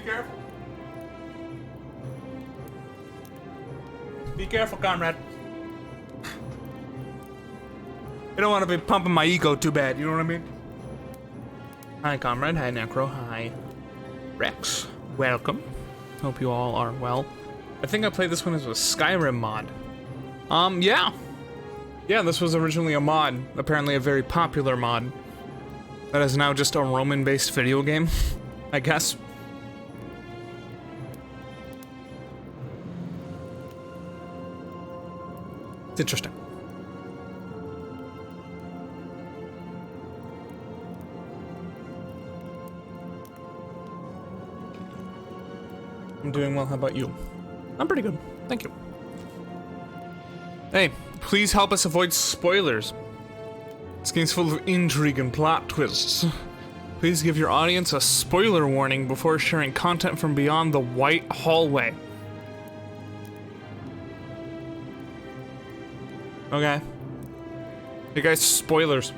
careful. Be careful, comrade. I don't want to be pumping my ego too bad, you know what I mean? Hi, comrade. Hi, Necro. Hi, Rex. Welcome. Hope you all are well. I think I played this one as a Skyrim mod. Yeah. Yeah, this was originally a mod. Apparently a very popular mod. That is now just a Roman-based video game, I guess. It's interesting. I'm doing well, how about you? I'm pretty good, thank you. Hey, please help us avoid spoilers. This game's full of intrigue and plot twists. Please give your audience a spoiler warning before sharing content from beyond the white hallway. Okay. Hey guys, spoilers.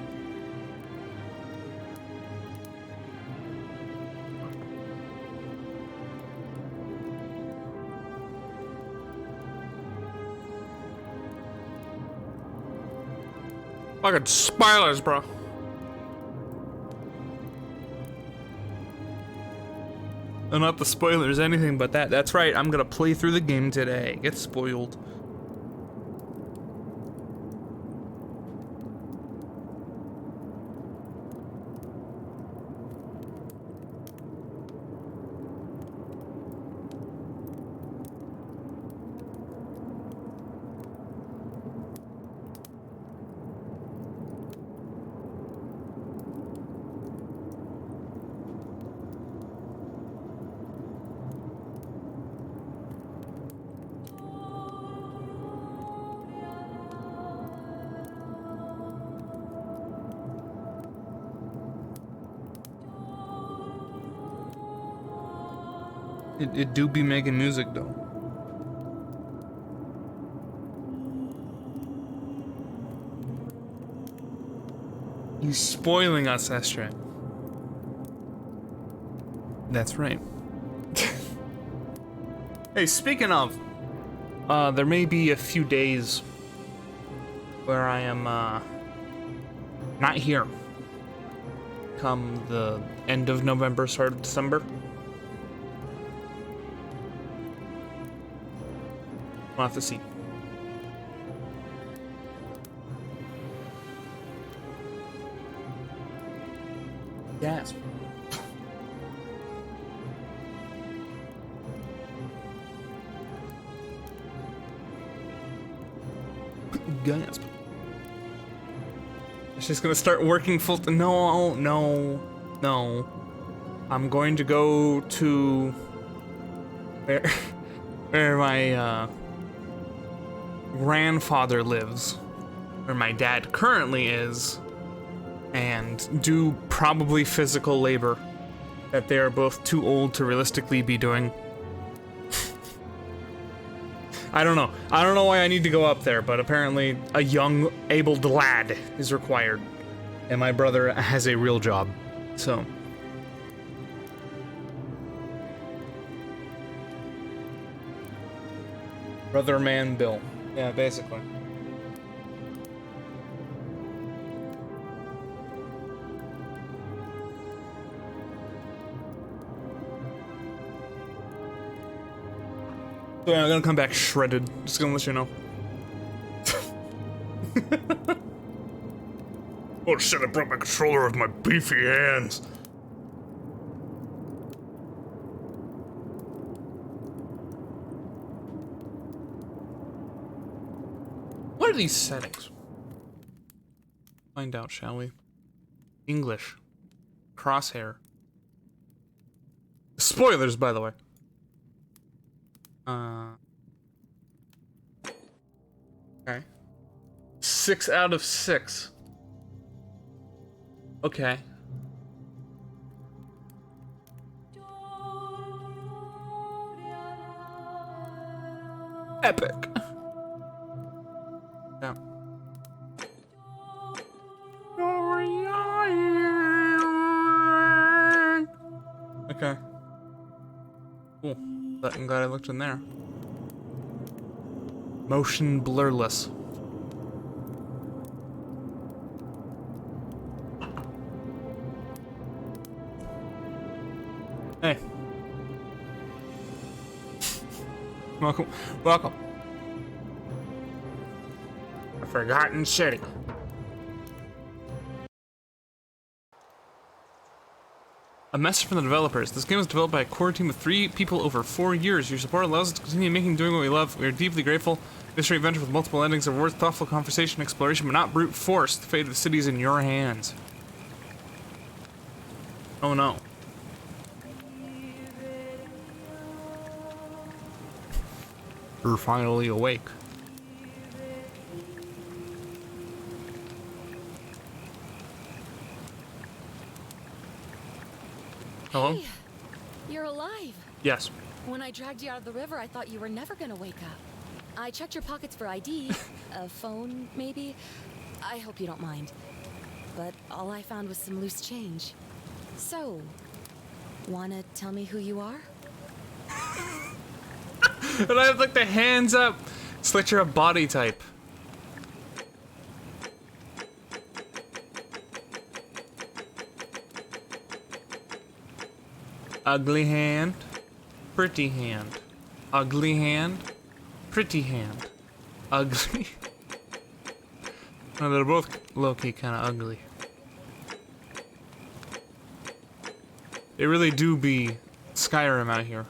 Fucking spoilers, bro. No, not the spoilers, anything but that. That's right, I'm gonna play through the game today. Get spoiled. It do be making music though. He's spoiling us, Estra. That's right. Hey, speaking of, there may be a few days where I am not here. Come the end of November, start of December. We'll have to see. Gasp. Gasp. She's gonna start working full time. No. I'm going to go to where my grandfather lives, where my dad currently is, and do probably physical labor that they are both too old to realistically be doing. I don't know why I need to go up there, but apparently a young, abled lad is required, and my brother has a real job, so. Brother man Bill. Yeah, basically. So yeah, I'm gonna come back shredded. Just gonna let you know. Oh shit, I broke my controller with my beefy hands. What are these settings? Find out, shall we? English. Crosshair. Spoilers, by the way. Okay. 6 out of 6. Okay. Epic. Yeah. Okay. Cool. But I'm glad I looked in there. Motion blurless. Hey. Welcome. Welcome. A forgotten city. A message from the developers. This game was developed by a core team of 3 people over 4 years. Your support allows us to continue making and doing what we love. We are deeply grateful. Mystery adventure with multiple endings are worth thoughtful conversation and exploration, but not brute force. The fate of the city is in your hands. Oh no. You're finally awake. Hello? Hey, you're alive. Yes. When I dragged you out of the river, I thought you were never gonna wake up. I checked your pockets for ID, a phone, maybe. I hope you don't mind. But all I found was some loose change. So, wanna tell me who you are? And I have like the hands up. It's like you're a body type. Ugly hand, pretty hand. Ugly hand, pretty hand. Ugly. No, they're both low-key kind of ugly. They really do be Skyrim out here.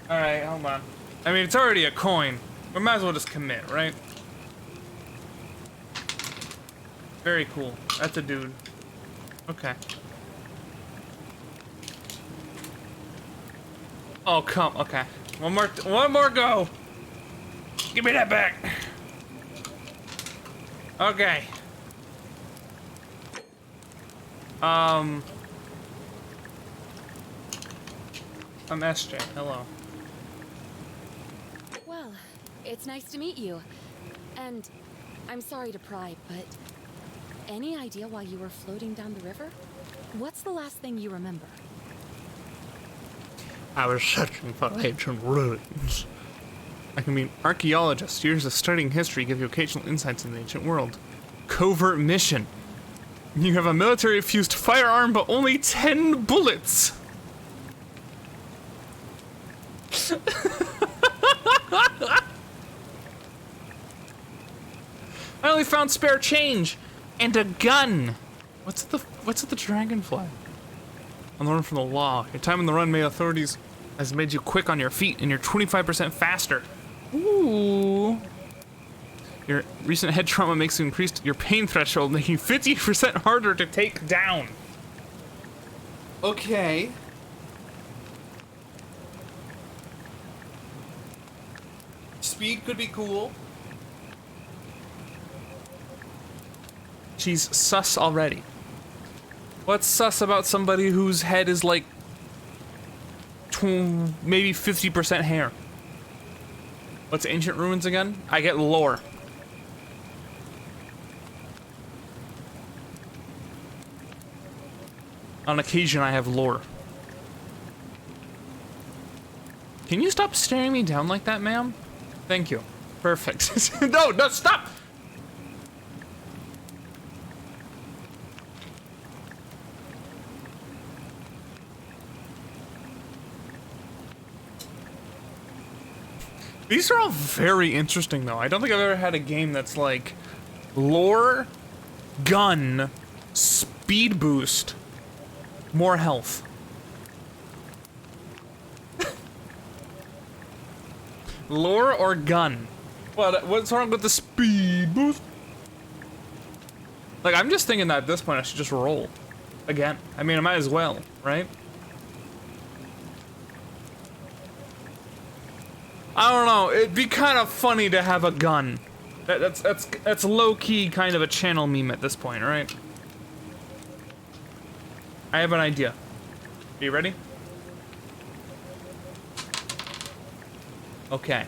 Alright, hold on. I mean, it's already a coin. We might as well just commit, right? Very cool. That's a dude. Okay. Oh, come. Okay. One more go. Give me that back. Okay. I'm SJ. Hello. Well, it's nice to meet you. And I'm sorry to pry, but any idea why you were floating down the river? What's the last thing you remember? I was searching for ancient ruins. I mean, archaeologists, years of studying history give you occasional insights in the ancient world. Covert mission. You have a military-fused firearm, but only 10 bullets. I only found spare change and a gun. What's at the dragonfly? I'm learning from the law. Your time on the run, may authorities has made you quick on your feet, and you're 25% faster. Ooh. Your recent head trauma makes you increase your pain threshold, making you 50% harder to take down. Okay. Speed could be cool. She's sus already. What's sus about somebody whose head is like maybe 50% hair? What's ancient ruins again? I get lore. On occasion, I have lore. Can you stop staring me down like that, ma'am? Thank you. Perfect. No, stop! These are all very interesting, though. I don't think I've ever had a game that's like lore, gun, speed boost, more health. Lore or gun? What's wrong with the speed boost? Like, I'm just thinking that at this point I should just roll again. I mean, I might as well, right? I don't know. It'd be kind of funny to have a gun. That's low-key kind of a channel meme at this point, right? I have an idea. Are you ready? Okay.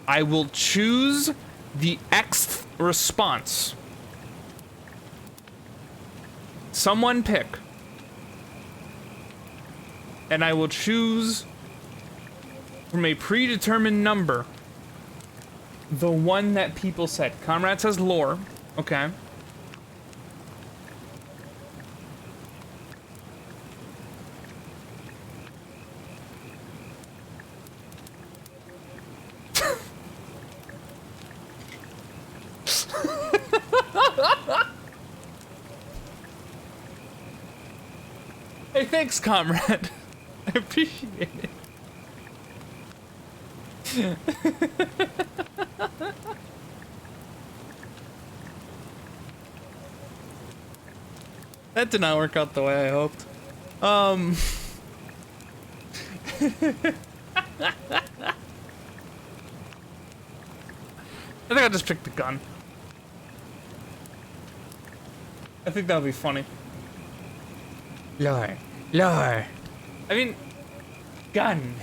I will choose the Xth response. Someone pick. And I will choose from a predetermined number the one that people said. Comrade says lore. Okay. Hey, thanks, comrade. I appreciate it. That did not work out the way I hoped. I think I'll just pick the gun. I think that'll be funny. Lore. Lore. I mean, gun.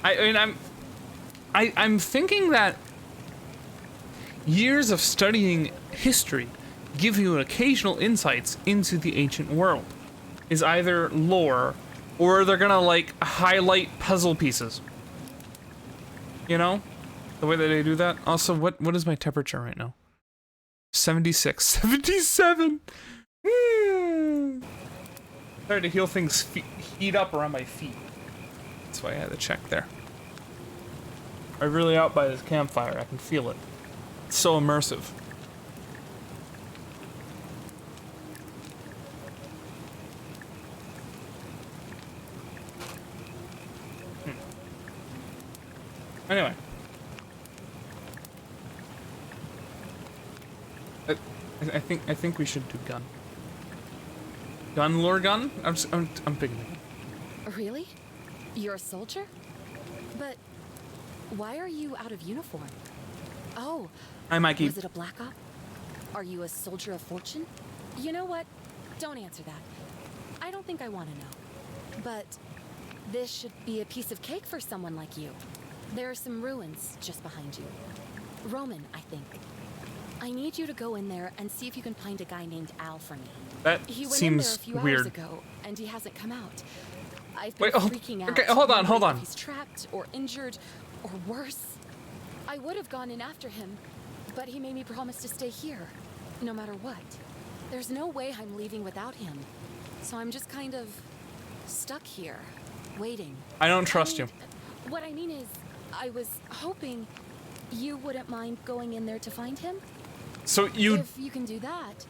I'm thinking that years of studying history give you occasional insights into the ancient world. Is either lore, or they're gonna like highlight puzzle pieces. You know? The way that they do that. Also, what is my temperature right now? 76. 77! Sorry to heal things heat up around my feet. That's why I had to check there. I'm really out by this campfire. I can feel it. It's so immersive. Anyway. I think we should do gun. Gun, lore gun? I'm picking it. Really? You're a soldier? But why are you out of uniform? Oh, Hi, Mikey. was it a black op? Are you a soldier of fortune? You know what? Don't answer that. I don't think I want to know. But this should be a piece of cake for someone like you. There are some ruins just behind you. Roman, I think. I need you to go in there and see if you can find a guy named Al for me. That He went seems in there a few weird. hours ago, and he hasn't come out. I've been Wait, oh, freaking out. okay, hold on, hold wondering on. If he's trapped or injured or worse. I would have gone in after him, but he made me promise to stay here, no matter what. There's no way I'm leaving without him, so I'm just kind of stuck here, waiting. I don't trust you. What I mean is, I was hoping you wouldn't mind going in there to find him. So you... If you can do that,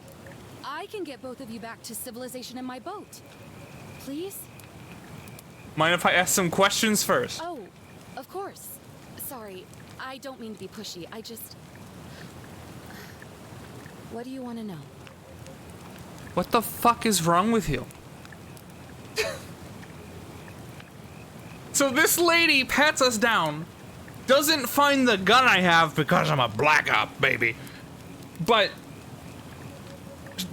I can get both of you back to civilization in my boat. Please? Mind if I ask some questions first? Oh, of course. Sorry, I don't mean to be pushy. I just... What do you want to know? What the fuck is wrong with you? So this lady pats us down, doesn't find the gun I have because I'm a black op, baby. But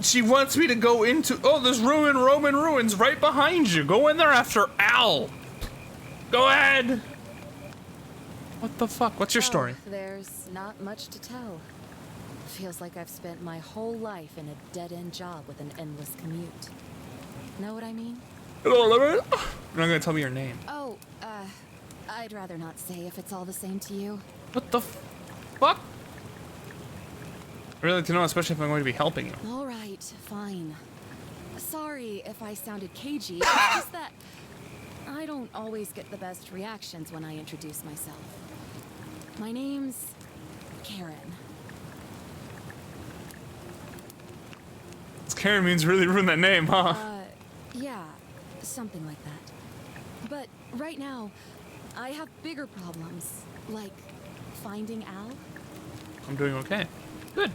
she wants me to go into, oh, there's Roman ruins right behind you. Go in there after Al. Go ahead. What the fuck? What's your story? There's not much to tell. Feels like I've spent my whole life in a dead-end job with an endless commute. Know what I mean? Hello, You're not gonna tell me your name. Oh, I'd rather not say if it's all the same to you. What the fuck? I really like to know, especially if I'm going to be helping you. All right, fine. Sorry if I sounded cagey. It's just that I don't always get the best reactions when I introduce myself. My name's Karen. Karen means really ruin that name, huh? Yeah, something like that. But right now, I have bigger problems, like finding Al. I'm doing okay. Good.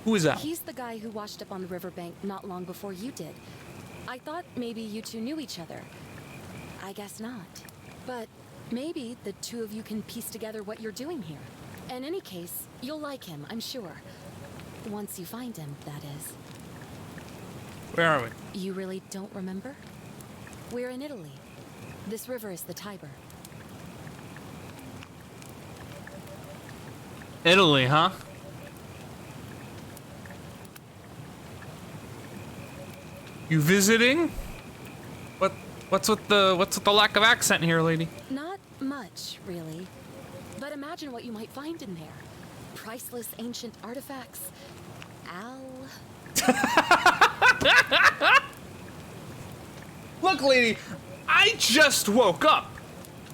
Who is Al? He's the guy who washed up on the riverbank not long before you did. I thought maybe you two knew each other. I guess not. But maybe the two of you can piece together what you're doing here. In any case, you'll like him, I'm sure. Once you find him, that is. Where are we? You really don't remember? We're in Italy. This river is the Tiber. Italy, huh? You visiting? What's with the lack of accent here, lady? Not much, really. But imagine what you might find in there. Priceless ancient artifacts. Al. Look, lady, I just woke up.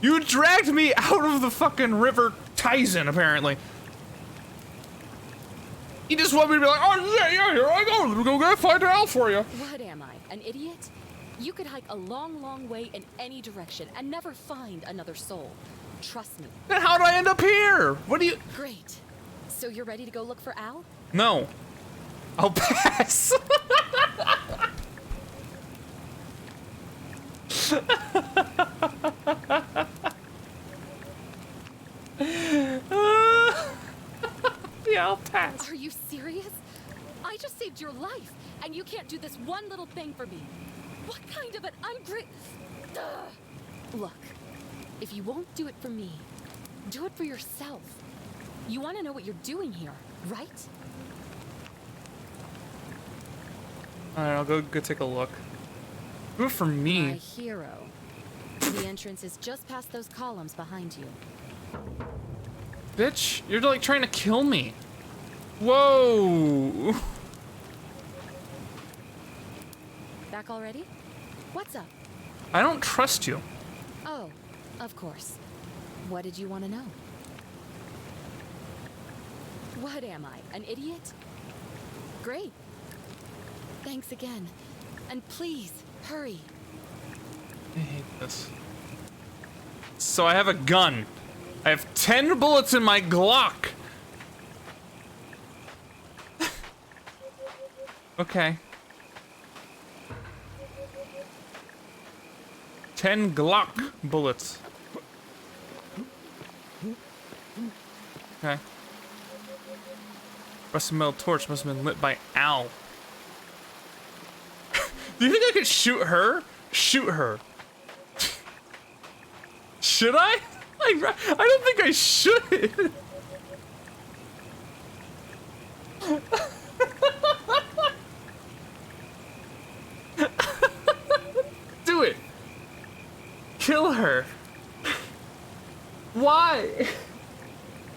You dragged me out of the fucking river Tizen, apparently. You just want me to be like, oh yeah, here I go. Let me go find Al for you. What am I, an idiot? You could hike a long, long way in any direction and never find another soul. Trust me. Then how did I end up here? What do you? Great. So you're ready to go look for Al? No. I'll pass. Yeah, I'll pass. Are you serious? I just saved your life, and you can't do this one little thing for me. What kind of an Look, if you won't do it for me, do it for yourself. You want to know what you're doing here, right? Alright, I'll go take a look. Do it for My me. hero. The entrance is just past those columns behind you. Bitch, you're like trying to kill me. Whoa. Back already? What's up? I don't trust you. Oh, of course. What did you want to know? What am I, an idiot? Great. Thanks again. And please, hurry. I hate this. So I have a gun. I have 10 bullets in my Glock. Okay. 10 Glock bullets. Okay. Rusty metal torch must have been lit by Al. Do you think I could shoot her? Shoot her. Should I? I don't think I should. Do it. Kill her. Why?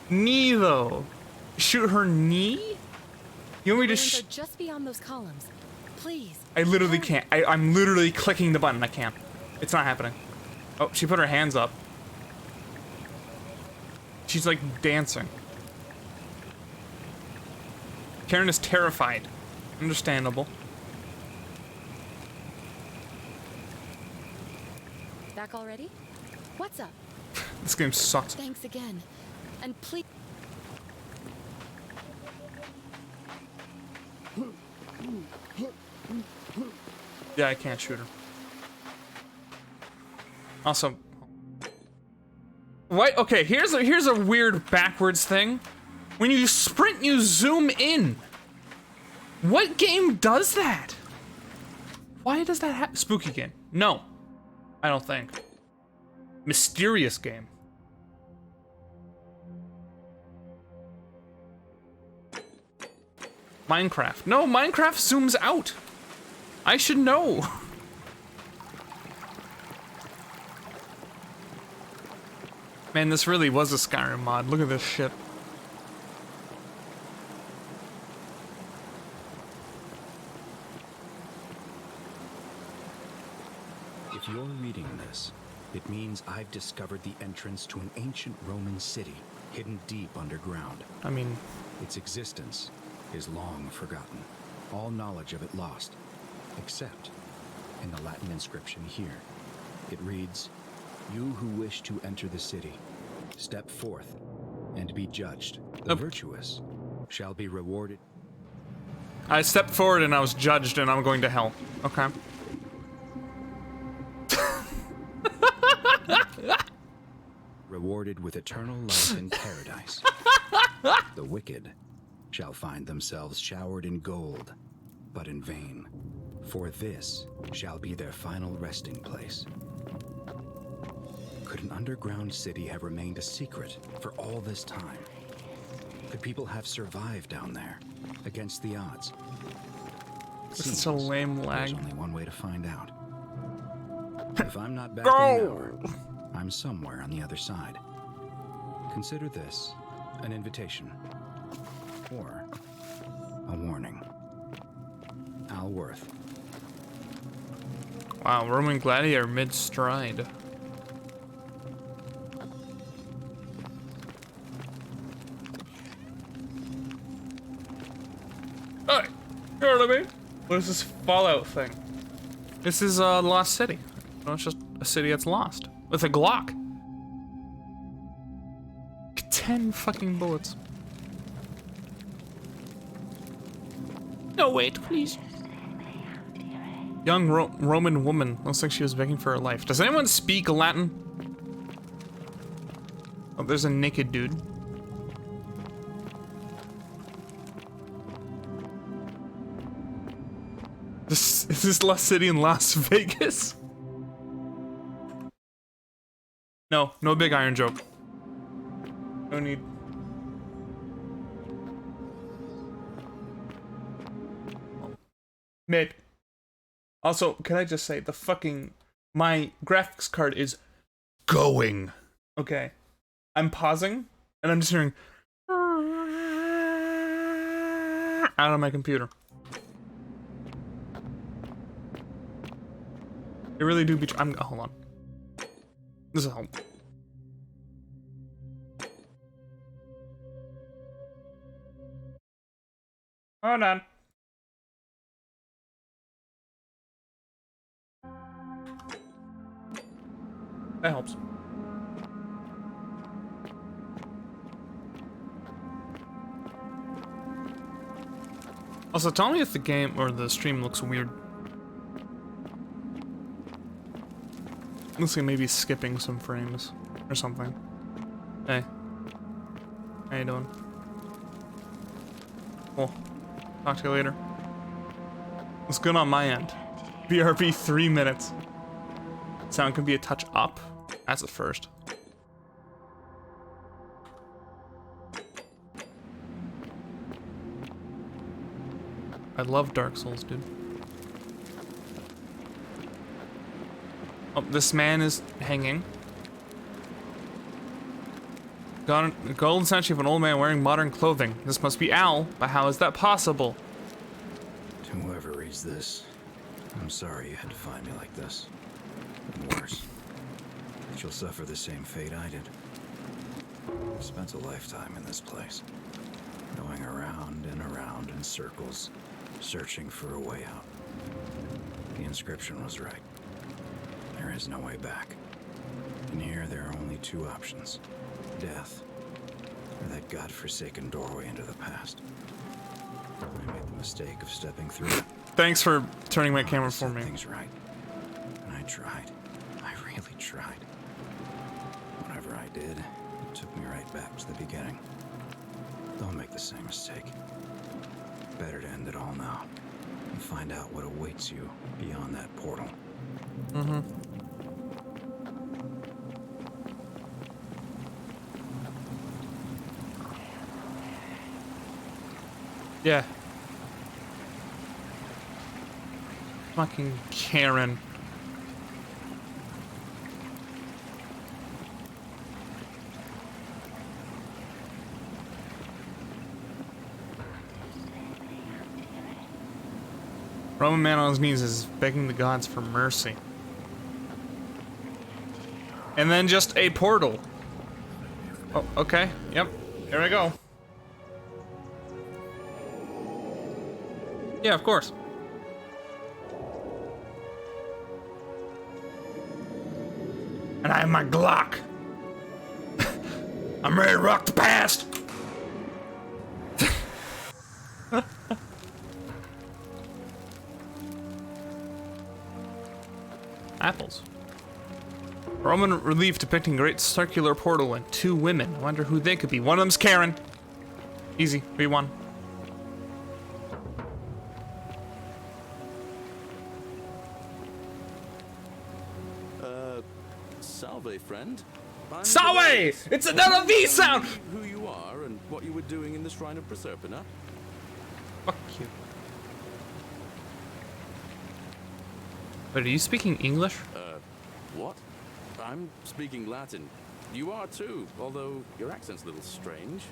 Knee though. Shoot her knee? You want me to Hands are just beyond those columns. Please. I literally hurry. can't. I'm literally clicking the button. I can't. It's not happening. Oh, she put her hands up. She's like dancing. Karen is terrified. Understandable. Back already? What's up? This game sucks. Thanks again. And please. Yeah, I can't shoot her. Also, what? Okay, here's a weird backwards thing. When you sprint, you zoom in. What game does that? Why does that happen? Spooky game? No, I don't think. Mysterious game. Minecraft. No, Minecraft zooms out. I should know. Man, this really was a Skyrim mod. Look at this shit. If you're reading this, it means I've discovered the entrance to an ancient Roman city hidden deep underground. I mean, Its existence is long forgotten, all knowledge of it lost, except in the Latin inscription here. It reads, "You who wish to enter the city, step forth and be judged. The virtuous shall be rewarded." I stepped forward and I was judged and I'm going to hell. Okay. Rewarded with eternal life in paradise. The wicked shall find themselves showered in gold, but in vain, for this shall be their final resting place. Could an underground city have remained a secret for all this time? Could people have survived down there against the odds? This is a lame lag. There's only one way to find out. If I'm not back in an hour, I'm somewhere on the other side. Consider this an invitation or a warning. Al Worth. Wow, Roman Gladiator mid-stride. Hey, you know what I mean? What is this Fallout thing? This is Lost City. No, it's just a city that's lost. With a Glock. 10 fucking bullets. No, wait, please. Young Roman woman. Looks like she was begging for her life. Does anyone speak Latin? Oh, there's a naked dude. Is this Lost City in Las Vegas? No, no big iron joke. No need. Mid. Also, can I just say, my graphics card is going. Okay. I'm pausing, and I'm just hearing out of my computer. It really do be. Hold on. This will help. Hold on. That helps. Also, tell me if the game or the stream looks weird. Looks like maybe skipping some frames or something. Hey. How you doing? Cool. Talk to you later. What's good on my end? BRB 3 minutes. Sound can be a touch up. That's the first. I love Dark Souls, dude. Oh, this man is hanging. Golden statue of an old man wearing modern clothing. This must be Al, but how is that possible? To whoever reads this, I'm sorry you had to find me like this. And worse, that you'll suffer the same fate I did. I spent a lifetime in this place, going around and around in circles, searching for a way out. The inscription was right. There is no way back. And here there are only two options. Death, or that godforsaken doorway into the past. I made the mistake of stepping through it. Thanks for turning my camera for me. Things right. And I tried. I really tried. Whatever I did, it took me right back to the beginning. Don't make the same mistake. Better to end it all now and find out what awaits you beyond that portal. Mm-hmm. Yeah. Fucking Karen. Roman man on his knees is begging the gods for mercy. And then just a portal. Oh, okay. Yep. Here we go. Yeah, of course. And I have my Glock. I'm ready to rock the past. Apples. Roman relief depicting great circular portal and two women. I wonder who they could be. One of them's Karen. Easy. We won. Salve, friend. Salve! It's another V sound! Who you are and what what you were doing in the Shrine of Proserpina? Fuck you. But are you speaking English? What? I'm speaking Latin. You are too, although your accent's a little strange.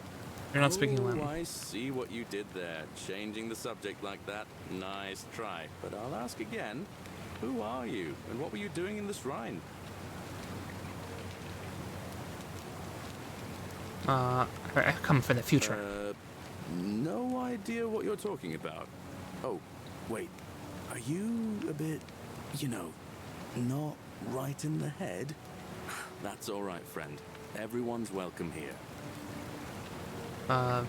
You're not speaking Latin. I see what you did there. Changing the subject like that. Nice try. But I'll ask again. Who are you, and what were you doing in the shrine? I come for the future. No idea what you're talking about. Oh, wait. Are you a bit, you know, not right in the head? That's all right, friend. Everyone's welcome here.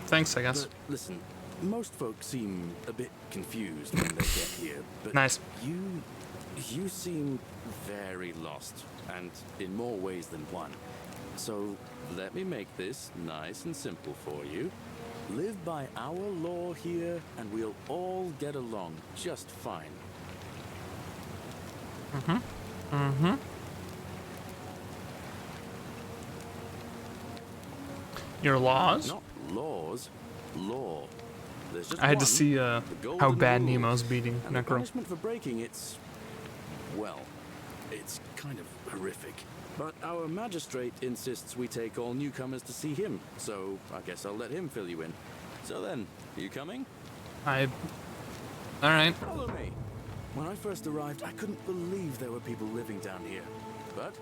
Thanks, I guess. But listen, most folks seem a bit confused when they get here, but Nice. you seem very lost, and in more ways than one. So let me make this nice and simple for you. Live by our law here, and we'll all get along just fine. Your laws? Not laws, law. There's just I had to one, see the how golden bad rule. Nemo's beating And the Necro. punishment for breaking it's, well, it's kind of horrific. But our magistrate insists we take all newcomers to see him, so I guess I'll let him fill you in. So then, are you coming? Alright. Follow me. When I first arrived, I couldn't believe there were people living down here. But,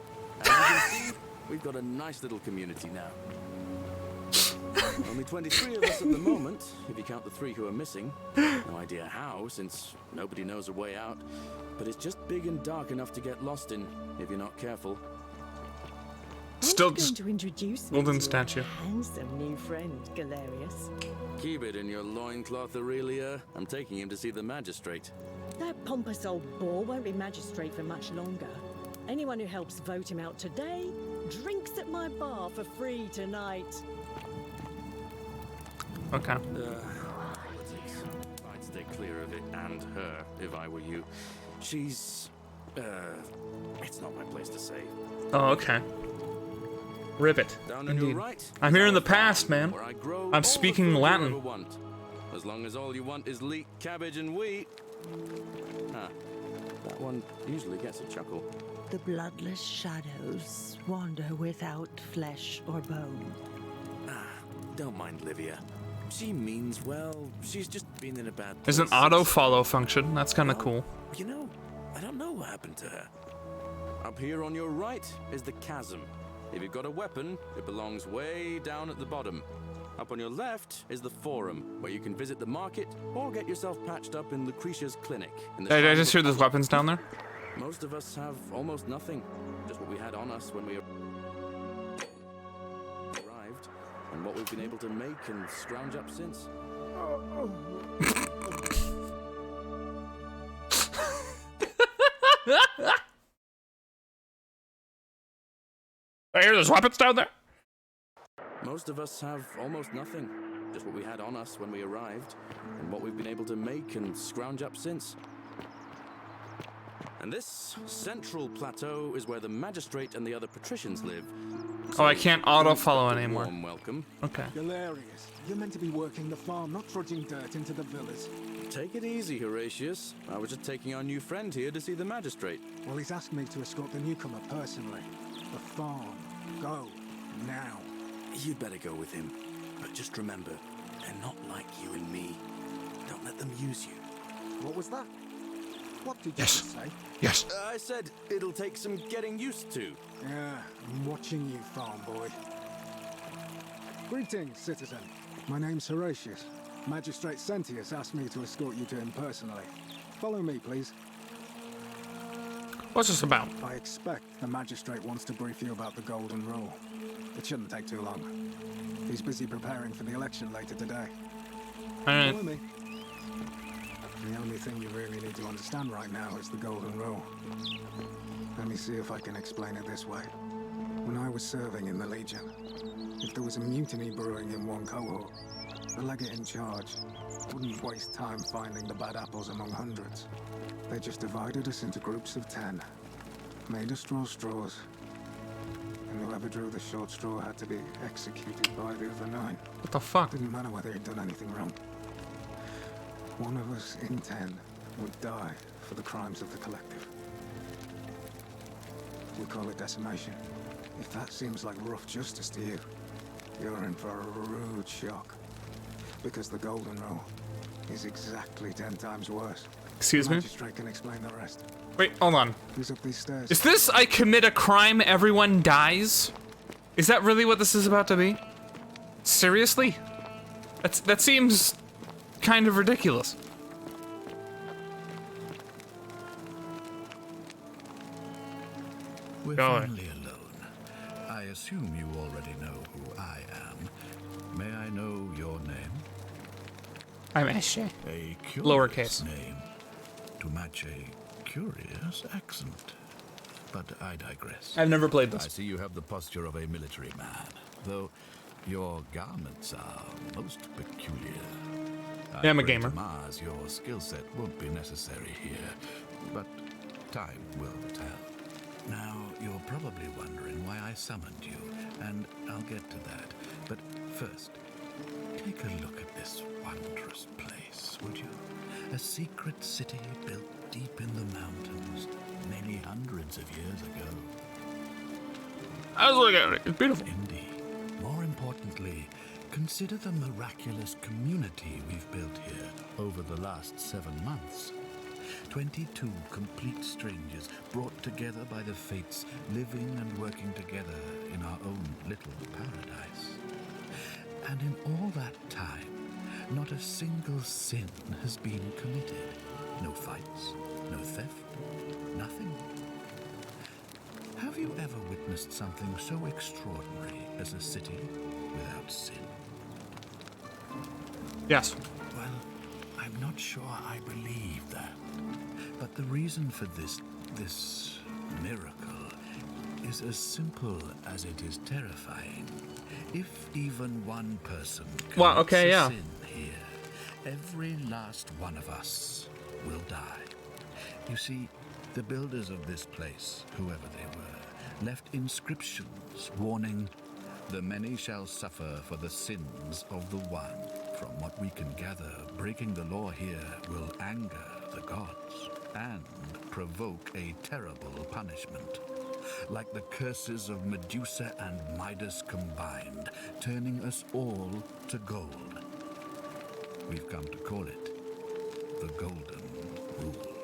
as you can see, we've got a nice little community now. Only 23 of us at the moment, if you count the 3 who are missing. No idea how, since nobody knows a way out. But it's just big and dark enough to get lost in, if you're not careful. Still going just to introduce me golden to statue. your handsome new friend, Galerius. Keep it in your loincloth, Aurelia. I'm taking him to see the magistrate. That pompous old bore won't be magistrate for much longer. Anyone who helps vote him out today drinks at my bar for free tonight. Okay. Politics. I'd stay clear of it and her, if I were you. She's... it's not my place to say. Oh, okay. Ribbit. Down on your Indeed. right, I'm is here in our the past, farm, man. where I grow I'm all the speaking food you Latin. ever want. As long as all you want is leek, cabbage, and wheat. Ah, that one usually gets a chuckle. The bloodless shadows wander without flesh or bone. Don't mind Livia. She means well. She's just been in a bad place. There's an auto follow function. That's kind of cool. You know, I don't know what happened to her. Up here on your right is the chasm. If you've got a weapon, it belongs way down at the bottom. Up on your left is the forum, where you can visit the market or get yourself patched up in Lucretia's clinic. In the Did I Shrine just of hear there's weapons down there? Most of us have almost nothing. Just what we had on us when we arrived, and what we've been able to make and scrounge up since. I hear there's weapons down there. Most of us have almost nothing. Just what we had on us when we arrived, and what we've been able to make and scrounge up since. And this central plateau is where the magistrate and the other patricians live. Oh, I can't auto follow A anymore. warm welcome. Okay. Galerius, you're meant to be working the farm, not trudging dirt into the villas. Take it easy, Horatius. I was just taking our new friend here to see the magistrate. Well, he's asked me to escort the newcomer personally. The farm. Go. Now. You'd better go with him. But just remember, they're not like you and me. Don't let them use you. What was that? What did you Yes. just say? Yes. I said it'll take some getting used to. Yeah, I'm watching you, farm boy. Greetings, citizen. My name's Horatius. Magistrate Sentius asked me to escort you to him personally. Follow me, please. What's this about? I expect the magistrate wants to brief you about the Golden Rule. It shouldn't take too long. He's busy preparing for the election later today. Alright. Follow me. The only thing you really need to understand right now is the Golden Rule. Let me see if I can explain it this way. When I was serving in the Legion, if there was a mutiny brewing in one cohort, the legate in charge wouldn't waste time finding the bad apples among hundreds. They just divided us into groups of 10, made us draw straws, and whoever whoever drew the short straw had to be executed by the other 9. What the fuck? Didn't matter whether he'd done anything wrong. One of us in 10 would die for the crimes of the collective. We call it decimation. If that seems like rough justice to you, you're in for a rude shock. Because the Golden Rule is exactly 10 times worse. Excuse me? Magistrate can explain the rest. Wait, hold on. Who's up these stairs? Is this I commit a crime, everyone dies? Is that really what this is about to be? Seriously? That seems kind of ridiculous. We're Go finally alone. I assume you already know who I am. May I know your name? I'm SJ. A Lowercase. curious name to match a curious accent. But I digress. I've never played I this. see you have the posture of a military man, though your garments are most peculiar. Yeah, I'm a pray to gamer. Mars, your skill set won't be necessary here, but time will tell. Now, you're probably wondering why I summoned you, and I'll get to that. But first, take a look at this wondrous place, would you? A secret city built deep in the mountains, many hundreds of years ago. I was looking at it. It's beautiful. Indeed. More importantly, consider the miraculous community we've built here over the last 7 months. 22 complete strangers brought together by the fates, living and working together in our own little paradise. And in all that time, not a single sin has been committed. No fights, no theft, nothing. Have you ever witnessed something so extraordinary as a city without sin? Yes. Well, I'm not sure I believe that. But the reason for this miracle is as simple as it is terrifying. If even one person Wow, commits okay, a yeah. sin here, every last one of us will die. You see, the builders of this place, whoever they were, left inscriptions warning, "The many shall suffer for the sins of the one." From what we can gather, breaking the law here will anger the gods and provoke a terrible punishment. Like the curses of Medusa and Midas combined, turning us all to gold. We've come to call it the Golden Rule.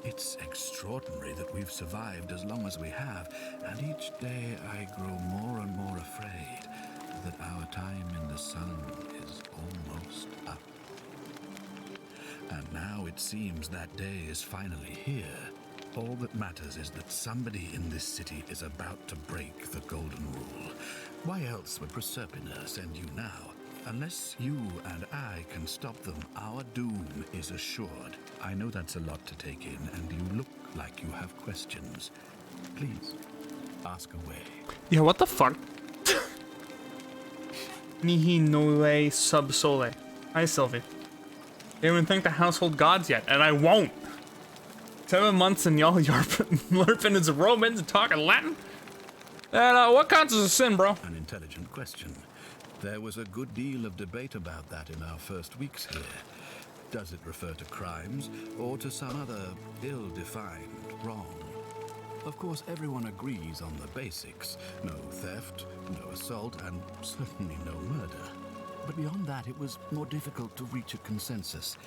It's extraordinary that we've survived as long as we have, and each day I grow more and more afraid that our time in the sun is almost up. And now it seems that day is finally here. All that matters is that somebody in this city is about to break the Golden Rule. Why else would Proserpina send you now? Unless you and I can stop them, our doom is assured. I know that's a lot to take in, and you look like you have questions. Please, ask away. Yeah, what the fuck? Nihi nole sub sole. Hi, Sylvie. Didn't even thank the household gods yet, and I won't. 7 months and y'all LARPing as Romans and talking Latin? And what counts as a sin, bro? An intelligent question. There was a good deal of debate about that in our first weeks here. Does it refer to crimes or to some other ill-defined wrong? Of course, everyone agrees on the basics. No theft, no assault, and certainly no murder. But beyond that, it was more difficult to reach a consensus.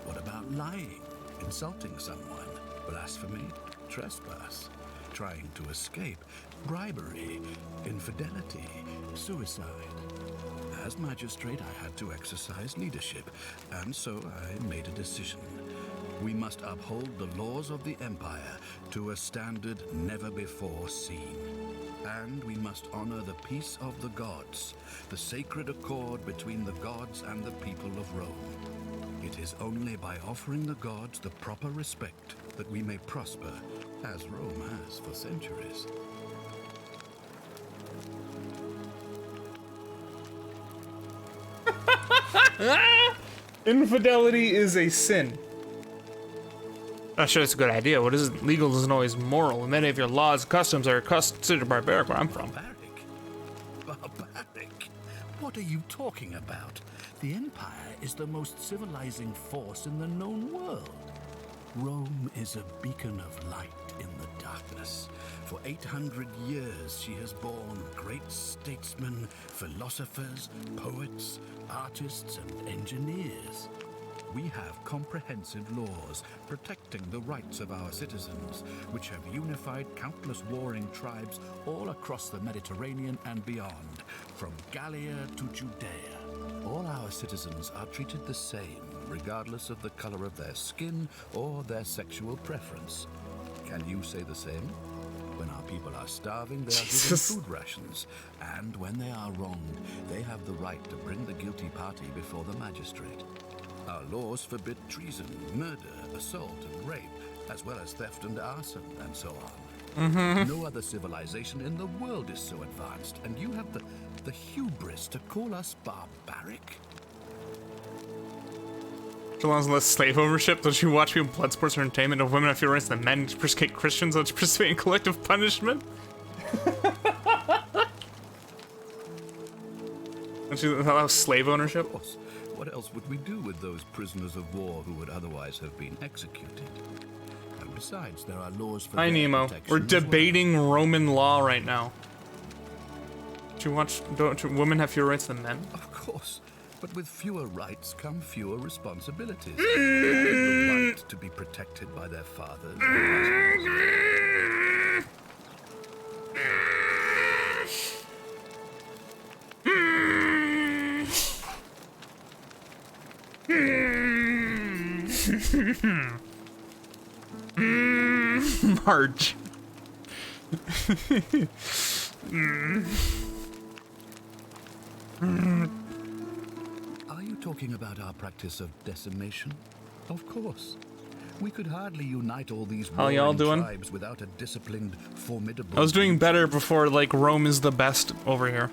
What about lying, insulting someone, blasphemy, trespass, trying to escape, bribery, infidelity, suicide? As magistrate, I had to exercise leadership, and so I made a decision. We must uphold the laws of the Empire to a standard never before seen. And we must honor the peace of the gods, the sacred accord between the gods and the people of Rome. It is only by offering the gods the proper respect that we may prosper, as Rome has for centuries. Infidelity is a sin. Not sure it's a good idea. What isn't legal isn't always moral, and many of your laws and customs are considered barbaric where I'm from. Barbaric? What are you talking about? The Empire is the most civilizing force in the known world. Rome is a beacon of light in the darkness. For 800 years, she has borne great statesmen, philosophers, poets, artists, and engineers. We have comprehensive laws protecting the rights of our citizens, which have unified countless warring tribes all across the Mediterranean and beyond, from Gallia to Judea. All our citizens are treated the same, regardless of the color of their skin or their sexual preference. Can you say the same? When our people are starving, they are given Jesus. food rations. And when they are wronged, they have the right to bring the guilty party before the magistrate. Our laws forbid treason, murder, assault, and rape, as well as theft and arson, and so on. No other civilization in the world is so advanced, and you have the hubris to call us barbaric? So long as less slave ownership, don't you watch people blood sports or entertainment of women if you're rights than men to persecute Christians that participate in collective punishment? Don't you allow slave ownership? Of course. What else would we do with those prisoners of war who would otherwise have been executed? And besides, there are laws for Hi their Nemo. protection We're as well. debating Roman law right now. Don't women have fewer rights than men? Of course. But with fewer rights come fewer responsibilities. The right to be protected by their fathers. Marge. Are you talking about our practice of decimation? Of course. We could hardly unite all these How y'all warring doing? tribes without a disciplined, formidable... I was doing better before, like, Rome is the best over here.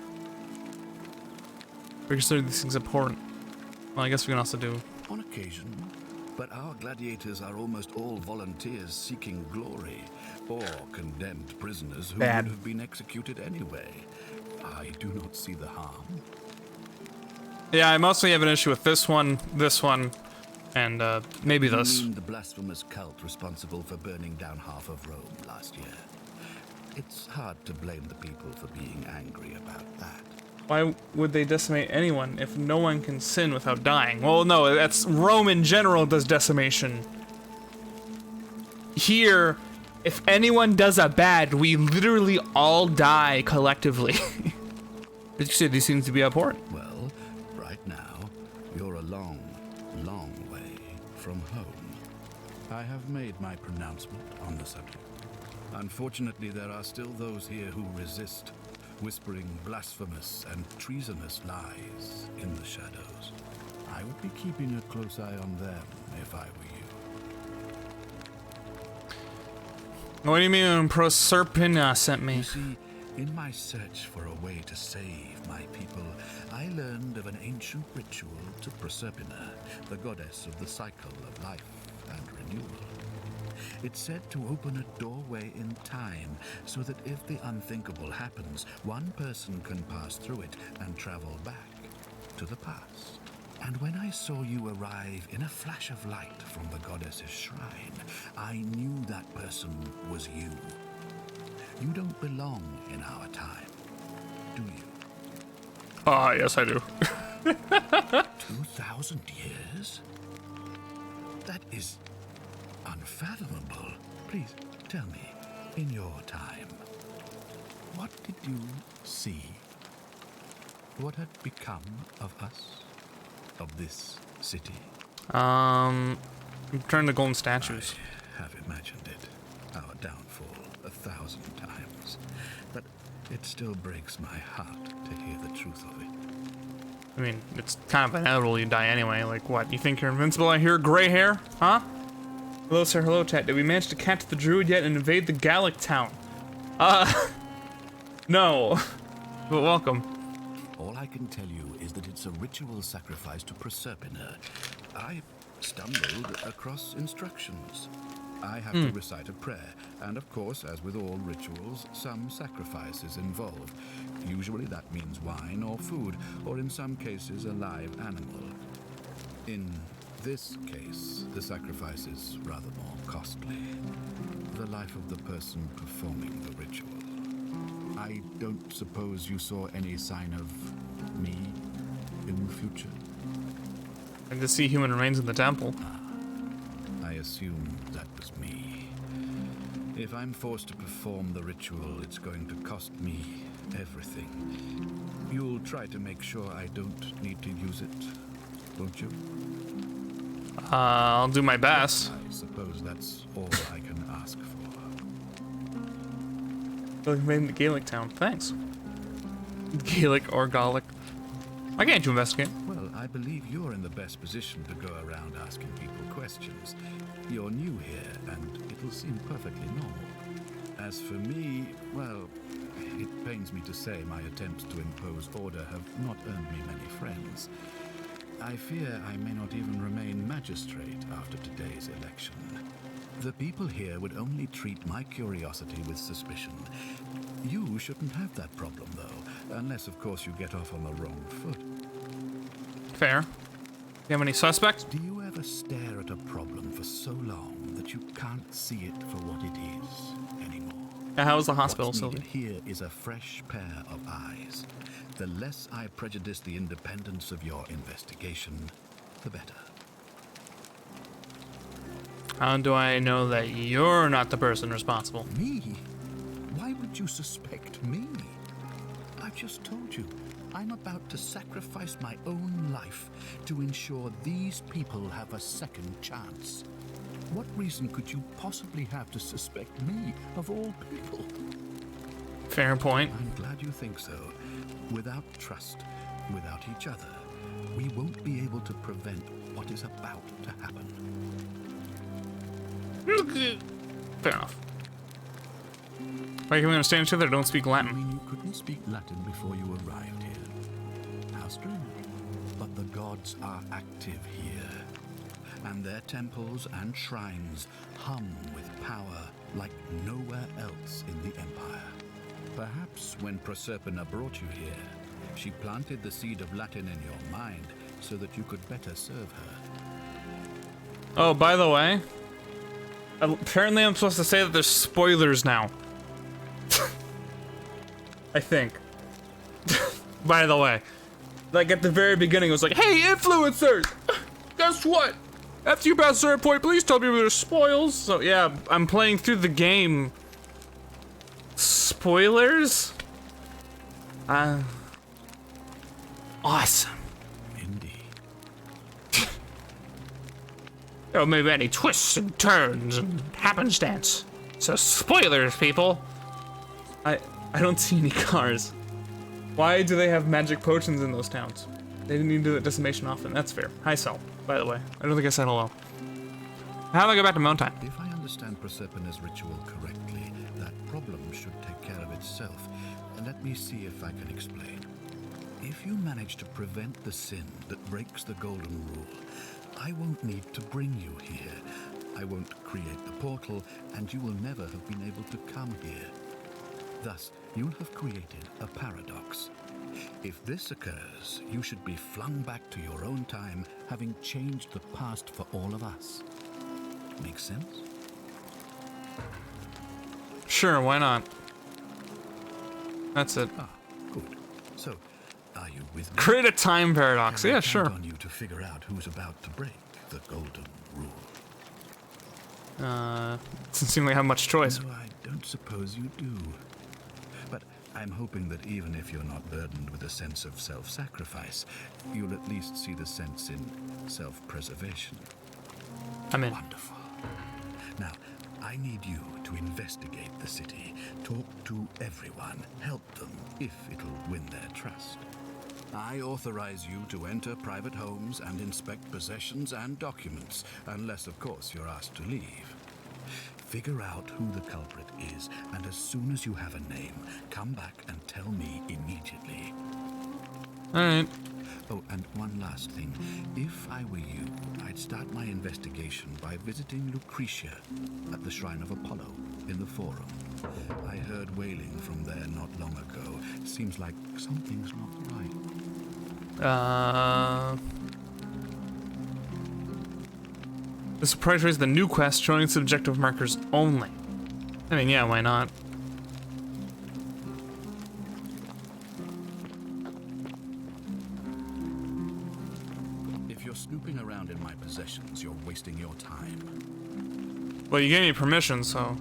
We consider these things important. Well, I guess we can also do... On occasion, but our gladiators are almost all volunteers seeking glory, or condemned prisoners who Bad. would have been executed anyway. I do not see the harm. Yeah, I mostly have an issue with this one, and maybe You this. mean the blasphemous cult responsible for burning down half of Rome last year? It's hard to blame the people for being angry about that. Why would they decimate anyone if no one can sin without dying? Well, no, that's Rome in general does decimation. Here, if anyone does a bad, we literally all die collectively. But you said these seems to be abhorrent. Well, right now, you're a long, long way from home. I have made my pronouncement on the subject. Unfortunately, there are still those here who resist, whispering blasphemous and treasonous lies in the shadows. I would be keeping a close eye on them if I were you. What do you mean when Proserpina sent me? You see, in my search for a way to save my people, I learned of an ancient ritual to Proserpina, the goddess of the cycle of life and renewal. It's said to open a doorway in time, so that if the unthinkable happens, one person can pass through it and travel back to the past. And when I saw you arrive in a flash of light from the goddess's shrine, I knew that person was you. You don't belong in our time, do you? Ah, yes I do. 2,000 years? That is unfathomable. Please tell me, in your time, what did you see? What had become of us? Of this city? Return to golden statues. I have imagined it. Our downfall 1,000 times. But it still breaks my heart to hear the truth of it. I mean, it's kind of inevitable you die anyway. Like, what? You think you're invincible out here? Gray hair? Huh? Hello, sir. Hello, chat. Did we manage to catch the druid yet and invade the Gallic town? No. But welcome. All I can tell you is that it's a ritual sacrifice to Proserpina. I stumbled across instructions. I have to recite a prayer, and of course, as with all rituals, some sacrifice is involved. Usually that means wine or food, or in some cases a live animal. In this case, the sacrifice is rather more costly. The life of the person performing the ritual. I don't suppose you saw any sign of me in the future? And to see human remains in the temple. I assume that was me. If I'm forced to perform the ritual, it's going to cost me everything. You'll try to make sure I don't need to use it, won't you? I'll do my best. I suppose that's all I can ask for. Oh, you made it in the Gaelic town. Thanks. Gaelic or Gallic. Why can't you investigate? Well, I believe you're in the best position to go around asking people questions. You're new here, and it'll seem perfectly normal. As for me, well, it pains me to say my attempts to impose order have not earned me many friends. I fear I may not even remain magistrate after today's election. The people here would only treat my curiosity with suspicion. You shouldn't have that problem, though, unless, of course, you get off on the wrong foot. Fair. You have any suspects? Do you ever stare at a problem for so long that you can't see it for what it is anymore? How was the hospital, What's Sylvie? needed here is a fresh pair of eyes. The less I prejudice the independence of your investigation, the better. How do I know that you're not the person responsible? Me? Why would you suspect me? I've just told you, I'm about to sacrifice my own life to ensure these people have a second chance. What reason could you possibly have to suspect me, of all people? Fair point. I'm glad you think so. Without trust, without each other, we won't be able to prevent what is about to happen. Fair enough. Why can we understand each other? Don't speak I Latin. mean, you couldn't speak Latin before you arrived here. How strange. But the gods are active here, and their temples and shrines hum with power like nowhere else in the Empire. Perhaps when Proserpina brought you here, she planted the seed of Latin in your mind so that you could better serve her. Oh, by the way, apparently I'm supposed to say that there's spoilers now. I think. By the way. Like at the very beginning, it was like, hey, influencers! Guess what? After you pass a certain point, please tell me there's spoils. So yeah, I'm playing through the game. Spoilers? Awesome. Indeed. There may be any twists and turns and happenstance. So spoilers, people. I don't see any cars. Why do they have magic potions in those towns? They didn't even do that decimation often. That's fair. Hi, Sel, by the way. I don't think I said hello. How do I go back to Mountain? If I understand Proserpina's ritual correctly, that problem should take care of itself. Let me see if I can explain. If you manage to prevent the sin that breaks the Golden Rule, I won't need to bring you here. I won't create the portal, and you will never have been able to come here. Thus, you'll have created a paradox. If this occurs, you should be flung back to your own time, having changed the past for all of us. Make sense? Sure, why not? That's it. Ah, good. So, are you with me? Create a time paradox. Can I Yeah, count sure. on you to figure out who's about to break the Golden Rule. Doesn't seem like I have much choice. No, I don't suppose you do. But I'm hoping that even if you're not burdened with a sense of self-sacrifice, you'll at least see the sense in self-preservation. I'm in. Wonderful. Now, I need you to investigate the city, talk to everyone, help them if it'll win their trust. I authorize you to enter private homes and inspect possessions and documents, unless, of course, you're asked to leave. Figure out who the culprit is, and as soon as you have a name, come back and tell me immediately. Alright. Oh, and one last thing. If I were you, I'd start my investigation by visiting Lucretia at the Shrine of Apollo in the Forum. I heard wailing from there not long ago. Seems like something's not right. This prioritize the new quest showing subjective markers only. I mean, yeah, why not? If you're snooping around in my possessions, you're wasting your time. Well, you gave me permission, so.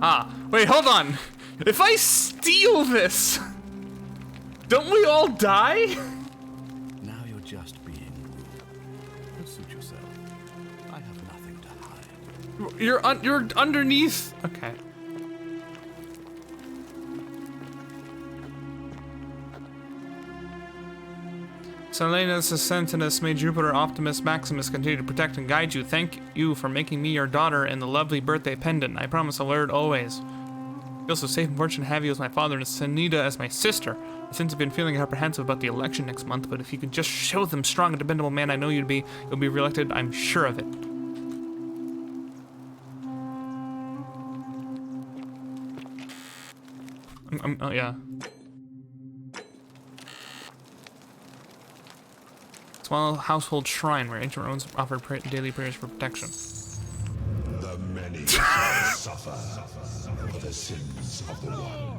Ah, wait, hold on. If I steal this, don't we all die? Now you're just being rude. But suit yourself. I have nothing to hide. You're underneath. Okay. Silenus Sentinus, may Jupiter Optimus Maximus continue to protect and guide you. Thank you for making me your daughter and the lovely birthday pendant. I promise I'll wear it always. I feel so safe and fortunate to have you as my father and Senida as my sister. Since I've been feeling apprehensive about the election next month, but if you could just show them strong and dependable man I know you'll be reelected, I'm sure of it. Oh yeah. Small household shrine where ancient Romans offered daily prayers for protection. The many shall suffer for the sins of the one.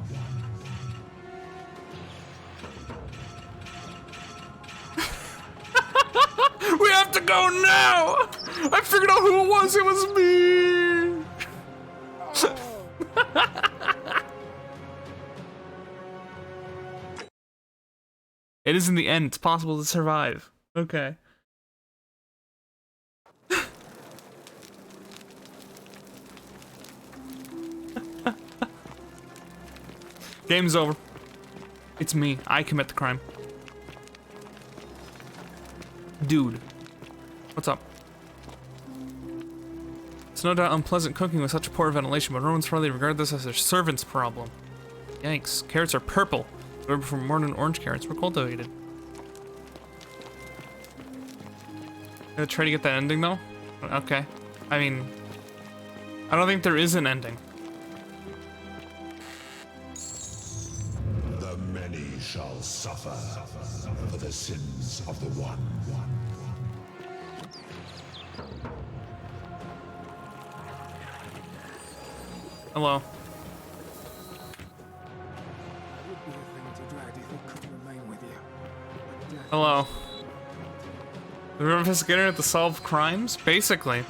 We have to go now! I figured out who it was. It was me! It is in the end. It's possible to survive. Okay. Game's over. It's me. I commit the crime. Dude. What's up? It's no doubt unpleasant cooking with such poor ventilation, but Romans probably regard this as their servant's problem. Yikes. Carrots are purple. However, for more than orange carrots were cultivated. Gonna try to get that ending though? Okay. I mean, I don't think there is an ending. The many shall suffer for the sins of the one. Hello. It would be a thing to drag if it could remain with you. But death Hello. The River Investigator to solve crimes? Basically.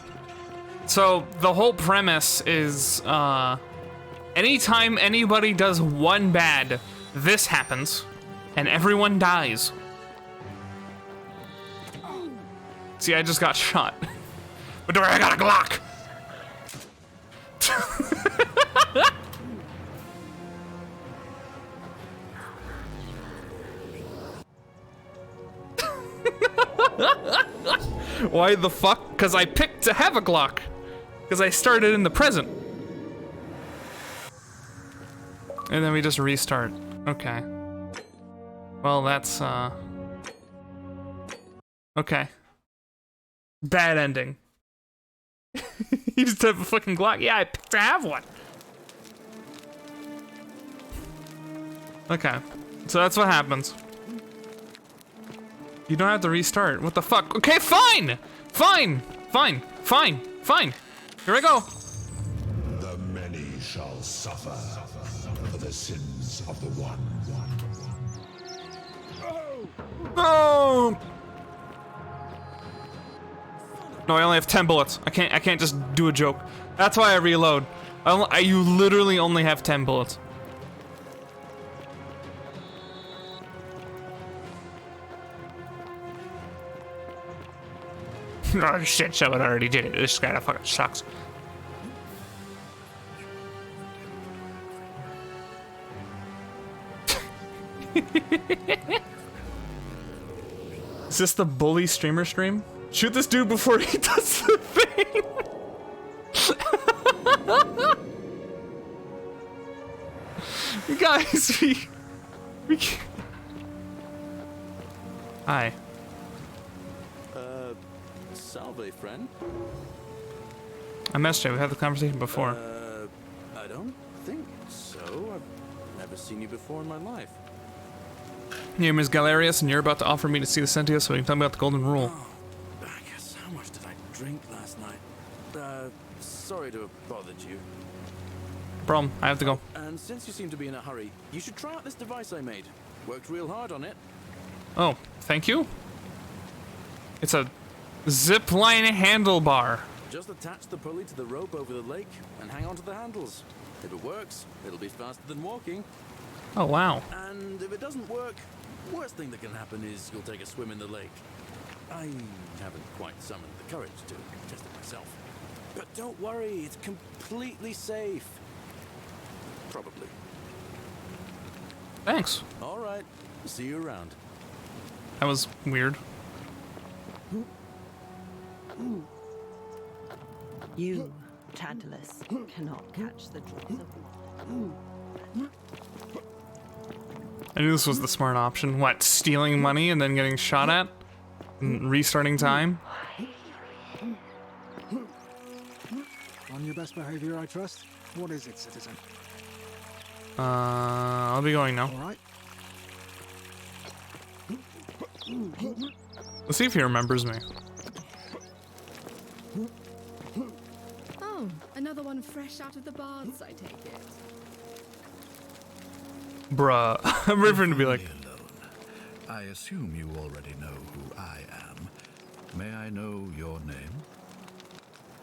So, the whole premise is, anytime anybody does one bad, this happens, and everyone dies. See, I just got shot. But I got a Glock! Why the fuck? Because I picked to have a Glock. Because I started in the present. And then we just restart. Okay. Well, that's, okay. Bad ending. You just have a fucking Glock? Yeah, I picked to have one. Okay. So that's what happens. You don't have to restart. What the fuck? Okay, fine! Fine! Fine! Fine! Fine! Here I go! The many shall suffer for the sins of the one. No! No, I only have 10 bullets. I can't just do a joke. That's why I reload. You literally only have 10 bullets. Oh shit, someone already did it. This guy fucking sucks. Is this the bully streamer stream? Shoot this dude before he does the thing! Guys, Hi. Salve, friend. I messaged you. We had the conversation before. I don't think so. I've never seen you before in my life. Your name is Galerius, and you're about to offer me to see the Sentinel so you can tell me about the Golden Rule. Oh, I guess how much did I drink last night? Sorry to have bothered you. Problem. I have to go. And since you seem to be in a hurry, you should try out this device I made. Worked real hard on it. Oh, thank you. It's a zipline handlebar. Just attach the pulley to the rope over the lake and hang on to the handles. If it works, it'll be faster than walking. Oh, wow. And if it doesn't work, worst thing that can happen is you'll take a swim in the lake. I haven't quite summoned the courage to test it myself. But don't worry, it's completely safe. Probably. Thanks. All right. See you around. That was weird. You, Tantalus, cannot catch the drops of water. I knew this was the smart option. What, stealing money and then getting shot at? And restarting time? On your best behavior, I trust. What is it, citizen? I'll be going now. All right. Let's see if he remembers me. Oh, another one fresh out of the baths, I take it. Bruh. I'm ready for him to be like, Alone. I assume you already know who I am. May I know your name?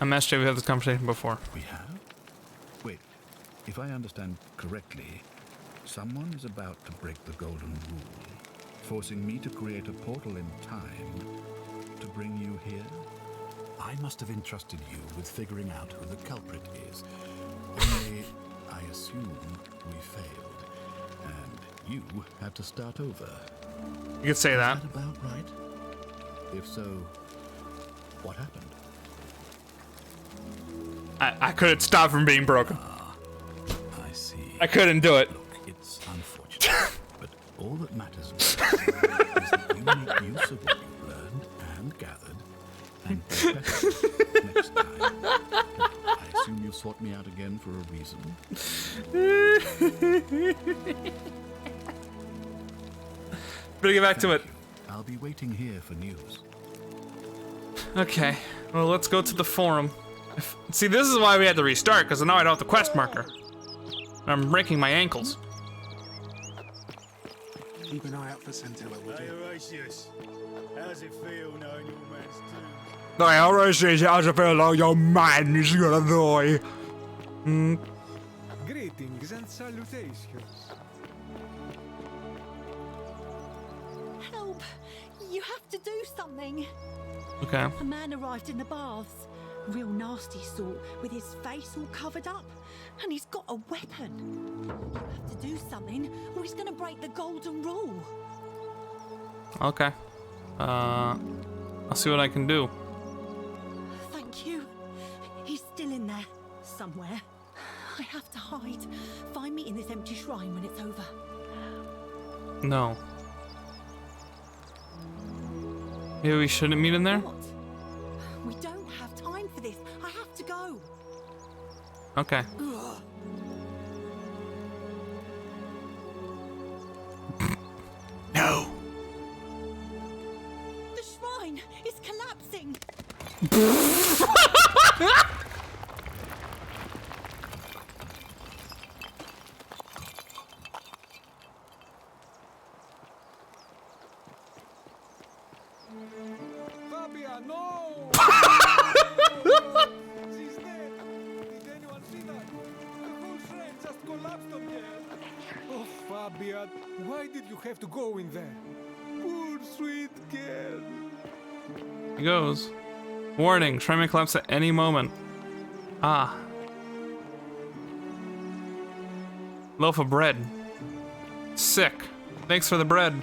I'm SJ, we had this conversation before. We have? Wait, if I understand correctly, someone is about to break the Golden Rule, forcing me to create a portal in time to bring you here? I must have entrusted you with figuring out who the culprit is. Only, I assume we failed, and you had to start over. You could say that. Is that about right? If so, what happened? I couldn't stop from being broken. I see. I couldn't do it. Look, it's unfortunate, but all that matters is that you make use of what you've learned and gathered, and do better next time. I assume you sought me out again for a reason. Better get back to it. Thank you. I'll be waiting here for news. Okay, well, let's go to the forum. See, this is why we had to restart, because now I don't have the quest marker. I'm breaking my ankles. Keep an eye out for Scintilla, would you? Horatius, how's it feel knowing your man's tomb? No, Horatius, how's it feel like your man is gonna die? Greetings and salutations. Help! You have to do something. Okay. A man arrived in the baths. Real nasty sort, with his face all covered up. And he's got a weapon. You have to do something, or he's gonna break the Golden Rule. Okay. I'll see what I can do. Thank you. He's still in there, somewhere. I have to hide. Find me in this empty shrine when it's over. No. Maybe we shouldn't meet in there? What? We don't have time for this. I have to go. Okay. No. The shrine is collapsing. Fabia, no! She's dead! Did anyone see that? The whole shrine just collapsed on her! Oh, Fabia, why did you have to go in there? Poor sweet girl! He goes. Warning, shrine may collapse at any moment. Ah. Loaf of bread. Sick. Thanks for the bread.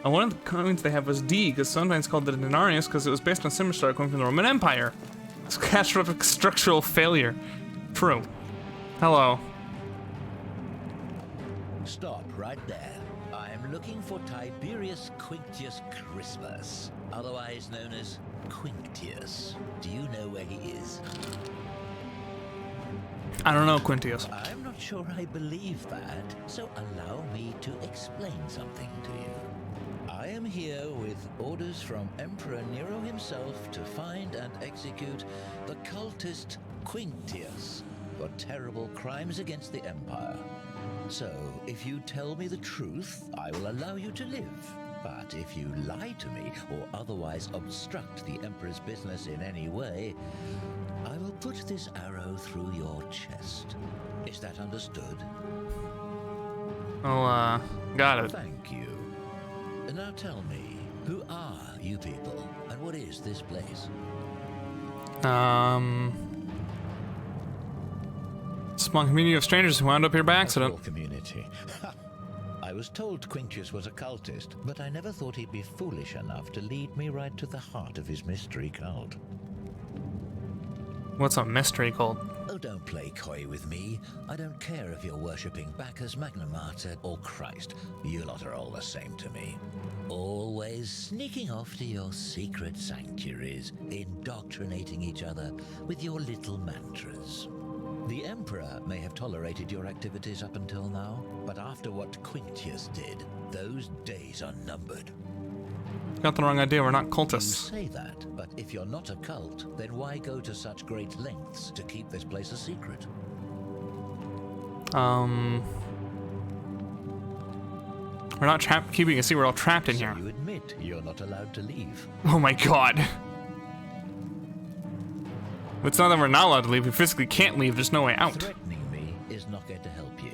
One of the coins they have was D, because sometimes called the denarius because it was based on Simstar coming from the Roman Empire. It's catastrophic structural failure. True. Hello. Stop right there. I am looking for Tiberius Quinctius Crispus, otherwise known as Quinctius. Do you know where he is? I don't know, Quintius. I'm not sure I believe that, so allow me to explain something to you. I am here with orders from Emperor Nero himself to find and execute the cultist Quinctius for terrible crimes against the Empire. So, if you tell me the truth, I will allow you to live. But if you lie to me or otherwise obstruct the Emperor's business in any way, I will put this arrow through your chest. Is that understood? Oh, got it. Thank you. Now tell me, who are you people, and what is this place? Small community of strangers who wound up here by accident. Community. I was told Quinctius was a cultist, but I never thought he'd be foolish enough to lead me right to the heart of his mystery cult. What's a mystery cult? Oh, don't play coy with me. I don't care if you're worshipping Bacchus, Magna Mater, or Christ. You lot are all the same to me. Always sneaking off to your secret sanctuaries, indoctrinating each other with your little mantras. The Emperor may have tolerated your activities up until now, but after what Quinctius did, those days are numbered. Got the wrong idea, we're not cultists. You say that, but if you're not a cult, then why go to such great lengths to keep this place a secret? We're not keeping a secret, we're all trapped in here. You admit you're not allowed to leave. Oh my god. It's not that we're not allowed to leave, we physically can't leave, there's no way out. Threatening me is not going to help you,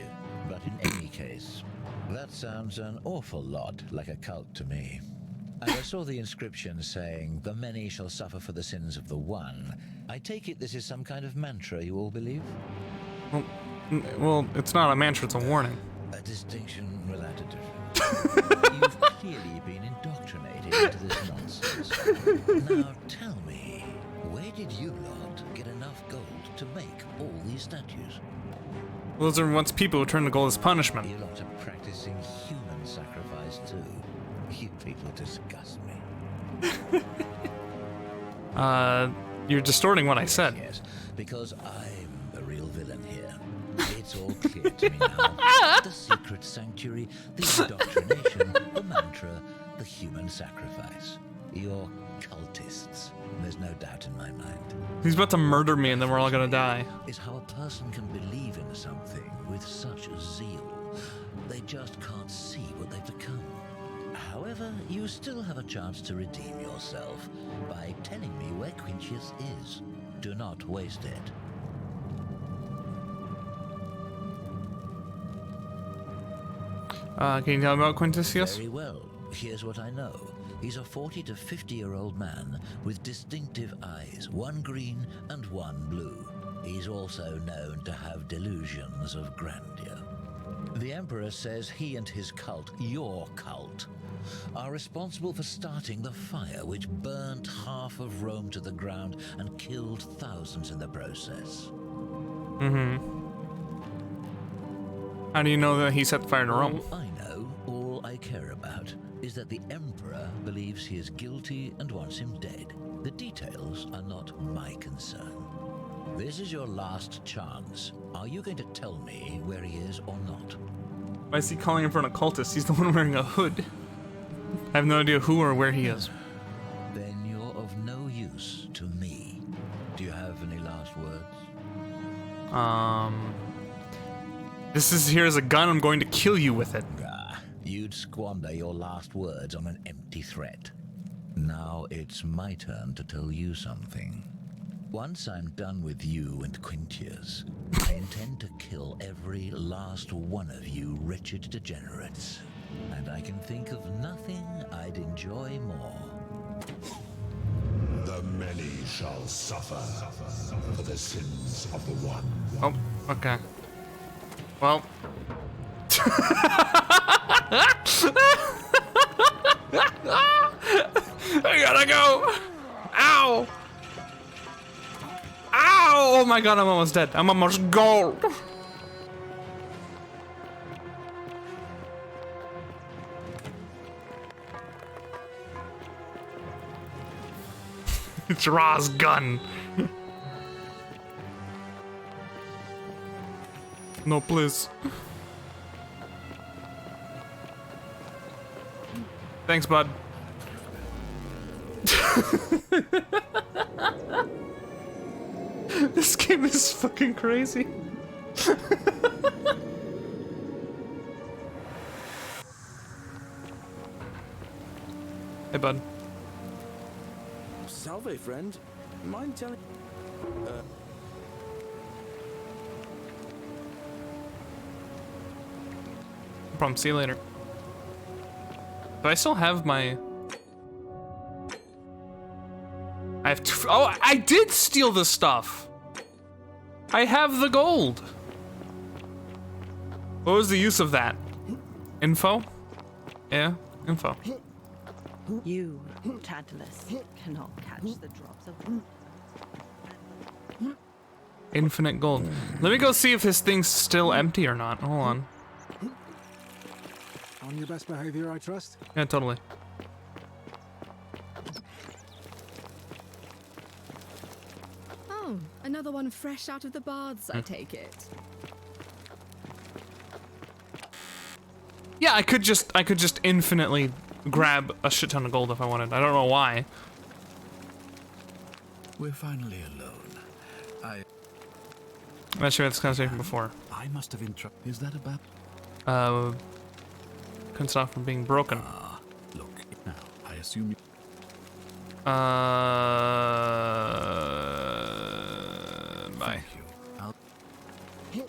but in any case, that sounds an awful lot like a cult to me. And I saw the inscription saying, "The many shall suffer for the sins of the one." I take it this is some kind of mantra you all believe? Well, it's not a mantra, it's a warning. A distinction without a difference. You've clearly been indoctrinated into this nonsense. Now tell me, where did you lot get enough gold to make all these statues? Well, those are once people who turn to gold as punishment. You lot are practicing human sacrifice too. You people disgust me. You're distorting what I said. Yes, because I'm the real villain here. It's all clear to me now. The secret sanctuary, the indoctrination, the mantra, the human sacrifice. You're cultists. There's no doubt in my mind. He's about to murder me and then we're all gonna die. Is how a person can believe in something with such zeal. They just can't see what they've become. However, you still have a chance to redeem yourself by telling me where Quinctius is. Do not waste it. Can you tell me about Quintisius? Very well. Here's what I know. He's a 40 to 50-year-old man with distinctive eyes, one green and one blue. He's also known to have delusions of grandeur. The Emperor says he and his cult, your cult, are responsible for starting the fire which burnt half of Rome to the ground and killed thousands in the process. How do you know that he set fire to Rome? All I know, all I care about, is that the Emperor believes he is guilty and wants him dead. The details are not my concern. This is your last chance. Are you going to tell me where he is or not? Why is he calling him for an occultist? He's the one wearing a hood. I have no idea who or where he is. Then you're of no use to me. Do you have any last words? Here's a gun, I'm going to kill you with it. You'd squander your last words on an empty threat. Now it's my turn to tell you something. Once I'm done with you and Quinctius, I intend to kill every last one of you wretched degenerates. And I can think of nothing I'd enjoy more. The many shall suffer for the sins of the one. Oh, okay. Well. I gotta go! Ow! Ow! Oh my god, I'm almost dead. I'm almost gold. It's Ra's gun. No, please. Thanks, bud. This game is fucking crazy. Hey, bud. Salve, friend. Mind telling... No problem. See you later. Do I still have my... I have to... Oh, I did steal the stuff! I have the gold! What was the use of that? Info? Yeah, info. You, Tantalus, cannot catch the drops of... Infinite gold. Let me go see if his thing's still empty or not. Hold on. On your best behavior, I trust? Yeah, totally. Oh, another one fresh out of the baths, I take it. Yeah, I could just infinitely grab a shit ton of gold if I wanted. I don't know why. We're finally alone. I'm not sure that's conversation before. I must have interrupted. Is that about? Couldn't stop from being broken. Look, now, I assume you... Bye. You.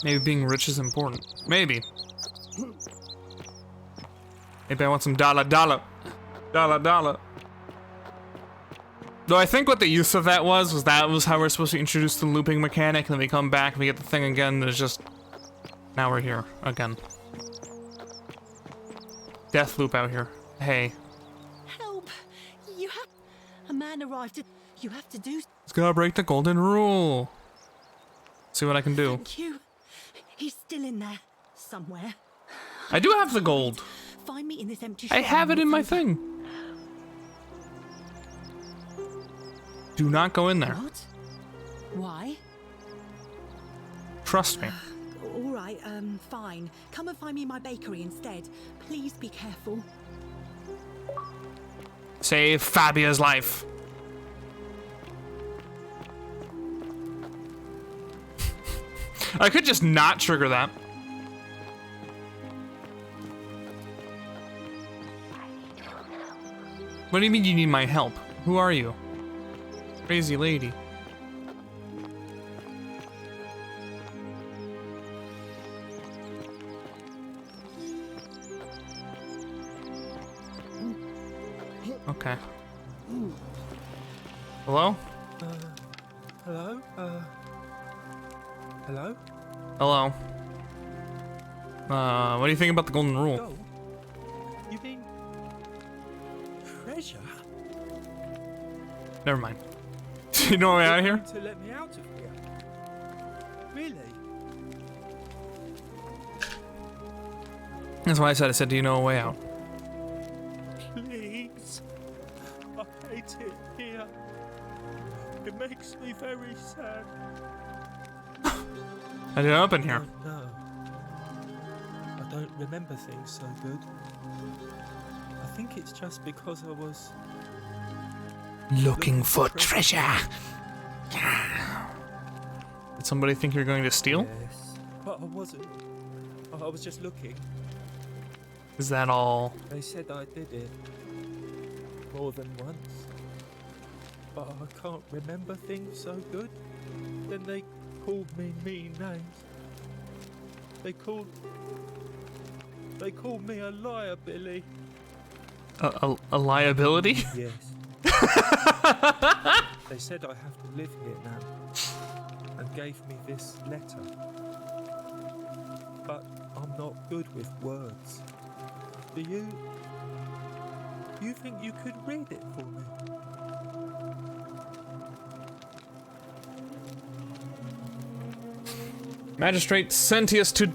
Maybe being rich is important. Maybe. Maybe I want some dollar. Though I think what the use of that was that was how we're supposed to introduce the looping mechanic, and then we come back and we get the thing again, and it's just... Now we're here, again. Death loop out here. Hey. Help! You have... A man arrived. You have to do... It's gonna break the golden rule. See what I can do. Thank you. He's still in there. Somewhere. I do have the gold. Find me in this empty I shop have it and in my we'll thing. Do not go in there. What? Why? Trust me. All right, fine. Come and find me in my bakery instead. Please be careful. Save Fabia's life. I could just not trigger that. What do you mean you need my help? Who are you? Crazy lady. Okay. Hello? Hello? Hello? Hello. What do you think about the golden rule? Gold? You mean... treasure? Never mind. You know my way out of here? To let me out of here? Really? That's why I said, do you know a way out? Please. I hate it here. It makes me very sad. I didn't open here. No. I don't remember things so good. I think it's just because I was... Looking for treasure. Did somebody think you were going to steal? Yes. But I wasn't. I was just looking. Is that all? They said I did it. More than once. But I can't remember things so good. Then they called me mean names. They called me a liar, Billy. A liability? Yes. They said I have to live here now, and gave me this letter. But I'm not good with words. Do you think you could read it for me? Magistrate Sentius to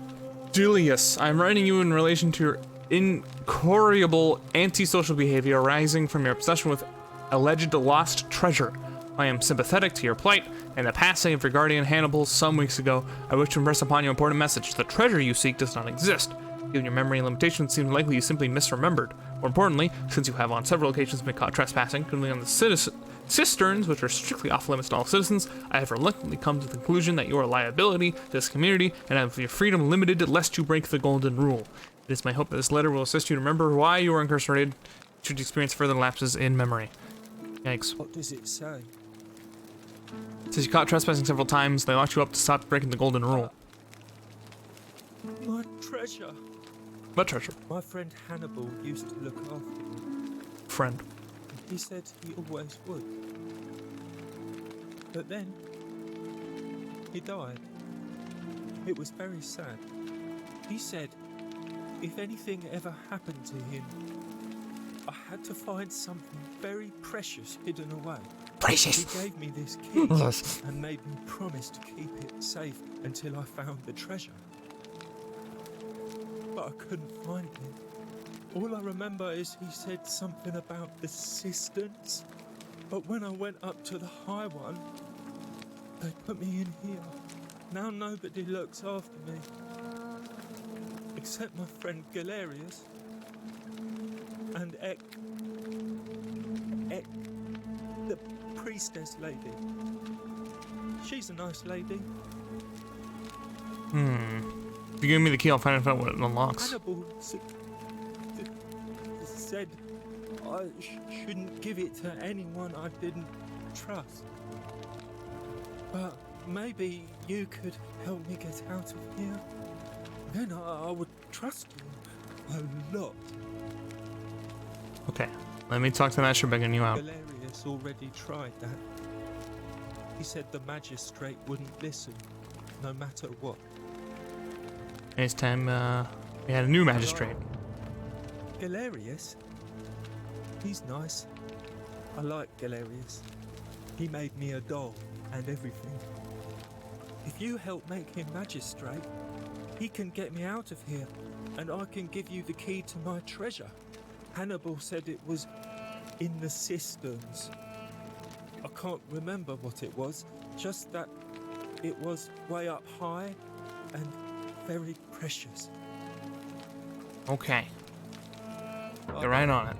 Julius, I'm writing you in relation to your incorrigible antisocial behavior arising from your obsession with alleged lost treasure. I am sympathetic to your plight, and the passing of your guardian Hannibal some weeks ago, I wish to impress upon you an important message. The treasure you seek does not exist. Given your memory limitations, it seems likely you simply misremembered. More importantly, since you have on several occasions been caught trespassing, including on the cisterns, which are strictly off limits to all citizens, I have reluctantly come to the conclusion that you are a liability to this community and have your freedom limited lest you break the golden rule. It is my hope that this letter will assist you to remember why you were incarcerated should you experience further lapses in memory. Yikes. What does it say? It says you caught trespassing several times, they locked you up to stop breaking the golden rule. My treasure. What treasure? My friend Hannibal used to look after me. Friend. He said he always would. But then, he died. It was very sad. He said, if anything ever happened to him, I had to find something very precious hidden away. Precious! He gave me this key and made me promise to keep it safe until I found the treasure. But I couldn't find it. All I remember is he said something about the cisterns. But when I went up to the high one, they put me in here. Now nobody looks after me. Except my friend Galerius. And Ek, the priestess lady. She's a nice lady. If you give me the key, I'll find out what it unlocks. Hannibal said I shouldn't give it to anyone I didn't trust. But maybe you could help me get out of here. Then I would trust you a lot. Okay, let me talk to Master begging you out. Galerius already tried that. He said the magistrate wouldn't listen, no matter what. And it's time we had a new magistrate. Galerius? He's nice. I like Galerius. He made me a doll and everything. If you help make him magistrate, he can get me out of here, and I can give you the key to my treasure. Hannibal said it was in the cisterns. I can't remember what it was, just that it was way up high and very precious. Okay. Get right on it.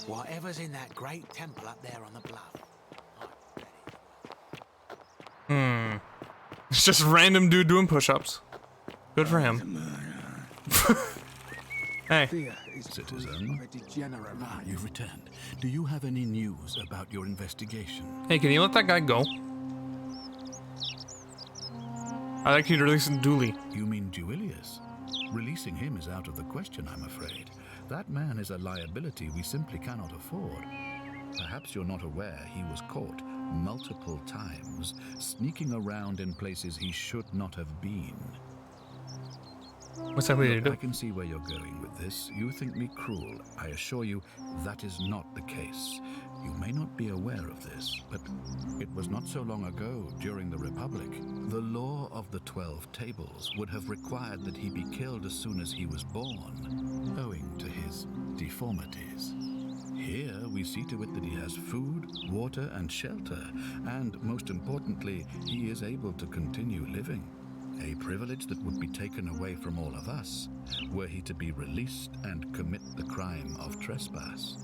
Whatever's in that great temple up there on the bluff. It's just random dude doing push-ups. Good for him. Hey. Citizen, you've returned. Do you have any news about your investigation? Hey, can you let that guy go? I'd like you to release Dooley. You mean Duilius? Releasing him is out of the question, I'm afraid. That man is a liability we simply cannot afford. Perhaps you're not aware he was caught multiple times, sneaking around in places he should not have been. What's that way to do? I can see where you're going with this. You think me cruel. I assure you that is not the case. You may not be aware of this, but it was not so long ago, during the Republic, the law of the 12 Tables would have required that he be killed as soon as he was born, owing to his deformities. Here we see to it that he has food, water, and shelter, and most importantly, he is able to continue living. A privilege that would be taken away from all of us were he to be released and commit the crime of trespass.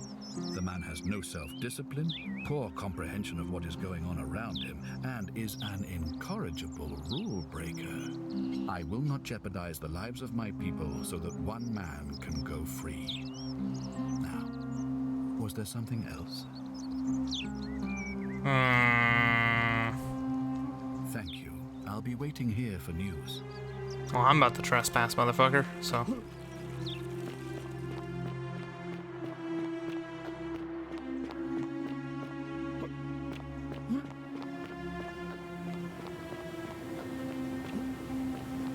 The man has no self-discipline, poor comprehension of what is going on around him, and is an incorrigible rule breaker. I will not jeopardize the lives of my people so that one man can go free. Now, was there something else? Thank you. I'll be waiting here for news. Oh, I'm about to trespass, motherfucker, so.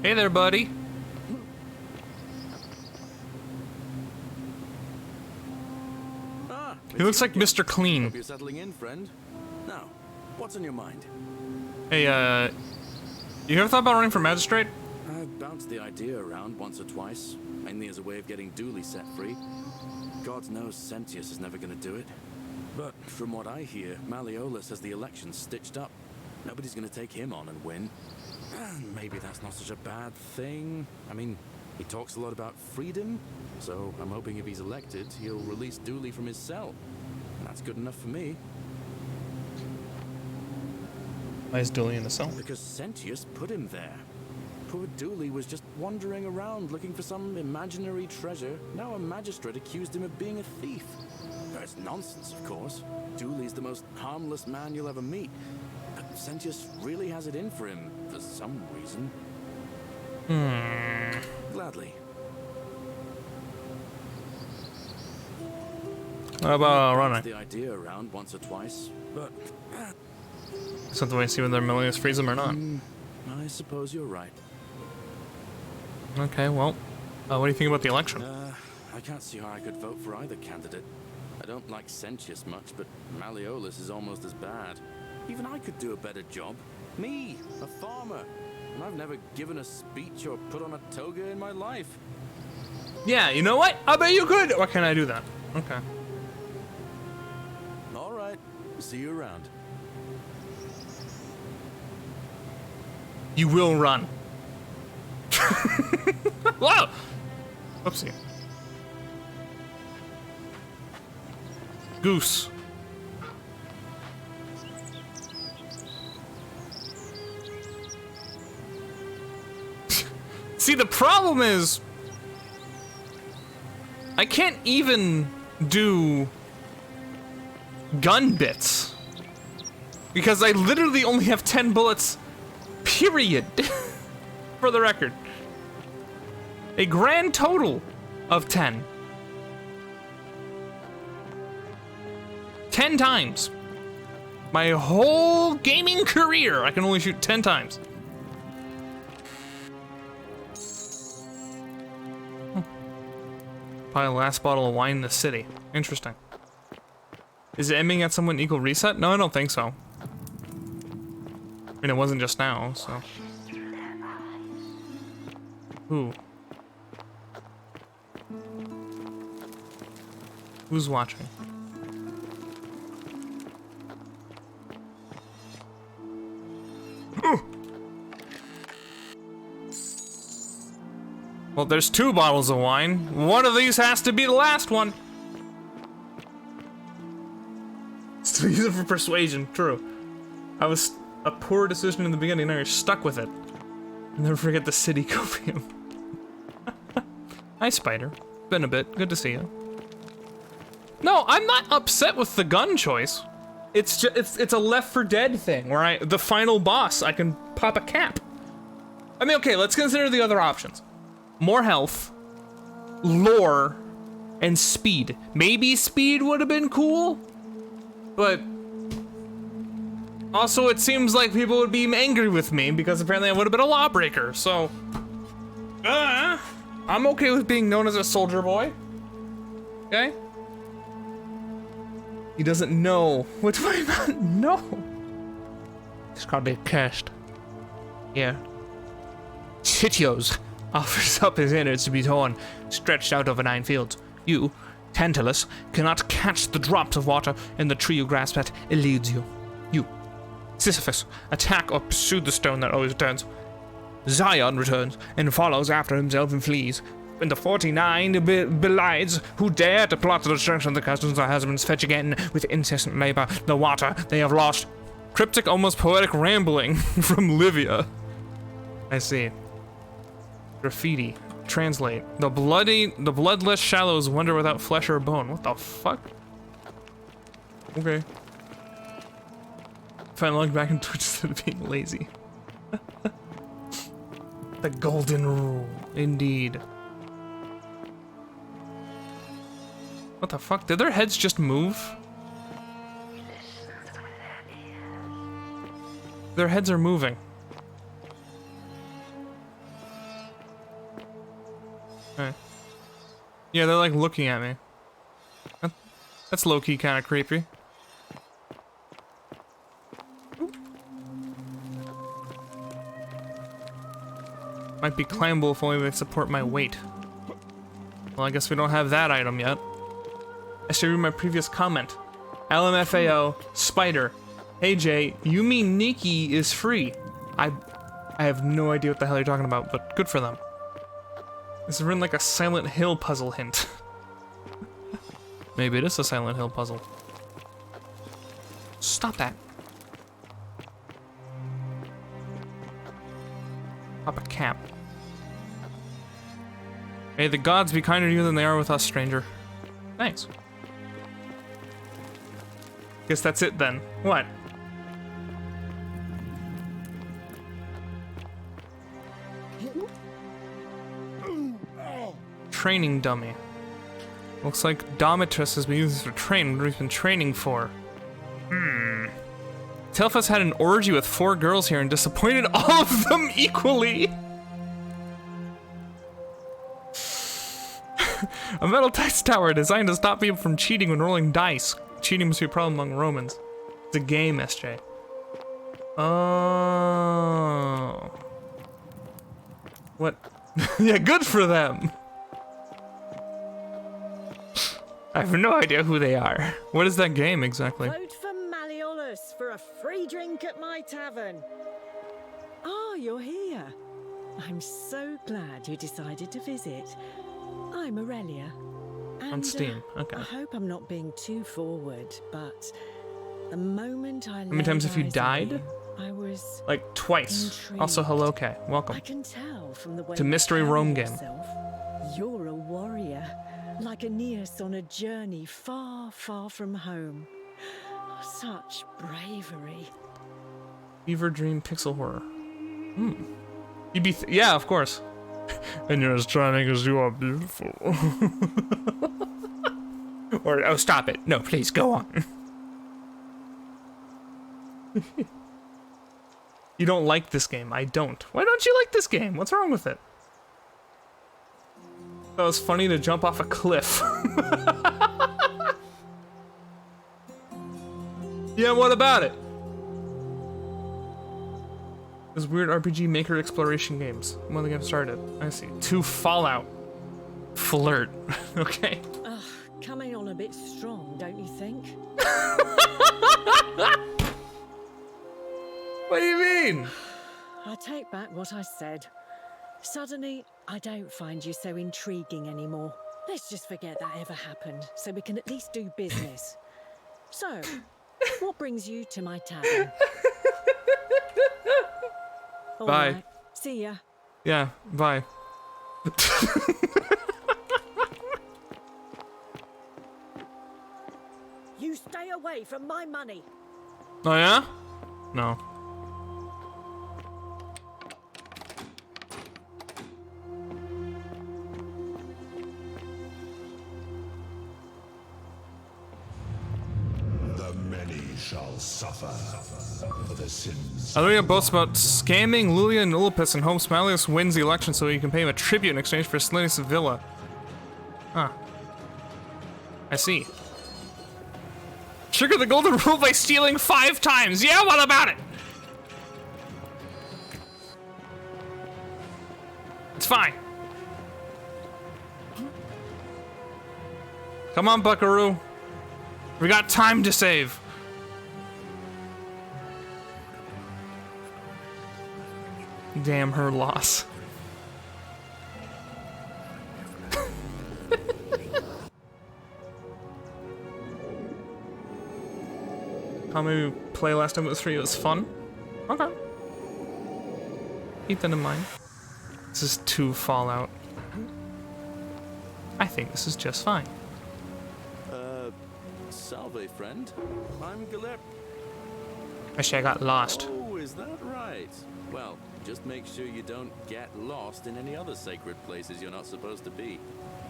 Hey there, buddy. Ah, He looks like Mr. Clean. Hope you're settling in, friend. Now, What's on your mind? Hey, you ever thought about running for magistrate? I've bounced the idea around once or twice, mainly as a way of getting Dooley set free. God knows Sentius is never gonna do it. But from what I hear, Malleolus has the election stitched up. Nobody's gonna take him on and win. Maybe that's not such a bad thing. I mean, he talks a lot about freedom, so I'm hoping if he's elected, he'll release Dooley from his cell. And that's good enough for me. Why is Dooley in the cell? Because Sentius put him there. Poor Dooley was just wandering around looking for some imaginary treasure. Now a magistrate accused him of being a thief. That's nonsense, of course. Dooley's the most harmless man you'll ever meet. But Sentius really has it in for him, for some reason. Gladly. How about running? The idea around once or twice, but Something we see whether Malleus frees him or not. I suppose you're right. Okay, well, what do you think about the election? I can't see how I could vote for either candidate. I don't like Sentius much, but Malleolus is almost as bad. Even I could do a better job. Me, a farmer. And I've never given a speech or put on a toga in my life. Yeah, you know what? I bet you could. Why can't I do that? Okay. All right. See you around. You will run. Whoa! Oopsie. Goose. See, the problem is I can't even do gun bits because I literally only have 10 bullets, period. For the record, a grand total of 10. 10 times. My whole gaming career, I can only shoot 10 times. Probably the last bottle of wine in the city. Interesting. Is it aiming at someone equal reset? No, I don't think so. I mean, it wasn't just now, so. Who? Who's watching? Well, there's 2 bottles of wine. One of these has to be the last one. Still use it for persuasion, true. I was a poor decision in the beginning, now you're stuck with it. Never forget the city copium. Hi, Spider. Been a bit. Good to see you. No, I'm not upset with the gun choice. It's just it's a Left 4 Dead thing where the final boss I can pop a cap. I mean, okay, let's consider the other options. More health, lore, and speed. Maybe speed would have been cool, but also it seems like people would be angry with me because apparently I would have been a lawbreaker, so I'm okay with being known as a soldier boy. Okay? He doesn't know. What do I not know? It's gotta be cursed. Here. Sitios offers up his innards to be torn, stretched out over 9 fields. You, Tantalus, cannot catch the drops of water, and the tree you grasp at eludes you. You, Sisyphus, attack or pursue the stone that always returns. Zion returns, and follows after himself and flees. And the 49 belides who dare to plot the destruction of the customs their husbands fetch again with incessant labor the water they have lost. Cryptic, almost poetic rambling from Livia. I see. Graffiti. Translate. The bloodless shallows wander without flesh or bone. What the fuck? Okay. Find log back in Twitch instead of being lazy. The golden rule. Indeed. What the fuck? Did their heads just move? Their heads are moving. Okay. Yeah, they're like looking at me. That's low-key kind of creepy. Might be climbable if only they support my weight. Well, I guess we don't have that item yet. I should read my previous comment. LMFAO, Spider. Hey Jay, you mean Nikki is free? I have no idea what the hell you're talking about, but good for them. This is written like a Silent Hill puzzle hint. Maybe it is a Silent Hill puzzle. Stop that. Pop a cap. May the gods be kinder to you than they are with us, stranger. Thanks. Guess that's it then. What? Training dummy. Looks like Domitrus has been using this for training. What he's been training for. Telphus had an orgy with 4 girls here and disappointed all of them equally. A metal dice tower designed to stop people from cheating when rolling dice. Cheating must be a problem among Romans. It's a game, SJ. Oh. What? Yeah, good for them. I have no idea who they are. What is that game exactly? Vote for Malleolus for a free drink at my tavern. Ah, you're here. I'm so glad you decided to visit. I'm Aurelia. And, On Steam, okay. I hope I'm not being too forward, but the moment I How many times have you died? I was like twice. intrigued. Also, hello, Kay. Welcome I can tell from the way to you Mystery carry Rome game. yourself. You're a warrior, like Aeneas on a journey far, far from home. Such bravery. Fever Dream Pixel Horror. You'd be yeah, of course. And you're as charming as you are beautiful. Or oh, stop it! No, please go on. You don't like this game. I don't. Why don't you like this game? What's wrong with it? That was funny to jump off a cliff. Yeah, what about it? Those weird RPG Maker exploration games. When they get started. I see. 2 Fallout. Flirt. Okay. Ugh, coming on a bit strong, don't you think? What do you mean? I take back what I said. Suddenly, I don't find you so intriguing anymore. Let's just forget that ever happened, so we can at least do business. So, what brings you to my tavern? All Bye. right, see ya. Yeah, bye. You stay away from my money. Oh yeah? No. The many shall suffer for the sins. I know you have boasts about scamming Lulia and Ulipus and hopes Malleus wins the election so you can pay him a tribute in exchange for Salinas Villa. Huh. I see. Trigger the golden rule by stealing 5 times. Yeah, what about it? It's fine. Come on, Buckaroo. We got time to save. Damn her loss. How maybe play last time it was free, it was fun. Okay. Keep that in mind. This is 2 Fallout. I think this is just fine. Salve, friend. I'm Galep. Actually, I got lost. Oh, is that right? Well, just make sure you don't get lost in any other sacred places you're not supposed to be.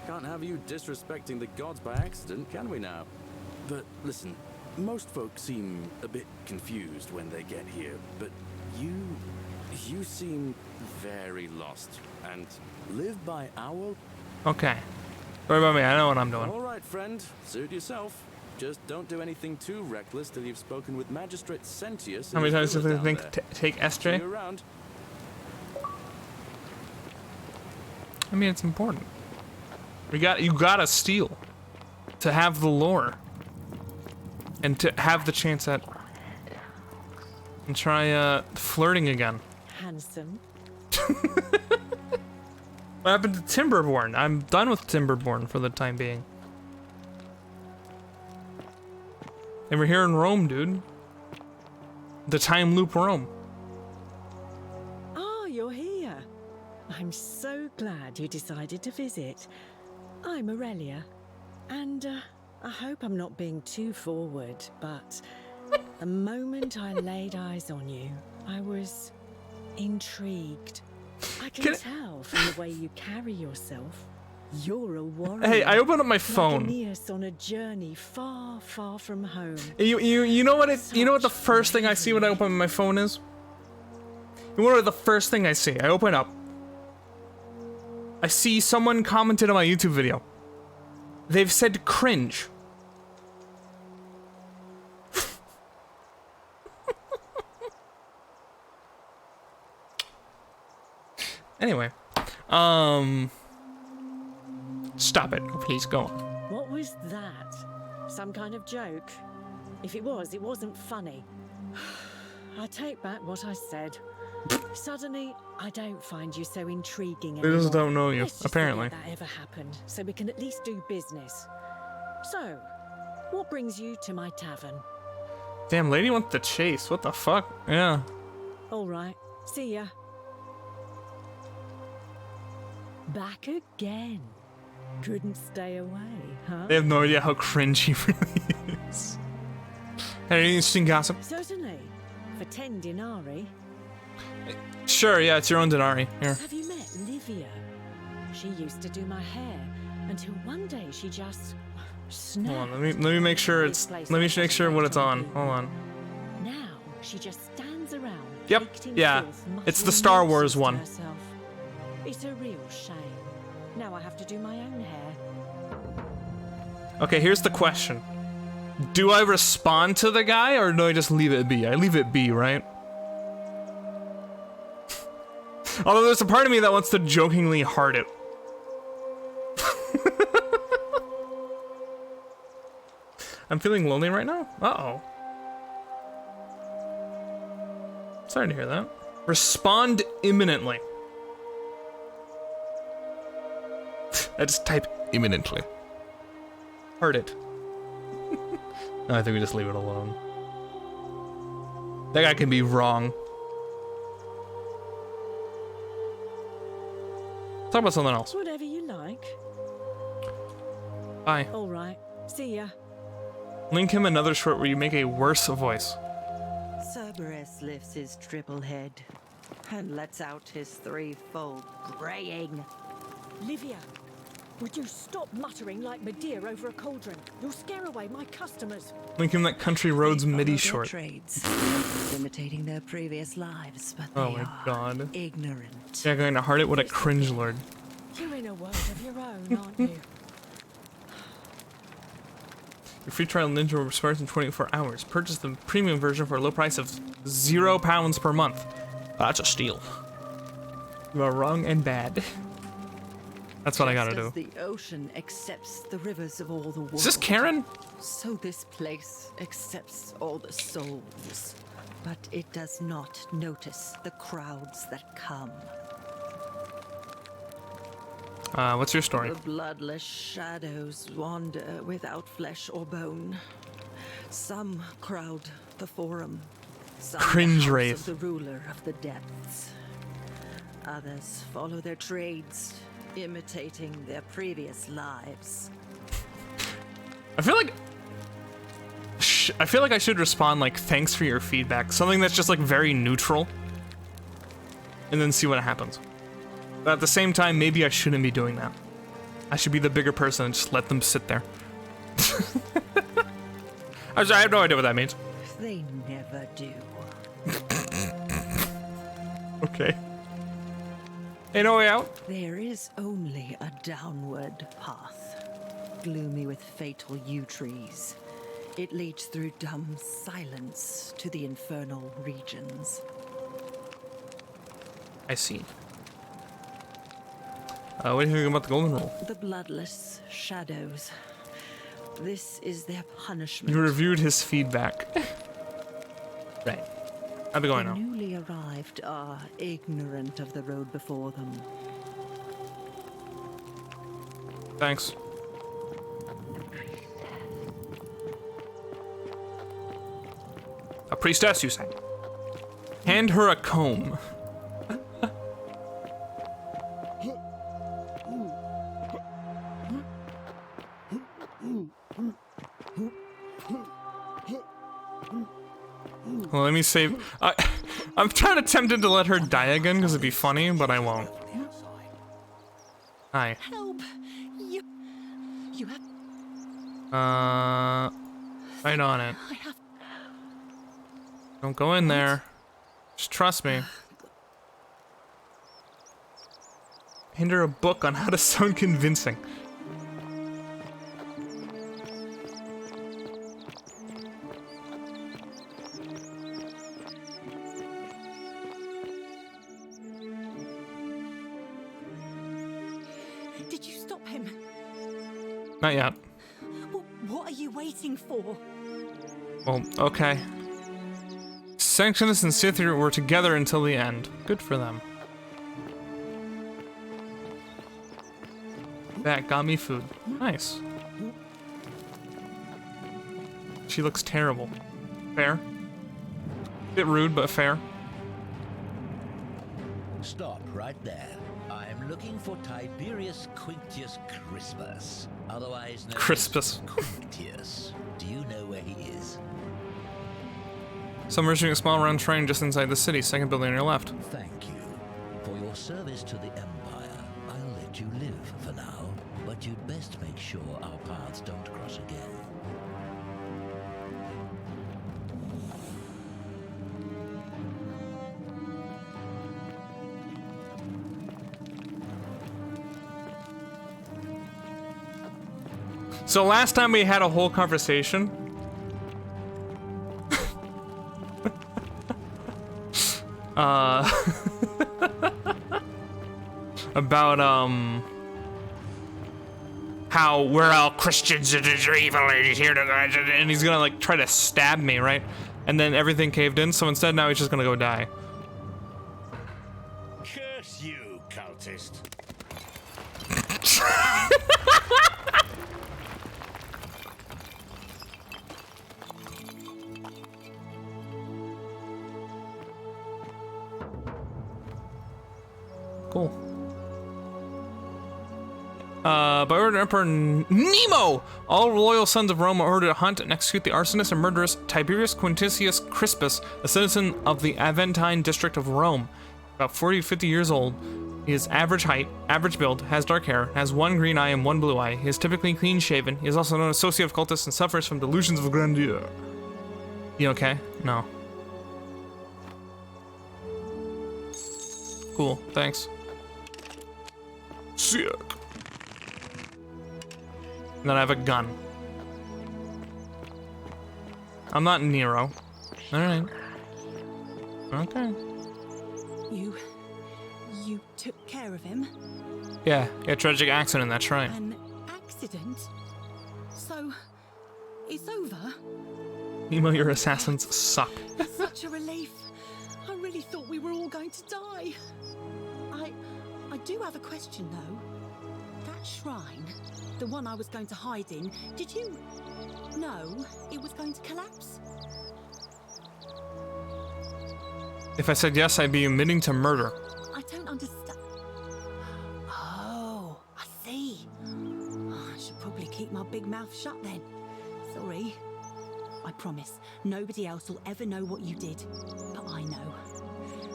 Can't have you disrespecting the gods by accident, can we now? But listen, most folks seem a bit confused when they get here, but you seem very lost and live by our... Okay. Worry about me, I know what I'm doing. All right, friend, suit yourself. Just don't do anything too reckless till you've spoken with Magistrate Sentius. How many times do they think take See you SJ? around. I mean, it's important. You gotta steal to have the lore and to have the chance at and try flirting again. Handsome. What happened to Timberborn? I'm done with Timberborn for the time being. And we're here in Rome, dude. The time loop Rome. Oh, you're here. I'm so glad you decided to visit. I'm Aurelia, and I hope I'm not being too forward, but the moment I laid eyes on you, I was intrigued. I can tell from the way you carry yourself. You're a warrior. Hey, I opened up my phone. Like Aeneas on a journey far, far from home. You know what you know what the first thing I see when I open my phone is? You know what the first thing I see? I open up. I see someone commented on my YouTube video. They've said cringe. Anyway, stop it, please go on. What was that? Some kind of joke? If it was, it wasn't funny. I take back what I said. Suddenly, I don't find you so intriguing anymore. They just don't know you, Let's just apparently. forget that ever happened, so we can at least do business. So, what brings you to my tavern? Damn, lady wants to chase. What the fuck? Yeah. All right, see ya. Back again. Couldn't stay away, huh? They have no idea how cringe he really is. Any interesting gossip? Certainly. For 10 denarii. Sure, yeah, it's your own denari. Here. Have you met Livia? She used to do my hair until one day she just snapped. Hold on, let me make sure it's let me make sure what it's on. Hold on. Now she just stands around. Yep. caked in Yeah. filth, It's the muttering Star Wars nonsense to one. herself. It's a real shame. Now I have to do my own hair. Okay, here's the question. Do I respond to the guy or do I just leave it be? I leave it be, right? Although there's a part of me that wants to jokingly heart it. I'm feeling lonely right now? Uh-oh. Sorry to hear that. Respond imminently. I just type imminently. Heart it. No, I think we just leave it alone. That guy can be wrong. Talk about something else. Whatever you like. Bye. All right. See ya. Link him another short where you make a worse voice. Cerberus lifts his triple head and lets out his threefold braying. Livia, would you stop muttering like Medea over a cauldron? You'll scare away my customers. Link him that Country Roads MIDI Their short. trades, imitating their previous lives, but Oh they my are god. ignorant. Yeah, going to heart it with a cringe lord. You're in a world of your own, aren't you? Your free trial Ninja will expire in 24 hours. Purchase the premium version for a low price of £0 per month. That's a steal. You are wrong and bad. That's what I gotta Just do. as the ocean accepts the rivers of all the world. Is this Karen? So this place accepts all the souls, but it does not notice the crowds that come. What's your story? The bloodless shadows wander without flesh or bone. Some crowd the forum. Some Cringe the house wraith. of the ruler of the depths. Others follow their trades, imitating their previous lives. I feel like I should respond like, thanks for your feedback. Something that's just like very neutral. And then see what happens. But at the same time, maybe I shouldn't be doing that. I should be the bigger person and just let them sit there. I have no idea what that means. They never do. Okay. Ain't no way out? There is only a downward path, gloomy with fatal yew trees. It leads through dumb silence to the infernal regions. I see. What do you think about the golden rule? The bloodless shadows. This is their punishment. You reviewed his feedback. Right. How'd it going The now? newly arrived are ignorant of the road before them. Thanks. A priestess, you say? Hand her a comb. Well, let me save. I'm kind of tempted to let her die again because it'd be funny, but I won't. Hi. Help! You have. Right on it. I have. Don't go in there. Just trust me. Hand her a book on how to sound convincing. Did you stop him? Not yet. What are you waiting for? Well, okay. Sanctionist and Sithir were together until the end. Good for them. That got me food. Nice. She looks terrible. Fair. Bit rude, but fair. Stop right there. I'm looking for Tiberius Quinctius Crispus, otherwise known Crispus. as Quinctius. Do you know where he is? Submerging a small round train just inside the city, second building on your left. Thank you. For your service to the Empire, I'll let you live for now, but you'd best make sure our paths don't cross again. So last time we had a whole conversation. About how we're all Christians and it's evil and he's here to, and he's gonna like try to stab me, right? And then everything caved in, so instead now he's just gonna go die. Curse you, cultist. Cool. By order of Emperor Nemo, all loyal sons of Rome are ordered to hunt and execute the arsonist and murderous Tiberius Quintilius Crispus, a citizen of the Aventine district of Rome. About 40 to 50 years old. He is average height, average build, has dark hair, has one green eye and one blue eye. He is typically clean shaven. He is also known as associate of cultists and suffers from delusions of grandeur. You okay? No. Cool, thanks. Sick. And then I have a gun. I'm not Nero. Alright. Okay. You took care of him? Yeah, tragic accident, that's right. An accident? So, it's over? Nemo, your assassins suck. It's such a relief. I really thought we were all going to die. I do have a question, though. That shrine, the one I was going to hide in, did you know it was going to collapse? If I said yes, I'd be admitting to murder. I don't understand. Oh, I see. I should probably keep my big mouth shut then. Sorry. I promise, nobody else will ever know what you did. But I know.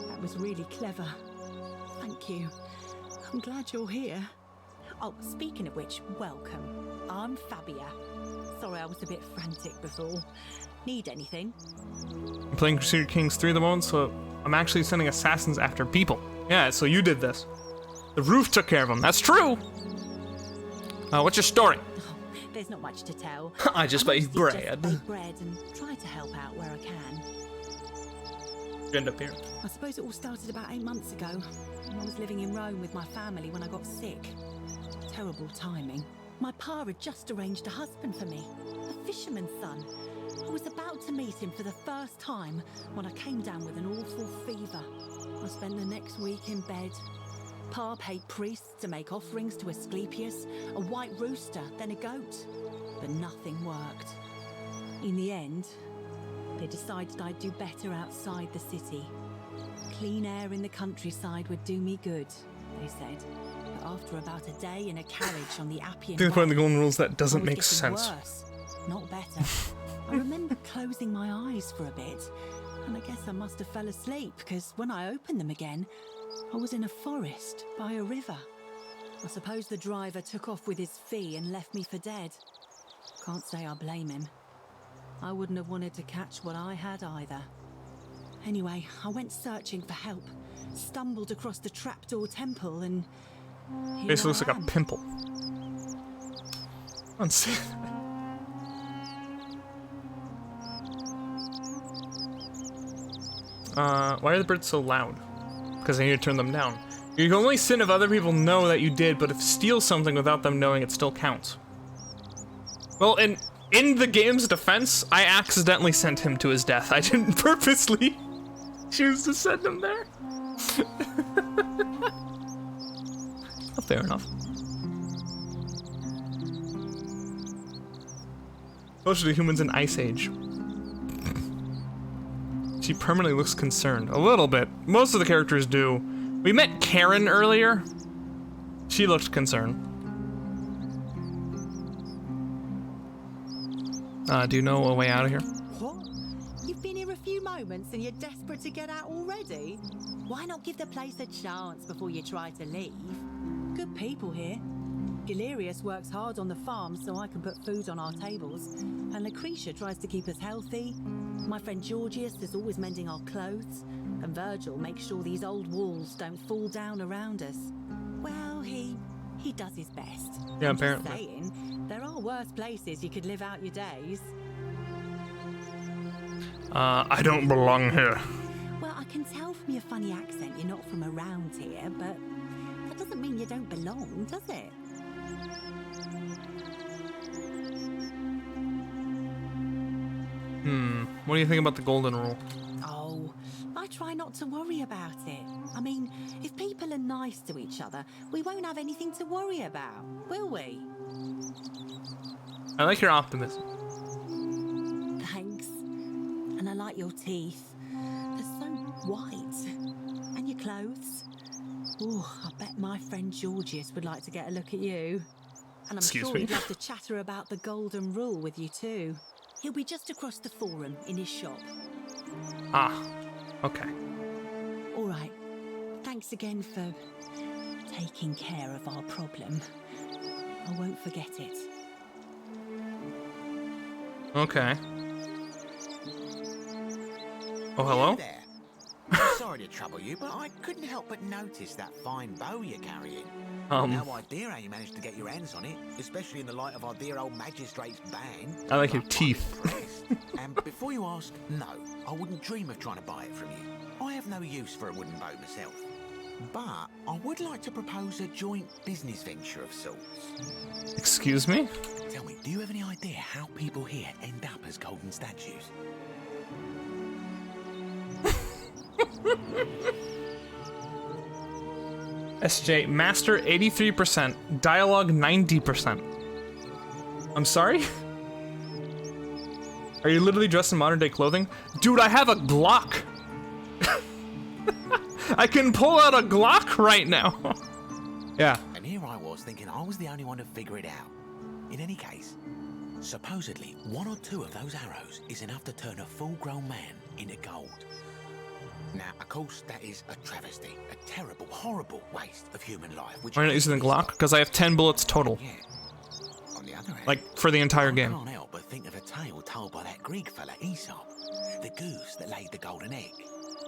That was really clever. Thank you. I'm glad you're here. Oh, speaking of which, welcome. I'm Fabia. Sorry I was a bit frantic before. Need anything? I'm playing Crusader Kings 3 at the moment, so I'm actually sending assassins after people. Yeah, so you did this. The roof took care of them. That's true. What's your story? There's not much to tell. I just baked bread. Just bake bread and try to help out where I can. You end up here. I suppose it all started about 8 months ago. When I was living in Rome with my family when I got sick. Terrible timing. My pa had just arranged a husband for me, a fisherman's son. I was about to meet him for the first time when I came down with an awful fever. I spent the next week in bed. Pa paid priests to make offerings to Asclepius, a white rooster, then a goat. But nothing worked. In the end, they decided I'd do better outside the city. Clean air in the countryside would do me good, they said. But after about a day in a carriage on the Appian I think the point of the golden rule is that I doesn't was make getting sense. Worse, not better. I remember closing my eyes for a bit, and I guess I must have fell asleep, because when I opened them again, I was in a forest by a river. I suppose the driver took off with his fee and left me for dead. Can't say I blame him. I wouldn't have wanted to catch what I had either. Anyway, I went searching for help, stumbled across the trapdoor temple, and here Basically I looks like a am. pimple. Unseen. Why are the birds so loud? Because I need to turn them down. You can only sin if other people know that you did, but if steal something without them knowing, it still counts. Well, in the game's defense, I accidentally sent him to his death. I didn't purposely choose to send him there. Oh, fair enough. Closer to humans in Ice Age. She permanently looks concerned. A little bit. Most of the characters do. We met Karen earlier. She looked concerned. Do you know a way out of here? What? You've been here a few moments and you're desperate to get out already? Why not give the place a chance before you try to leave? Good people here. Galerius works hard on the farm so I can put food on our tables, and Lucretia tries to keep us healthy. My friend Georgius is always mending our clothes, and Virgil makes sure these old walls don't fall down around us. Well, he does his best. Yeah, I'm just apparently. saying, there are worse places you could live out your days. I don't belong here. Well, I can tell from your funny accent you're not from around here, but that doesn't mean you don't belong, does it? What do you think about the golden rule? Oh, I try not to worry about it. I mean, if people are nice to each other, we won't have anything to worry about, will we? I like your optimism. Thanks. And I like your teeth. They're so white. And your clothes. Oh, I bet my friend Georgius would like to get a look at you. And I'm Excuse sure me? he'd love to chatter about the golden rule with you too. He'll be just across the forum in his shop. Ah, okay. All right. Thanks again for taking care of our problem. I won't forget it. Okay. Oh, hello? There. Sorry to trouble you, but I couldn't help but notice that fine bow you're carrying. No idea how you managed to get your hands on it, especially in the light of our dear old magistrate's ban. I like your teeth. And before you ask, no, I wouldn't dream of trying to buy it from you. I have no use for a wooden bow myself. But I would like to propose a joint business venture of sorts. Excuse me? Tell me, do you have any idea how people here end up as golden statues? SJ, Master 83%, Dialogue 90%. I'm sorry? Are you literally dressed in modern day clothing? Dude, I have a Glock! I can pull out a Glock right now! Yeah. And here I was thinking I was the only one to figure it out. In any case, supposedly 1 or 2 of those arrows is enough to turn a full-grown man into gold. Now, of course, that is a travesty, a terrible, horrible waste of human life. Which Why not using the Glock? Because I have 10 bullets total. on the other hand, Like, for the entire I game. can't help but think of a tale told by that Greek fella Aesop, the goose that laid the golden egg.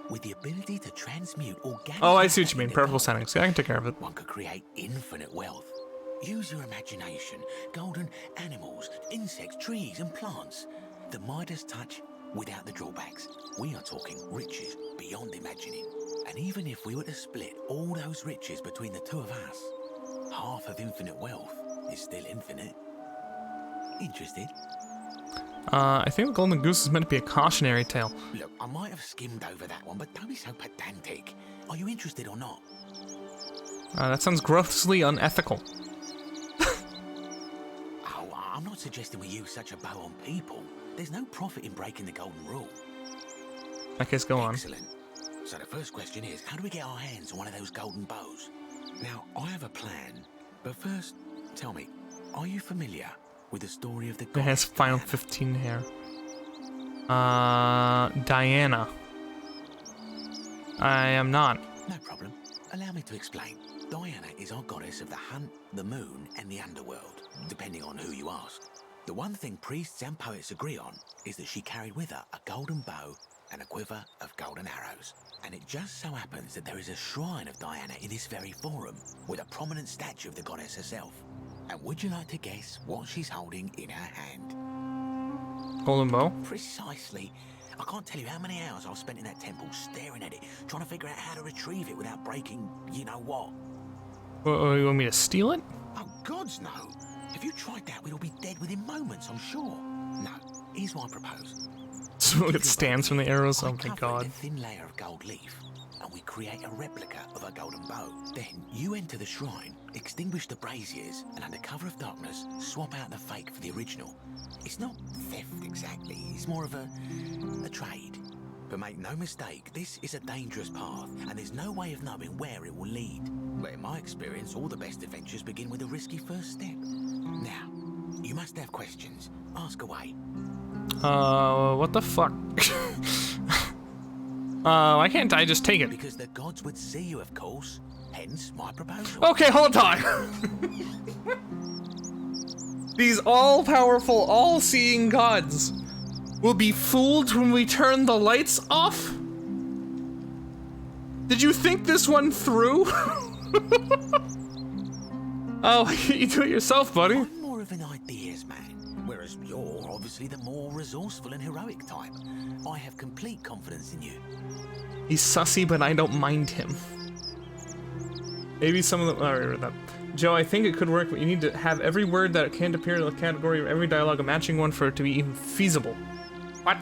With the ability to transmute organic Oh, I see what matter you mean. into Purple gold, settings. Yeah, I can take care of it. one could create infinite wealth. Use your imagination. Golden animals, insects, trees, and plants. The Midas touch without the drawbacks. We are talking riches beyond imagining. And even if we were to split all those riches between the two of us, half of infinite wealth is still infinite. Interested? I think the Golden Goose is meant to be a cautionary tale. Look, I might have skimmed over that one, but don't be so pedantic. Are you interested or not? That sounds grossly unethical. Oh, I'm not suggesting we use such a bow on people. There's no profit in breaking the golden rule. Okay, go on. Excellent. So the first question is, how do we get our hands on one of those golden bows? Now, I have a plan, but first, tell me, are you familiar with the story of the It has Final 15 hair. Diana. I am not. No problem. Allow me to explain. Diana is our goddess of the hunt, the moon, and the underworld, depending on who you ask. The one thing priests and poets agree on is that she carried with her a golden bow and a quiver of golden arrows. And it just so happens that there is a shrine of Diana in this very forum, with a prominent statue of the goddess herself. And would you like to guess what she's holding in her hand? Golden bow? Precisely. I can't tell you how many hours I've spent in that temple staring at it, trying to figure out how to retrieve it without breaking you-know-what. You want me to steal it? Oh, gods no. If you tried that, we'd all be dead within moments, I'm sure. No, here's what I propose. So it stands from the arrows? Oh my god. A thin layer of gold leaf, and we create a replica of a golden bow. Then you enter the shrine, extinguish the braziers, and under cover of darkness, swap out the fake for the original. It's not theft exactly, it's more of a trade. But make no mistake, this is a dangerous path, and there's no way of knowing where it will lead. But in my experience, all the best adventures begin with a risky first step. Now, you must have questions. Ask away. What the fuck? Why can't I just take it? Because the gods would see you, of course. Hence my proposal. Okay, hold on. These all-powerful, all-seeing gods will be fooled when we turn the lights off? Did you think this one through? Oh, you do it yourself, buddy. I'm more of an ideas man, whereas you're obviously the more resourceful and heroic type. I have complete confidence in you. He's sussy, but I don't mind him. Maybe some of the... Alright, that. Joe, I think it could work, but you need to have every word that can't appear in the category of every dialogue a matching one for it to be even feasible. What?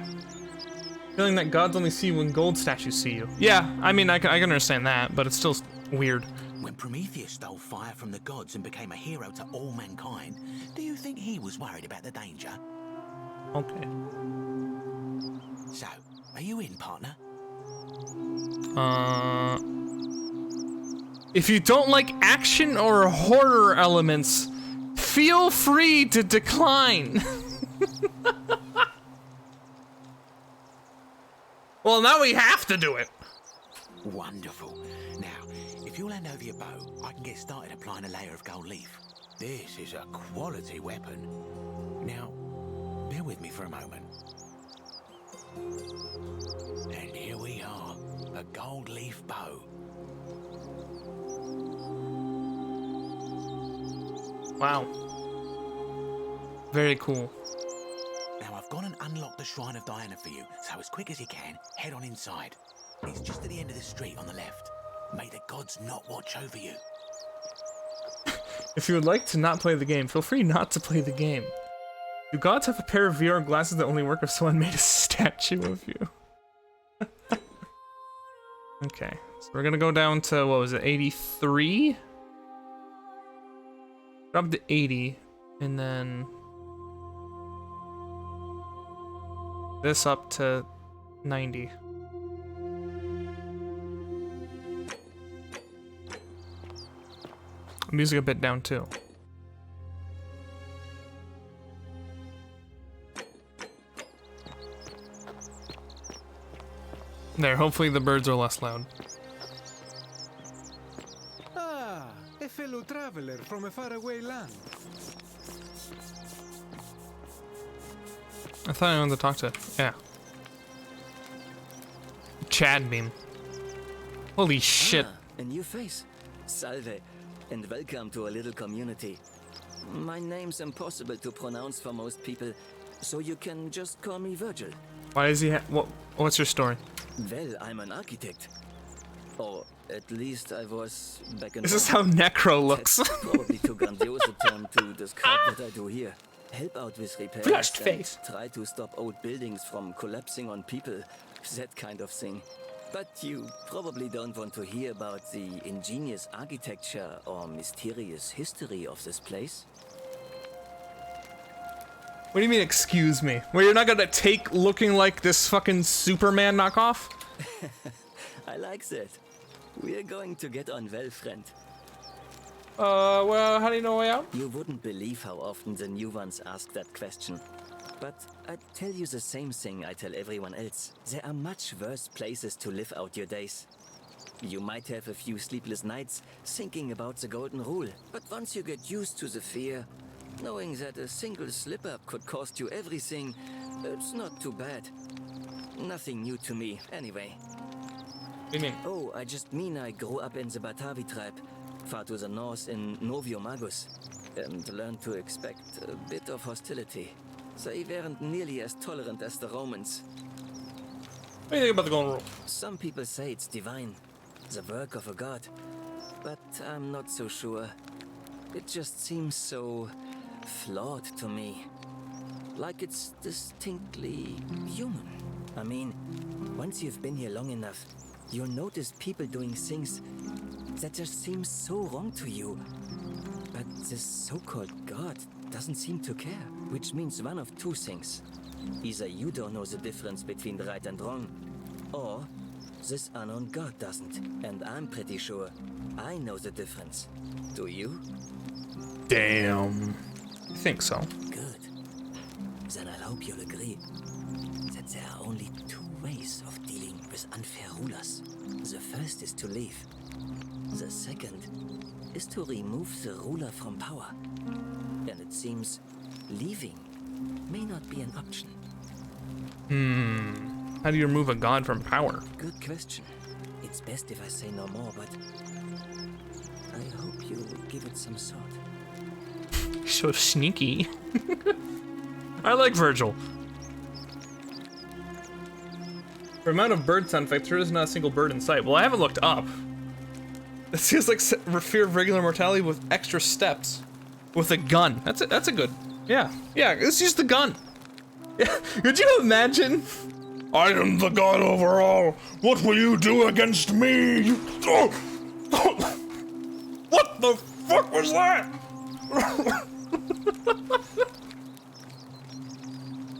Feeling that gods only see you when gold statues see you. Yeah, I mean, I can understand that, but it's still weird. When Prometheus stole fire from the gods and became a hero to all mankind, do you think he was worried about the danger? Okay. So, are you in, partner? If you don't like action or horror elements, feel free to decline. Well, now we have to do it. Wonderful. Now, if you'll hand over your bow, I can get started applying a layer of gold leaf. This is a quality weapon. Now, bear with me for a moment. And here we are, a gold leaf bow. Wow. Very cool. Now I've gone and unlocked the Shrine of Diana for you, so as quick as you can, head on inside. It's just at the end of the street on the left. May the gods not watch over you. If you would like to not play the game, feel free not to play the game. Do gods have a pair of VR glasses that only work if someone made a statue of you? Okay, so we're gonna go down to, what was it, 83? Drop to 80, and then this up to 90. Music a bit down too. There, hopefully the birds are less loud. Ah, a fellow traveler from a faraway land. I thought I wanted to talk to, yeah. Chad Beam. Holy shit. A new face. Salve, and welcome to a little community. My name's impossible to pronounce for most people, so you can just call me Virgil. Why does he what's your story? Well, I'm an architect. Or at least I was back in This is how Necro looks. That's probably too grandiose a term to describe what I do here. Help out with repairs Flushed and face. try to stop old buildings from collapsing on people. That kind of thing. But you probably don't want to hear about the ingenious architecture or mysterious history of this place. What do you mean, excuse me? Well, you're not gonna take looking like this fucking Superman knockoff? I like that. We're going to get on well, friend. Well, how do you know way out? You wouldn't believe how often the new ones ask that question. But I tell you the same thing I tell everyone else. There are much worse places to live out your days. You might have a few sleepless nights thinking about the golden rule, but once you get used to the fear, knowing that a single slip-up could cost you everything, it's not too bad. Nothing new to me, anyway. What do you mean? Oh, I just mean I grew up in the Batavi tribe, far to the north in Noviomagus, and learned to expect a bit of hostility. They weren't nearly as tolerant as the Romans. What do you think about the golden rule? Some people say it's divine, the work of a god, but I'm not so sure. It just seems so flawed to me. Like it's distinctly human. I mean, once you've been here long enough, you'll notice people doing things that just seem so wrong to you. But this so-called god doesn't seem to care, which means one of two things. Either you don't know the difference between right and wrong, or this unknown god doesn't, and I'm pretty sure I know the difference. Do you? Damn. I think so. Good. Then I hope you'll agree that there are only two ways of dealing with unfair rulers. The first is to leave. The second is to remove the ruler from power. And it seems leaving may not be an option. How do you remove a god from power? Good question. It's best if I say no more, but I hope you'll give it some thought. So sneaky. I like Virgil. For amount of bird sound effects, there is not a single bird in sight. Well, I haven't looked up. It feels like fear of regular mortality with extra steps. With a gun. That's a good. Yeah. Yeah, let's use the gun. Yeah. Could you imagine? I am the god over all. What will you do against me? What the fuck was that?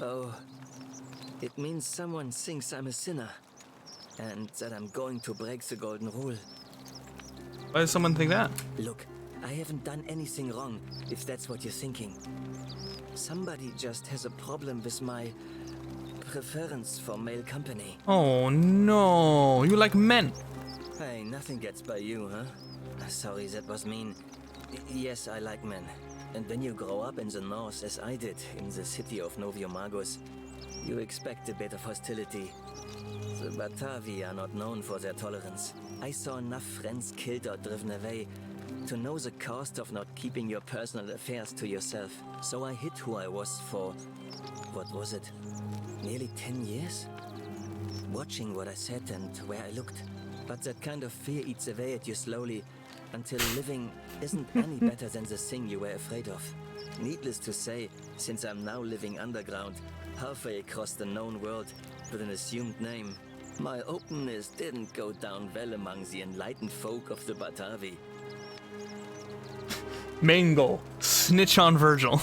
Oh, it means someone thinks I'm a sinner, and that I'm going to break the golden rule. Why does someone think that? Look, I haven't done anything wrong, if that's what you're thinking. Somebody just has a problem with my preference for male company. Oh no, you like men. Hey, nothing gets by you, huh? Sorry, that was mean. Yes, I like men. And when you grow up in the north, as I did, in the city of Noviomagus, you expect a bit of hostility. The Batavi are not known for their tolerance. I saw enough friends killed or driven away to know the cost of not keeping your personal affairs to yourself. So I hid who I was for, what was it, nearly 10 years? Watching what I said and where I looked. But that kind of fear eats away at you slowly, until living isn't any better than the thing you were afraid of. Needless to say, since I'm now living underground, halfway across the known world with an assumed name, my openness didn't go down well among the enlightened folk of the Batavi. Main goal: snitch on Virgil.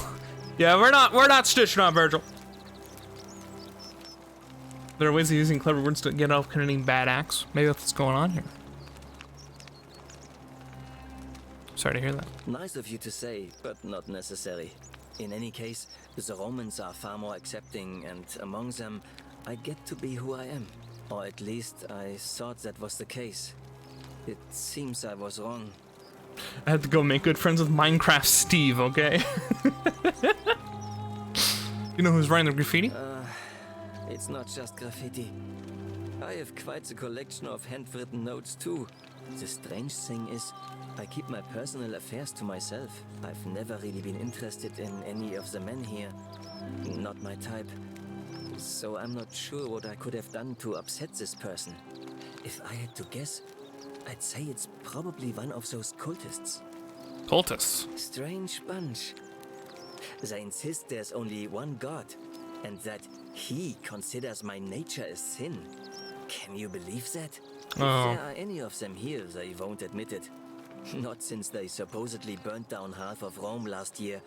Yeah, we're not snitching on Virgil. There are ways of using clever words to get off committing bad acts. Maybe that's what's going on here. Sorry to hear that. Nice of you to say, but not necessary. In any case, the Romans are far more accepting, and among them, I get to be who I am. Or at least I thought that was the case. It seems I was wrong. I had to go make good friends with Minecraft Steve, okay? You know who's writing the graffiti? It's not just graffiti. I have quite the collection of handwritten notes too. The strange thing is, I keep my personal affairs to myself. I've never really been interested in any of the men here. Not my type. so I'm not sure what I could have done to upset this person. If I had to guess, I'd say it's probably one of those cultists. Cultists? Strange bunch. They insist there's only one God, and that he considers my nature a sin. Can you believe that? If there are any of them here, they won't admit it. Not since they supposedly burnt down half of Rome last year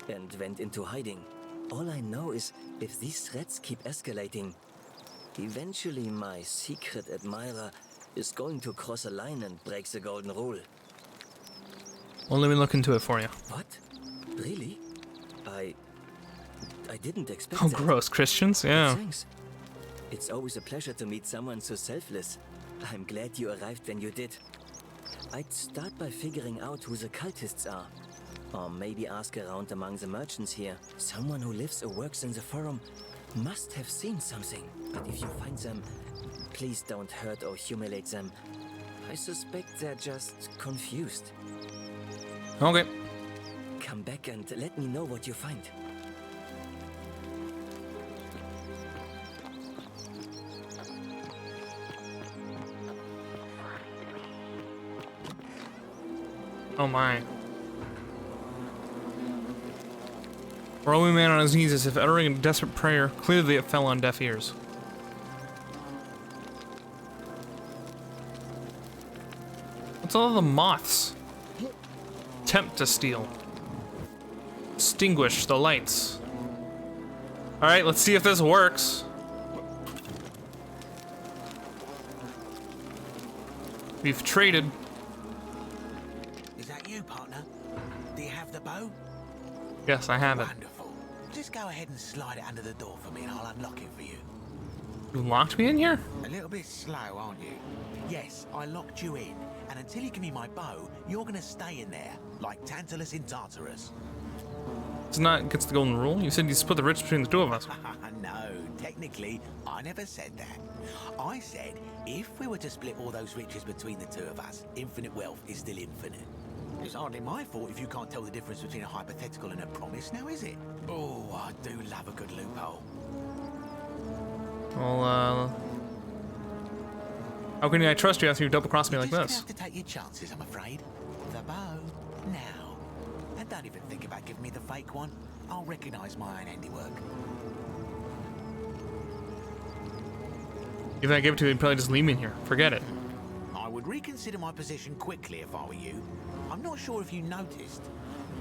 and went into hiding. All I know is if these threats keep escalating, eventually my secret admirer is going to cross a line and break the golden rule. Well, let me look into it for you. What? Really? I didn't expect Oh, that. gross. Christians? Yeah. Thanks. It's always a pleasure to meet someone so selfless. I'm glad you arrived when you did. I'd start by figuring out who the cultists are. Or maybe ask around among the merchants here. Someone who lives or works in the forum must have seen something. But if you find them, please don't hurt or humiliate them. I suspect they're just confused. Okay. Come back and let me know what you find. Oh my. Rolling man on his knees as if uttering a desperate prayer. Clearly it fell on deaf ears. What's all the moths? Tempt to steal. Extinguish the lights. Alright, let's see if this works. We've traded. Is that you, partner? Do you have the bow? Yes, I have it. Wonderful. Just go ahead and slide it under the door for me and I'll unlock it for you. You locked me in here? A little bit slow, aren't you? Yes, I locked you in. And until you give me my bow, you're gonna stay in there, like Tantalus in Tartarus. It's not against the golden rule. You said you split the rich between the two of us. No, technically, I never said that. I said, if we were to split all those riches between the two of us, infinite wealth is still infinite. It's hardly my fault if you can't tell the difference between a hypothetical and a promise, now is it? Oh, I do love a good loophole. Well, how can I trust you after you double-crossed me like You're this? just gonna have to take your chances, I'm afraid. The bow, now. And don't even think about giving me the fake one. I'll recognize my own handiwork. If I give it to you, you'd probably just leave me in here. Forget it. I would reconsider my position quickly if I were you. I'm not sure if you noticed,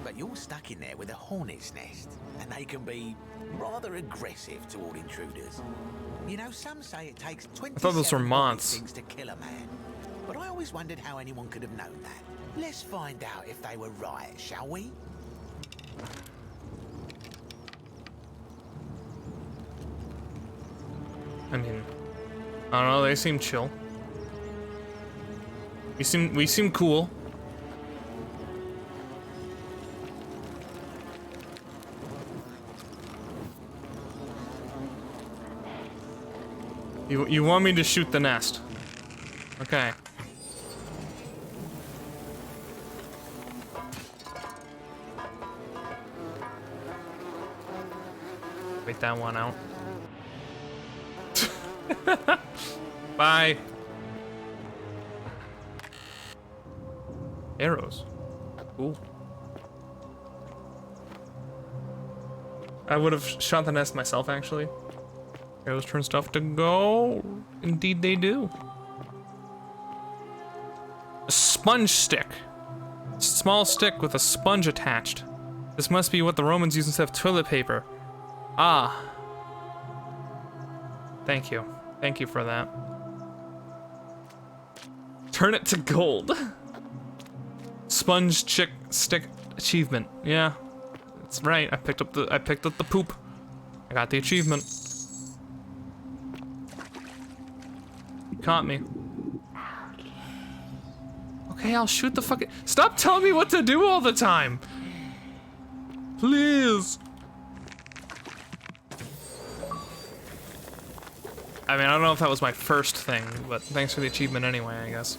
but you're stuck in there with a hornet's nest, and they can be rather aggressive toward intruders. You know, some say it takes 27 I thought those were moths. things to kill a man, but I always wondered how anyone could have known that. Let's find out if they were right, shall we? I mean, I don't know. They seem chill. We seem cool. You want me to shoot the nest? Okay. Wait that one out. Bye. Arrows. Cool. I would have shot the nest myself, actually. Arrows turn stuff to gold. Indeed they do. A sponge stick. Small stick with a sponge attached. This must be what the Romans used instead of toilet paper. Ah. Thank you. Thank you for that. Turn it to gold. Sponge stick achievement. Yeah. That's right. I picked up the poop. I got the achievement. You caught me. Okay, I'll shoot the fucking... Stop telling me what to do all the time! Please! I mean, I don't know if that was my first thing, but thanks for the achievement anyway, I guess.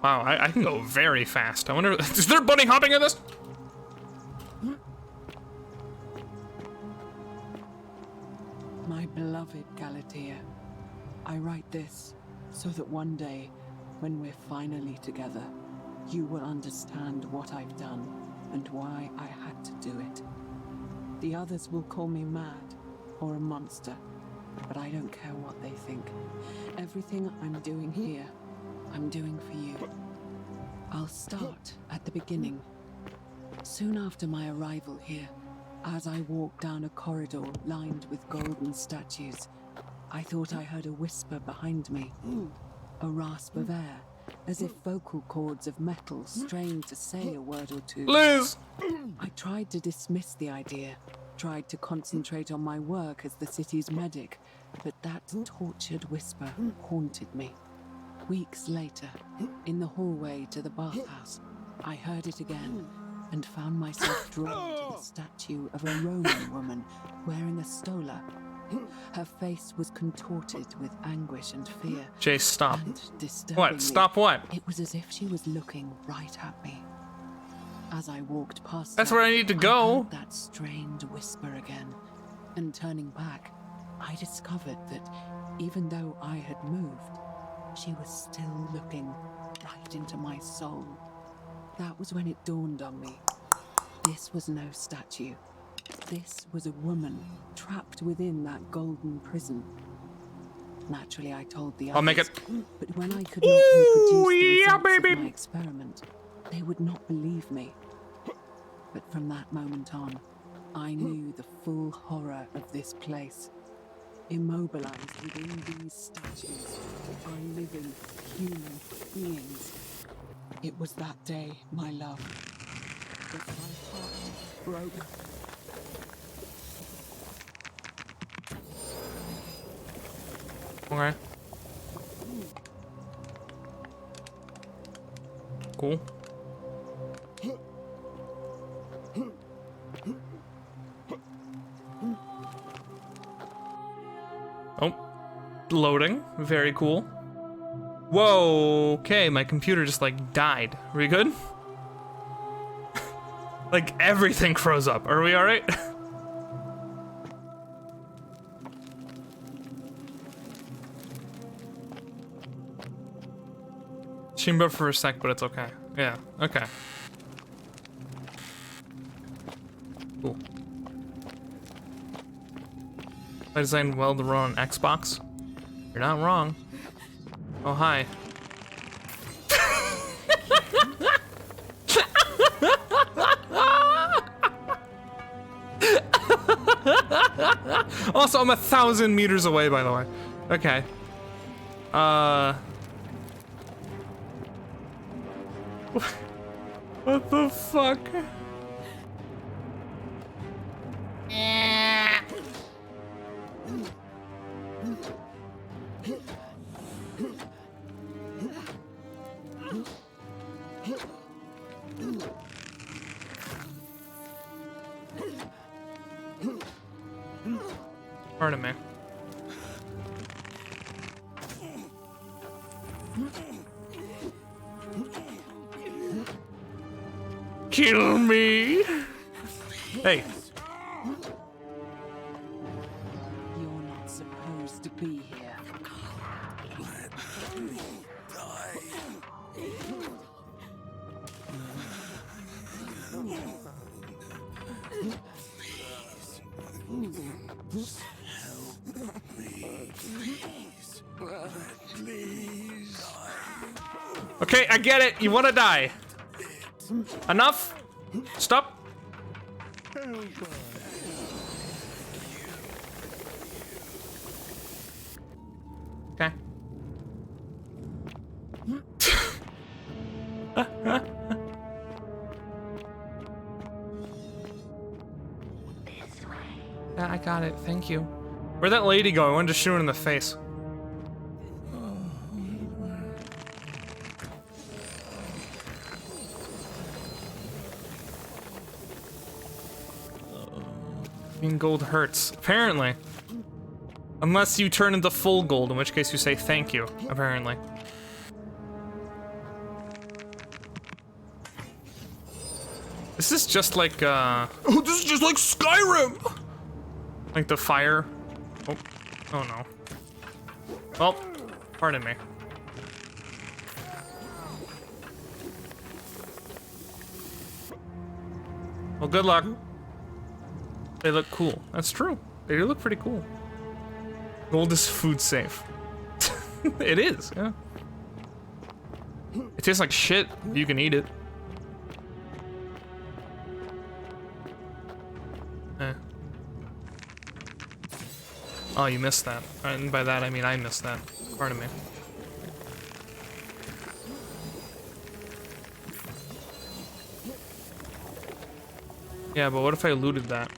Wow, I can go very fast. I wonder... Is there bunny hopping in this? My beloved Galatea, I write this so that one day, when we're finally together, you will understand what I've done and why I had to do it. The others will call me mad or a monster, but I don't care what they think. Everything I'm doing here, I'm doing for you. I'll start at the beginning. Soon after my arrival here, as I walked down a corridor lined with golden statues, I thought I heard a whisper behind me. A rasp of air, as if vocal cords of metal strained to say a word or two. Liz! I tried to dismiss the idea, tried to concentrate on my work as the city's medic, but that tortured whisper haunted me. Weeks later, in the hallway to the bathhouse, I heard it again and found myself drawn to the statue of a Roman woman wearing a stola. Her face was contorted with anguish and fear. Jace, stop. And What? disturbingly, Stop what? It was as if she was looking right at me. As I walked past That's her, where I need to go. heard that strained whisper again. And turning back, I discovered that even though I had moved, she was still looking right into my soul. That was when it dawned on me. This was no statue. This was a woman trapped within that golden prison. Naturally, I told the others. I'll make it. But when I could not reproduce the yeah, results baby. of my experiment, they would not believe me. But from that moment on, I knew the full horror of this place. Immobilized within these statues are living human beings. It was that day, my love, that my heart broke. Okay. Cool. Oh. Loading. Very cool. Whoa. Okay, my computer just like died. Are we good? Like everything froze up. Are we alright? Shimba for a sec, but it's okay. Yeah, okay. Cool. I designed well to run on Xbox. You're not wrong. Oh, hi. Also, I'm 1,000 meters away, by the way. Okay. What the fuck? Pardon me. Kill me! Hey. You're not supposed to be here. Okay, I get it. You want to die. Enough. Stop. Okay. Yeah, I got it. Thank you. Where'd that lady go? I wanted to shoot her in the face. Green gold hurts. Apparently. Unless you turn into full gold, in which case you say thank you, apparently. This is just like, oh, this is just like Skyrim! Like the fire Oh. Oh no. Well, pardon me. Well, good luck. They look cool. That's true. They do look pretty cool. Gold is food safe. It is, yeah. It tastes like shit. You can eat it. Eh. Oh, you missed that. And by that, I mean I missed that. Pardon me. Yeah, but what if I looted that?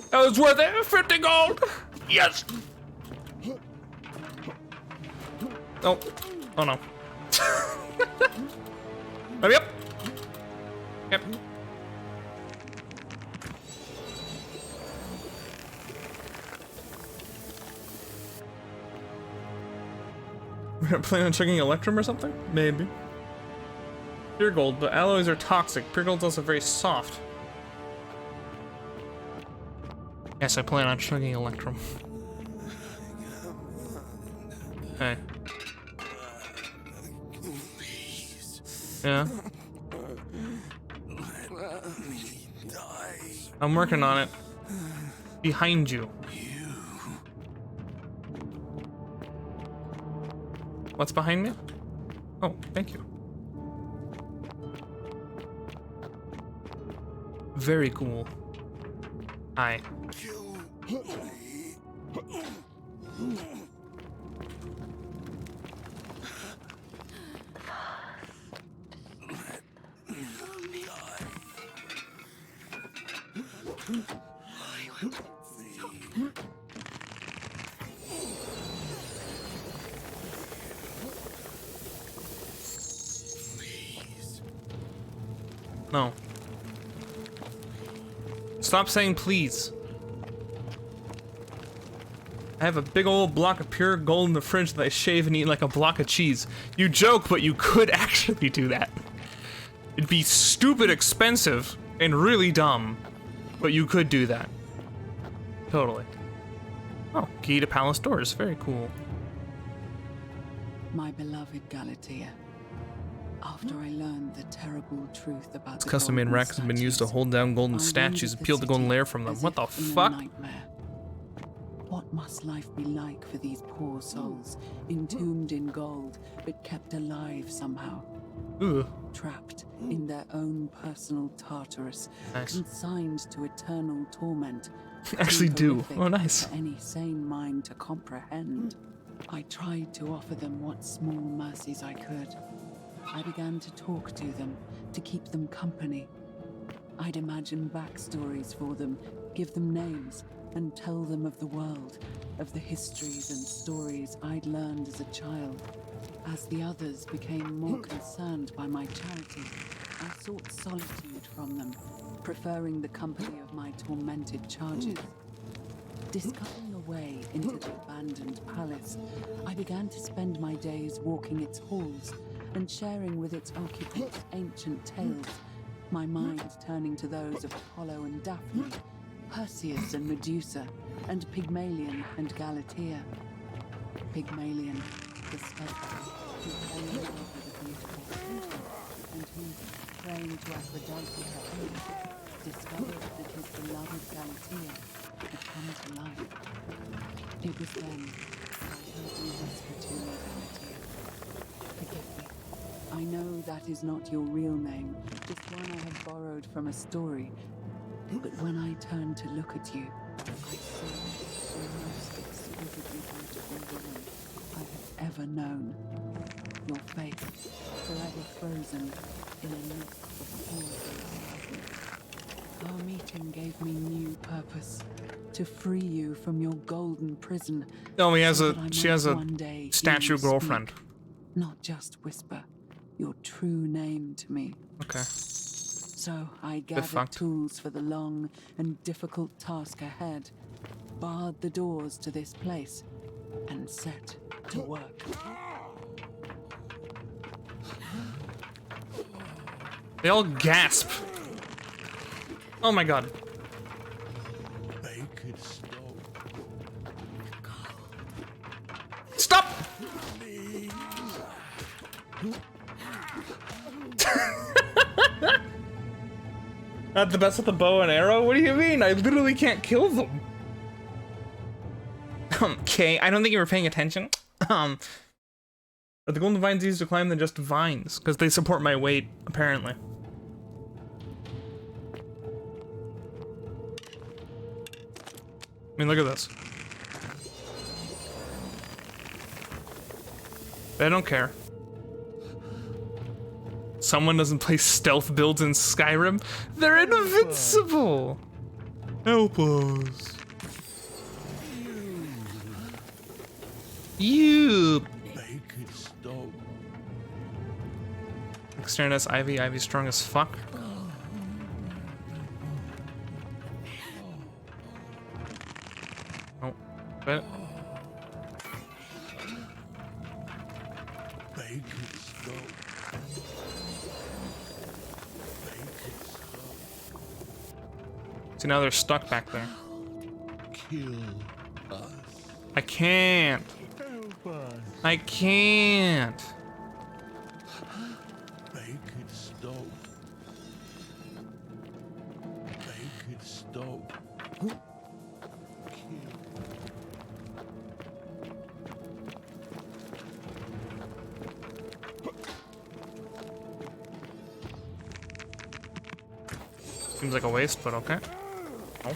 That was worth it. 50 gold. Yes. Oh. Oh no. Oh, yep. Yep. We're gonna plan on checking Electrum or something? Maybe. Pure gold, but alloys are toxic. Pure gold's also very soft. Yes, I plan on chugging Electrum. Hey. Yeah. I'm working on it. Behind you. What's behind me? Oh, thank you. Very cool. Hi. No. Stop saying please. I have a big old block of pure gold in the fridge that I shave and eat like a block of cheese. You joke, but you could actually do that. It'd be stupid expensive and really dumb, but you could do that. Totally. Oh, key to palace doors. Very cool. My beloved Galatea. After I learned the terrible truth about This custom-made rack has been used to hold down golden statues and peel the golden layer from them. What the fuck? What must life be like for these poor souls, entombed in gold, but kept alive somehow? Ugh. Trapped in their own personal Tartarus, consigned to eternal torment. Actually do. Horrific Oh, nice. For any sane mind to comprehend. I tried to offer them what small mercies I could. I began to talk to them, to keep them company. I'd imagine backstories for them, give them names, and tell them of the world, of the histories and stories I'd learned as a child. As the others became more concerned by my charity, I sought solitude from them, preferring the company of my tormented charges. Discovering a way into the abandoned palace, I began to spend my days walking its halls and sharing with its occupants ancient tales, my mind turning to those of Apollo and Daphne, Perseus and Medusa, and Pygmalion and Galatea. Pygmalion, the sculptor, who fell in love with a beautiful and who, praying to Aphrodite her aid, discovered that his beloved Galatea had come to life. It was then that I heard you whisper to me, Galatea. Forgive me. I know that is not your real name, just one I have borrowed from a story. But when I turned to look at you, I saw the most exquisitely beautiful woman I have ever known. Your face, forever frozen in a nook of pure sadness. Our meeting gave me new purpose, to free you from your golden prison. Oh, she has so a statue girlfriend. Speak, not just whisper your true name to me. Okay. So I gathered tools for the long and difficult task ahead, barred the doors to this place, and set to work. They all gasp. Oh my god. Make it stop. Stop! Not the best with the bow and arrow? What do you mean? I literally can't kill them. Okay, I don't think you were paying attention. Are the golden vines easier to climb than just vines? Because they support my weight, apparently. I mean, look at this. They don't care. Someone doesn't play stealth builds in Skyrim? They're invincible! Help us. You! Make it stop. Externus Ivy, Ivy strong as fuck. Oh, but Make it stop. Make it stop. see, now they're stuck back there. Kill us. I can't. Help us. I can't. Make it stop. Make it stop. Seems like a waste, but okay. Oh.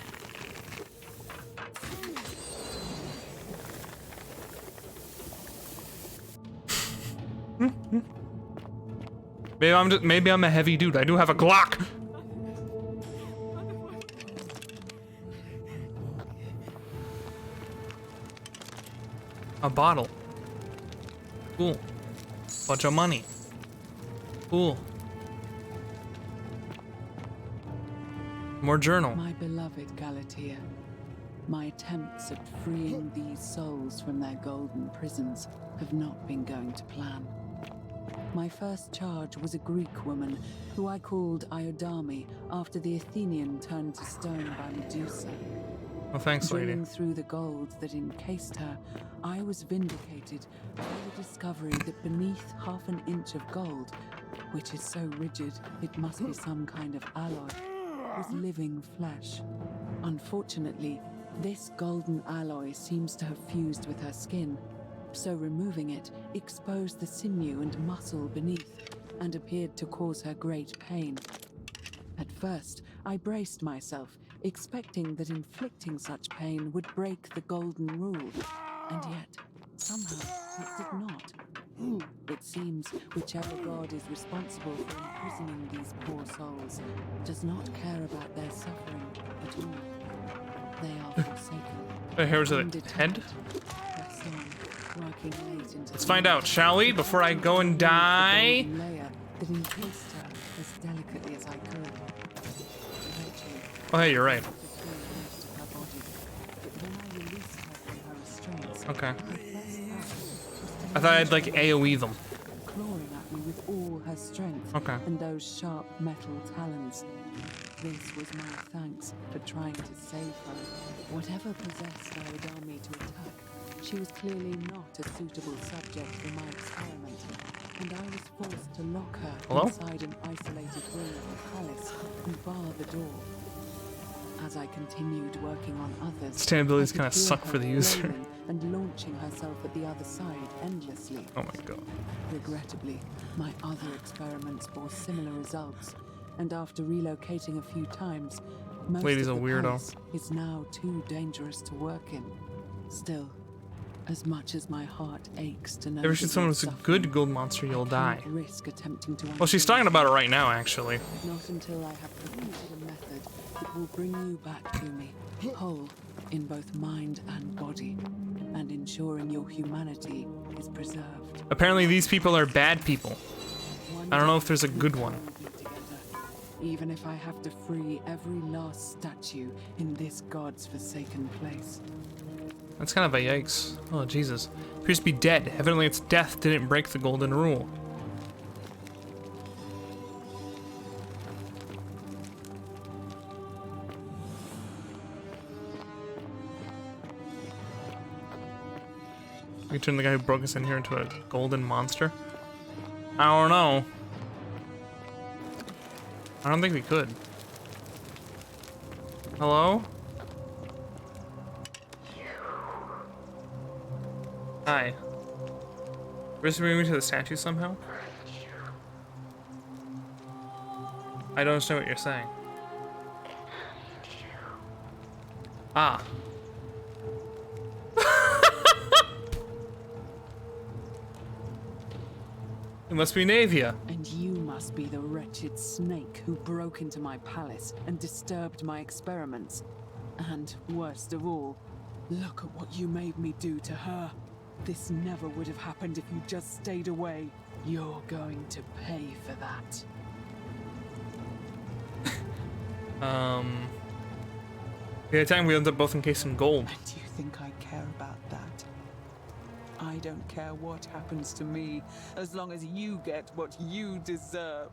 Maybe I'm a heavy dude. I do have a Glock. A bottle. Cool. Bunch of money. Cool. More journal. My beloved Galatea, my attempts at freeing these souls from their golden prisons have not been going to plan. My first charge was a Greek woman who I called Iodame after the Athenian turned to stone by Medusa. Well, thanks, lady. Drilling through the gold that encased her, I was vindicated by the discovery that beneath half an inch of gold, which is so rigid it must be some kind of alloy, was living flesh. Unfortunately, this golden alloy seems to have fused with her skin, so removing it exposed the sinew and muscle beneath and appeared to cause her great pain. At first, I braced myself, expecting that inflicting such pain would break the golden rule, and yet, somehow, it did not. It seems whichever god is responsible for imprisoning these poor souls does not care about their suffering at all. They are forsaken. Hey, here's a head. Let's find out, shall we? Before I go and die. That encased her as delicately as I could. Oh, hey, you're right. Okay. I thought I'd like AoE them. Clawing at me with all her strength. Okay. And those sharp metal talons. This was my thanks for trying to save her. Whatever possessed Iodame to attack, she was clearly not a suitable subject for my experiment, and I was forced to lock her inside an isolated wing of the palace and bar the door. As I continued working on others, Sustainability's kind of suck for the user. And launching herself at the other side endlessly. Oh my god. Regrettably, my other experiments bore similar results, and after relocating a few times, most Lady's of a the weirdo. palace is now too dangerous to work in. Still, as much as my heart aches to know Ever shoot someone who's a good gold monster, you'll die. risk attempting to Well, she's talking about it right now, actually. not until I have perfected a method that will bring you back to me, whole in both mind and body, and ensuring your humanity is preserved. Apparently these people are bad people. I don't know if there's a good one. Even if I have to free every last statue in this god's forsaken place. That's kind of a yikes. Oh, Jesus. Appears to be dead. Evidently its death didn't break the golden rule. We turn the guy who broke us in here into a golden monster? I don't know. I don't think we could. Hello? Hi. Whispering me to the statue somehow? I don't understand what you're saying. Ah. It must be Navia. And you must be the wretched snake who broke into my palace and disturbed my experiments. And worst of all, look at what you made me do to her. This never would have happened if you just stayed away. You're going to pay for that. The time we ended up both encased in gold. And do you think I care about that? I don't care what happens to me, as long as you get what you deserve.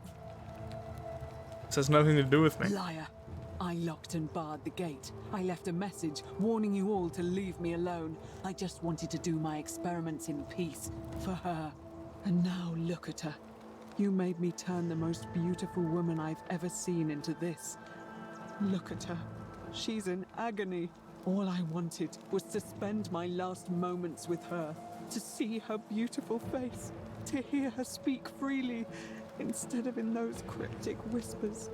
This has nothing to do with me. Liar. I locked and barred the gate. I left a message warning you all to leave me alone. I just wanted to do my experiments in peace, for her. And now look at her. You made me turn the most beautiful woman I've ever seen into this. Look at her. She's in agony. All I wanted was to spend my last moments with her, to see her beautiful face, to hear her speak freely, instead of in those cryptic whispers.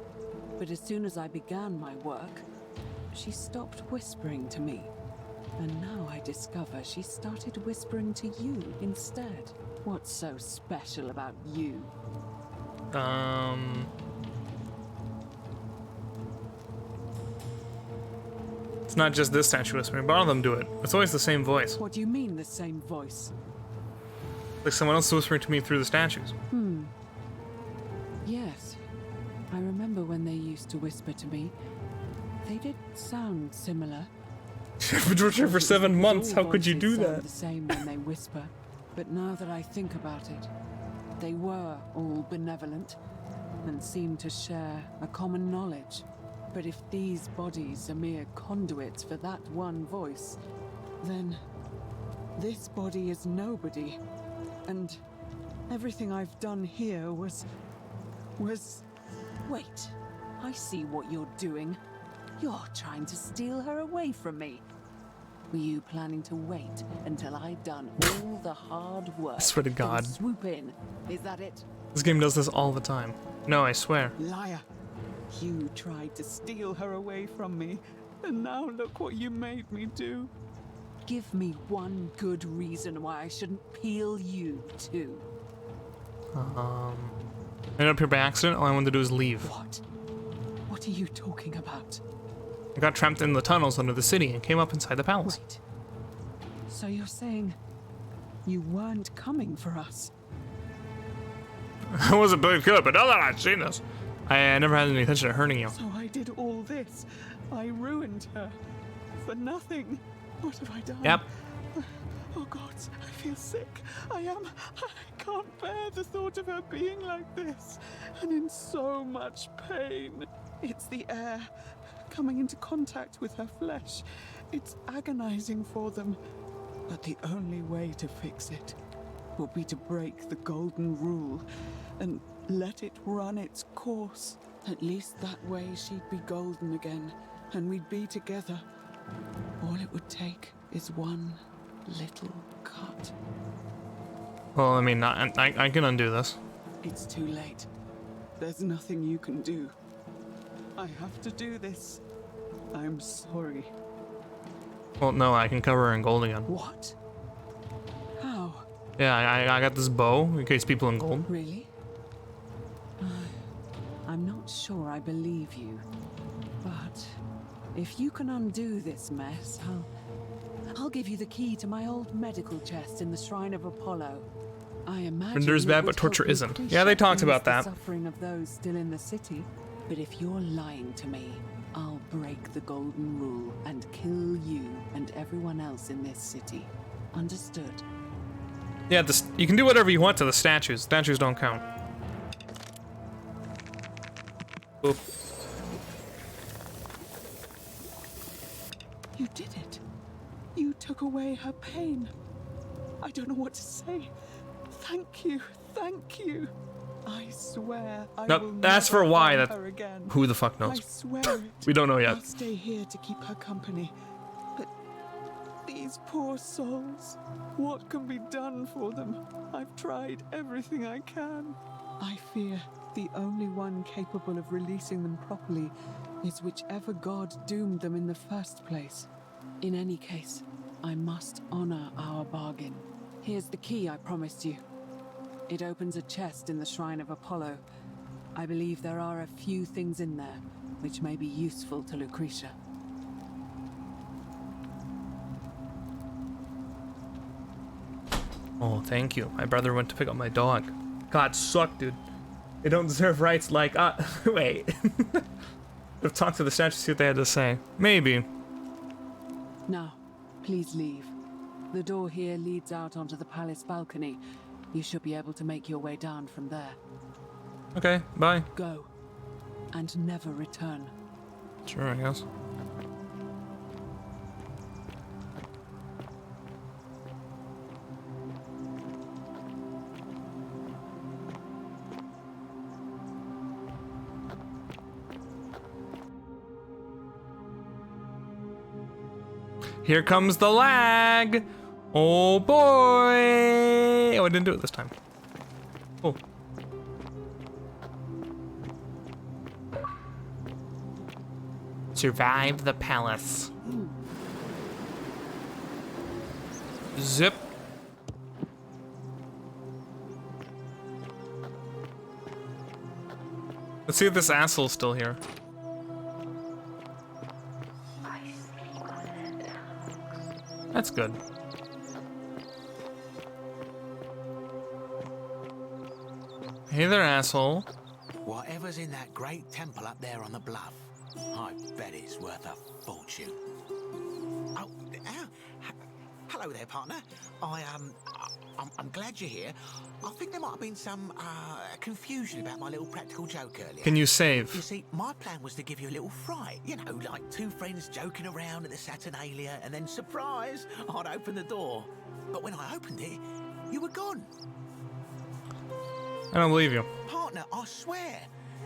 But as soon as I began my work, she stopped whispering to me. And now I discover she started whispering to you instead. What's so special about you? It's not just this statue whispering, but all of them do it. It's always the same voice. What do you mean, the same voice? Like someone else whispering to me through the statues. Yes. I remember when they used to whisper to me. They did sound similar. I've been tortured for 7 months. How could you do that? The same when they whisper. But now that I think about it, they were all benevolent and seemed to share a common knowledge. But if these bodies are mere conduits for that one voice, then this body is nobody. And everything I've done here was... Wait, I see what you're doing. You're trying to steal her away from me. Were you planning to wait until I'd done all the hard work? I swear to God. Then swoop in. Is that it? This game does this all the time. No, I swear. Liar. You tried to steal her away from me, and now look what you made me do. Give me one good reason why I shouldn't peel you too. I ended up here by accident. All I wanted to do was leave. What? What are you talking about? I got trapped in the tunnels under the city and came up inside the palace. Wait. So you're saying you weren't coming for us? I wasn't very good, but now that I've seen this, I never had any intention of hurting you. So I did all this. I ruined her. For nothing. What have I done? Yep. Oh God, I feel sick. I can't bear the thought of her being like this. And in so much pain. It's the air coming into contact with her flesh. It's agonizing for them. But the only way to fix it will be to break the golden rule and let it run its course. At least that way she'd be golden again, and we'd be together. All it would take is one little cut. Well, I mean, I can undo this. It's too late. There's nothing you can do. I have to do this. I'm sorry. Well, no, I can cover her in gold again. What? How? Yeah, I got this bow in case people in gold. Really? I'm not sure I believe you. But if you can undo this mess, I'll give you the key to my old medical chest in the Shrine of Apollo. I imagine Render's bad, but torture isn't. Yeah, they talked about that. The suffering of those still in the city. But if you're lying to me, I'll break the golden rule and kill you and everyone else in this city. Understood? Yeah, you can do whatever you want to the statues. Statues don't count. Oop. You did it. You took away her pain. I don't know what to say. Thank you. Thank you. I swear I Nope, will that's never for why. harm That her again. who the fuck I knows? swear it. We don't know yet. I'll stay here to keep her company. But these poor souls, what can be done for them? I've tried everything I can. I fear the only one capable of releasing them properly is whichever god doomed them in the first place. In any case, I must honor our bargain. Here's the key I promised you. It opens a chest in the Shrine of Apollo. I believe there are a few things in there which may be useful to Lucretia. Oh, thank you. My brother went to pick up my dog. God, suck, dude. They don't deserve rights like, wait. I've talked to the statue, see what they had to say. Maybe. Now, please leave. The door here leads out onto the palace balcony. You should be able to make your way down from there. Okay, bye. Go. And never return. Sure, I guess. Here comes the lag! Oh boy! Oh, I didn't do it this time. Oh. Survive the palace. Zip. Let's see if this asshole's still here. That's good. Hey there, asshole. Whatever's in that great temple up there on the bluff, I bet it's worth a fortune. Oh, hello there, partner. I'm glad you're here. I think there might have been some confusion about my little practical joke earlier. Can you save? You see, my plan was to give you a little fright. You know, like two friends joking around at the Saturnalia, and then, surprise, I'd open the door. But when I opened it, you were gone. I don't believe you. Partner, I swear,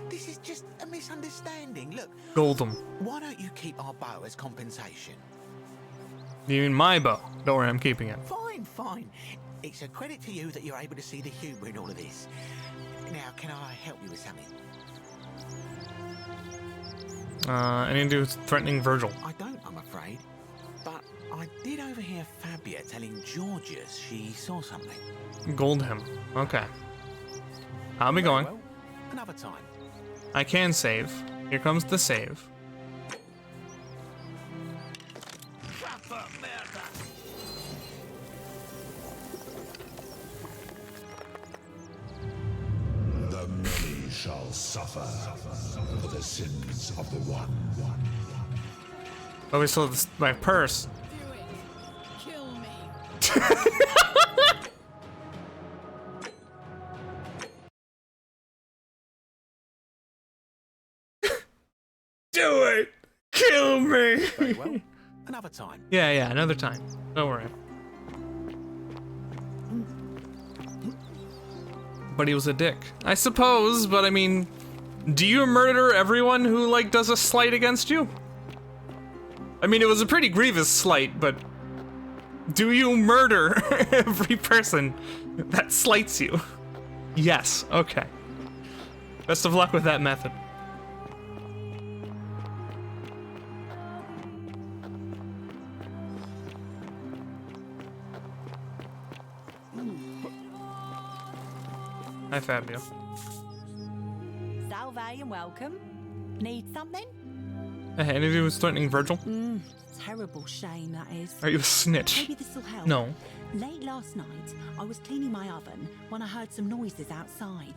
this is just a misunderstanding. Look, Goldem. why don't you keep our bow as compensation? You mean my bow? Don't worry, I'm keeping it. Fine, fine. It's a credit to you that you're able to see the humour in all of this. Now, can I help you with something? Anything to do with threatening Virgil? I don't, I'm afraid. But I did overhear Fabia telling Georgius she saw something. Gold him. Okay. I'll be going. Well, another time. I can save. Here comes the save. The many shall suffer for the sins of the one. Oh, we still have my purse. Kill me. Do it! Kill me! Very well. Another time. Yeah, another time. Don't worry. But he was a dick. I suppose, but I mean, do you murder everyone who, like, does a slight against you? I mean, it was a pretty grievous slight, but do you murder every person that slights you? Yes, okay. Best of luck with that method. Hi, Fabio. Salve and welcome. Need something? Hey, any of you was threatening Virgil? Terrible shame, that is. Are you a snitch? Maybe this will help. No. Late last night, I was cleaning my oven when I heard some noises outside.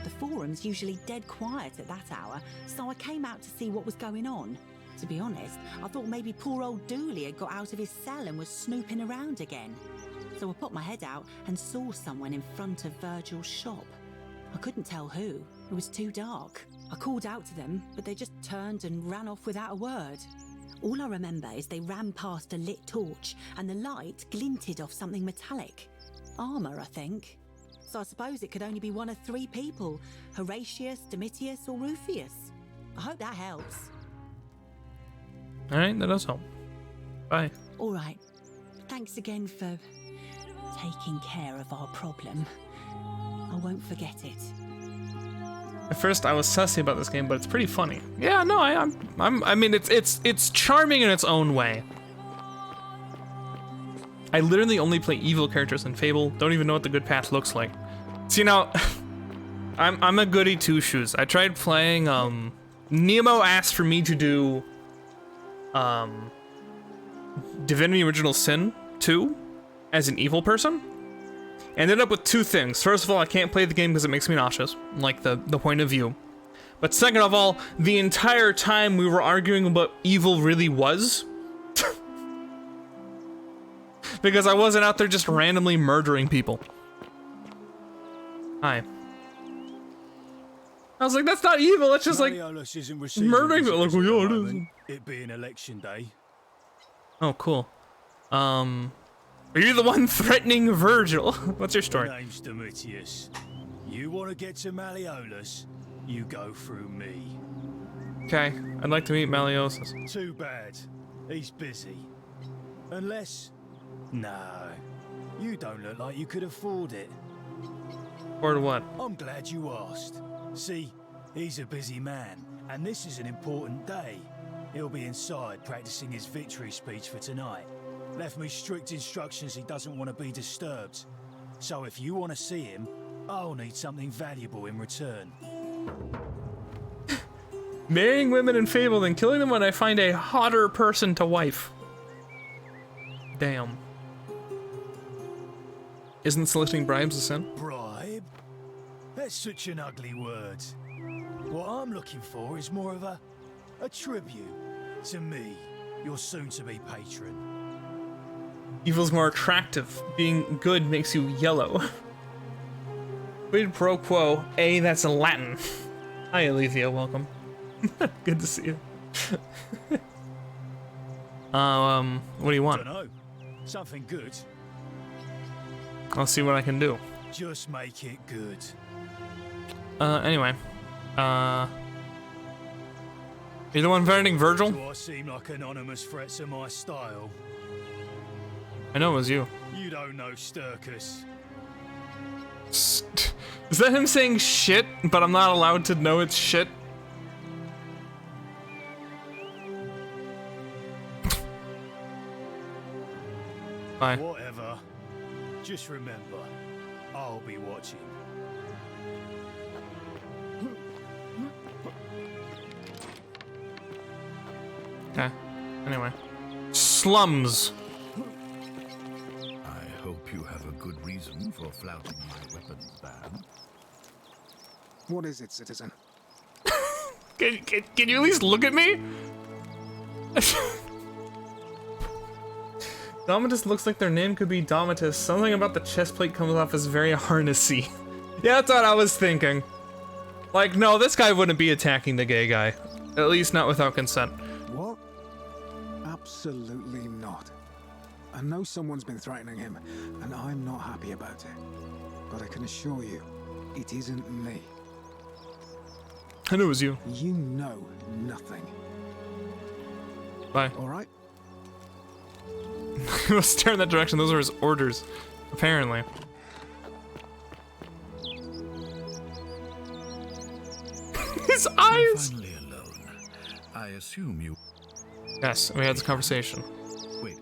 The forum's usually dead quiet at that hour, so I came out to see what was going on. To be honest, I thought maybe poor old Dooley had got out of his cell and was snooping around again. So I put my head out and saw someone in front of Virgil's shop. I couldn't tell who. It was too dark. I called out to them, but they just turned and ran off without a word. All I remember is they ran past a lit torch and the light glinted off something metallic. Armour, I think. So I suppose it could only be one of 3 people. Horatius, Domitius or Rufius. I hope that helps. Alright, that does help. Bye. All right. Thanks again for taking care of our problem. I won't forget it. At first, I was sussy about this game, but it's pretty funny. Yeah, no, I mean, it's charming in its own way. I literally only play evil characters in Fable. Don't even know what the good path looks like. See now, I'm a goody two shoes. I tried playing. Nemo asked for me to do Divinity Original Sin 2 as an evil person. Ended up with 2 things. First of all, I can't play the game because it makes me nauseous, like the point of view. But second of all, the entire time we were arguing about evil really was. Because I wasn't out there just randomly murdering people. Hi. I was like, that's not evil, it's just like murdering people. Like, well, yeah, it is. It being election day. Oh, cool. Are you the one threatening Virgil? What's your story? My name's Domitius. You want to get to Malleolus, you go through me. Okay, I'd like to meet Malleolus. Too bad. He's busy. Unless... No. You don't look like you could afford it. Afford what? I'm glad you asked. See, he's a busy man, and this is an important day. He'll be inside practicing his victory speech for tonight. Left me strict instructions he doesn't want to be disturbed. So if you want to see him, I'll need something valuable in return. Marrying women in Fable, then killing them when I find a hotter person to wife. Damn. Isn't soliciting bribes a sin? Bribe? That's such an ugly word. What I'm looking for is more of a tribute to me, your soon-to-be patron. Evil's more attractive. Being good makes you yellow. Quid pro quo. That's in Latin. Hi, Alethea. Welcome. Good to see you. What do you want? Dunno. Something good. I'll see what I can do. Just make it good. Anyway. You're the one threatening Virgil? Do I seem like anonymous threats are my style? I know it was you. You don't know Sturkus. Is that him saying shit, but I'm not allowed to know it's shit? Bye. Whatever. Just remember, I'll be watching. Okay. Anyway. Slums. I hope you have a good reason for flouting my weapons ban. What is it, citizen? Can you at least look at me? Domitus looks like their name could be Domitus. Something about the chest plate comes off as very harnessy. Yeah, that's what I was thinking. Like, no, this guy wouldn't be attacking the gay guy. At least not without consent. What? Absolutely not. I know someone's been threatening him, and I'm not happy about it. But I can assure you, it isn't me. I knew it was you. You know nothing. Bye. All right? He was staring in that direction. Those are his orders, apparently. His eyes! Finally alone. I assume you... Yes, we had this conversation. Wait,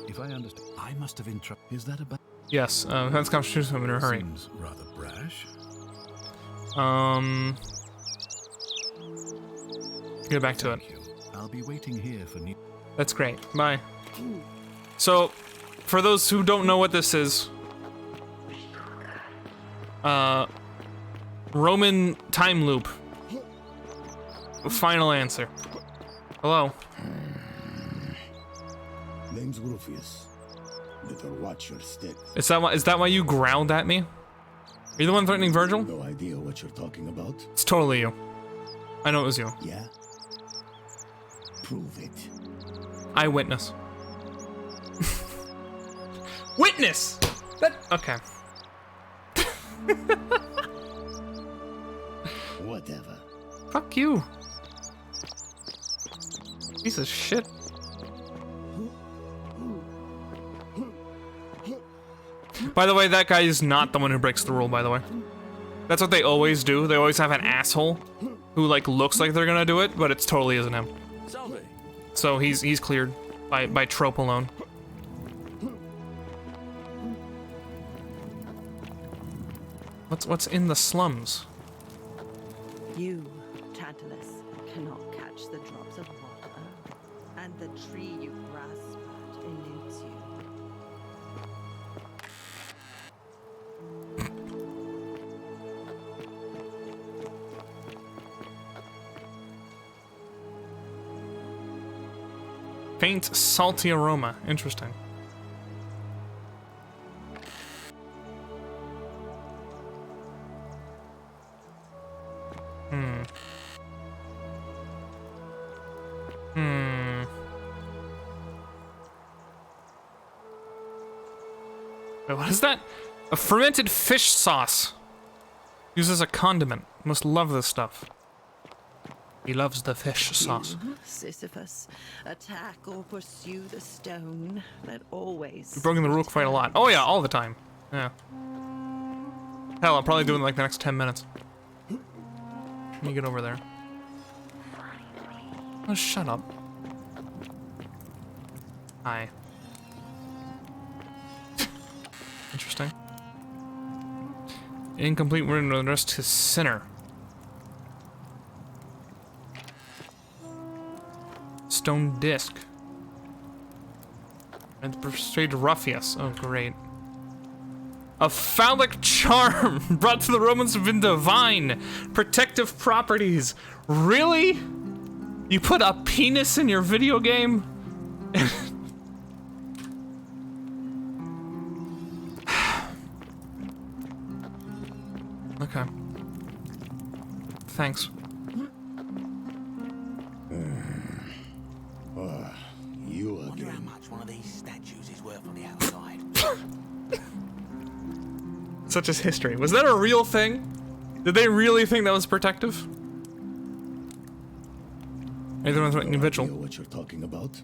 if I understand, I must have interrupted. Is that about... Yes, we had this conversation. I'm in a hurry. Seems rather brash. Get back to it. I'll be waiting here for new... That's great. Bye. So, for those who don't know what this is, Roman time loop. Final answer. Hello. Name's Rufius. Better watch your step. Is that why you growled at me? Are you the one threatening Virgil? No idea what you're talking about. It's totally you. I know it was you. Yeah? Prove it. Eyewitness. Witness! That, okay. Whatever. Fuck you. Piece of shit. By the way, that guy is not the one who breaks the rule, by the way. That's what they always do. They always have an asshole who, like, looks like they're gonna do it, but it totally isn't him. So he's cleared by trope alone. What's in the slums? You, Tantalus, cannot catch the drops of water, and the tree you grasp at eludes you. Faint, salty aroma. Interesting. Wait, what is that? A fermented fish sauce. Used as a condiment. Must love this stuff. He loves the fish sauce. You, Sisyphus, attack or pursue the stone that always. We've broken the rule quite a lot. Oh yeah, all the time. Yeah. Hell, I'll probably do it in like the next 10 minutes. Let me get over there. Oh, shut up. Hi. Interesting. Incomplete word addressed to Sinner. Stone disc. And persuade Ruffius. Oh, great. A phallic charm brought to the Romans have been divine. Protective properties. Really? You put a penis in your video game? Okay. Thanks. You I wonder how again. much one of these statues is worth on the outside. Such is history. Was that a real thing? Did they really think that was protective? Either one's writing individual. Know what you're talking about?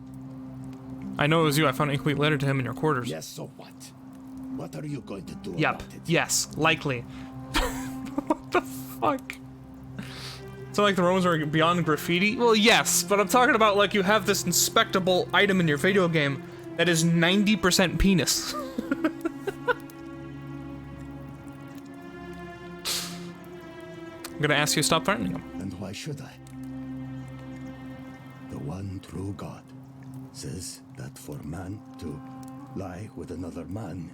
I know it was you. I found an incomplete letter to him in your quarters. Yes, so what? What are you going to do Yep. about it? Yes. Likely. What the fuck? So like the Romans were beyond graffiti? Well, yes, but I'm talking about like you have this inspectable item in your video game that is 90% penis. I'm gonna ask you to stop threatening him. And why should I? The one true God says that for man to lie with another man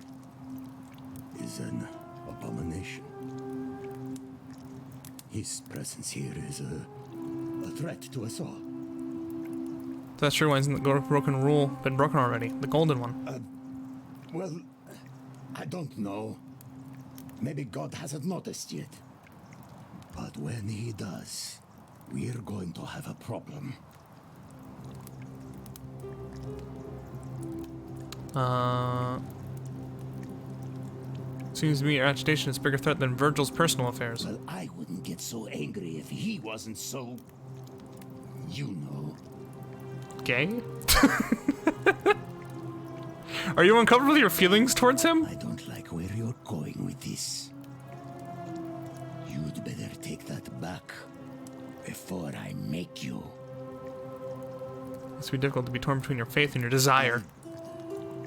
is an abomination. His presence here is a threat to us all. That's true. Why hasn't the broken rule been broken already? The golden one. Well, I don't know. Maybe God hasn't noticed yet. But when he does, we're going to have a problem. Seems to me your agitation is a bigger threat than Virgil's personal affairs. Well, I wouldn't get so angry if he wasn't so... you know. Gay? Are you uncomfortable with your feelings towards him? I don't like where you're going with this. You'd better take that back before I make you. It's be difficult to be torn between your faith and your desire.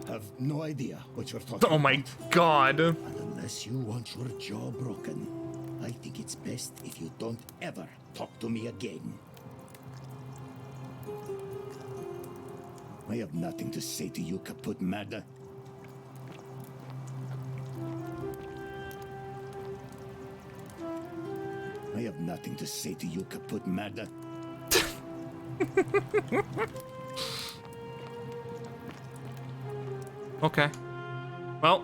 I have no idea what you're talking Oh my god. And unless you want your jaw broken, I think it's best if you don't ever talk to me again. I have nothing to say to you, Kaput Mada. I have nothing to say to you, Kaput Mada. Okay. Well,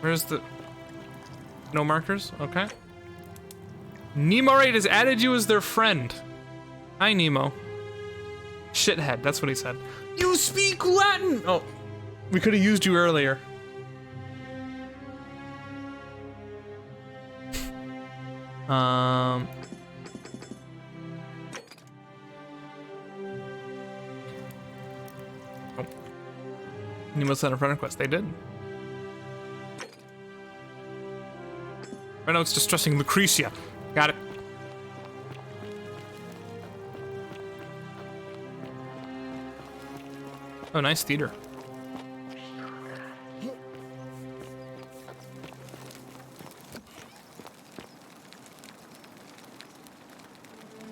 Where's the... No markers? Okay. Nemo8 has added you as their friend. Hi, Nemo. Shithead, that's what he said. You speak Latin! Oh, we could have used you earlier. Oh. Nemo sent a friend request. They did. Right now it's distressing Lucretia. Got it. Oh, nice theater.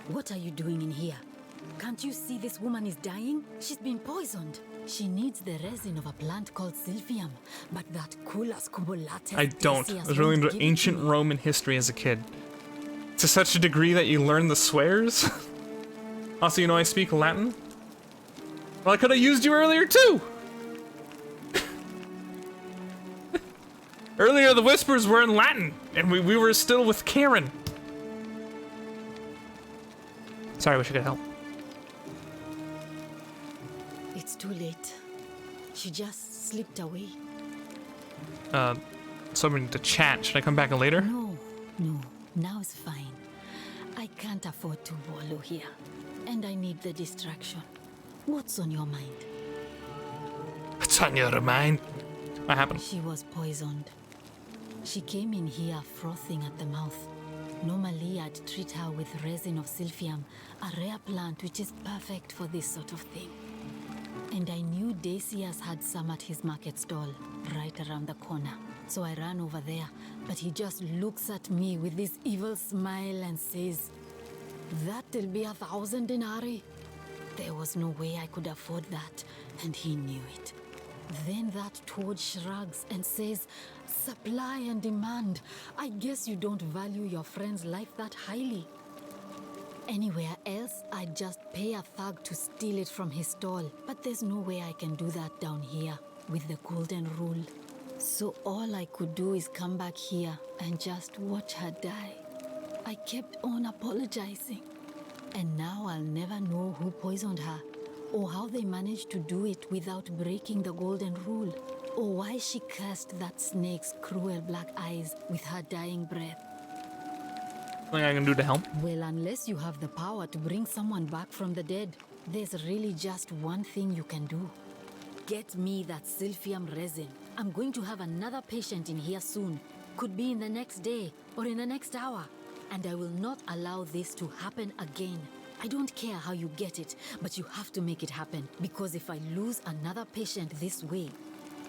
What are you doing in here? Can't you see this woman is dying? She's been poisoned. She needs the resin of a plant called Silphium, but that Culus cubulatus... I don't. I was really into ancient Roman history as a kid. To such a degree that you learn the swears? Also, you know I speak Latin? Well, I could have used you earlier too! Earlier the whispers were in Latin, and we were still with Karen. Sorry, I wish I could help. It's too late. She just slipped away. Somebody to chat. Should I come back later? No. Now it's fine. I can't afford to wallow here. And I need the distraction. What's on your mind? What's on your mind? What happened? She was poisoned. She came in here frothing at the mouth. Normally, I'd treat her with resin of Silphium, a rare plant which is perfect for this sort of thing. And I knew Decius had some at his market stall, right around the corner. So I ran over there, but he just looks at me with this evil smile and says, "That'll be 1,000 denarii." There was no way I could afford that, and he knew it. Then that toad shrugs and says, "Supply and demand. I guess you don't value your friend's life that highly." Anywhere else, I'd just pay a thug to steal it from his stall. But there's no way I can do that down here with the golden rule. So all I could do is come back here and just watch her die. I kept on apologizing. And now I'll never know who poisoned her, or how they managed to do it without breaking the golden rule, or why she cursed that snake's cruel black eyes with her dying breath. Something I can do to help? Well, unless you have the power to bring someone back from the dead, there's really just one thing you can do. Get me that Silphium resin. I'm going to have another patient in here soon. Could be in the next day or in the next hour. And I will not allow this to happen again. I don't care how you get it, but you have to make it happen. Because if I lose another patient this way,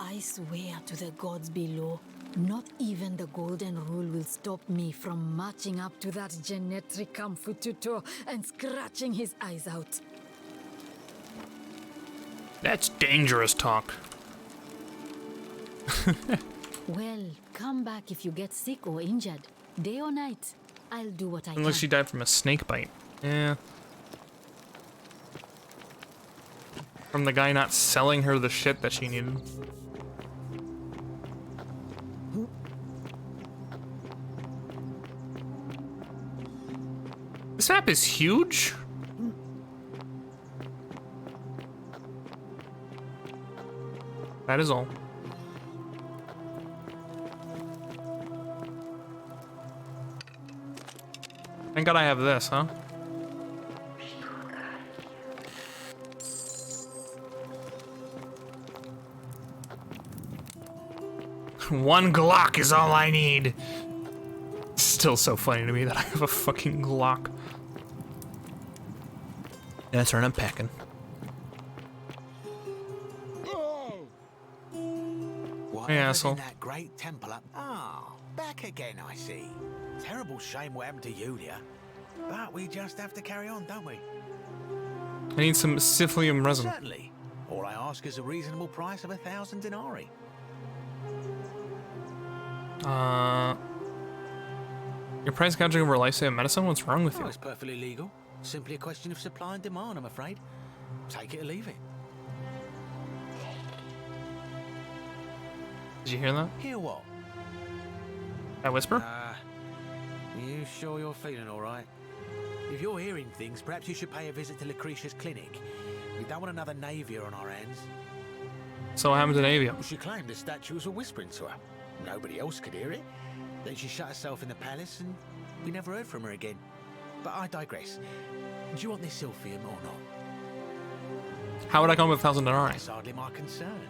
I swear to the gods below, not even the golden rule will stop me from marching up to that Genetricum Fututo and scratching his eyes out. That's dangerous talk. Well, come back if you get sick or injured. Day or night, I'll do what I can. Unless she died from a snake bite. Yeah. From the guy not selling her the shit that she needed. This map is huge. That is all. Thank God I have this, huh? One Glock is all I need. It's still so funny to me that I have a fucking Glock. That's right, I'm packing. What Hey, asshole. that great temple up? Ah, back again, I see. Terrible shame what happened to Yulia. But we just have to carry on, don't we? I need some Silphium resin. Certainly. All I ask is a reasonable price of 1,000 denarii. Your price gouging over life-saving medicine? What's wrong with you? It's perfectly legal. Simply a question of supply and demand, I'm afraid. Take it or leave it. Did you hear that? Hear what? I whisper? You sure you're feeling all right? If you're hearing things, perhaps you should pay a visit to Lucretia's clinic. We don't want another Navia on our hands. So what happened to Navia? She claimed the statues were whispering to her. Nobody else could hear it. Then she shut herself in the palace and we never heard from her again. But I digress. Do you want this Silphium or not? How would I come with 1,000 denarii? That's hardly my concern.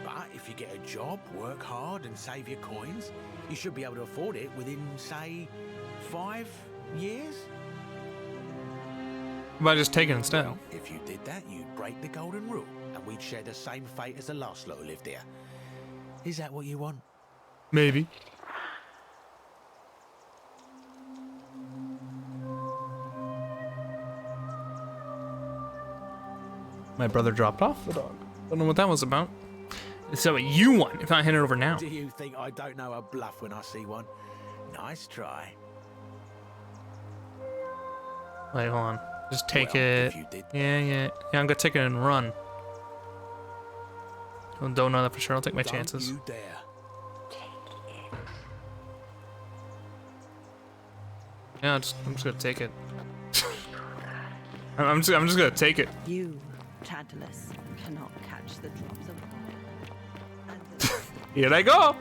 But if you get a job, work hard and save your coins, you should be able to afford it within, say, 5 years? But I just take it instead. Well, if you did that, you'd break the golden rule, and we'd share the same fate as the last lot who lived here. Is that what you want? Maybe. My brother dropped off the dog. Don't know what that was about. So what you want, if not hand it over now. Do you think I don't know a bluff when I see one? Nice try. Wait, hold on. Just take Well, it. if you did- Yeah, I'm gonna take it and run. I don't know that for sure. I'll take my chances. You dare. Yeah, I'm just gonna take it. I'm just gonna take it. You, Tantalus, cannot catch the drops of Here I go.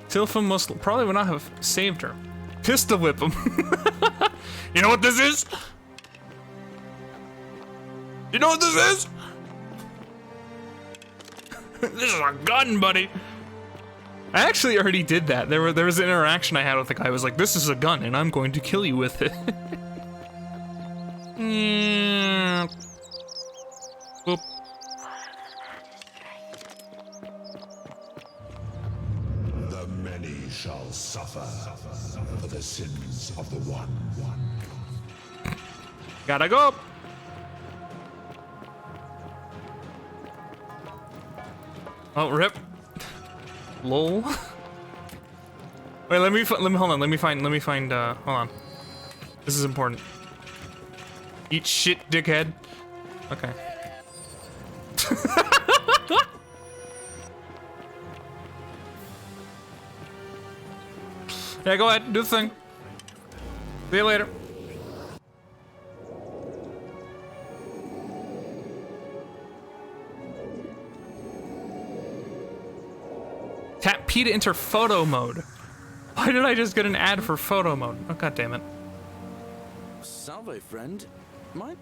Silphium most probably would not have saved her. Pistol whip him. You know what this is? You know what this is? This is a gun, buddy. I actually already did that. There was an interaction I had with the guy. I was like, "This is a gun, and I'm going to kill you with it." Boop. The many shall suffer for the sins of the one. Gotta go. Oh, rip. Lol. Wait, let me hold on. Let me find. Hold on. This is important. Eat shit, dickhead. Okay. Yeah, go ahead. Do the thing. See you later. Tap P to enter photo mode. Why did I just get an ad for photo mode? Oh, god damn it. Salve, friend. Mine?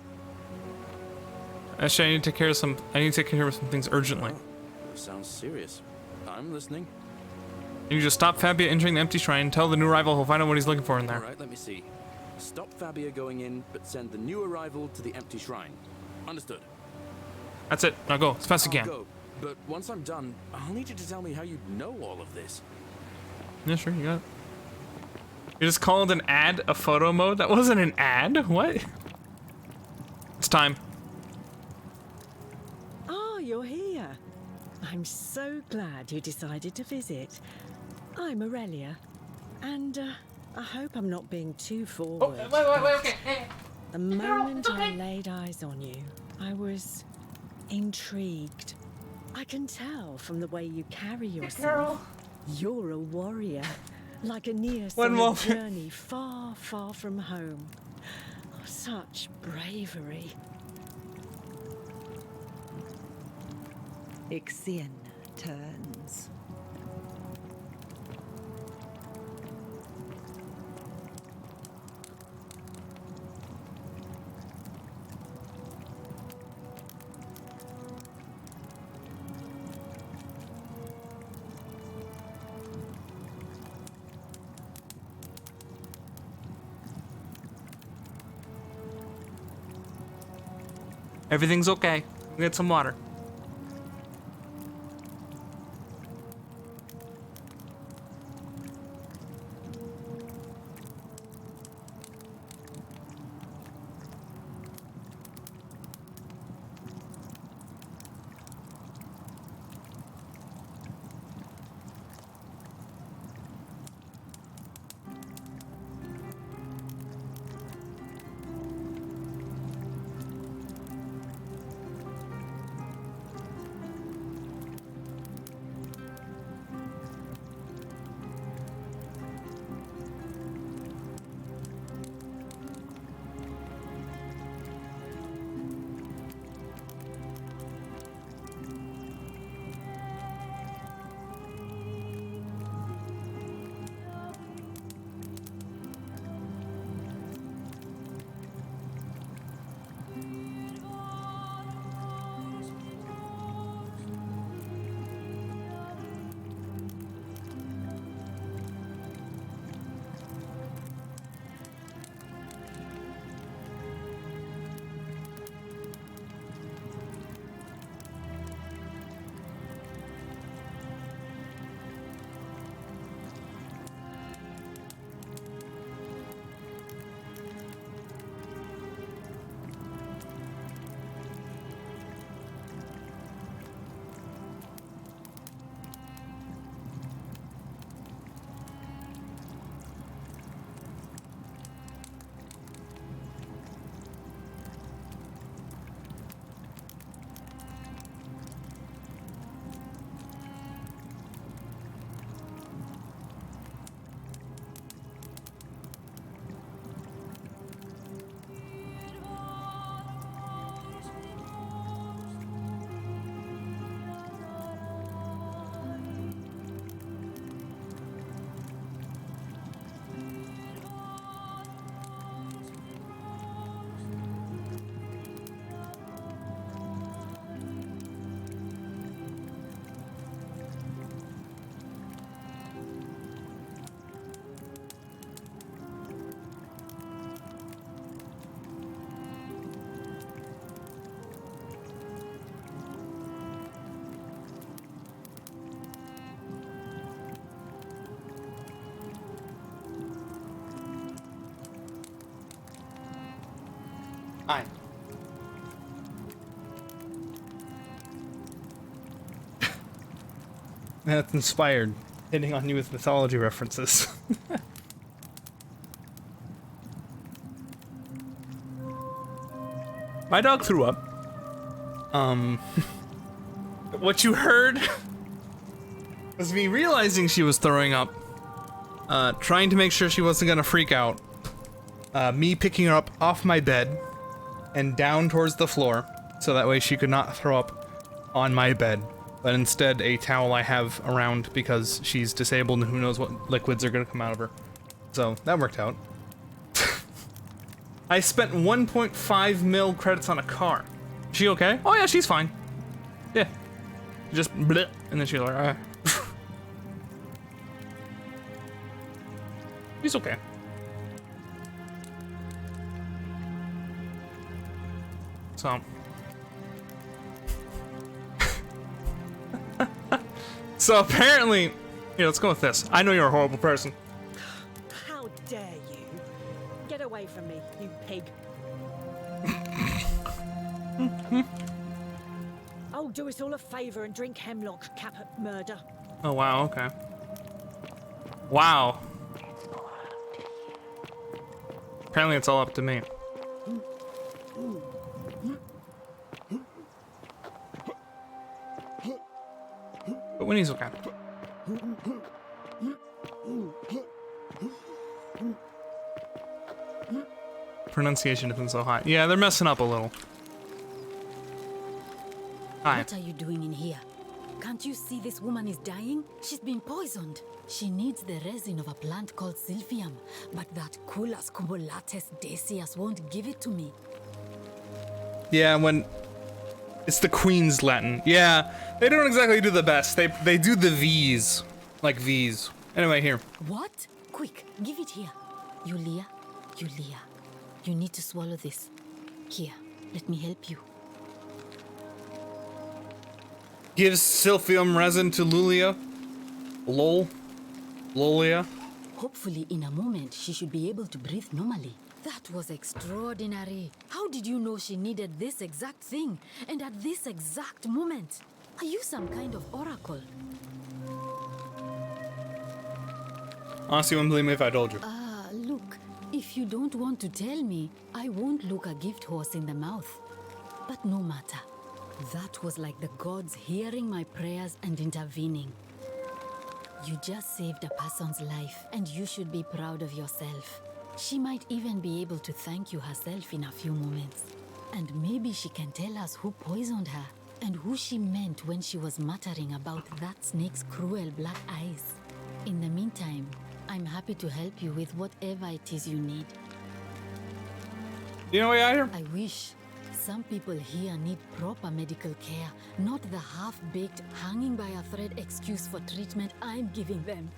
Actually, I need to take care of some things urgently. Sounds serious. I'm listening. You just stop Fabia entering the empty shrine. Tell the new arrival he'll find out what he's looking for in there. All right, let me see. Stop Fabia going in, but send the new arrival to the empty shrine. Understood. That's it. Now go as fast as you I'll can. go, but once I'm done, I'll need you to tell me how you know all of this. Yeah, sure, you got it. You just called an ad a photo mode? That wasn't an ad? What? It's time. Oh, you're here. I'm so glad you decided to visit. I'm Aurelia, and I hope I'm not being too forward. Wait, okay. The moment I laid eyes on you, I was intrigued. I can tell from the way you carry yourself. You're a warrior, like Aeneas on a journey far, far from home. Oh, such bravery. Ixion turns. Everything's okay. Get some water. Hi. That's inspired. Hitting on you with mythology references. My dog threw up. What you heard was me realizing she was throwing up, trying to make sure she wasn't gonna freak out, me picking her up off my bed and down towards the floor, so that way she could not throw up on my bed, but instead a towel I have around because she's disabled and who knows what liquids are gonna come out of her. So that worked out. I spent 1.5 mil credits on a car. Is she okay? Oh yeah, she's fine. Yeah. Just bleh, and then she's like, ah. She's okay. So. So apparently, here, let's go with this. I know you're a horrible person. How dare you? Get away from me, you pig. Oh, do us all a favour and drink hemlock, cap at murder. Oh wow, okay. Wow. Apparently it's all up to me. But Winnie's okay. Pronunciation isn't so high. Yeah, they're messing up a little. Hi. What are you doing in here? Can't you see this woman is dying? She's been poisoned. She needs the resin of a plant called Silphium, but that Culus cubulatus decius won't give it to me. Yeah, when it's the Queen's Latin. Yeah, they don't exactly do the best. They do the V's, like these. Anyway, here. What? Quick, give it here. Yulia, you need to swallow this. Here, let me help you. Gives Silphium resin to Lulia. Lolia. Hopefully, in a moment, she should be able to breathe normally. That was extraordinary. How did you know she needed this exact thing? And at this exact moment? Are you some kind of oracle? Honestly, you wouldn't believe me if I told you. Look, if you don't want to tell me, I won't look a gift horse in the mouth. But no matter. That was like the gods hearing my prayers and intervening. You just saved a person's life, and you should be proud of yourself. She might even be able to thank you herself in a few moments. And maybe she can tell us who poisoned her, and who she meant when she was muttering about that snake's cruel black eyes. In the meantime, I'm happy to help you with whatever it is you need. You know what I hear? I wish. Some people here need proper medical care, not the half-baked, hanging by a thread excuse for treatment I'm giving them.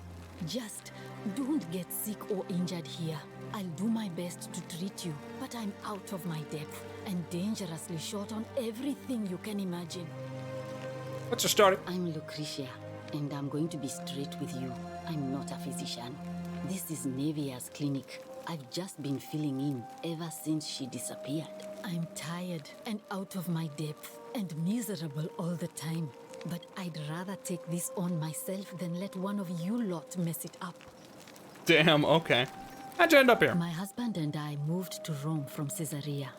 Just don't get sick or injured here. I'll do my best to treat you, but I'm out of my depth and dangerously short on everything you can imagine. What's your story? I'm Lucretia, and I'm going to be straight with you. I'm not a physician. This is Nevia's clinic. I've just been filling in ever since she disappeared. I'm tired and out of my depth and miserable all the time. But I'd rather take this on myself than let one of you lot mess it up. Damn, okay. How'd you end up here? My husband and I moved to Rome from Caesarea.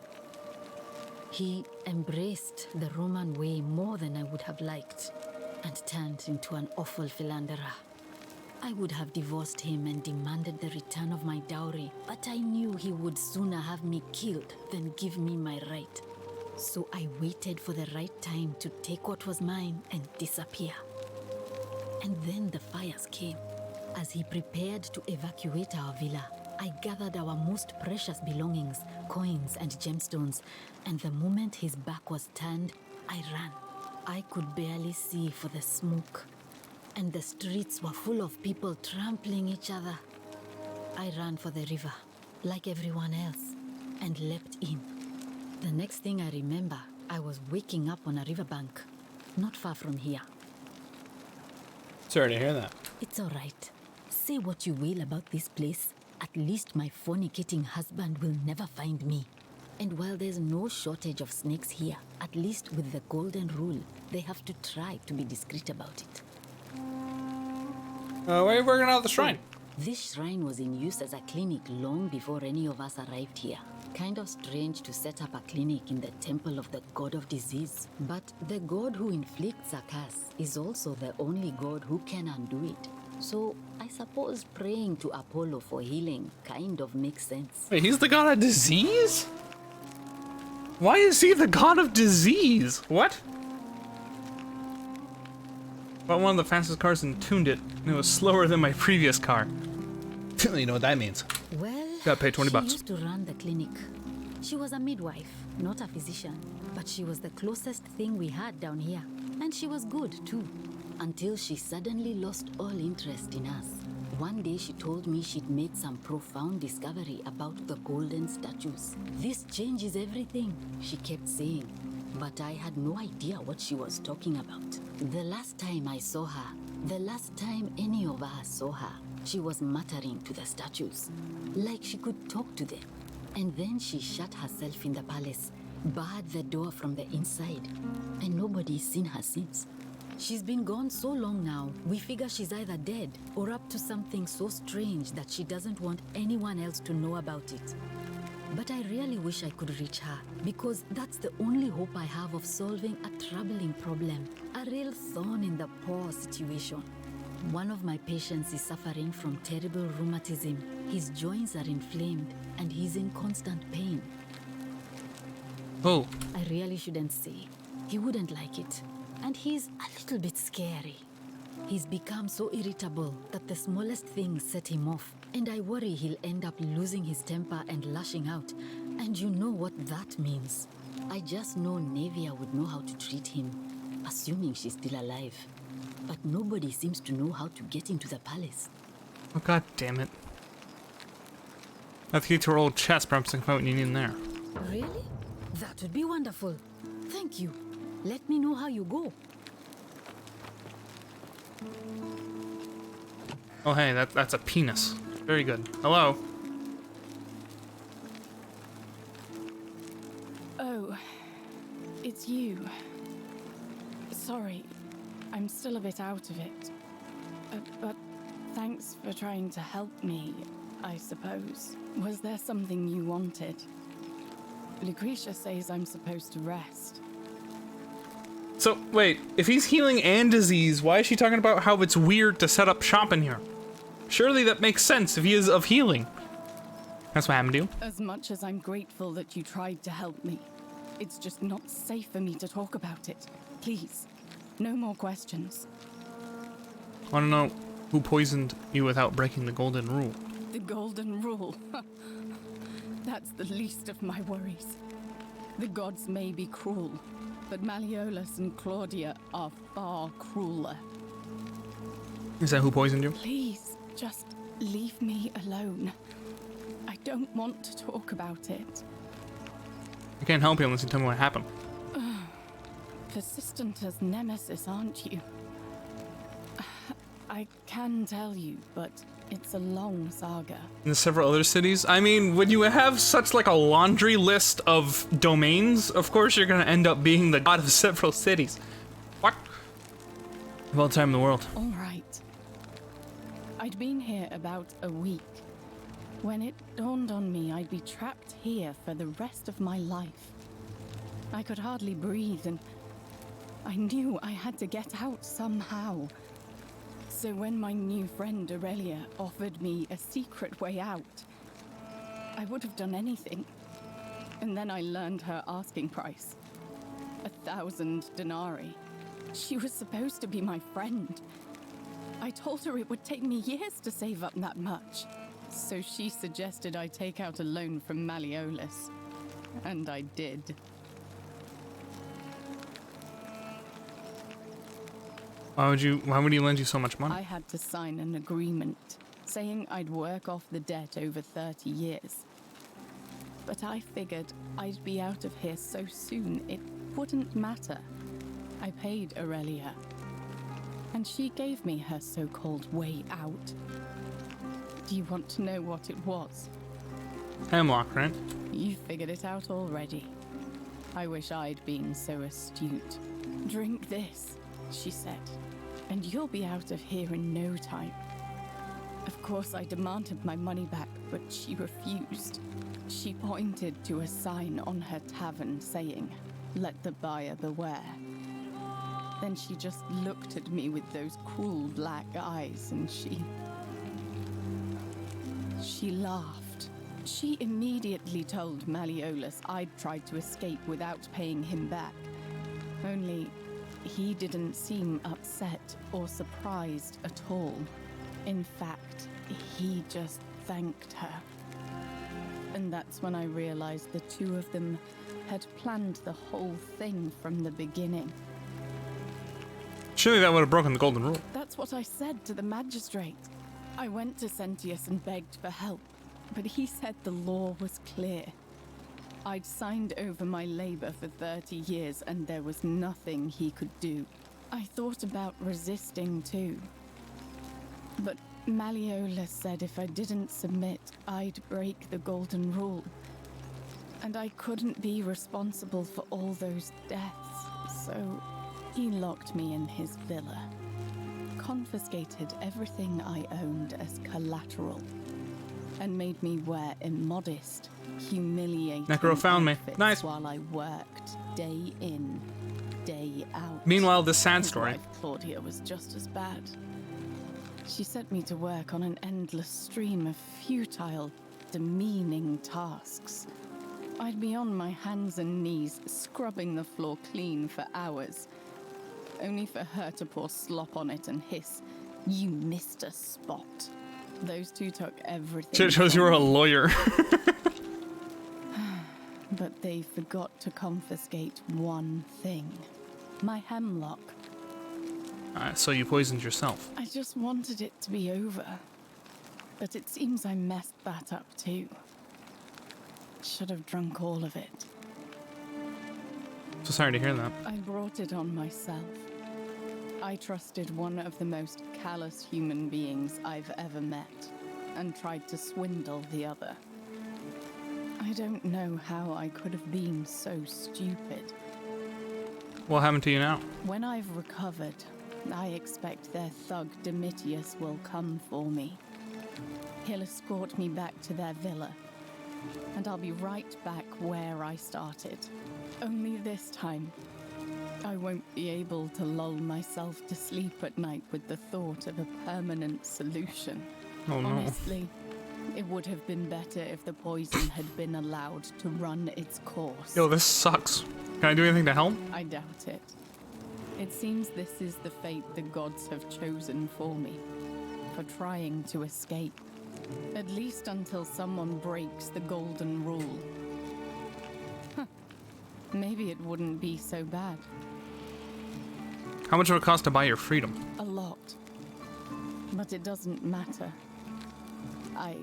He embraced the Roman way more than I would have liked and turned into an awful philanderer. I would have divorced him and demanded the return of my dowry, but I knew he would sooner have me killed than give me my right. So I waited for the right time to take what was mine and disappear. And then the fires came. As he prepared to evacuate our villa, I gathered our most precious belongings, coins and gemstones, and the moment his back was turned, I ran. I could barely see for the smoke, and the streets were full of people trampling each other. I ran for the river, like everyone else, and leapt in. The next thing I remember, I was waking up on a riverbank, not far from here. Sorry to hear that. It's all right. Say what you will about this place. At least my fornicating husband will never find me. And while there's no shortage of snakes here, at least with the golden rule, they have to try to be discreet about it. Why are you working out the shrine? This shrine was in use as a clinic long before any of us arrived here. Kind of strange to set up a clinic in the temple of the god of disease. But the god who inflicts a curse is also the only god who can undo it. So I suppose praying to Apollo for healing kind of makes sense. Wait, he's the god of disease? Why is he the god of disease? What? Bought one of the fastest cars and tuned it, and it was slower than my previous car. You know what that means. Well, gotta pay 20 bucks. She used to run the clinic. She was a midwife, not a physician, but she was the closest thing we had down here. And she was good too, until she suddenly lost all interest in us. One day she told me she'd made some profound discovery about the golden statues. This changes everything, she kept saying. But I had no idea what she was talking about. The last time I saw her, the last time any of us saw her, she was muttering to the statues, like she could talk to them. And then she shut herself in the palace, barred the door from the inside, and nobody's seen her since. She's been gone so long now, we figure she's either dead or up to something so strange that she doesn't want anyone else to know about it. But I really wish I could reach her, because that's the only hope I have of solving a troubling problem, a real thorn in the paw situation. One of my patients is suffering from terrible rheumatism. His joints are inflamed, and he's in constant pain. Oh. I really shouldn't say. He wouldn't like it. And he's a little bit scary. He's become so irritable that the smallest things set him off. And I worry he'll end up losing his temper and lashing out. And you know what that means. I just know Nevia would know how to treat him, assuming she's still alive. But nobody seems to know how to get into the palace. Oh, god damn it. I have to get to her old chest, perhaps I can find what you need in there. Really? That would be wonderful. Thank you. Let me know how you go. Oh hey, that's a penis. Very good. Hello. Oh, it's you. Sorry, I'm still a bit out of it. But thanks for trying to help me, I suppose. Was there something you wanted? Lucretia says I'm supposed to rest. So, wait, if he's healing and disease, why is she talking about how it's weird to set up shop in here? Surely that makes sense if he is of healing. That's what happened to you. As much as I'm grateful that you tried to help me, it's just not safe for me to talk about it. Please, no more questions. I want to know who poisoned you without breaking the golden rule. The golden rule. That's the least of my worries. The gods may be cruel, but Malleolus and Claudia are far crueler. Is that who poisoned you? Please, just leave me alone. I don't want to talk about it. I can't help you unless you tell me what happened. Persistent as Nemesis, aren't you? I can tell you, but it's a long saga. In several other cities? I mean, when you have such like a laundry list of domains, of course you're gonna end up being the god of several cities. What? Of all the time in the world. All right. I'd been here about a week when it dawned on me I'd be trapped here for the rest of my life. I could hardly breathe, and I knew I had to get out somehow. So when my new friend Aurelia offered me a secret way out, I would have done anything. And then I learned her asking price. 1,000 denarii. She was supposed to be my friend. I told her it would take me years to save up that much. So she suggested I take out a loan from Malleolus. And I did. Why would he lend you so much money? I had to sign an agreement saying I'd work off the debt over 30 years. But I figured I'd be out of here so soon it wouldn't matter. I paid Aurelia, and she gave me her so-called way out. Do you want to know what it was? Hemlock, right? You figured it out already. I wish I'd been so astute. Drink this, she said, and you'll be out of here in no time. Of course, I demanded my money back, but she refused. She pointed to a sign on her tavern saying, "Let the buyer beware." Then she just looked at me with those cruel black eyes and she laughed. She immediately told Malleolus I'd tried to escape without paying him back. Only he didn't seem upset or surprised at all. In fact, he just thanked her. And that's when I realized the two of them had planned the whole thing from the beginning. Surely that would have broken the golden rule. That's what I said to the magistrate. I went to Sentius and begged for help, but he said the law was clear. I'd signed over my labor for 30 years and there was nothing he could do. I thought about resisting too. But Malleolus said if I didn't submit, I'd break the golden rule. And I couldn't be responsible for all those deaths, so he locked me in his villa. Confiscated everything I owned as collateral. And made me wear immodest, humiliating Necro found me. outfits Nice. while I worked day in, day out. Meanwhile, this sad His story. wife, Claudia, was just as bad. She sent me to work on an endless stream of futile, demeaning tasks. I'd be on my hands and knees, scrubbing the floor clean for hours, only for her to pour slop on it and hiss, "You missed a spot." Those two took everything. Shit shows you were a lawyer. But they forgot to confiscate one thing. My hemlock. So you poisoned yourself. I just wanted it to be over. But it seems I messed that up too. Should have drunk all of it. So sorry to hear that. I brought it on myself. I trusted one of the most callous human beings I've ever met, and tried to swindle the other. I don't know how I could have been so stupid. What happened to you now? When I've recovered, I expect their thug Domitius will come for me. He'll escort me back to their villa, and I'll be right back where I started. Only this time, I won't be able to lull myself to sleep at night with the thought of a permanent solution. Oh, no. Honestly, it would have been better if the poison had been allowed to run its course. Yo, this sucks. Can I do anything to help? I doubt it. It seems this is the fate the gods have chosen for me, for trying to escape. At least until someone breaks the golden rule. Huh. Maybe it wouldn't be so bad. How much would it cost to buy your freedom? A lot. But it doesn't matter. I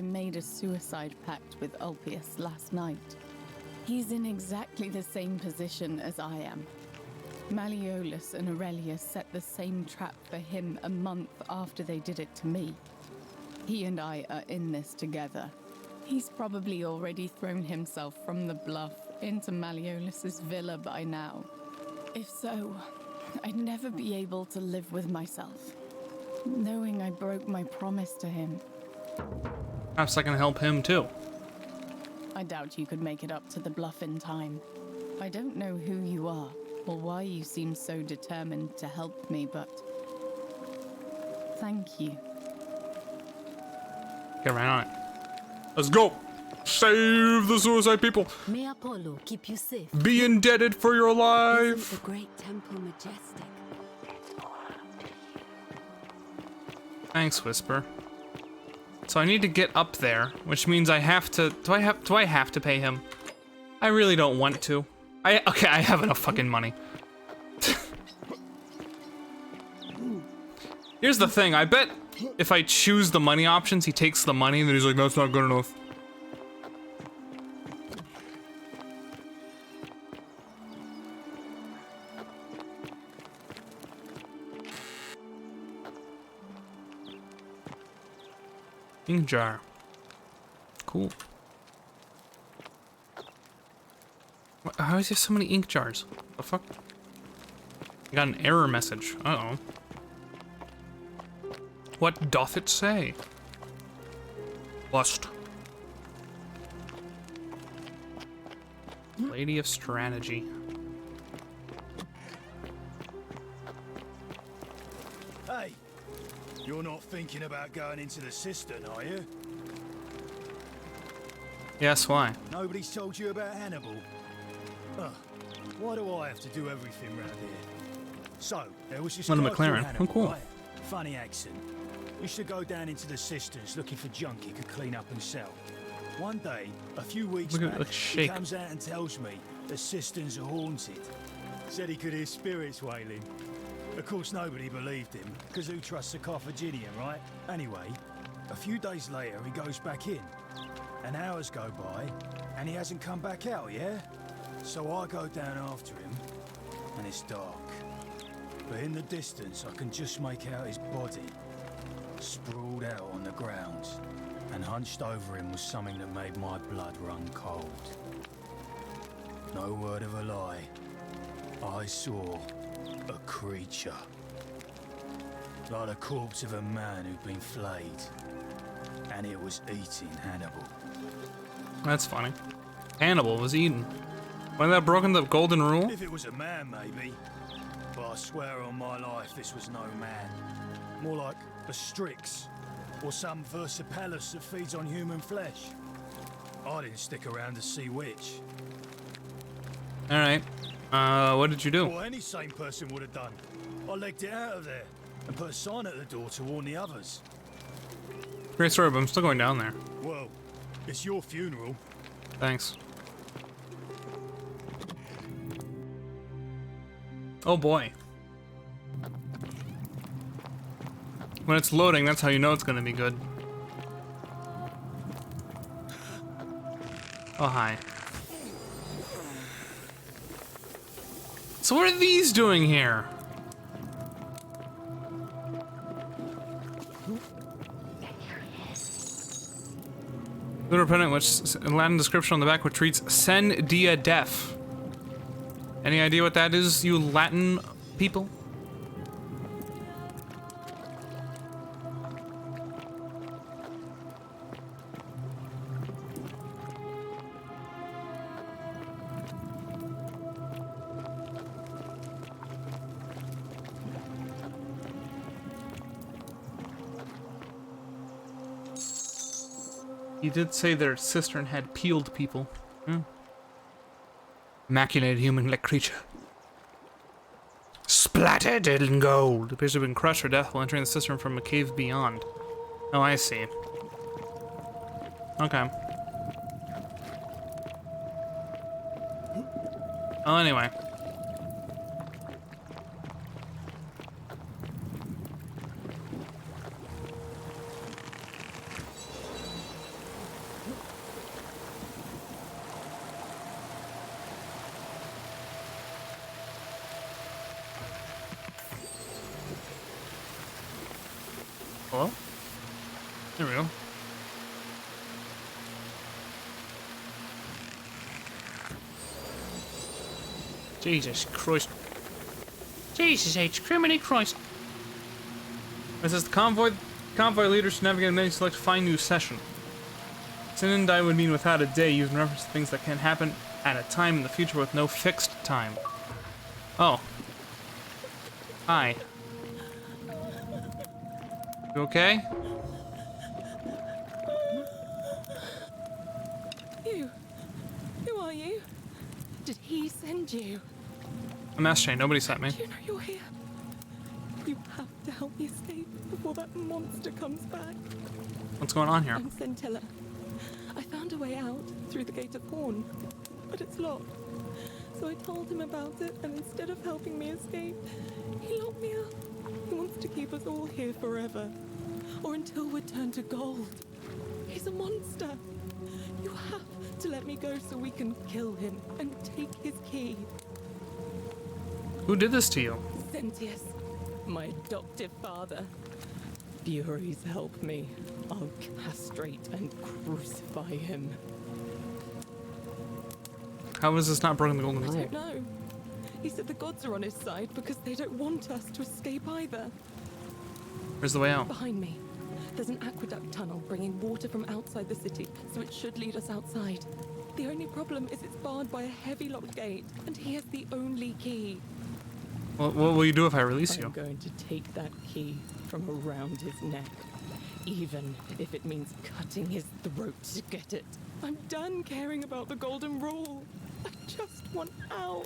made a suicide pact with Ulpius last night. He's in exactly the same position as I am. Malleolus and Aurelius set the same trap for him a month after they did it to me. He and I are in this together. He's probably already thrown himself from the bluff into Malleolus's villa by now. If so, I'd never be able to live with myself, knowing I broke my promise to him. Perhaps I can help him too. I doubt you could make it up to the bluff in time. I don't know who you are, or why you seem so determined to help me, but thank you. Get right on it. Let's go! Save the suicide people! May Apollo keep you safe. Be indebted for your Isn't life! the great temple majestic? Thanks, Whisper. So I need to get up there, which means I have to. Do I have to pay him? I really don't want to. Okay, I have enough fucking money. Here's the thing, I bet if I choose the money options, he takes the money and then he's like, that's not good enough. Ink jar. Cool. How is there so many ink jars? The fuck? I got an error message. Uh-oh. What doth it say? Lust. Lady of Strategy. Hey, you're not thinking about going into the cistern, are you? Yes, why? Nobody's told you about Hannibal? Ugh, why do I have to do everything round here? So, there was this Little guy called McLaren. Hannibal, Oh, cool. right? Funny accent. Used to go down into the cisterns looking for junk he could clean up and sell. One day, a few weeks Look at it, back, like, he shake. comes out and tells me the cisterns are haunted. Said he could hear spirits wailing. Of course, nobody believed him, because who trusts a Carthaginian, right? Anyway, a few days later, he goes back in. And hours go by, and he hasn't come back out, yeah? So I go down after him, and it's dark. But in the distance, I can just make out his body, sprawled out on the ground. And hunched over him was something that made my blood run cold. No word of a lie. I saw a creature. Like the corpse of a man who'd been flayed. And it was eating Hannibal. That's funny. Hannibal was eaten. Wasn't that broken the golden rule? If it was a man, maybe. But I swear on my life, this was no man. More like a Strix. Or some Versipelus that feeds on human flesh. I didn't stick around to see which. Alright. What did you do? Well, any sane person would have done. I legged it out of there and put a sign at the door to warn the others. Great story, but I'm still going down there. Well, it's your funeral. Thanks. Oh boy. When it's loading, that's how you know it's gonna be good. Oh, hi. So what are these doing here? Lunar pendant, which Latin description on the back, which reads "Sen dia def." Any idea what that is, you Latin people? You did say their cistern had peeled people. Immaculate human-like creature. Splattered in gold. Appears to have been crushed or death while entering the cistern from a cave beyond. Oh, I see. Okay. Well, anyway. Hello? There we go. Jesus Christ. Jesus H. Criminy Christ. It says the convoy leaders should navigate and then select find new session. Sin and die would mean without a day, using reference to things that can happen at a time in the future with no fixed time. Oh. Hi. You okay? Who are you? Did he send you? I'm S-Chain, nobody sent me. Do you know you're here? You have to help me escape before that monster comes back. What's going on here? I'm Centilla. I found a way out through the Gate of Horn, but it's locked. So I told him about it, and instead of helping me escape, he locked me up. He wants to keep us all here forever, or until we're turned to gold. He's a monster. You have to let me go so we can kill him and take his key. Who did this to you? Sentius, my adoptive father. Furies help me. I'll castrate and crucify him. How is this not broken the golden I rule? don't know. He said the gods are on his side because they don't want us to escape either. Where's the way out? Behind me, there's an aqueduct tunnel bringing water from outside the city, so it should lead us outside. The only problem is it's barred by a heavy locked gate, and he has the only key. What will you do if I release you? I'm going to take that key from around his neck, even if it means cutting his throat to get it. I'm done caring about the golden rule. I just want out.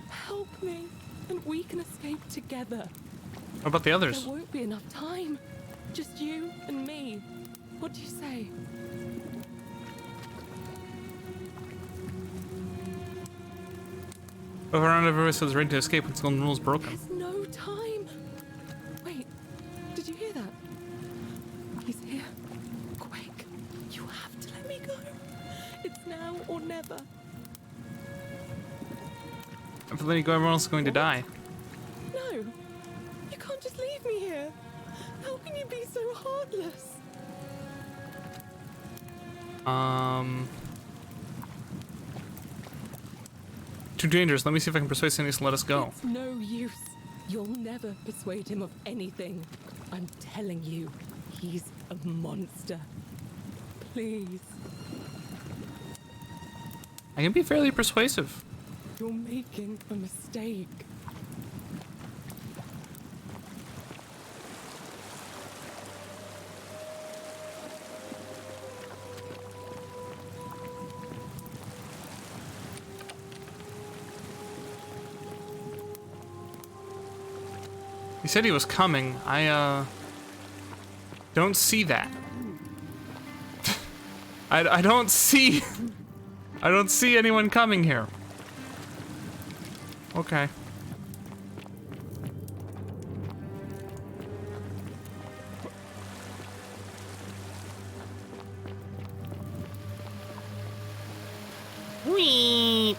Help me, and we can escape together. What about the others? There won't be enough time. Just you and me. What do you say? If around everybody says ready to escape, its golden rule is broken. There's no time. Wait, did you hear that? He's here. Quick, you have to let me go. It's now or never. If I let you go, everyone else is going to die. No, you can't just leave me here. How can you be so heartless? Too dangerous. Let me see if I can persuade Cindy to let us go. It's no use. You'll never persuade him of anything. I'm telling you, he's a monster. Please. I can be fairly persuasive. You're making a mistake. He said he was coming. I don't see that. I don't see I don't see anyone coming here. Okay. Whee!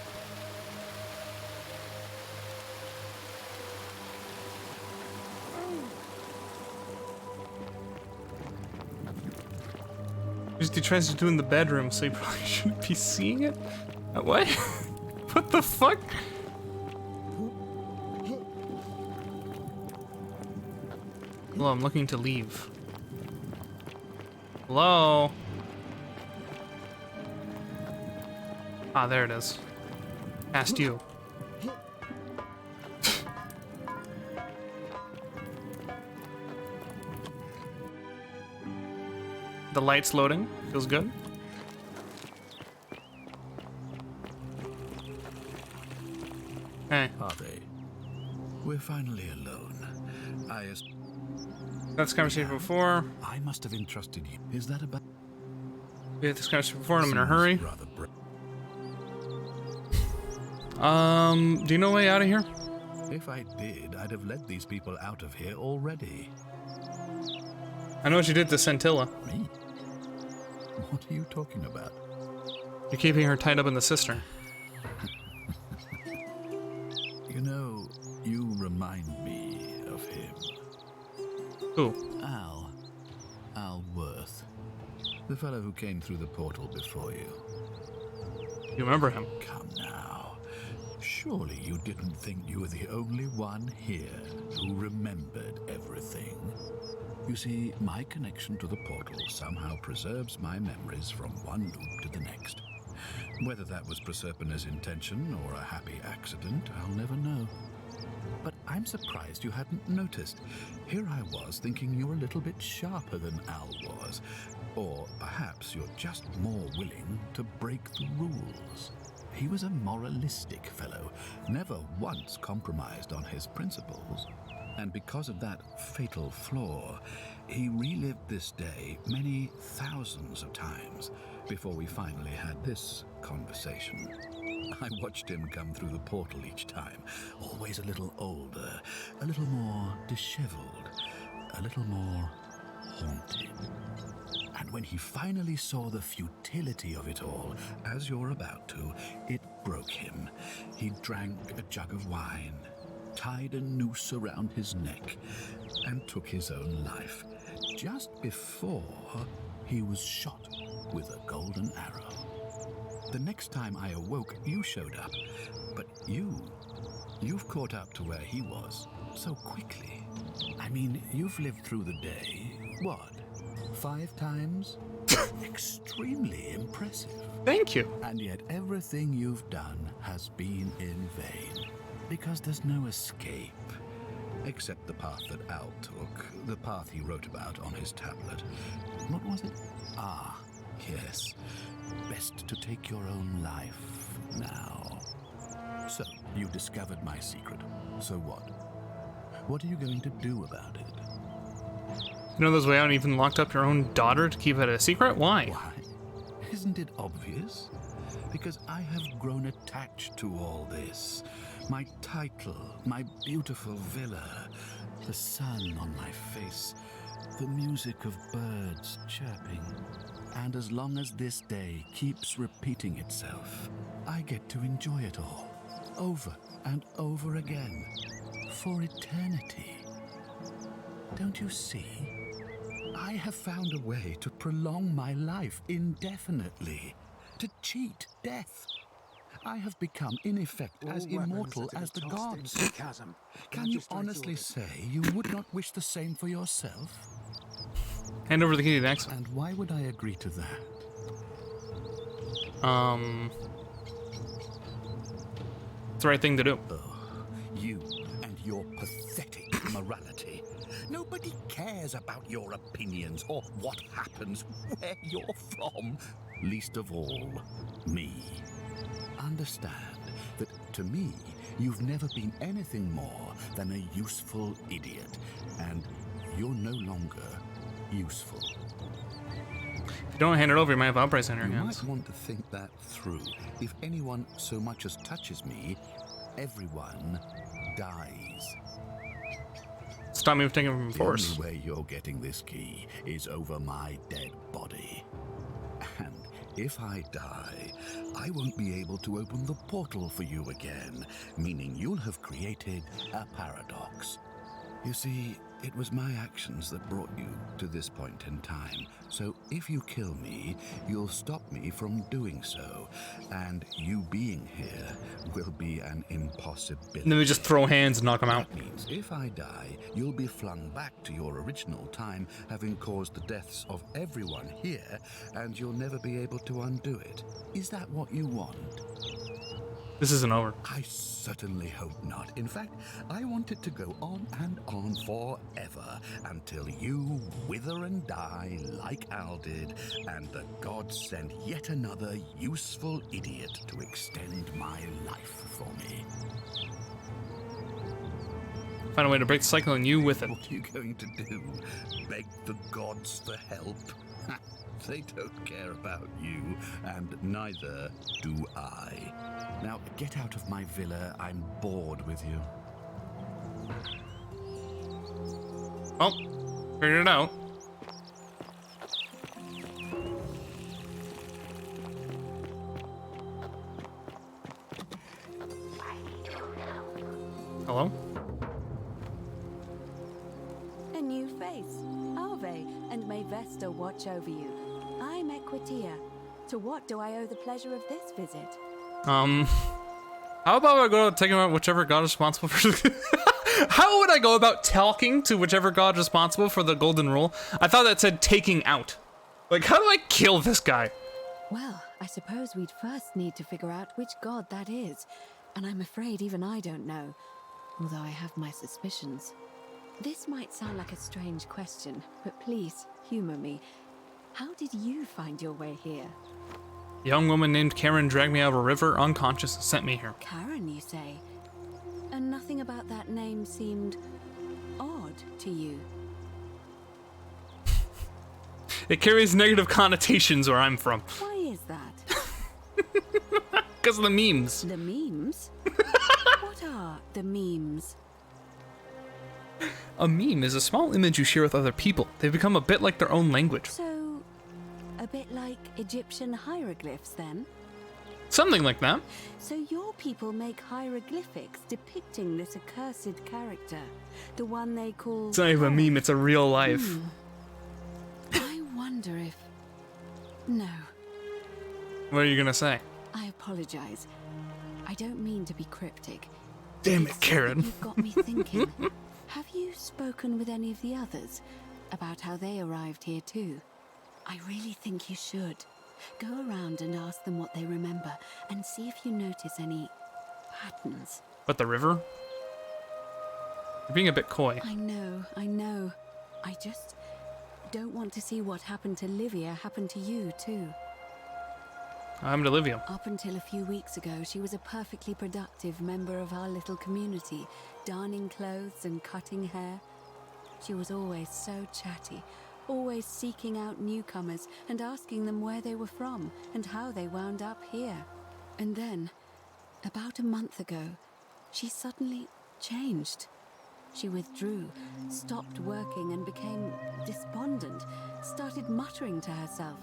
He tries to do in the bedroom, so you probably shouldn't be seeing it. What? What the fuck? Hello, I'm looking to leave. Hello? Ah, there it is. Past you. The light's loading. Feels good. Hey. Are they? We're finally alone. That's conversation before. I must have entrusted you. Is that about? We had this conversation before and I'm in a hurry. Rather Do you know a way out of here? If I did, I'd have let these people out of here already. I know what you did to Scintilla. Me? What are you talking about? You're keeping her tied up in the cistern. You know, you remind me of him. Who? Al Worth. The fellow who came through the portal before you. You remember him? Come now. Surely you didn't think you were the only one here who remembered everything. You see, my connection to the portal somehow preserves my memories from one loop to the next. Whether that was Proserpina's intention or a happy accident, I'll never know. But I'm surprised you hadn't noticed. Here I was thinking you're a little bit sharper than Al was. Or perhaps you're just more willing to break the rules. He was a moralistic fellow, never once compromised on his principles. And because of that fatal flaw, he relived this day many thousands of times before we finally had this conversation. I watched him come through the portal each time, always a little older, a little more disheveled, a little more haunted. And when he finally saw the futility of it all, as you're about to, it broke him. He drank a jug of wine, tied a noose around his neck, and took his own life. just before he was shot with a golden arrow. The next time I awoke, you showed up, but you've caught up to where he was so quickly. I mean, you've lived through the day, what, 5 times? Extremely impressive. Thank you. And yet everything you've done has been in vain, because there's no escape. Except the path that Al took, the path he wrote about on his tablet. What was it? Ah, yes. Best to take your own life now. So, you discovered my secret. So what? What are you going to do about it? You know there's a way out and even locked up your own daughter to keep it a secret? Why? Why? Isn't it obvious? Because I have grown attached to all this. My title, my beautiful villa, the sun on my face, the music of birds chirping. And as long as this day keeps repeating itself, I get to enjoy it all, over and over again, for eternity. Don't you see? I have found a way to prolong my life indefinitely, to cheat death. I have become, in effect, as immortal as the gods. Can you honestly say you would not wish the same for yourself? Hand over the key to the next. And why would I agree to that? It's the right thing to do. Oh, you and your pathetic morality. Nobody cares about your opinions or what happens where you're from. Least of all, me. Understand that, to me, you've never been anything more than a useful idiot, and you're no longer useful. If you don't hand it over, you might have outbreaks on your You hands. might want to think that through. If anyone so much as touches me, everyone dies. Stop me from taking it from force. The only way you're getting this key is over my dead body. And if I die, I won't be able to open the portal for you again, meaning you'll have created a paradox. You see, it was my actions that brought you to this point in time. So if you kill me, you'll stop me from doing so. And you being here will be an impossibility. And then we just throw hands and knock them out. That means if I die, you'll be flung back to your original time, having caused the deaths of everyone here, and you'll never be able to undo it. Is that what you want? This isn't over. I certainly hope not. In fact, I want it to go on and on forever until you wither and die like Al did, and the gods send yet another useful idiot to extend my life for me. Find a way to break the cycle and you with it. What are you going to do? Beg the gods for help? They don't care about you, and neither do I. Now, get out of my villa. I'm bored with you. Oh, figured it out. Hello? A new face. Ave, and may Vesta watch over you. I'm Equitia. To what do I owe the pleasure of this visit? How about I go taking out whichever god is responsible for How would I go about talking to whichever god responsible for the golden rule? I thought that said taking out. Like, how do I kill this guy? Well, I suppose we'd first need to figure out which god that is. And I'm afraid even I don't know. Although I have my suspicions. This might sound like a strange question, but please, humor me. How did you find your way here? A young woman named Karen dragged me out of a river unconscious and sent me here. Karen, you say? And nothing about that name seemed odd to you. It carries negative connotations where I'm from. Why is that? Because of the memes. The memes? What are the memes? A meme is a small image you share with other people. They've become a bit like their own language. So, a bit like Egyptian hieroglyphs then? Something like that. So your people make hieroglyphics depicting this accursed character, the one they call... It's not even a meme, it's a real life. wonder if... No, What are you gonna say? I apologize. I don't mean to be cryptic. Damn it, Karen. You've got me thinking. Have you spoken with any of the others about how they arrived here too? I really think you should. Go around and ask them what they remember and see if you notice any patterns. But the river? You're being a bit coy. I know. I just don't want to see what happened to Livia happen to you too. I'm Olivia. Up until a few weeks ago, she was a perfectly productive member of our little community, darning clothes and cutting hair. She was always so chatty, always seeking out newcomers and asking them where they were from and how they wound up here. And then, about a month ago, she suddenly changed. She withdrew, stopped working and became despondent, started muttering to herself.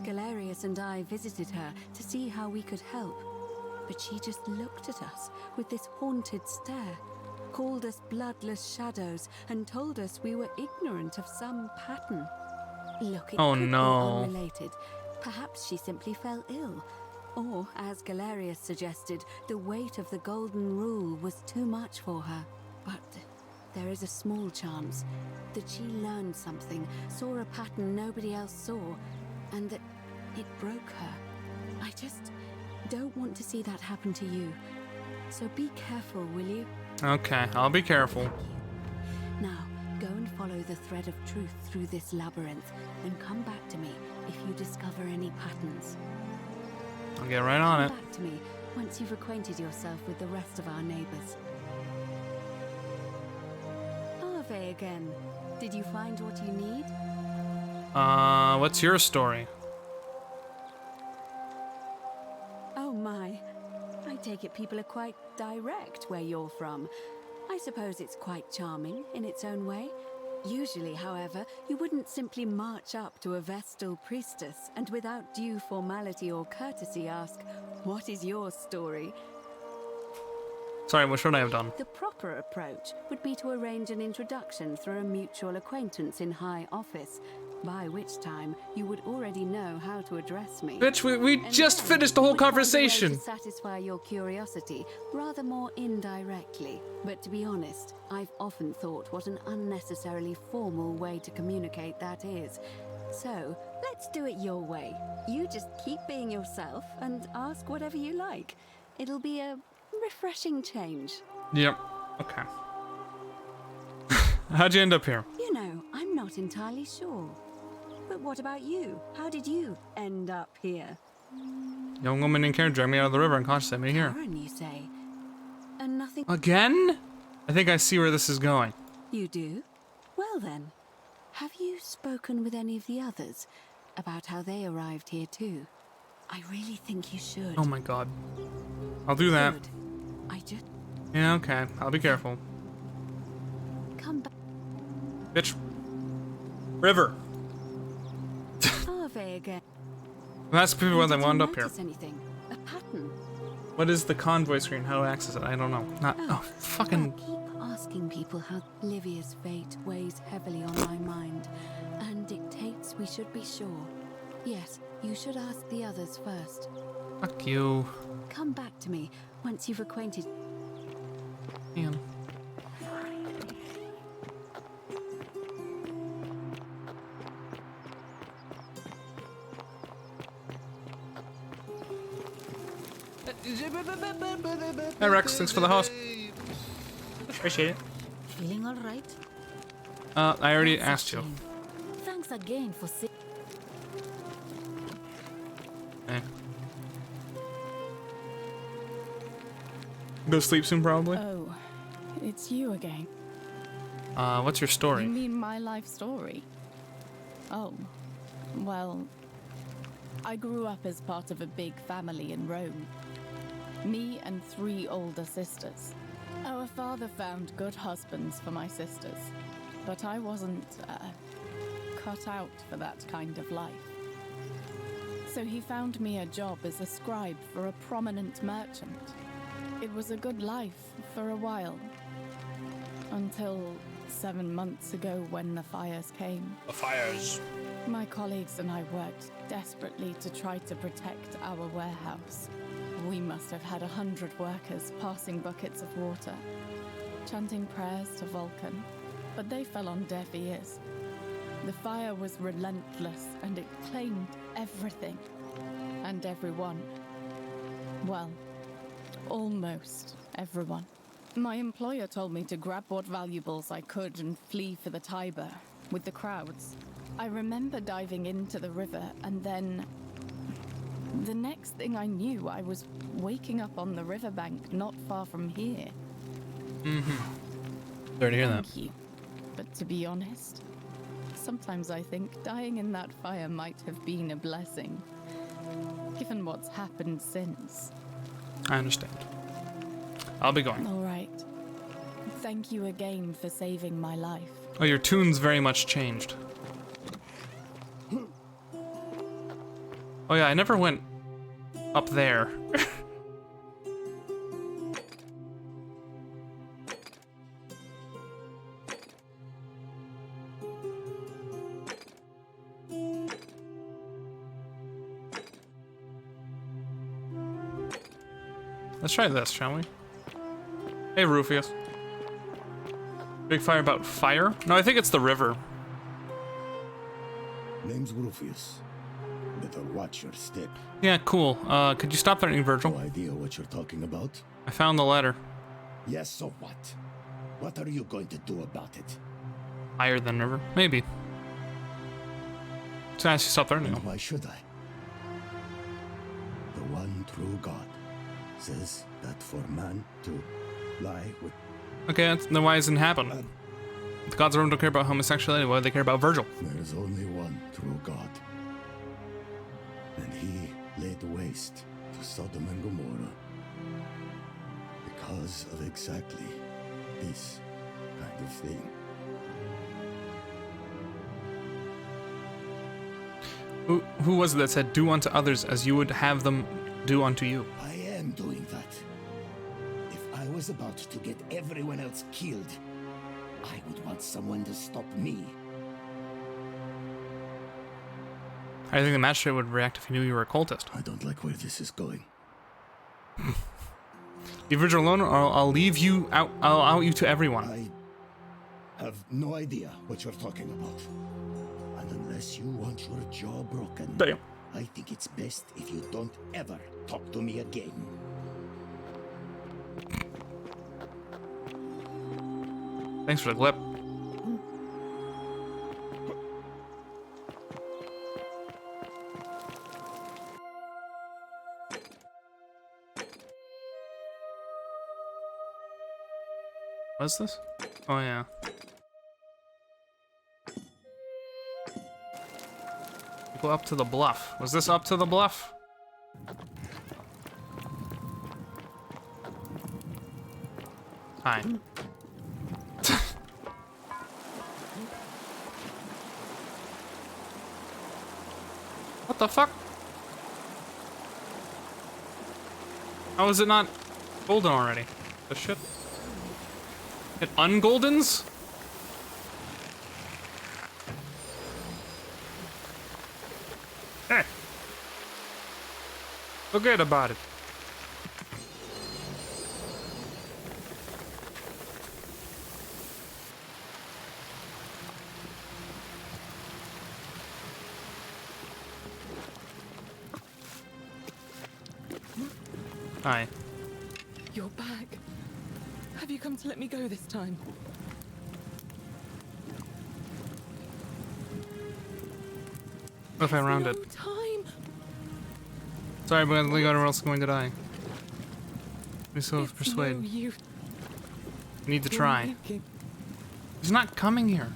Galerius and I visited her to see how we could help, but she just looked at us with this haunted stare, called us bloodless shadows, and told us we were ignorant of some pattern. Look, it Oh, could no. be unrelated. Perhaps she simply fell ill. Or, as Galerius suggested, the weight of the Golden Rule was too much for her. But there is a small chance that she learned something, saw a pattern nobody else saw, and that it broke her. I just don't want to see that happen to you. So be careful, will you? Okay, I'll be careful. Now, go and follow the thread of truth through this labyrinth, and come back to me if you discover any patterns. I'll get right on it. Come back to me once you've acquainted yourself with the rest of our neighbors. Ave again. Did you find what you need? What's your story? Oh my. I take it people are quite direct where you're from. I suppose it's quite charming in its own way. Usually, however, you wouldn't simply march up to a Vestal priestess and without due formality or courtesy ask, "What is your story?" Sorry, what should I have done? The proper approach would be to arrange an introduction through a mutual acquaintance in high office, by which time you would already know how to address me. Bitch, we And just then finished the whole we'd find a way conversation. to satisfy your curiosity, rather more indirectly. But to be honest, I've often thought what an unnecessarily formal way to communicate that is. So, let's do it your way. You just keep being yourself and ask whatever you like. It'll be a refreshing change. Yep. Okay. How'd you end up here? You know, I'm not entirely sure. But what about you? How did you end up here? Young woman named Karen dragged me out of the river and conscious sent me here. Karen, you say? And nothing... Again? I think I see where this is going. You do? Well then, have you spoken with any of the others about how they arrived here too? I really think you should. Oh my god. I'll do that. Good. I just... Yeah, okay. I'll be careful. Come back. Bitch. River. Ave again. That's people when they Did you wound up here. notice anything? A pattern? What is the convoy screen? How do I access it? I don't know. Not. Oh, fucking. Keep asking people how Livia's fate weighs heavily on my mind, and dictates we should be sure. Yes, you should ask the others first. Fuck you. Come back to me once you've acquainted. Damn. Hey Rex, thanks for the host. Appreciate it. Feeling all right? I already asked you. Thanks again for saying. Eh. Go sleep soon, probably. Oh, it's you again. What's your You story? mean my life story? Oh, well, I grew up as part of a big family in Rome. Me and 3 older sisters. Our father found good husbands for my sisters, but I wasn't cut out for that kind of life. So he found me a job as a scribe for a prominent merchant. It was a good life for a while, until 7 months ago when the fires came. The fires. My colleagues and I worked desperately to try to protect our warehouse. We must have had 100 workers passing buckets of water, chanting prayers to Vulcan, but they fell on deaf ears. The fire was relentless and it claimed everything and everyone. Well, almost everyone. My employer told me to grab what valuables I could and flee for the Tiber with the crowds. I remember diving into the river and then the next thing I knew, I was waking up on the riverbank not far from here. Sorry to hear that. Thank you. But to be honest, sometimes I think dying in that fire might have been a blessing, given what's happened since. I understand. I'll be going. All right. Thank you again for saving my life. Oh, your tune's very much changed. Oh yeah, I never went up there. Let's try this, shall we? Hey, Rufius. Big fire about fire? No, I think it's the river. Name's Rufius. Better watch your step. Yeah, cool. Could you stop threatening Virgil? No idea what you're talking about. I found the letter. Yes, so what? What are you going to do about it? Higher than river? Maybe. So I should stop threatening him. Why should I? The one true God says that for man to lie with... Okay, then why doesn't it happen? The gods of Rome don't care about homosexuality, why do they care about Virgil? There's only one true God. And he laid waste to Sodom and Gomorrah because of exactly this kind of thing. Who was it that said, do unto others as you would have them do unto you? I am doing that. If I was about to get everyone else killed, I would want someone to stop me. I think the magistrate would react if he knew you were a cultist. I don't like where this is going. Leave Virgil alone, or I'll leave you out. I'll out you to everyone. I have no idea what you're talking about. And unless you want your jaw broken, damn, I think it's best if you don't ever talk to me again. Thanks for the clip. What's this? Oh yeah. Go up to the bluff. Was this up to the bluff? Hi. What the fuck? How is it not golden already? The shit? It ungoldens? Hey. Forget about it. Hi. You're back. Have you come to let me go this time? What if I round it? Time. Sorry, but we got or else going to die. We still have persuade. No, you Need to try. He's not coming here.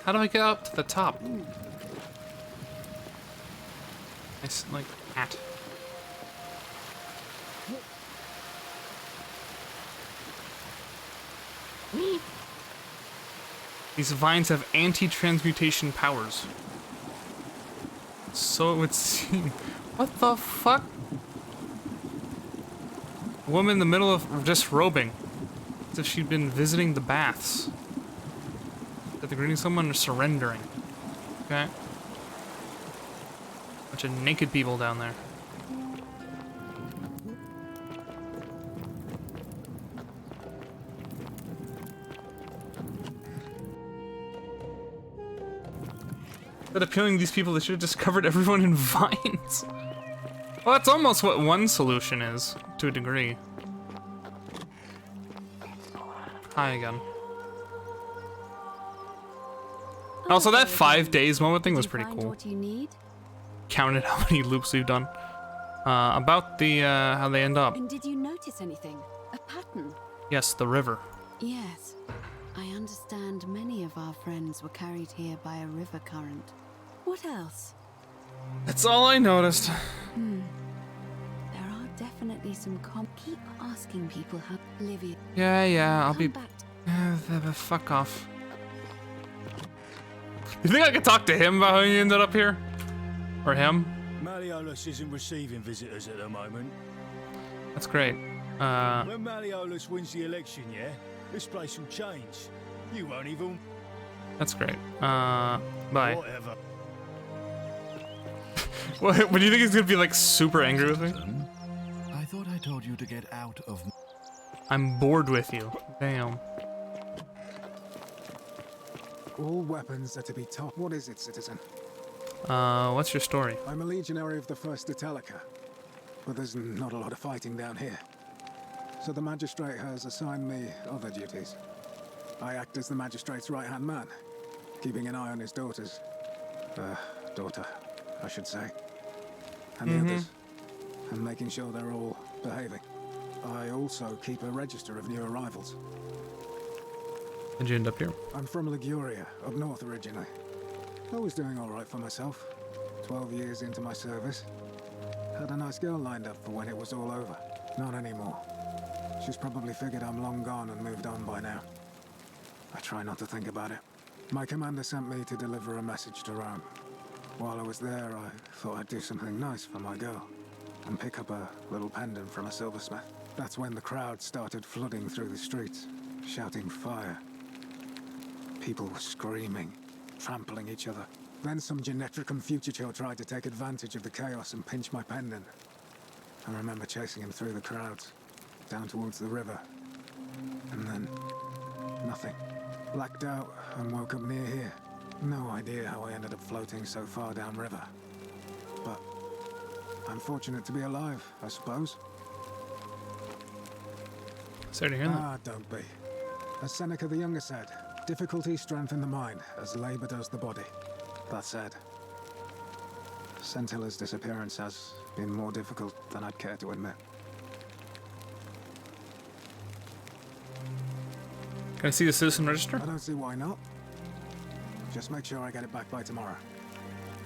How do I get up to the top? It's like at. These vines have anti-transmutation powers. So it would seem. What the fuck? A woman in the middle of disrobing. As if she'd been visiting the baths. That they're greeting someone or surrendering. Okay. Bunch of naked people down there. Instead of killing these people, they should have just covered everyone in vines. Well, that's almost what one solution is, to a degree. Hi again. Also, that 5 days moment thing was pretty cool. What you need? Counted how many loops we've done. About the, how they end up. And did you notice anything? A pattern? Yes, the river. Yes. I understand many of our friends were carried here by a river current. What else? That's all I noticed. There are definitely some keep asking people how Livia. Yeah, I'll be. back Fuck off. You think I could talk to him about how he ended up here? Or him? Malleolus isn't receiving visitors at the moment. That's great. When Malleolus wins the election, yeah, this place will change. You won't even. That's great. Bye. Whatever. What do you think he's gonna be like super angry with me? I thought I told you to get out of. I'm bored with you. Damn. All weapons are to be taught. What is it, citizen? What's your story? I'm a legionary of the 1st Italica, but there's not a lot of fighting down here. So the magistrate has assigned me other duties. I act as the magistrate's right-hand man, keeping an eye on his daughter, I should say, and the others, and making sure they're all behaving. I also keep a register of new arrivals. How'd you end up here? I'm from Liguria, up north originally. I was doing all right for myself. 12 years into my service. Had a nice girl lined up for when it was all over. Not anymore. She's probably figured I'm long gone and moved on by now. I try not to think about it. My commander sent me to deliver a message to Rome. While I was there, I thought I'd do something nice for my girl and pick up a little pendant from a silversmith. That's when the crowd started flooding through the streets, shouting fire. People were screaming, trampling each other. Then some Genetricum Futurcho tried to take advantage of the chaos and pinch my pendant. I remember chasing him through the crowds, down towards the river. And then, nothing. Blacked out and woke up near here. No idea how I ended up floating so far downriver. But I'm fortunate to be alive, I suppose. Sorry to hear that. Ah, don't be. As Seneca the Younger said, difficulty strengthens the mind, as labor does the body. That said, Scintilla's disappearance has been more difficult than I'd care to admit. Can I see the citizen register? I don't see why not. Just make sure I get it back by tomorrow.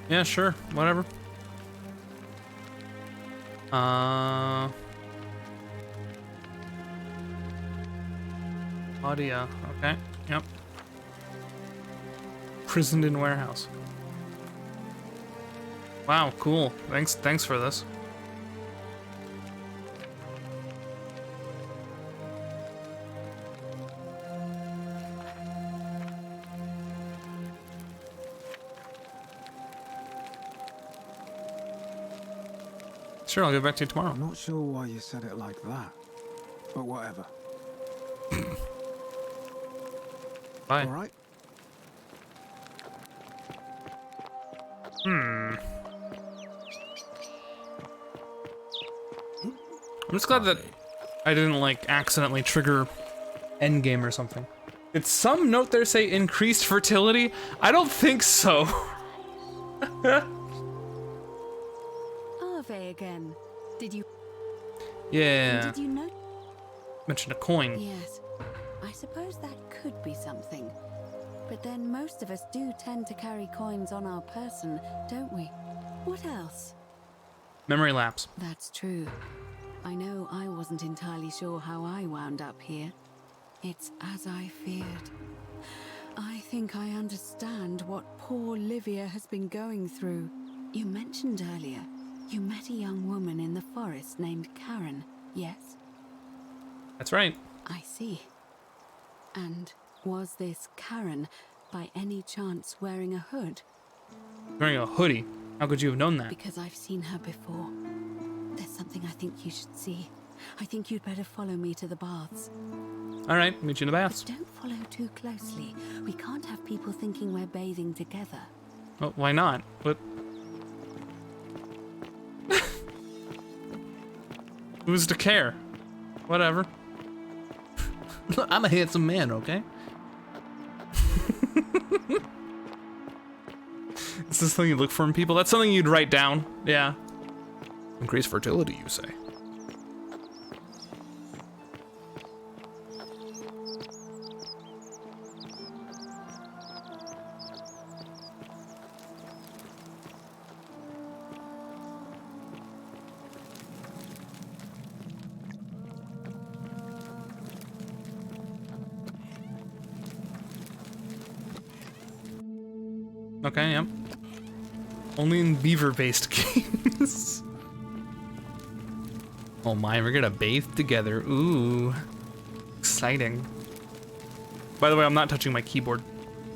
Yeah, sure. Whatever. Claudia. Okay. Yep. Prisoned in warehouse. Wow, cool. Thanks for this. Sure, I'll get back to you tomorrow. I'm not sure why you said it like that, but whatever. Bye. All right. I'm just glad that I didn't, like, accidentally trigger endgame or something. Did some note there say increased fertility? I don't think so. Ave again. Did you? Yeah. Did you know? Mentioned a coin. Yes. I suppose that could be something. But then most of us do tend to carry coins on our person, don't we? What else? Memory lapse. That's true. I know I wasn't entirely sure how I wound up here. It's as I feared. I think I understand what poor Livia has been going through. You mentioned earlier, you met a young woman in the forest named Karen, yes? That's right. I see. And was this Karen, by any chance, wearing a hood? Wearing a hoodie. How could you have known that? Because I've seen her before. There's something I think you should see. I think you'd better follow me to the baths. All right, meet you in the baths. But don't follow too closely. We can't have people thinking we're bathing together. Well, why not? What? Who's to care? Whatever. I'm a handsome man, okay? Is this something you look for in people? That's something you'd write down. Yeah. Increase fertility, you say. Okay, yep. Only in beaver-based games. Oh my, we're gonna bathe together. Ooh. Exciting. By the way, I'm not touching my keyboard.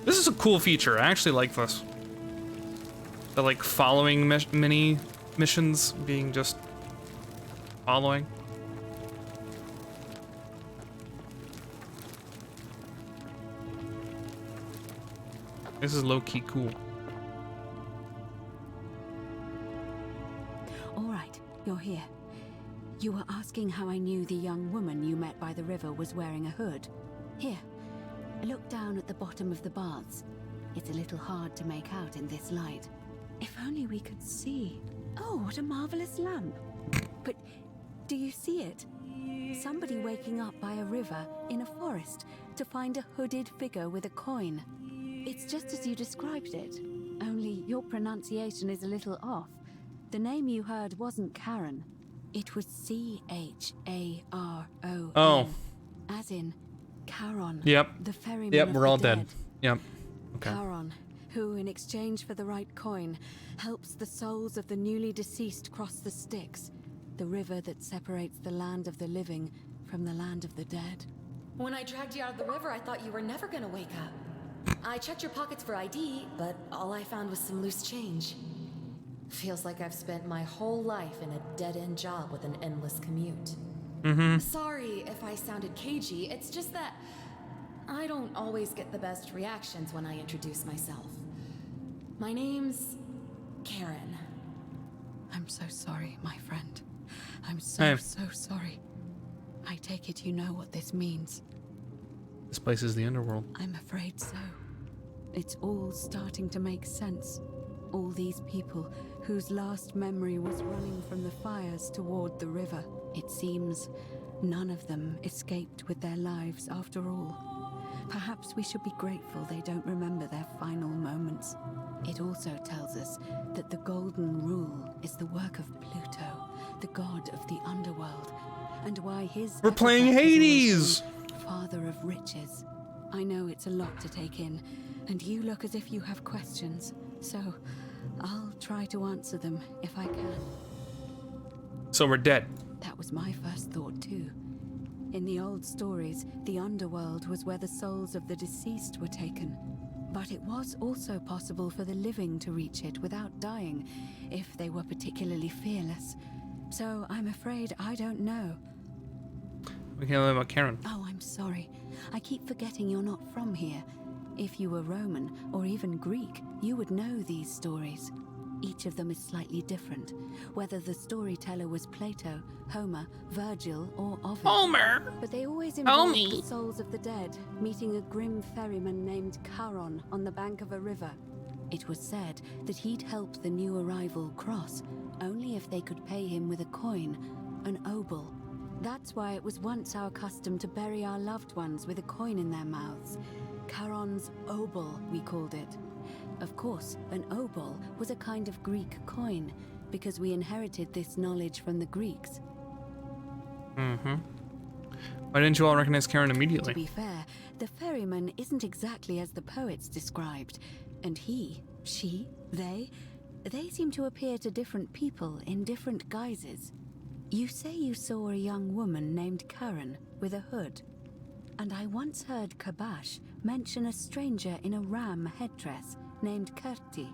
This is a cool feature. I actually like this. The like following mini missions being just following. This is low-key cool. All right, you're here. You were asking how I knew the young woman you met by the river was wearing a hood. Here, look down at the bottom of the baths. It's a little hard to make out in this light. If only we could see. Oh, what a marvelous lamp. But do you see it? Somebody waking up by a river in a forest to find a hooded figure with a coin. It's just as you described it, only your pronunciation is a little off. The name you heard wasn't Karen. It was C-H-A-R-O-N. Oh. As in Charon. Yep. The ferryman Yep, of we're the all dead. dead. Yep. Okay. Charon, who in exchange for the right coin, helps the souls of the newly deceased cross the Styx, the river that separates the land of the living from the land of the dead. When I dragged you out of the river, I thought you were never gonna wake up. I checked your pockets for ID, but all I found was some loose change. Feels like I've spent my whole life in a dead-end job with an endless commute. Sorry if I sounded cagey, it's just that I don't always get the best reactions when I introduce myself. My name's Karen. I'm so sorry, my friend. I'm so sorry. I take it you know what this means. This place is the underworld. I'm afraid so. It's all starting to make sense. All these people whose last memory was running from the fires toward the river. It seems none of them escaped with their lives after all. Perhaps we should be grateful they don't remember their final moments. It also tells us that the Golden Rule is the work of Pluto, the god of the underworld, and why his... We're playing Hades! Father of riches. I know it's a lot to take in, and you look as if you have questions, so I'll try to answer them if I can. So we're dead. That was my first thought too. In the old stories, the underworld was where the souls of the deceased were taken. But it was also possible for the living to reach it without dying, if they were particularly fearless. So I'm afraid I don't know. We can't learn about Karen. Oh, I'm sorry. I keep forgetting you're not from here. If you were Roman, or even Greek, you would know these stories. Each of them is slightly different, whether the storyteller was Plato, Homer, Virgil, or Ovid. Homer! But they always involved the souls of the dead, meeting a grim ferryman named Charon on the bank of a river. It was said that he'd help the new arrival cross, only if they could pay him with a coin, an obol. That's why it was once our custom to bury our loved ones with a coin in their mouths. Charon's obol, we called it. Of course, an obol was a kind of Greek coin, because we inherited this knowledge from the Greeks. Why didn't you all recognize Karen immediately? To be fair, the ferryman isn't exactly as the poets described, and he, she, they seem to appear to different people in different guises. You say you saw a young woman named Karen. with a hood. And I once heard Kabash mention a stranger in a ram headdress named Kerti.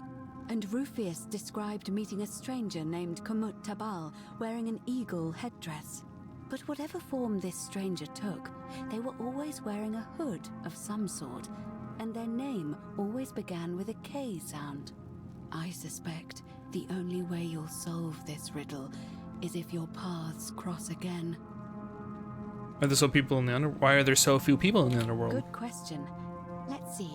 And Rufius described meeting a stranger named Kumut Tabal wearing an eagle headdress. But whatever form this stranger took, they were always wearing a hood of some sort, and their name always began with a K sound. I suspect the only way you'll solve this riddle is if your paths cross again. Why are there so people in the Why are there so few people in the underworld? Good question. Let's see.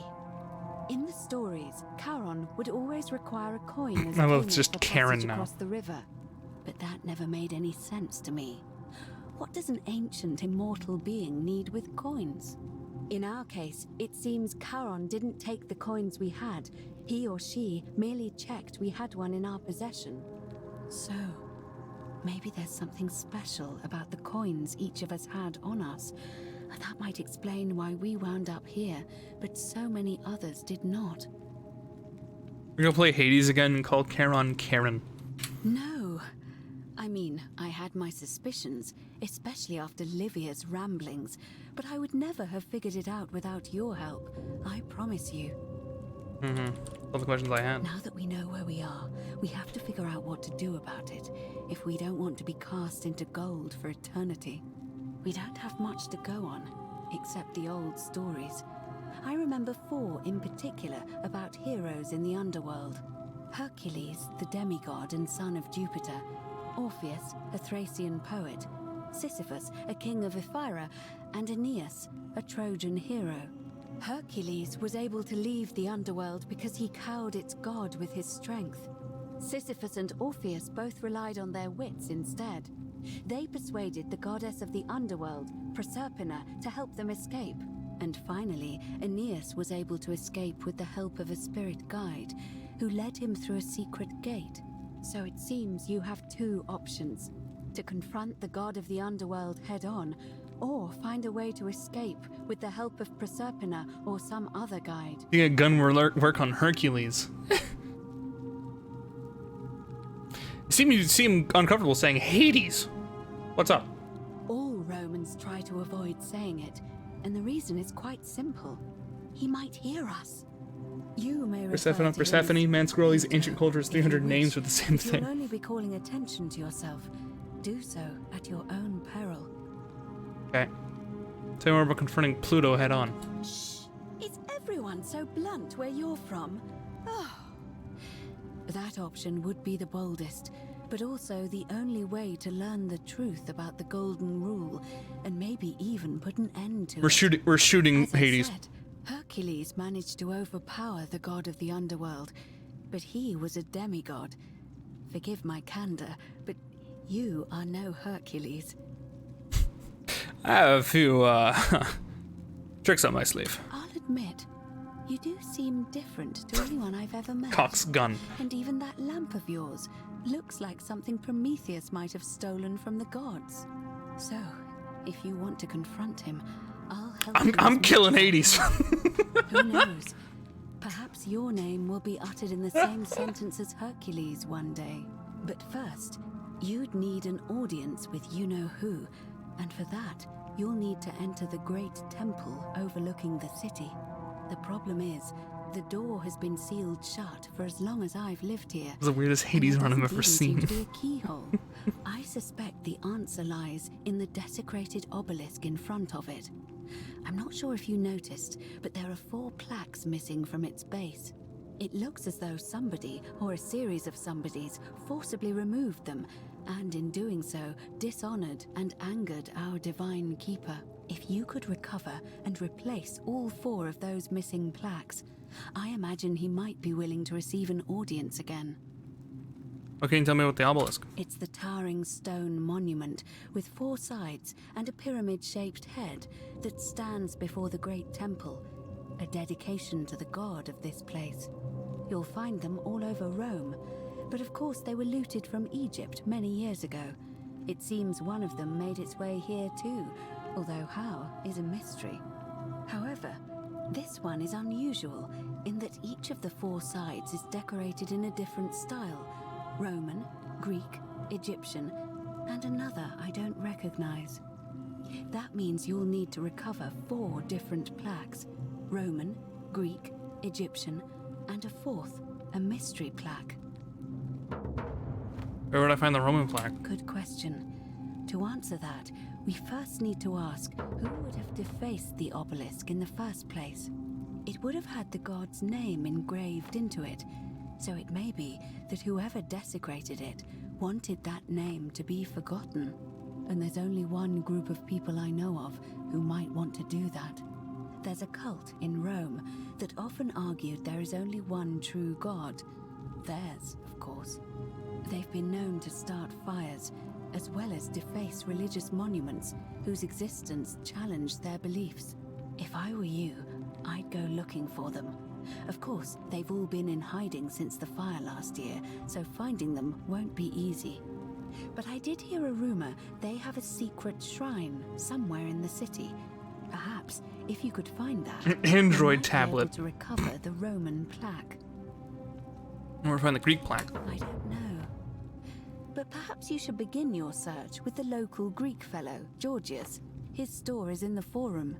In the stories, Charon would always require a coin as I love payment it's just for Karen passage now. across the river, but that never made any sense to me. What does an ancient immortal being need with coins? In our case, it seems Charon didn't take the coins we had. He or she merely checked we had one in our possession. So, maybe there's something special about the coins each of us had on us. That might explain why we wound up here, but so many others did not. We're gonna play Hades again and call Charon Karen. No. I mean, I had my suspicions, especially after Livia's ramblings, but I would never have figured it out without your help. I promise you. All the questions I had. Now that we know where we are, we have to figure out what to do about it if we don't want to be cast into gold for eternity. We don't have much to go on, except the old stories. I remember 4 in particular about heroes in the underworld. Hercules, the demigod and son of Jupiter. Orpheus, a Thracian poet. Sisyphus, a king of Ephyra. And Aeneas, a Trojan hero. Hercules was able to leave the underworld because he cowed its god with his strength. Sisyphus and Orpheus both relied on their wits instead. They persuaded the goddess of the underworld, Proserpina, to help them escape. And finally, Aeneas was able to escape with the help of a spirit guide, who led him through a secret gate. So it seems you have 2 options: to confront the god of the underworld head-on, or find a way to escape with the help of Proserpina or some other guide. You get gun work on Hercules. You seem uncomfortable saying Hades. What's up? All Romans try to avoid saying it, and the reason is quite simple. He might hear us. You may refer to him as Persephone, man scroll, these ancient cultures, 300 names with the same If thing. you'll only be calling attention to yourself, do so at your own peril. Okay. Tell me more about confronting Pluto head on. Shh! Is everyone so blunt where you're from? Oh. That option would be the boldest, but also the only way to learn the truth about the Golden Rule, and maybe even put an end to it. We're shooting As I Hades. said, Hercules managed to overpower the god of the underworld, but he was a demigod. Forgive my candor, but you are no Hercules. I have a few tricks on my sleeve. I'll admit, you do seem different to anyone I've ever met. Cock's gun. And even that lamp of yours looks like something Prometheus might have stolen from the gods. So, if you want to confront him, I'll help you. I'm killing Hades. Who knows? Perhaps your name will be uttered in the same sentence as Hercules one day. But first, you'd need an audience with you-know-who, and for that, you'll need to enter the great temple overlooking the city. The problem is, the door has been sealed shut for as long as I've lived here. It's the weirdest Hades run I've ever seen. To be a keyhole. I suspect the answer lies in the desecrated obelisk in front of it. I'm not sure if you noticed, but there are 4 plaques missing from its base. It looks as though somebody, or a series of somebodies, forcibly removed them, and in doing so, dishonored and angered our divine keeper. If you could recover and replace all 4 of those missing plaques, I imagine he might be willing to receive an audience again. What can you tell me about the obelisk? It's the towering stone monument with 4 sides and a pyramid-shaped head that stands before the great temple, a dedication to the god of this place. You'll find them all over Rome, but of course they were looted from Egypt many years ago. It seems one of them made its way here too, although how is a mystery. However, this one is unusual in that each of the 4 sides is decorated in a different style: Roman, Greek, Egyptian, and another I don't recognize. That means you'll need to recover 4 different plaques: Roman, Greek, Egyptian, and a 4th, a mystery plaque. Where would I find the Roman plaque? Good question. To answer that, we first need to ask who would have defaced the obelisk in the first place. It would have had the god's name engraved into it, so it may be that whoever desecrated it wanted that name to be forgotten. And there's only one group of people I know of who might want to do that. There's a cult in Rome that often argued there is only one true god. Theirs, of course. They've been known to start fires, as well as deface religious monuments whose existence challenged their beliefs. If I were you, I'd go looking for them. Of course, they've all been in hiding since the fire last year, so finding them won't be easy. But I did hear a rumor they have a secret shrine somewhere in the city. Perhaps, if you could find that, An Android you might be tablet. able to recover the Roman plaque. Or find the Greek plaque. I don't know. But perhaps you should begin your search with the local Greek fellow, Georgius. His store is in the Forum.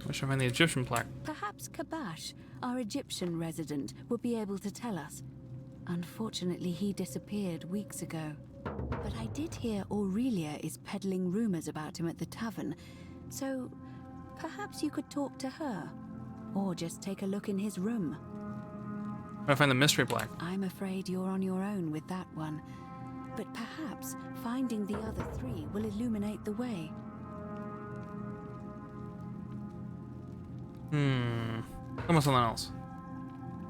I should find the Egyptian plaque. Perhaps Kabash, our Egyptian resident, would be able to tell us. Unfortunately, he disappeared weeks ago. But I did hear Aurelia is peddling rumors about him at the tavern, so perhaps you could talk to her, or just take a look in his room. I find the mystery plaque. I'm afraid you're on your own with that one, but perhaps finding the other 3 will illuminate the way. How about something else?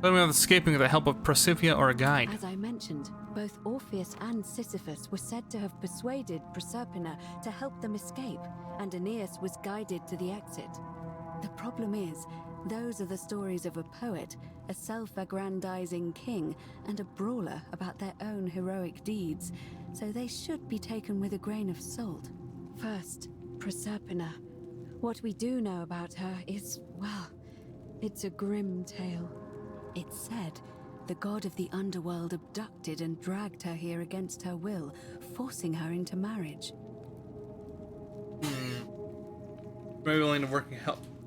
Tell me about escaping with the help of Prosivia or a guide. As I mentioned, both Orpheus and Sisyphus were said to have persuaded Proserpina to help them escape, and Aeneas was guided to the exit. The problem is, those are the stories of a poet, a self-aggrandizing king, and a brawler about their own heroic deeds, so they should be taken with a grain of salt. First, Proserpina. What we do know about her is, well, it's a grim tale. It's said the god of the underworld abducted and dragged her here against her will, forcing her into marriage. Maybe willing to work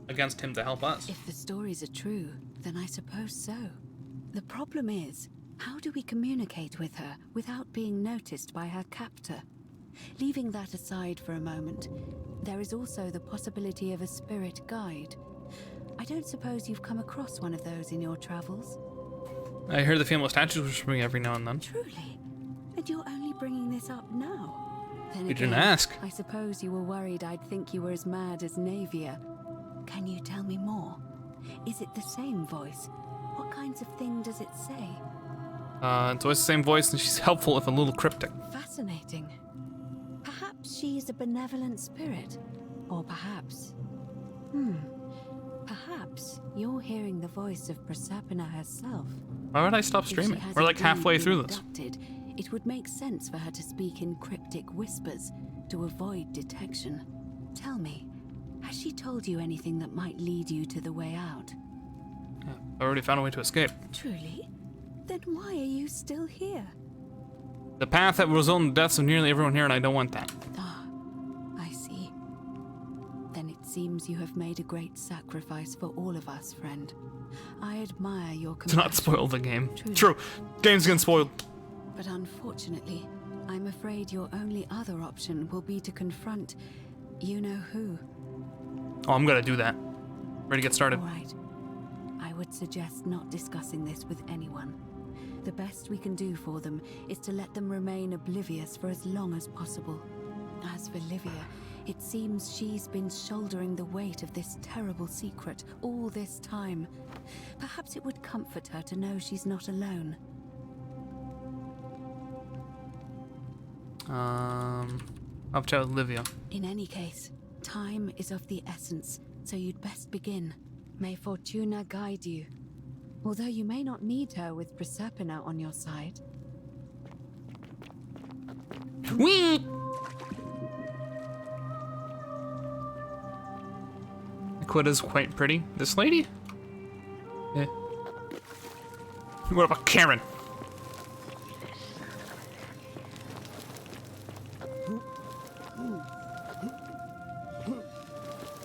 against him to help us. If the stories are true, then I suppose so. The problem is, how do we communicate with her without being noticed by her captor? Leaving that aside for a moment, there is also the possibility of a spirit guide. I don't suppose you've come across one of those in your travels? I hear the famous statues whispering every now and then. Truly? And you're only bringing this up now? Then You didn't again, ask. I suppose you were worried I'd think you were as mad as Navia. Can you tell me more? Is it the same voice? What kinds of thing does it say? It's always the same voice, and she's helpful if a little cryptic. Fascinating. Perhaps she's a benevolent spirit. Or perhaps... Perhaps you're hearing the voice of Proserpina herself. Why would I stop If she streaming? has We're like indeed halfway been through this. abducted, it would make sense for her to speak in cryptic whispers to avoid detection. Tell me, has she told you anything that might lead you to the way out? I already found a way to escape. Truly? Then why are you still here? The path that will result in the deaths of nearly everyone here, and I don't want that. I see. Then it seems you have made a great sacrifice for all of us, friend. I admire your Do not compassion. spoil the game. Truly. True. Game's getting spoiled. But unfortunately, I'm afraid your only other option will be to confront you-know-who. Oh, I'm gonna do that. Ready to get started. All right. I would suggest not discussing this with anyone. The best we can do for them is to let them remain oblivious for as long as possible. As for Livia, it seems she's been shouldering the weight of this terrible secret all this time. Perhaps it would comfort her to know she's not alone. Up to Olivia. In any case, time is of the essence, so you'd best begin. May Fortuna guide you. Although you may not need her with Proserpina on your side. Whee! Aquitta's quite pretty. This lady? Eh. What about Karen?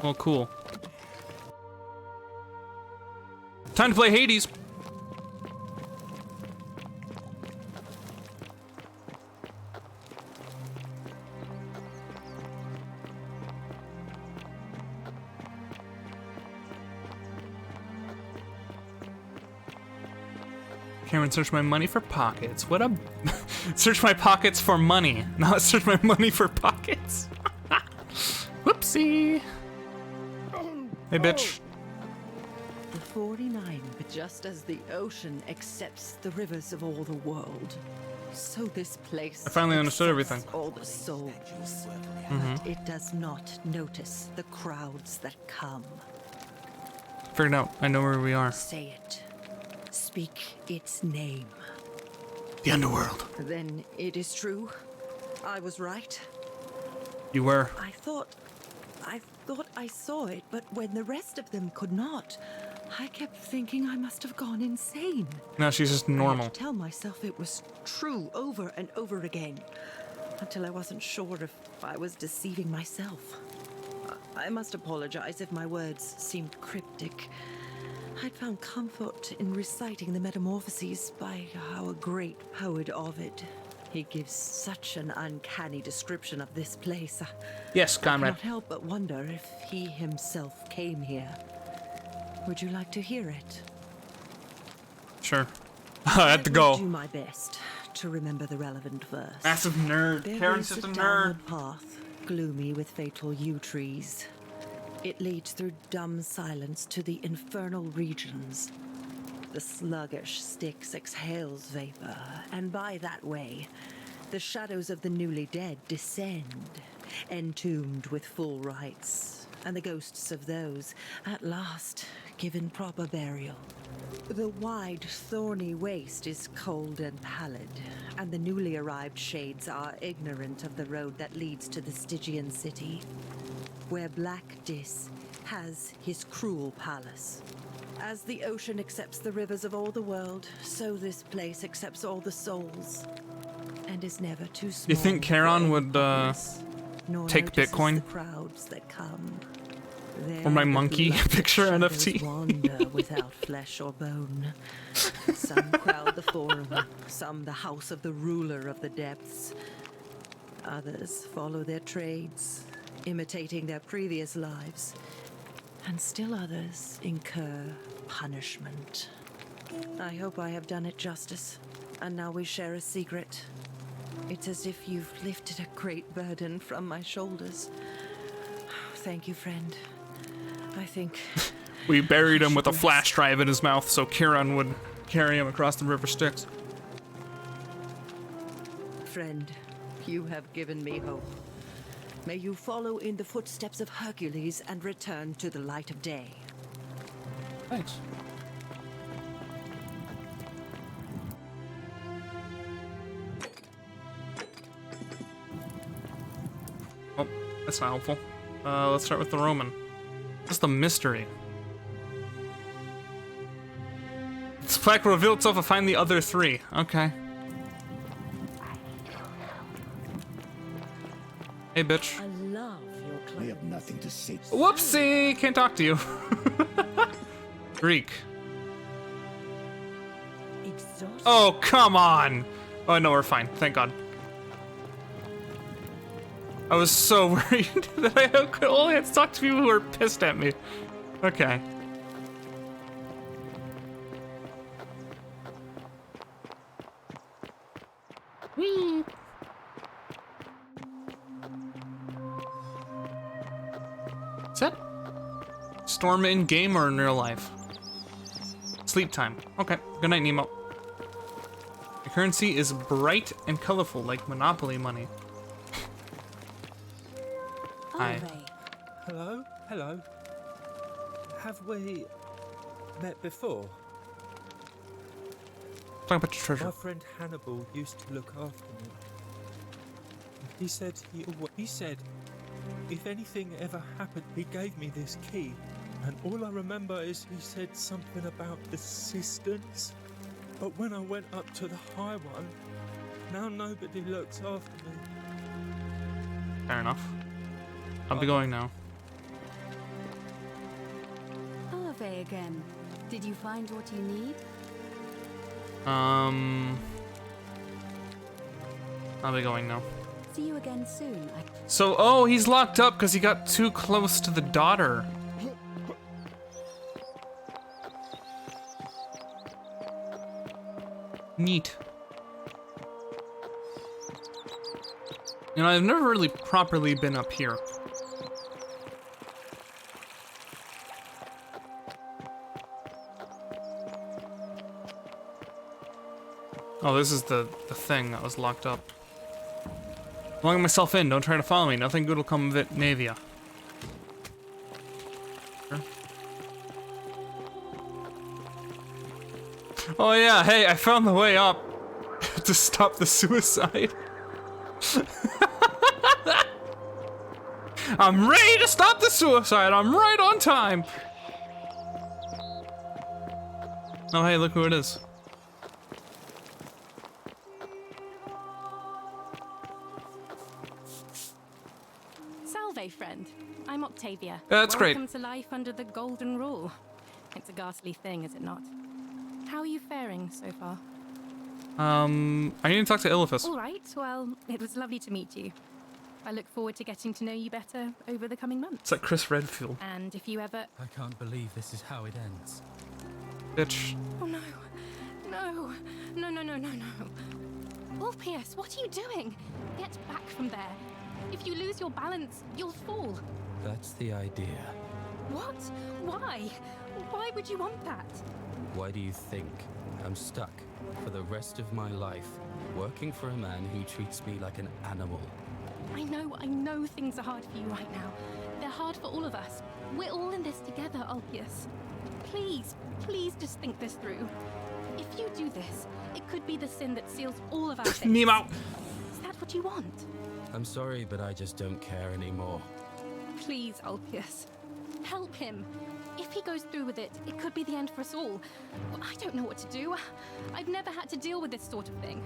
Well, cool. Time to play Hades. Cameron, search my money for pockets. What a... Search my pockets for money. Now let's search my money for pockets. Whoopsie. Hey, bitch. The 49, just as the ocean accepts the rivers of all the world, so this place I finally understood accepts everything. all the souls. Mhm. But it does not notice the crowds that come. Figured out. I know where we are. Say it. Speak its name. The underworld. Then it is true. I was right. You were. I thought I saw it, but when the rest of them could not, I kept thinking I must have gone insane. No, she's just I normal. had to tell myself it was true over and over again, until I wasn't sure if I was deceiving myself. I must apologize if my words seemed cryptic. I'd found comfort in reciting the Metamorphoses by our great poet Ovid. He gives such an uncanny description of this place. Yes, I comrade. cannot help but wonder if he himself came here. Would you like to hear it? Sure. I had to go. I will do my best to remember the relevant verse. Massive nerd. There Karen's is just a nerd. downward path, gloomy with fatal yew trees. It leads through dumb silence to the infernal regions. The sluggish Styx exhales vapor, and by that way, the shadows of the newly dead descend, entombed with full rites, and the ghosts of those, at last, given proper burial. The wide, thorny waste is cold and pallid, and the newly arrived shades are ignorant of the road that leads to the Stygian city, where Black Dis has his cruel palace. As the ocean accepts the rivers of all the world, so this place accepts all the souls, and is never too small. You think Charon would nor take notices Bitcoin? the crowds that come. Or my There the monkey blooded picture shadows NFT? wander without flesh or bone. Some crowd the forum, some the house of the ruler of the depths. Others follow their trades, imitating their previous lives. And still others incur punishment. I hope I have done it justice, and now we share a secret. It's as if you've lifted a great burden from my shoulders. Thank you, friend. I think We buried him with a flash drive in his mouth so Charon would carry him across the river Styx. Friend, you have given me hope. May you follow in the footsteps of Hercules and return to the light of day. Thanks. Oh, that's not helpful. Let's start with the Roman. What's the mystery? This plaque will reveal itself and find the other three. Okay. Hey, bitch. I love your clothes. We have nothing to say. Whoopsie! Can't talk to you. Greek. Exhausted. Oh, come on! Oh, no, we're fine. Thank God. I was so worried that I could only have to talk to people who were pissed at me. Okay. Whee! Is that Storm in game or in real life? Sleep time. Okay. Good night, Nemo. The currency is bright and colorful like Monopoly money. Hi. Hello? Hello? Have we met before? Talk about your treasure. My friend Hannibal used to look after me. He said if anything ever happened, he gave me this key. And all I remember is he said something about the cisterns. But when I went up to the high one, now nobody looks after me. Fair enough. I'll be going now. say again? Did you find what you need? I'll be going now. See you again soon. So, oh, he's locked up because he got too close to the daughter. Neat. You know, I've never really properly been up here. Oh, this is the thing that was locked up. Locking myself in, don't try to follow me. Nothing good will come of it, Navia. Sure. Oh yeah, hey, I found the way up to stop the suicide. I'm ready to stop the suicide. I'm right on time. Oh hey, look who it is. Salve, friend. I'm Octavia. That's great. Welcome to life under the Golden Rule. It's a ghastly thing, is it not? How are you faring so far? I need to talk to Illithus. All right. Well, it was lovely to meet you. I look forward to getting to know you better over the coming months. It's like Chris Redfield. And if you ever... I can't believe this is how it ends. Bitch. Oh no. No. No, no, no, no, no. Ulpius, what are you doing? Get back from there. If you lose your balance, you'll fall. That's the idea. What? Why? Why would you want that? Why do you think I'm stuck for the rest of my life working for a man who treats me like an animal? I know things are hard for you right now. They're hard for all of us. We're all in this together, Ulpius. Please, please just think this through. If you do this, it could be the sin that seals all of our fates. Nemo! Is that what you want? I'm sorry, but I just don't care anymore. Please, Ulpius. Help him. If he goes through with it, it could be the end for us all. I don't know what to do. I've never had to deal with this sort of thing.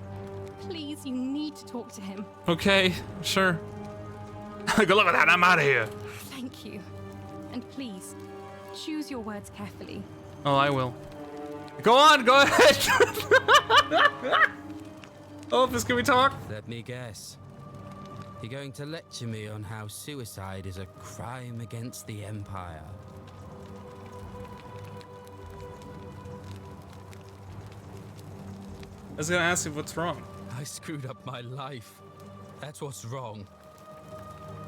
Please, you need to talk to him. Okay, sure. Good luck with that, I'm out of here. Thank you. And please, choose your words carefully. Oh, I will. Go on, go ahead! Illithus, can we talk? Let me guess. You're going to lecture me on how suicide is a crime against the Empire. I was gonna ask you what's wrong. I screwed up my life. That's what's wrong.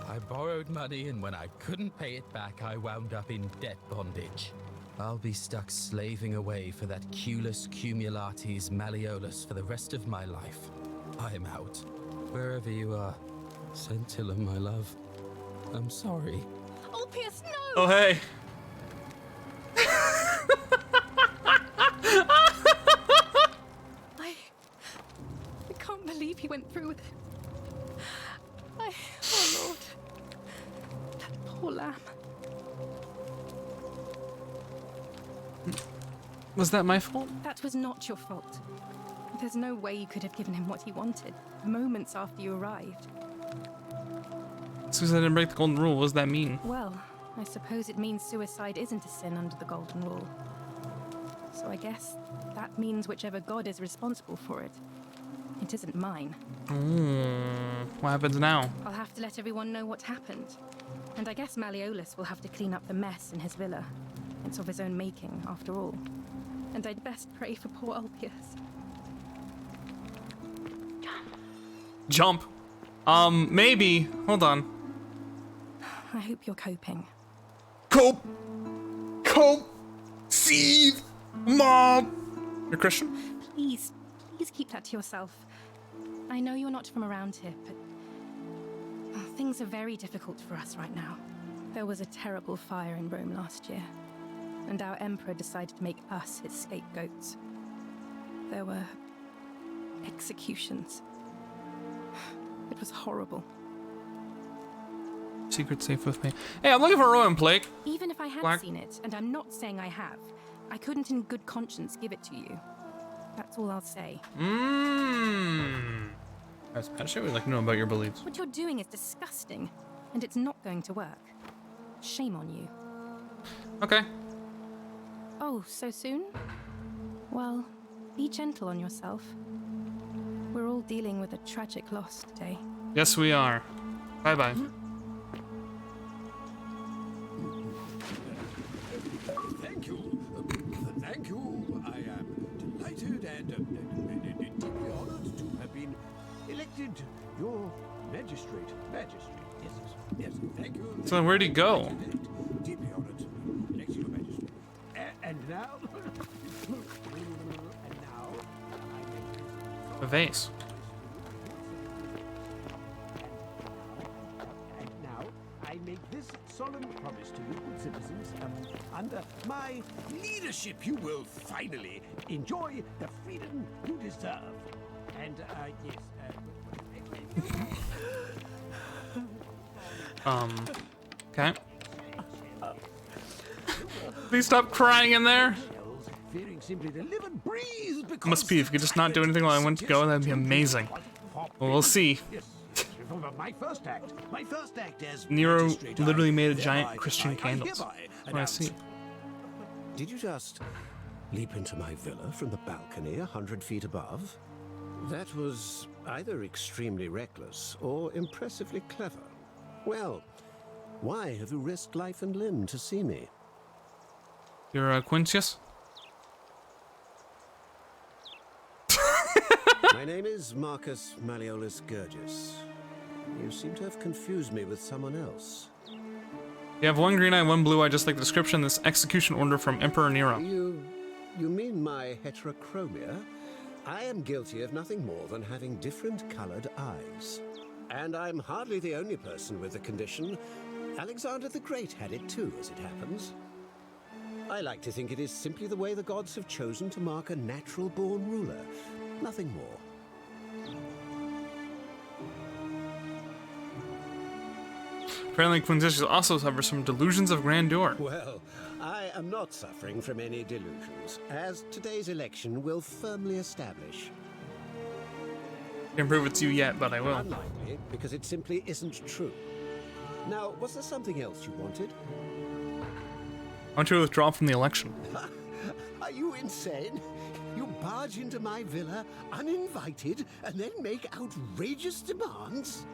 I borrowed money, and when I couldn't pay it back, I wound up in debt bondage. I'll be stuck slaving away for that Culus Cumulatis Malleolus for the rest of my life. I'm out. Wherever you are, Scintilla, my love. I'm sorry. Ulpius, no! Oh, hey. I can't believe he went through with it. Oh Lord. That poor lamb. Was that my fault? That was not your fault. There's no way you could have given him what he wanted, moments after you arrived. Suicide didn't break the golden rule, what does that mean? Well, I suppose it means suicide isn't a sin under the Golden Rule. So I guess that means whichever god is responsible for it. It isn't mine. What happens now? I'll have to let everyone know what happened. And I guess Malleolus will have to clean up the mess in his villa. It's of his own making, after all. And I'd best pray for poor Ulpius. Jump. Maybe. Hold on. I hope you're coping. Cope. Seethe. Mom. You're Christian? Please keep that to yourself. I know you're not from around here, but things are very difficult for us right now. There was a terrible fire in Rome last year, and our emperor decided to make us his scapegoats. There were executions. It was horrible. Secret safe with me. Hey, I'm looking for a Roman plague. Even if I had seen it, and I'm not saying I have, I couldn't in good conscience give it to you. That's all I'll say. That's bad shit. We'd like to know about your beliefs. What you're doing is disgusting, and it's not going to work. Shame on you. Okay. Oh, so soon? Well, be gentle on yourself. We're all dealing with a tragic loss today. Yes, we are. Bye-bye. Thank you. Thank you. I am delighted and deeply honored to have been elected your magistrate. Yes, yes. Thank you. So where'd he go? Deeply honored to elect your magistrate. And now... A vase. And now, I make this solemn promise to you, good citizens. Under my leadership, you will finally enjoy the freedom you deserve. And, yes, Okay. Please stop crying in there. fearing simply to live and breathe because... Must be, if you could just not do anything while I went to go, that'd be amazing. Well, we'll see. My first act as Nero magistrate, literally made a I giant hereby- Christian I candles. hereby That's what I see. Did you just leap into my villa from the balcony 100 feet above? That was either extremely reckless or impressively clever. Well, why have you risked life and limb to see me? You're Quintius? My name is Marcus Malleolus Gurgis. You seem to have confused me with someone else. You have one green eye, one blue eye, just like the description in this execution order from Emperor Nero. You mean my heterochromia? I am guilty of nothing more than having different colored eyes. And I'm hardly the only person with the condition. Alexander the Great had it too, as it happens. I like to think it is simply the way the gods have chosen to mark a natural-born ruler. Nothing more. Apparently, Quintius also suffers from delusions of grandeur. Well, I am not suffering from any delusions, as today's election will firmly establish. Can't prove it's you yet, but I will. Unlikely, because it simply isn't true. Now, was there something else you wanted? I want you to withdraw from the election. Are you insane? You barge into my villa uninvited and then make outrageous demands?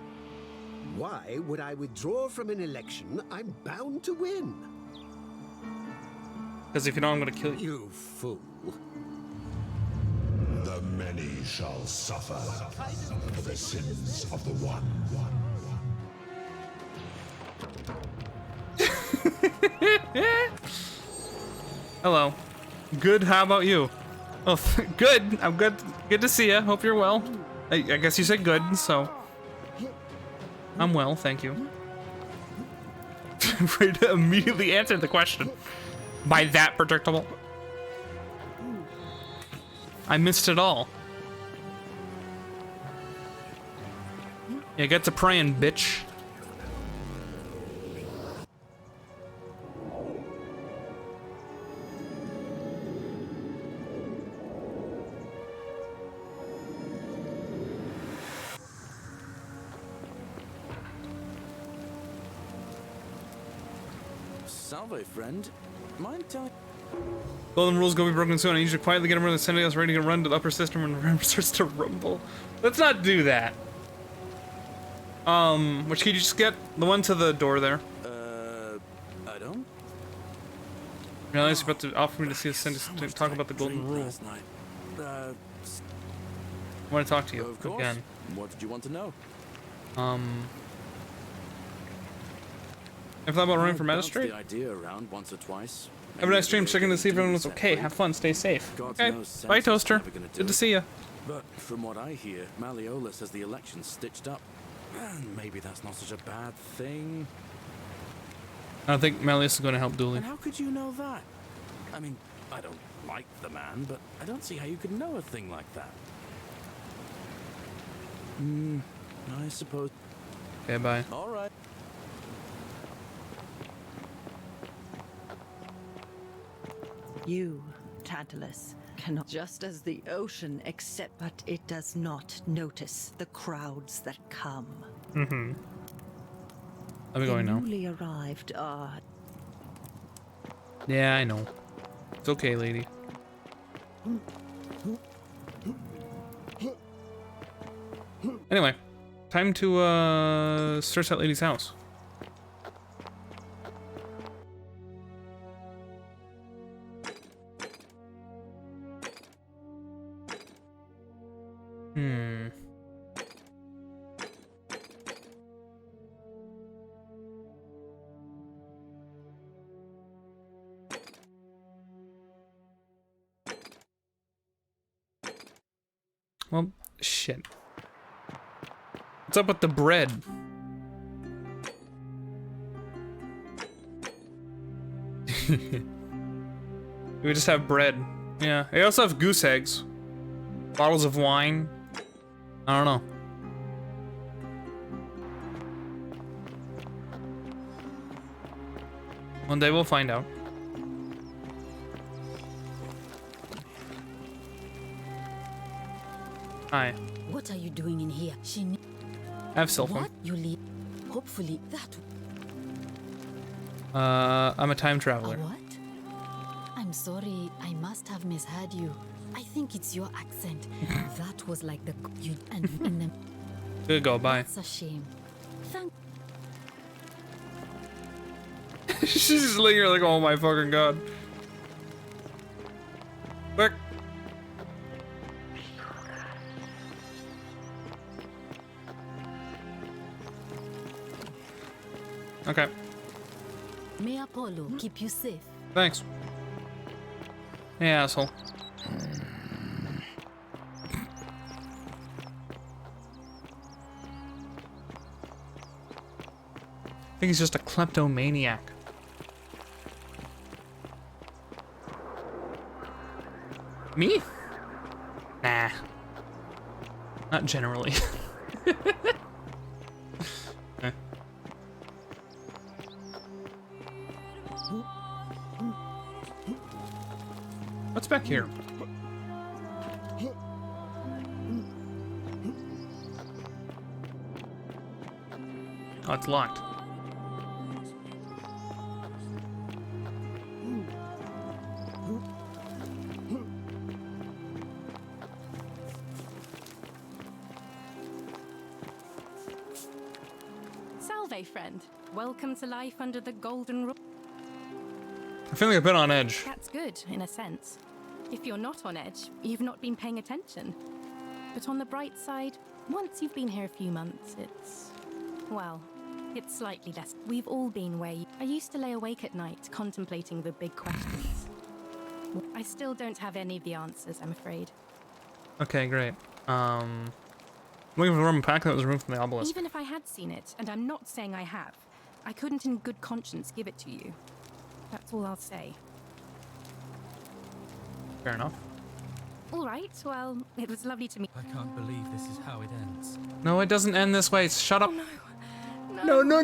Why would I withdraw from an election I'm bound to win? Because if you don't, I'm gonna kill you. You fool. The many shall suffer for the sins of the one. Hello. Good, how about you? Oh, good. I'm good. Good to see you. Hope you're well. I guess you said good, so... I'm well, thank you. Ready to immediately answer the question. By that predictable. I missed it all. Yeah, get to praying, bitch. Salve, friend. Mind telling... Golden rules go be broken soon. I need you to quietly get around the Sentinels ready to run to the upper system when the room starts to rumble. Let's not do that. Which key did you just get? The one to the door there. I don't? Realize you're about to offer me to see the Sentinels to talk about the golden rule. Last night. I want to talk to you Of course. again. What did you want to know? Ever thought about running for Bounced magistrate? the idea around once or twice. Have a nice stream, checking to see if everyone was okay. Have fun, stay safe. God Okay, knows bye Santa's Toaster. never gonna do Good to it. see you. But from what I hear, Malleolus has the election stitched up. And maybe that's not such a bad thing. I don't think Malleus is going to help Dooley. And how could you know that? I mean, I don't like the man, but I don't see how you could know a thing like that. I suppose. Okay, bye. All right. You, Tantalus, cannot, just as the ocean accept, but it does not notice the crowds that come. Mm-hmm. I'm going the now. newly arrived are Yeah, I know. It's okay, lady. Anyway, time to search that lady's house. Well, shit. What's up with the bread? We just have bread. Yeah, they also have goose eggs. Bottles of wine. I don't know. One day we'll find out. Hi. What are you doing in here? I have cell phone. What? You leave? Hopefully that. I'm a time traveler. What? I'm sorry. I must have misheard you. I think it's your accent. That was like the you and in the. Good go. Bye. It's a shame. Thank. She's just laying here like, oh my fucking god. Quick. Okay. May Apollo keep you safe. Thanks. Hey, asshole. I think he's just a kleptomaniac. Me? Nah. Not generally. Eh. What's back here? Oh, it's locked. Salve, friend. Welcome to life under the golden rule. I feel like I've been on edge. That's good, in a sense. If you're not on edge, you've not been paying attention. But on the bright side, once you've been here a few months, well, it's slightly less. We've all been where I used to lay awake at night contemplating the big questions. I still don't have any of the answers, I'm afraid. Okay, great. Looking for the Roman pack that was removed from the obelisk. Even if I had seen it, and I'm not saying I have, I couldn't in good conscience give it to you. That's all I'll say. Fair enough. All right, well, it was lovely to meet. I can't believe this is how it ends. No, it doesn't end this way. Shut up. No. No.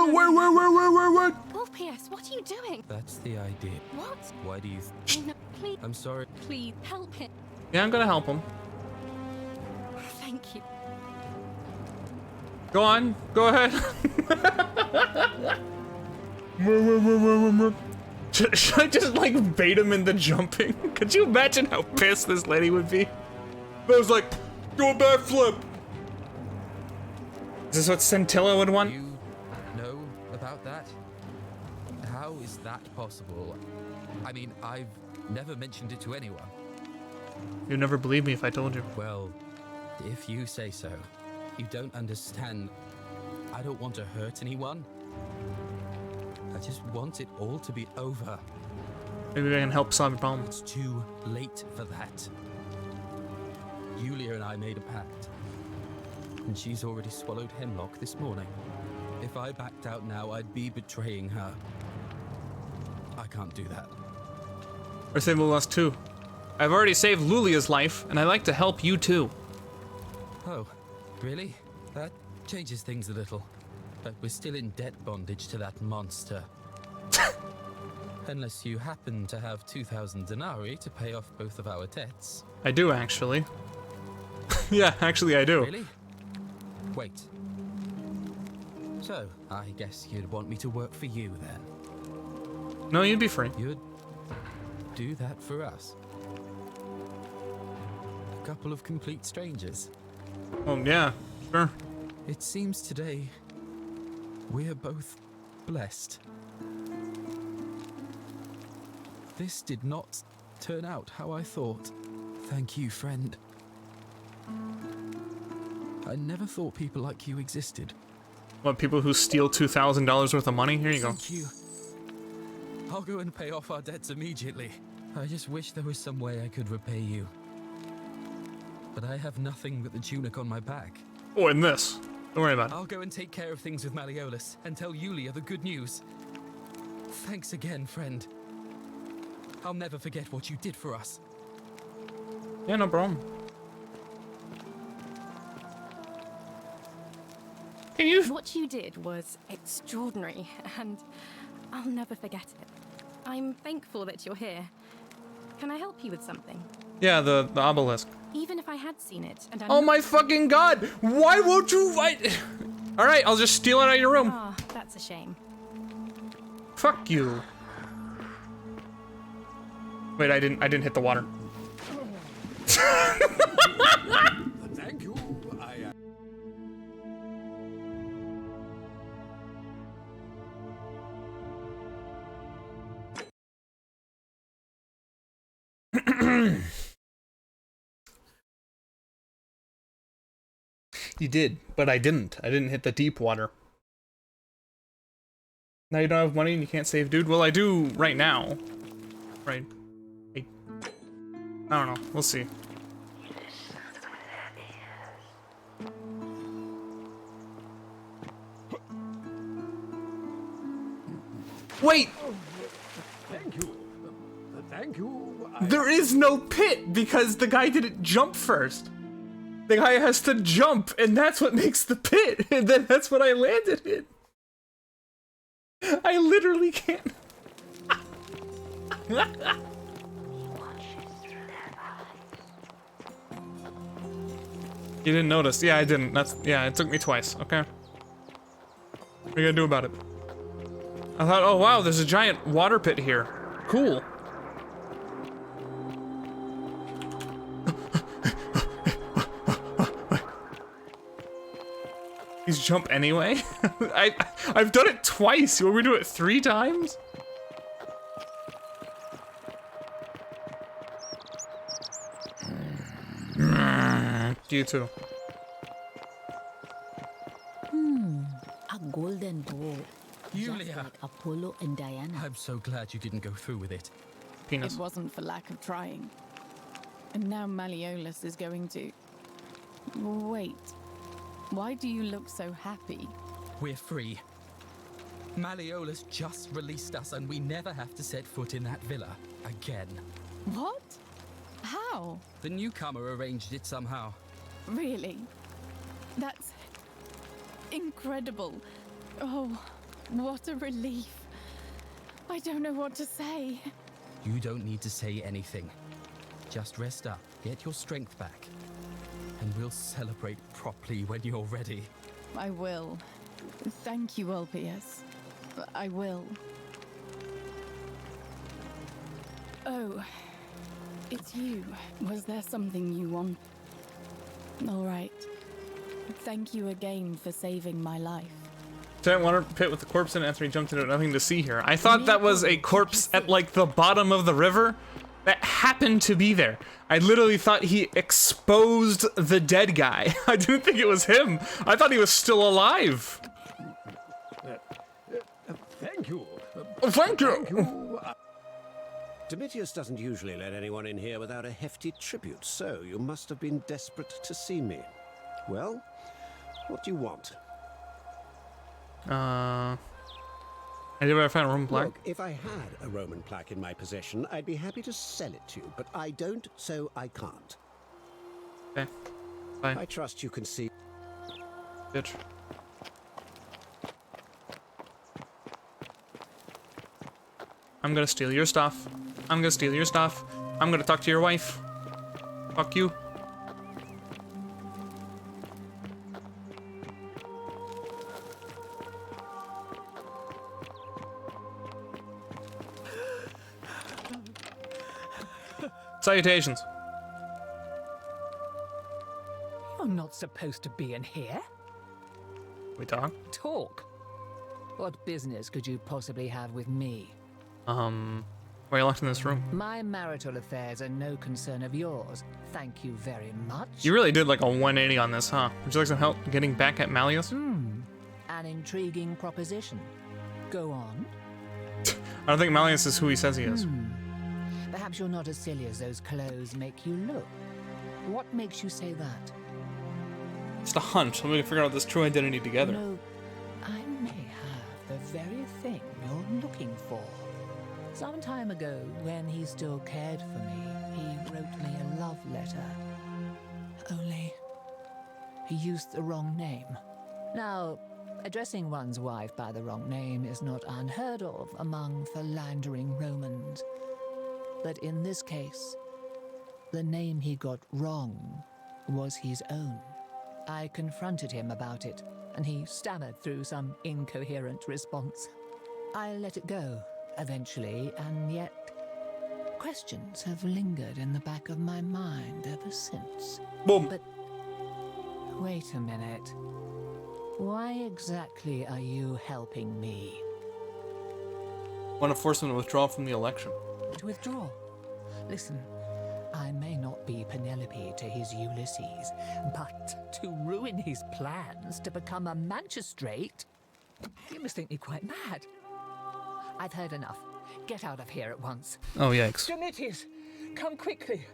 Wait. Oh, P.S., what are you doing? That's the idea. What? Why do you... No, please. I'm sorry. Please, help him. Yeah, I'm gonna help him. Thank you. Go on. Go ahead. Should I just like bait him into jumping? Could you imagine how pissed this lady would be? I was like, do a backflip. Is this what Scintilla would want? You know about that? How is that possible? I mean, I've never mentioned it to anyone. You'd never believe me if I told you. Well, if you say so. You don't understand. I don't want to hurt anyone. I just want it all to be over. Maybe I can help solve your problem. It's too late for that. Yulia and I made a pact. And she's already swallowed hemlock this morning. If I backed out now, I'd be betraying her. I can't do that. Or save Lula's too. I've already saved Lulia's life, and I'd like to help you too. Oh, really? That changes things a little. But we're still in debt bondage to that monster. Unless you happen to have 2,000 denarii to pay off both of our debts. I do, actually. Yeah, actually I do. Really? Wait. So, I guess you'd want me to work for you then? No, you'd be free. do that for us? A couple of complete strangers. Oh, yeah, sure. It seems today we're both blessed. This did not turn out how I thought. Thank you, friend. I never thought people like you existed. What, people who steal $2,000 worth of money? Here you go. Thank you. I'll go and pay off our debts immediately. I just wish there was some way I could repay you. But I have nothing but the tunic on my back. Oh, and this. Don't worry about it. I'll go and take care of things with Malleolus and tell Yulia the good news. Thanks again, friend. I'll never forget what you did for us. Yeah, no problem. What you did was extraordinary, and I'll never forget it. I'm thankful that you're here. Can I help you with something? Yeah, the obelisk. Even if I had seen it, and Oh my fucking god! Why won't you fight? Alright, I'll just steal it out of your room. Ah, that's a shame. Fuck you. Wait, I didn't hit the water. Thank you. You did, but I didn't. I didn't hit the deep water. Now you don't have money and you can't save dude? Well, I do right now. Right. I don't know. We'll see. Wait! Thank you. Thank you. There is no pit because the guy didn't jump first. The guy has to jump, and that's what makes the pit. And then that's what I landed in. I literally can't. You didn't notice? Yeah, I didn't. Yeah, it took me twice. Okay. What are you gonna do about it? I thought, oh wow, there's a giant water pit here. Cool. Please jump anyway. I've done it twice. You want me to do it 3 times? You too. A golden bowl. Yulia. Just like Apollo and Diana. I'm so glad you didn't go through with it. Penis. It wasn't for lack of trying. And now Malleolus is going to... Wait. Why do you look so happy? We're free. Malleolus just released us and we never have to set foot in that villa again. What? How? The newcomer arranged it somehow. Really? That's... incredible. Oh, what a relief. I don't know what to say. You don't need to say anything. Just rest up, get your strength back, and we'll celebrate properly when you're ready. I will. Thank you, Ulpius. I will. Oh, it's you. Was there something you want? All right. Thank you again for saving my life. Giant water pit with the corpse in it after he jumped into it. Nothing to see here. I thought that was a corpse at like the bottom of the river that happened to be there. I literally thought he exposed the dead guy. I didn't think it was him. I thought he was still alive. Thank you. Thank you. Thank you. Domitius doesn't usually let anyone in here without a hefty tribute, so you must have been desperate to see me. Well, what do you want? I did I find a Roman plaque? Look, if I had a Roman plaque in my possession, I'd be happy to sell it to you, but I don't, so I can't. Okay. Bye. I trust you can see. Bitch. I'm gonna steal your stuff. I'm gonna steal your stuff. I'm gonna talk to your wife. Fuck you. Salutations. You're not supposed to be in here. We talk? Talk? What business could you possibly have with me? Why are you locked in this room? My marital affairs are no concern of yours. Thank you very much. You really did like a 180 on this, huh? Would you like some help getting back at Malleus? An intriguing proposition. Go on. I don't think Malleus is who he says he is. Perhaps you're not as silly as those clothes make you look. What makes you say that? It's the hunt. We can figure out this true identity together. You know, I may have the very thing you're looking for. Some time ago, when he still cared for me, he wrote me a love letter. Only, he used the wrong name. Now, addressing one's wife by the wrong name is not unheard of among philandering Romans. But in this case, the name he got wrong was his own. I confronted him about it, and he stammered through some incoherent response. I let it go, eventually, and yet questions have lingered in the back of my mind ever since. Boom. But wait a minute. Why exactly are you helping me? Want to force him to withdraw from the election. To withdraw? Listen, I may not be Penelope to his Ulysses, but to ruin his plans to become a magistrate? You must think me quite mad. I've heard enough. Get out of here at once. Oh, yikes. Domitius, come quickly.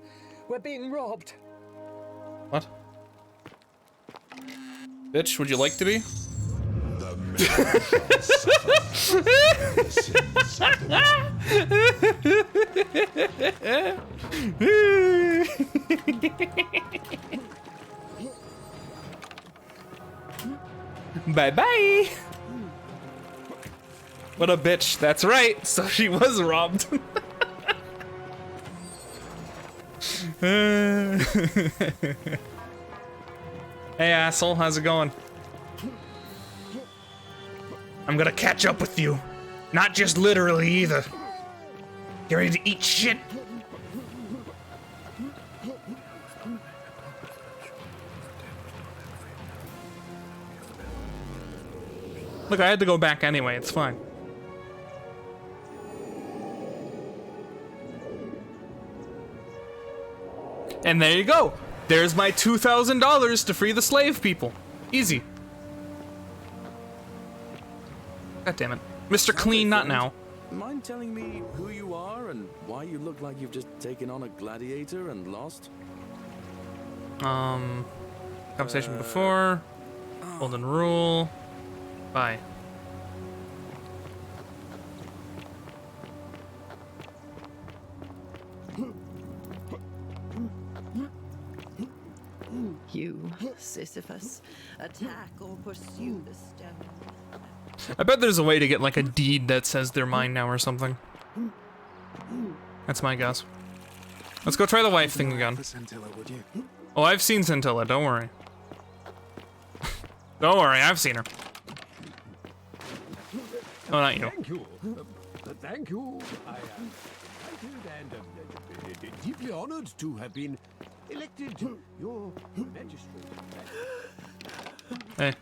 We're being robbed. What? Bitch, would you like to be? The many shall suffer the sins of the Bye-bye. What a bitch. That's right. So she was robbed. Hey, asshole. How's it going? I'm gonna catch up with you. Not just literally either. You ready to eat shit? Look, I had to go back anyway. It's fine. And there you go. There's my $2,000 to free the slave people. Easy. God damn it. Mr. Clean, not now. Mind telling me who you are and why you look like you've just taken on a gladiator and lost? Conversation before. Golden rule. Bye. You, Sisyphus, attack or pursue the stone. I bet there's a way to get like a deed that says they're mine now or something. That's my guess. Let's go try the wife thing again. Oh, I've seen Scintilla, don't worry. Don't worry, I've seen her. Oh, not you. Thank you. Thank you. I am delighted and deeply honored to have been elected your magistrate. Hey.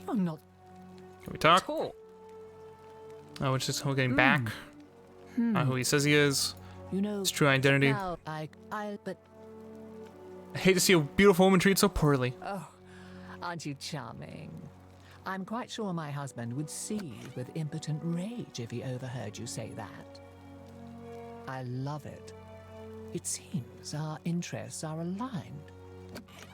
You're not. Can we talk? Oh, it's just him getting back. Not who he says he is. You know, his true identity. now but I hate to see a beautiful woman treated so poorly. oh, aren't you charming? I'm quite sure my husband would seethe with impotent rage if he overheard you say that. I love it. It seems our interests are aligned.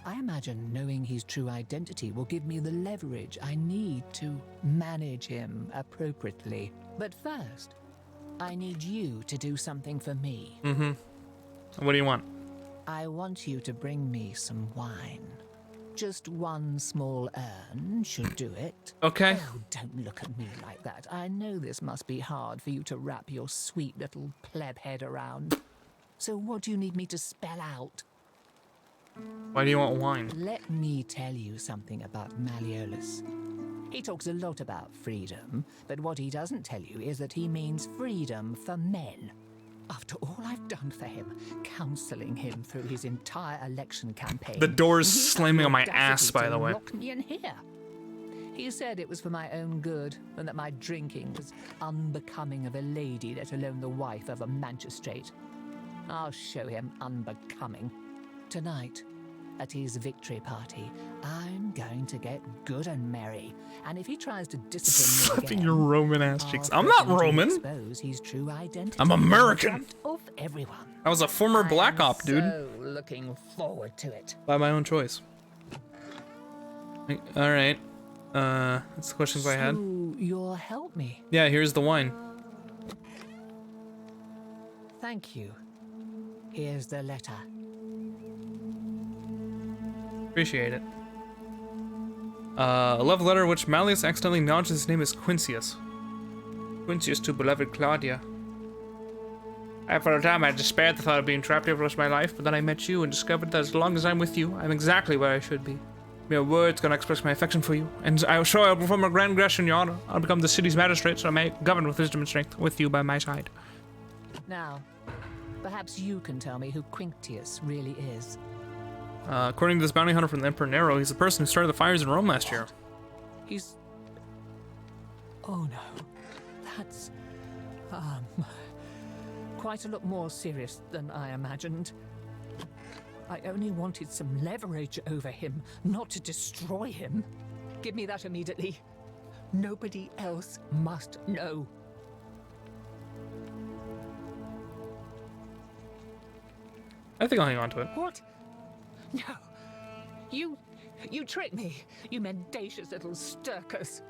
I imagine knowing his true identity will give me the leverage I need to manage him appropriately. But first, I need you to do something for me. Mm-hmm. What do you want? I want you to bring me some wine. Just one small urn should do it. Okay. Oh, don't look at me like that. I know this must be hard for you to wrap your sweet little pleb head around. So what do you need me to spell out? Why do you want wine? Let me tell you something about Malleolus. He talks a lot about freedom, but what he doesn't tell you is that he means freedom for men. After all I've done for him, counselling him through his entire election campaign... The door's he slamming on my had the ass, by audacity the to way. lock me in here. He said it was for my own good, and that my drinking was unbecoming of a lady, let alone the wife of a magistrate. I'll show him unbecoming. Tonight, at his victory party, I'm going to get good and merry. And if he tries to discipline me Slapping again, your Roman ass cheeks. I'll I'm not threaten to Roman. expose his true identity I'm American. in front of everyone. I was a former Black Op, dude. So looking forward to it. By my own choice. Alright. That's the questions I had. So you'll help me. Yeah, here's the wine. Thank you. Here's the letter. Appreciate it. A love letter which Malleus accidentally acknowledges his name as Quincius. Quincius to beloved Claudia. For a time I despaired at the thought of being trapped here for the rest of my life, but then I met you and discovered that as long as I'm with you, I'm exactly where I should be. Mere words cannot express my affection for you, and I will show I will perform a grand gesture in your honor. I'll become the city's magistrate, so I may govern with wisdom and strength, with you by my side. Now, perhaps you can tell me who Quinctius really is. According to this bounty hunter from the Emperor Nero, he's the person who started the fires in Rome last year. He's... Oh no. That's... quite a lot more serious than I imagined. I only wanted some leverage over him, not to destroy him. Give me that immediately. Nobody else must know. I think I'll hang on to it. What? No. You tricked me, you mendacious little stirkers.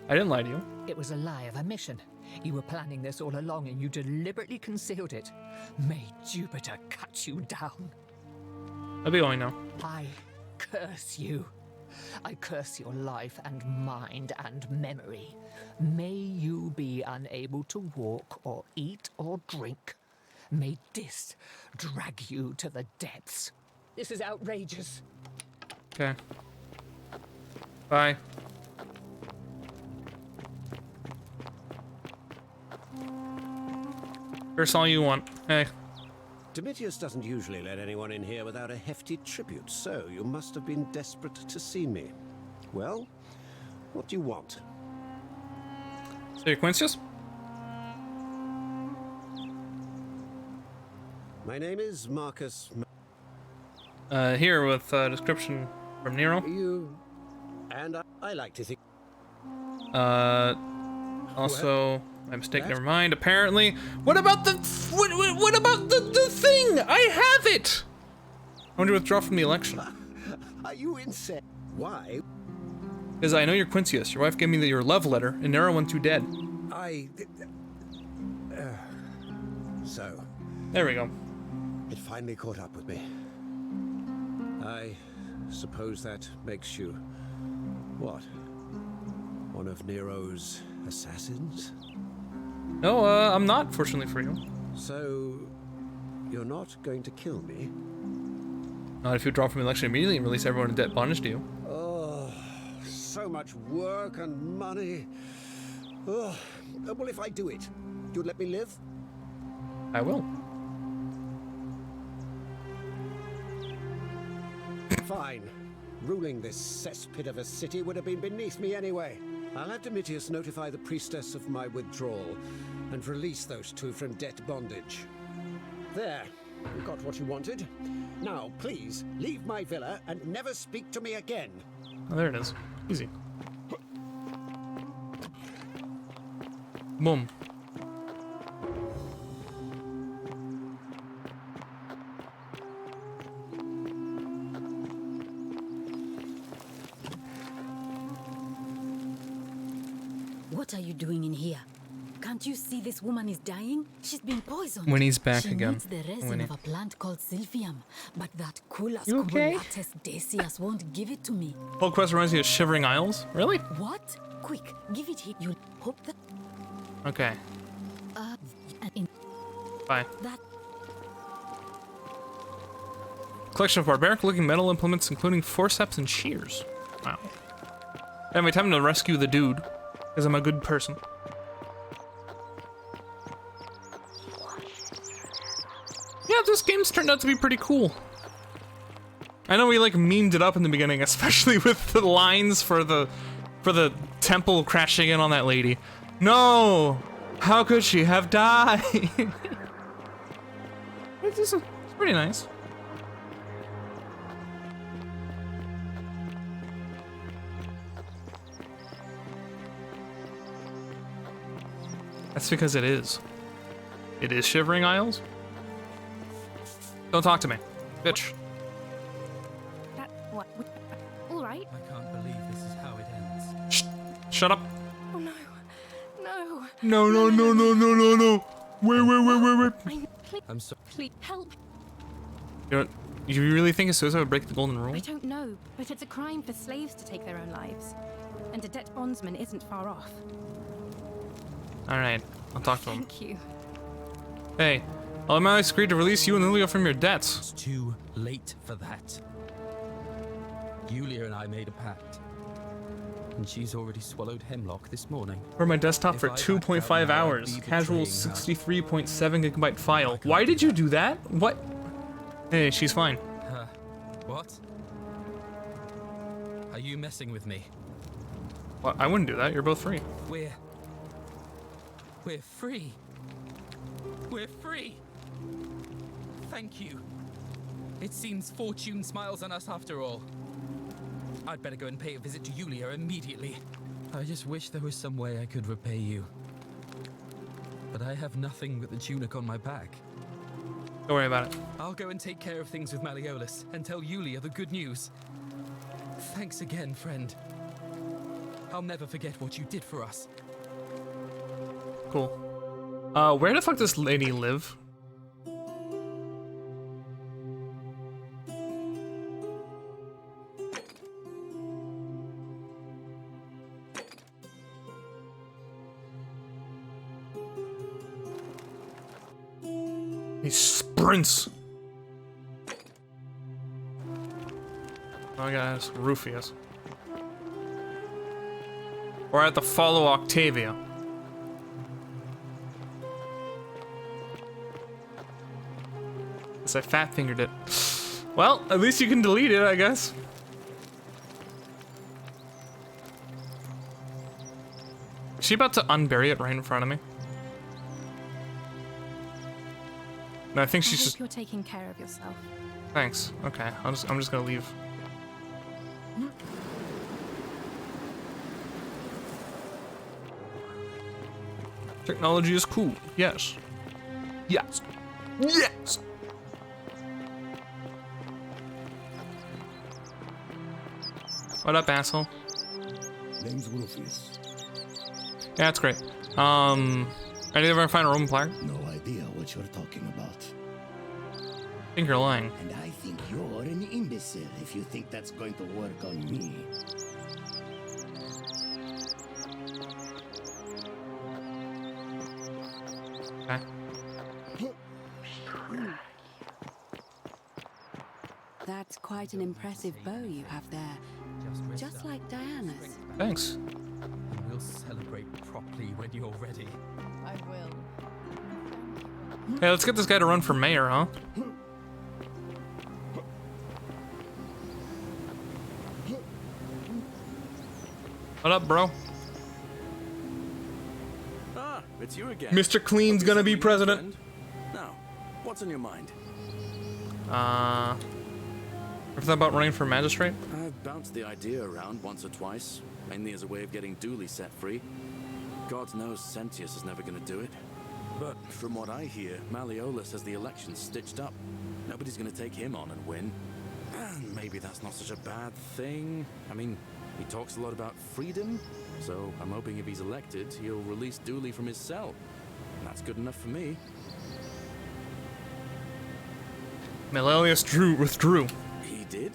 I didn't lie to you. It was a lie of a mission. You were planning this all along and you deliberately concealed it. May Jupiter cut you down. I'll be going now. I curse you. I curse your life and mind and memory. May you be unable to walk or eat or drink. May this drag you to the depths. This is outrageous. Okay. Bye. Curse all you want. Hey. Domitius doesn't usually let anyone in here without a hefty tribute, so you must have been desperate to see me. Well, what do you want? So you're Quincius? My name is Marcus... Here with a description from Nero. You... And I like to think... Also... My mistake, never mind, apparently. What about the... What about the thing? I have it! I want to withdraw from the election. Are you insane? Why? Because I know you're Quincius. Your wife gave me your love letter, and Nero went through dead. So... There we go. It finally caught up with me. I suppose that makes you... what? One of Nero's assassins? No, I'm not, fortunately for you. So, you're not going to kill me? Not if you withdraw from the election immediately and release everyone in debt bondage to you. Oh, so much work and money. Oh, well, if I do it, you'd let me live? I will. Fine. Ruling this cesspit of a city would have been beneath me anyway. I'll have Domitius notify the priestess of my withdrawal and release those two from debt bondage. There. You got what you wanted. Now, please, leave my villa and never speak to me again. Oh, there it is. Easy. Boom. What are you doing in here? Can't you see this woman is dying? She's been poisoned. Winnie's back she again. needs the resin Winnie. of a plant called Silphium, but that Culus You okay? Cumulatus Decius won't give it to me. Whole quest reminds me of Shivering Isles? Really? What? Quick, give it here. You hope that... Okay. Bye. That... Collection of barbaric-looking metal implements, including forceps and shears. Wow. Anyway, time to rescue the dude, because I'm a good person. Yeah, this game's turned out to be pretty cool. I know we like memed it up in the beginning, especially with the lines for the temple crashing in on that lady. No! How could she have died? It's pretty nice. That's because it is. It is Shivering Isles? Don't talk to me, bitch. What? All right. I can't believe this is how it ends. Shut up. Oh no. No. No. Wait. I'm sorry. Please help. You really think a suicide would break the golden rule? I don't know, but it's a crime for slaves to take their own lives. And a debt bondsman isn't far off. Alright, I'll talk to him. Thank you. Hey, Alamalis agreed to release you and Yulia from your debts. It's too late for that. Yulia and I made a pact. And she's already swallowed hemlock this morning. For my desktop for 2.5 hours. Casual 63.7 gigabyte file. Why did you do that? What? Hey, she's fine. What? Are you messing with me? Well, I wouldn't do that. You're both free. We're free. We're free. Thank you. It seems fortune smiles on us after all. I'd better go and pay a visit to Yulia immediately. I just wish there was some way I could repay you. But I have nothing but the tunic on my back. Don't worry about it. I'll go and take care of things with Malleolus and tell Yulia the good news. Thanks again, friend. I'll never forget what you did for us. Cool. Where the fuck does lady live? He sprints. Oh, guys, Rufius. Or I have to follow Octavia. I fat fingered it. Well, at least you can delete it, I guess. Is she about to unbury it right in front of me? No, I think she's just. You're taking care of yourself. Thanks. Okay, I'm just gonna leave. Technology is cool. Yes. Yes. Yes. What up, asshole? Name's Rufius. Yeah, that's great. Did you ever find a Roman plaque? No idea what you're talking about. I think you're lying. And I think you're an imbecile if you think that's going to work on me. Okay. That's quite an impressive bow you have there. Just like Diana's. Thanks. And we'll celebrate properly when you're ready. I will. Hey, let's get this guy to run for mayor, huh? What up, bro? Ah, it's you again. Mr. Clean's gonna be president. Now, what's on your mind? Ever thought about running for magistrate? I've bounced the idea around once or twice, mainly as a way of getting Dooley set free. God knows Sentius is never going to do it. But from what I hear, Malleolus has the election stitched up. Nobody's going to take him on and win. And maybe that's not such a bad thing. I mean, he talks a lot about freedom, so I'm hoping if he's elected, he'll release Dooley from his cell. And that's good enough for me. Malleolus withdrew. He did?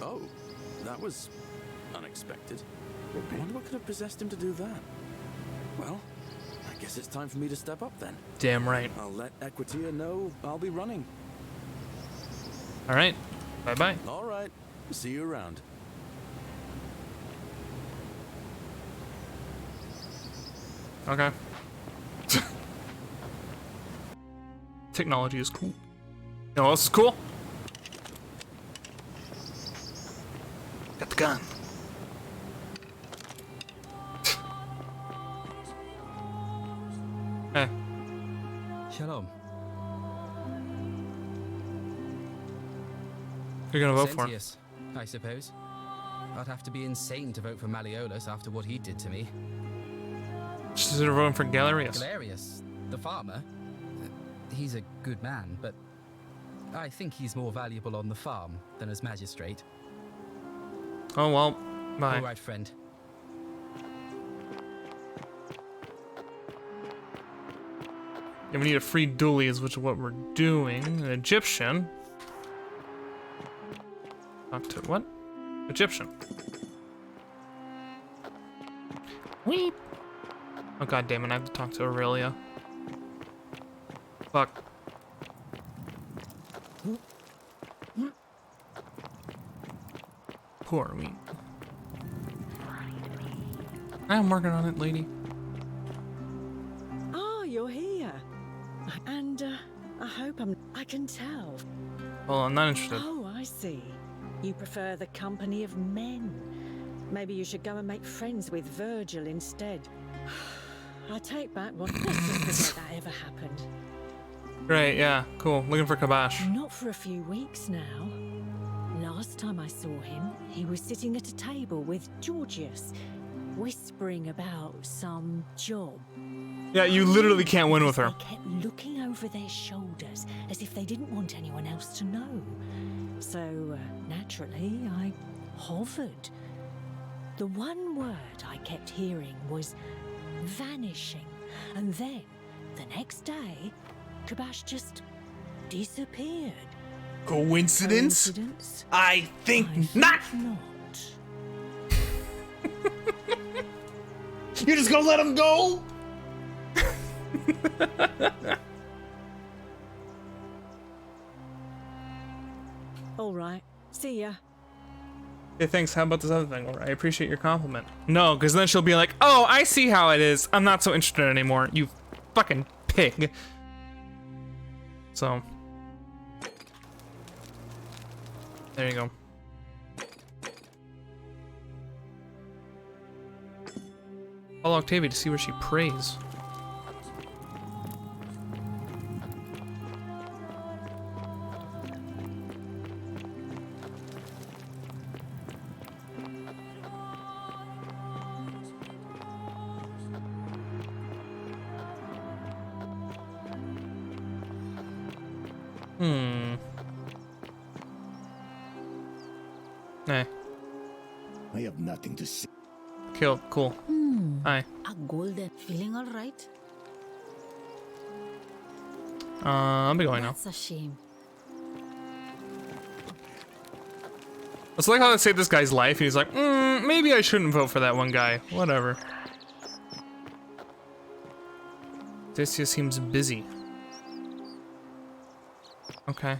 Oh, that was unexpected. I wonder what could have possessed him to do that. Well, I guess it's time for me to step up then. Damn right. I'll let Equitia know I'll be running. All right. Bye-bye. All right. See you around. Okay. Technology is cool. You know what else is cool? Got the gun. Hey. Shalom. You're gonna vote for him. Sentius, I suppose. I'd have to be insane to vote for Malleolus after what he did to me. Consider voting for Galerius. Galerius, the farmer? He's a good man, but I think he's more valuable on the farm than as magistrate. Oh well, bye. All right, friend. Yeah, we need a free dualies, which is what we're doing. An Egyptian. Talk to what? Egyptian. Weep. Oh god damn it! I have to talk to Aurelia. Fuck. Poor me. I'm working on it, lady. Oh, you're here. And I hope I can tell. Well, I'm not interested. Oh, I see. You prefer the company of men. Maybe you should go and make friends with Virgil instead. I take back what. Let's just forget that ever happened. Great, yeah, cool. Looking for Kabash. Not for a few weeks now. Last time I saw him, he was sitting at a table with Georgius, whispering about some job. Yeah, you literally can't win with her. They kept looking over their shoulders as if they didn't want anyone else to know. So, naturally, I hovered. The one word I kept hearing was vanishing. And then, the next day, Kabash just disappeared. Coincidence? I think not. You just gonna let him go? All right. See ya. Hey, thanks. How about this other thing? I appreciate your compliment. No, because then she'll be like, oh, I see how it is. I'm not so interested anymore. You fucking pig. So. There you go. Follow Octavia to see where she prays. Hey. I have nothing to say. Cool. Hi. A golden. Feeling all right? I'll be going now. That's a shame. It's like how they saved this guy's life, and he's like, maybe I shouldn't vote for that one guy. Whatever. This just seems busy. Okay.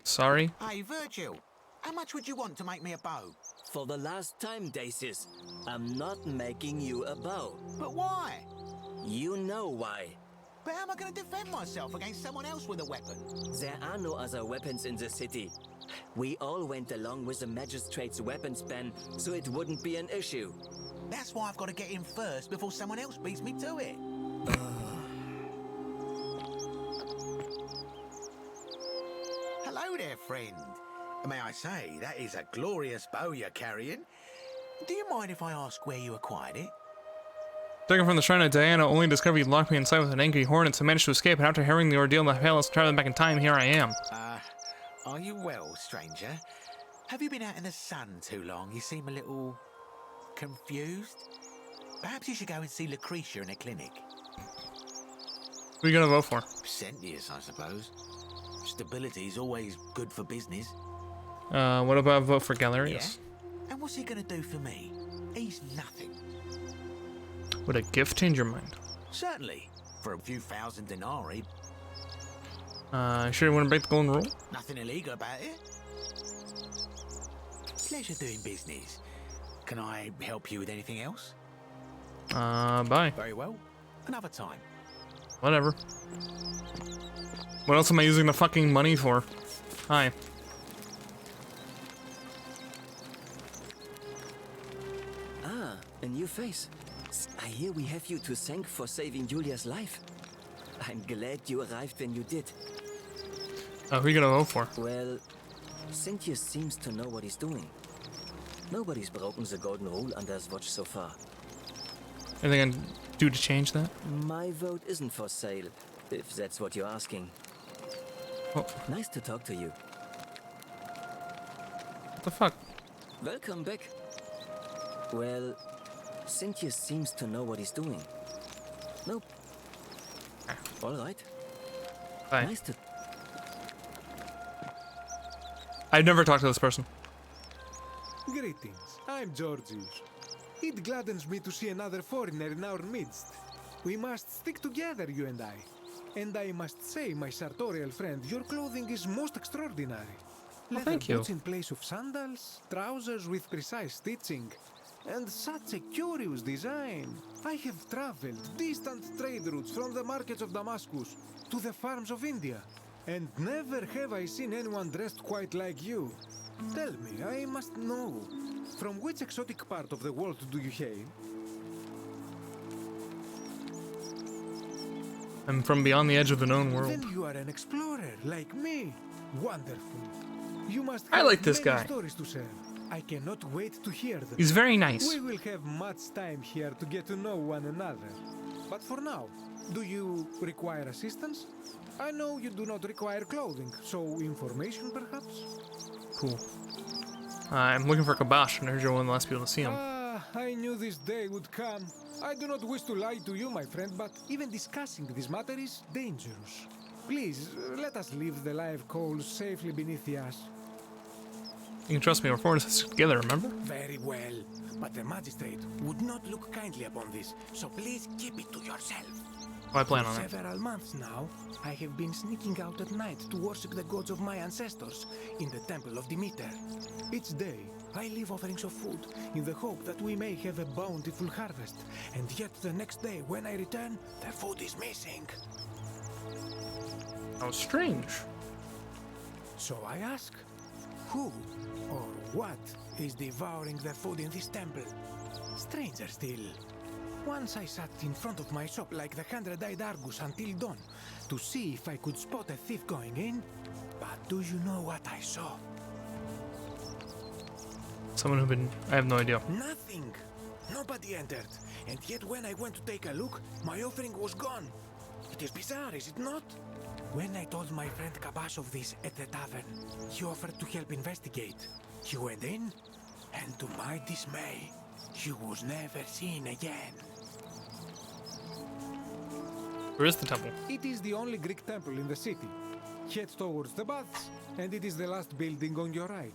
Sorry. Hey, Virgil, how much would you want to make me a bow? For the last time, Dacius, I'm not making you a bow. But why? You know why. But how am I going to defend myself against someone else with a weapon? There are no other weapons in the city. We all went along with the magistrate's weapons ban, so it wouldn't be an issue. That's why I've got to get in first before someone else beats me to it. Hello there, friend. May I say, that is a glorious bow you're carrying. Do you mind if I ask where you acquired it? Taken from the shrine of Diana, only discovered he locked me inside with an angry hornet, so managed to escape, and after hearing the ordeal in the palace, traveling back in time, here I am. Are you well, stranger? Have you been out in the sun too long? You seem a little confused. Perhaps you should go and see Lucretia in a clinic. Who are you gonna vote for? Sentius, I suppose. Stability is always good for business. What about a vote for Galerius? Yeah? And what's he gonna do for me? He's nothing. Would a gift change your mind? Certainly. For a few thousand denarii. Sure you want to break the golden rule? Nothing illegal about it. Pleasure doing business. Can I help you with anything else? Bye. Very well. Another time. Whatever. What else am I using the fucking money for? Hi. Ah, a new face. I hear we have you to thank for saving Julia's life. I'm glad you arrived when you did. Oh, who are you gonna vote for? Well, Cynthia seems to know what he's doing. Nobody's broken the golden rule under his watch so far. Anything I can do to change that? My vote isn't for sale, if that's what you're asking. Oh. Nice to talk to you. What the fuck? Welcome back. Well, Cynthia seems to know what he's doing. Nope. All right. Bye. Nice to... I've never talked to this person. Greetings, I'm Georgius. It gladdens me to see another foreigner in our midst. We must stick together, you and I. And I must say, my sartorial friend, your clothing is most extraordinary. Well, thank you. Boots in place of sandals, trousers with precise stitching, and such a curious design. I have traveled distant trade routes from the markets of Damascus to the farms of India, and never have I seen anyone dressed quite like you. Tell me, I must know, from which exotic part of the world do you hail? I'm from beyond the edge of the known world. Then you are an explorer, like me. Wonderful. You must I have like this many guy. stories to share. I cannot wait to hear them. He's very nice. We will have much time here to get to know one another. But for now, do you require assistance? I know you do not require clothing, so information perhaps? Cool. I'm looking for Kabash, and I heard you're one of the last people to see him. Ah, I knew this day would come. I do not wish to lie to you, my friend, but even discussing this matter is dangerous. Please, let us leave the live coals safely beneath the ash. You can trust me, we're forward together, remember? Very well, but the magistrate would not look kindly upon this, so please keep it to yourself. Oh, I plan on For it. several months now, I have been sneaking out at night to worship the gods of my ancestors in the temple of Demeter. Each day, I leave offerings of food in the hope that we may have a bountiful harvest, and yet the next day when I return, the food is missing. How strange. So I ask, who or what is devouring the food in this temple? Stranger still. Once I sat in front of my shop like the 100-eyed Argus until dawn to see if I could spot a thief going in. But do you know what I saw? Someone who been... I have no idea. Nothing. Nobody entered. And yet when I went to take a look, my offering was gone. It is bizarre, is it not? When I told my friend Kabash of this at the tavern, he offered to help investigate. He went in, and to my dismay, he was never seen again. Where is the temple? It is the only Greek temple in the city. Head towards the baths, and it is the last building on your right.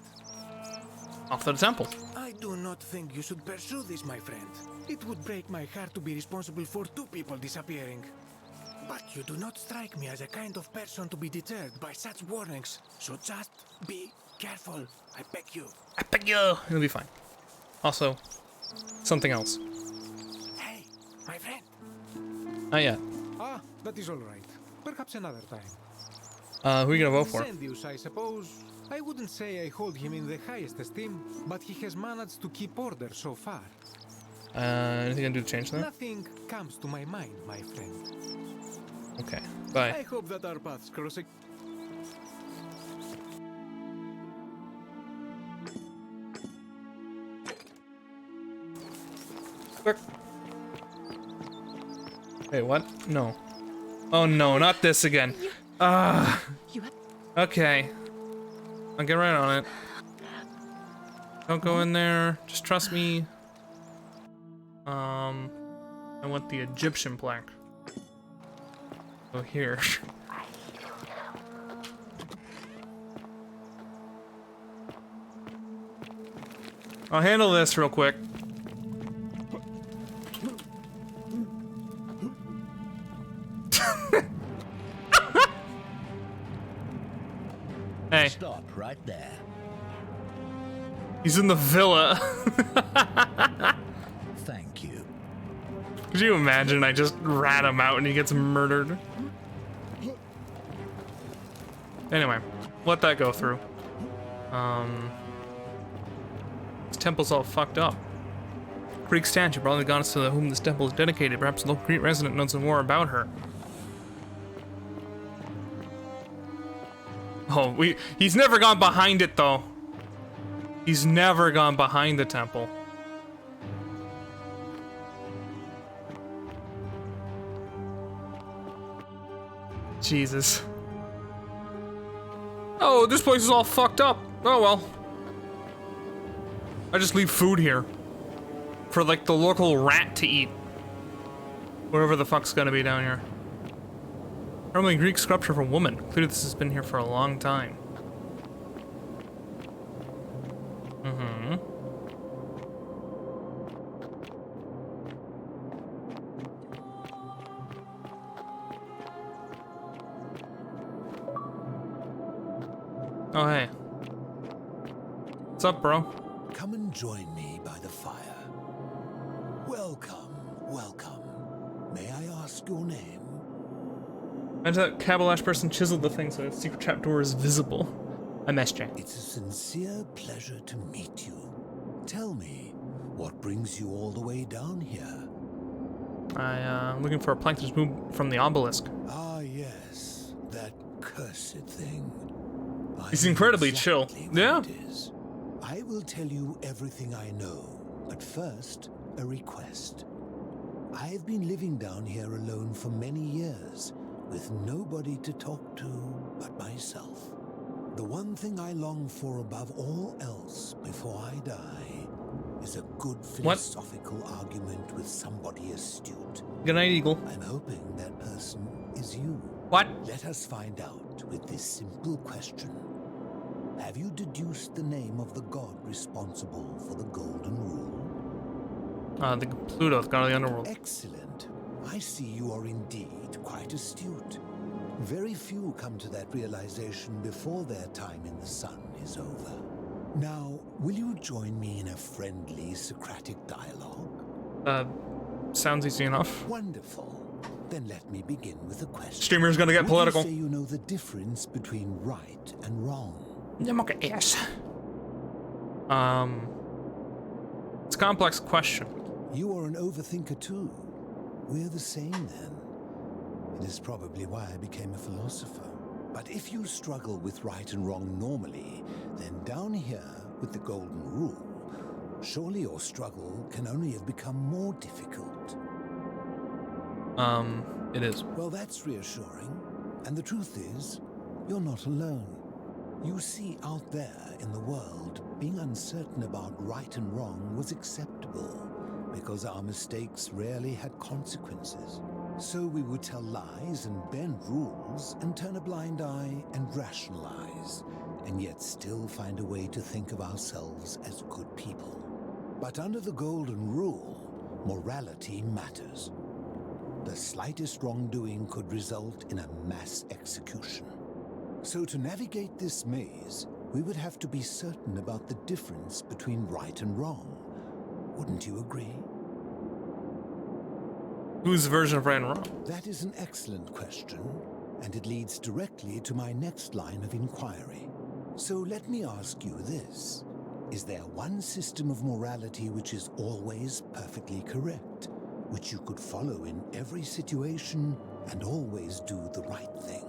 Off to the temple. I do not think you should pursue this, my friend. It would break my heart to be responsible for 2 people disappearing. But you do not strike me as a kind of person to be deterred by such warnings, so just be careful, I beg you. I beg you! It'll be fine. Also, something else. Hey, my friend. Not yet. Ah, that is all right. Perhaps another time. Who are you gonna vote for? Cendius, I suppose. I wouldn't say I hold him in the highest esteem, but he has managed to keep order so far. Anything I can do to change that? Nothing comes to my mind, my friend. Okay, bye. I hope that our paths cross again. Wait, what? No. Oh no, not this again. Okay. I'll get right on it. Don't go in there. Just trust me. I want the Egyptian plaque. Go here. I'll handle this real quick. Hey. Stop right there. He's in the villa. Thank you. Could you imagine? I just rat him out and he gets murdered. Anyway, let that go through. This temple's all fucked up. Greek statue, probably the goddess to whom this temple is dedicated. Perhaps the local Greek resident knows more about her. Oh, he's never gone behind it though. He's never gone behind the temple. Jesus. Oh, this place is all fucked up. Oh well. I just leave food here. For like the local rat to eat. Whatever the fuck's gonna be down here. Normally Greek sculpture for woman. Clearly this has been here for a long time. Mm-hmm. Oh, hey. What's up, bro? Come and join me by the fire. Welcome, welcome. May I ask your name? Imagine that Kabalash person chiseled the thing so the secret trapdoor is visible. I messed you. It's a sincere pleasure to meet you. Tell me, what brings you all the way down here? I'm looking for a plank that's moved from the obelisk. Ah, yes, that cursed thing. He's incredibly chill. Yeah. I will tell you everything I know, but first, a request. I've been living down here alone for many years, with nobody to talk to but myself. The one thing I long for above all else before I die is a good philosophical argument with somebody astute. Good night, Eagle. I'm hoping that person is you. What? Let us find out with this simple question. Have you deduced the name of the god responsible for the Golden Rule? The Pluto, the god of the underworld. Excellent. I see you are indeed quite astute. Very few come to that realization before their time in the sun is over. Now, will you join me in a friendly Socratic dialogue? Sounds easy enough. Wonderful. Then let me begin with a question. Streamer's gonna get political. Would you say you know the difference between right and wrong? Yes. It's a complex question. You are an overthinker too. We're the same then. It is probably why I became a philosopher. But if you struggle with right and wrong normally, then down here with the Golden Rule, surely your struggle can only have become more difficult. It is. Well, that's reassuring. And the truth is, you're not alone. You see, out there in the world, being uncertain about right and wrong was acceptable, because our mistakes rarely had consequences. So we would tell lies and bend rules and turn a blind eye and rationalize, and yet still find a way to think of ourselves as good people. But under the Golden Rule, morality matters. The slightest wrongdoing could result in a mass execution. So to navigate this maze, we would have to be certain about the difference between right and wrong. Wouldn't you agree? Whose version of right and wrong? That is an excellent question, and it leads directly to my next line of inquiry. So let me ask you this. Is there one system of morality which is always perfectly correct, which you could follow in every situation and always do the right thing?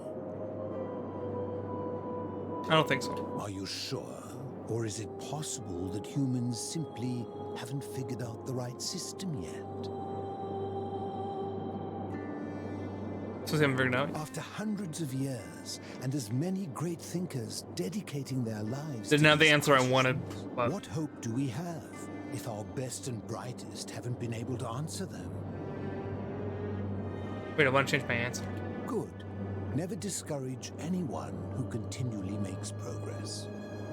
I don't think so. Are you sure? Or is it possible that humans simply haven't figured out the right system yet? So they haven't figured it out? After hundreds of years, and as many great thinkers dedicating their lives Didn't have the answer I wanted. But what hope do we have if our best and brightest haven't been able to answer them? Wait, I want to change my answer. Good. Never discourage anyone who continually makes progress,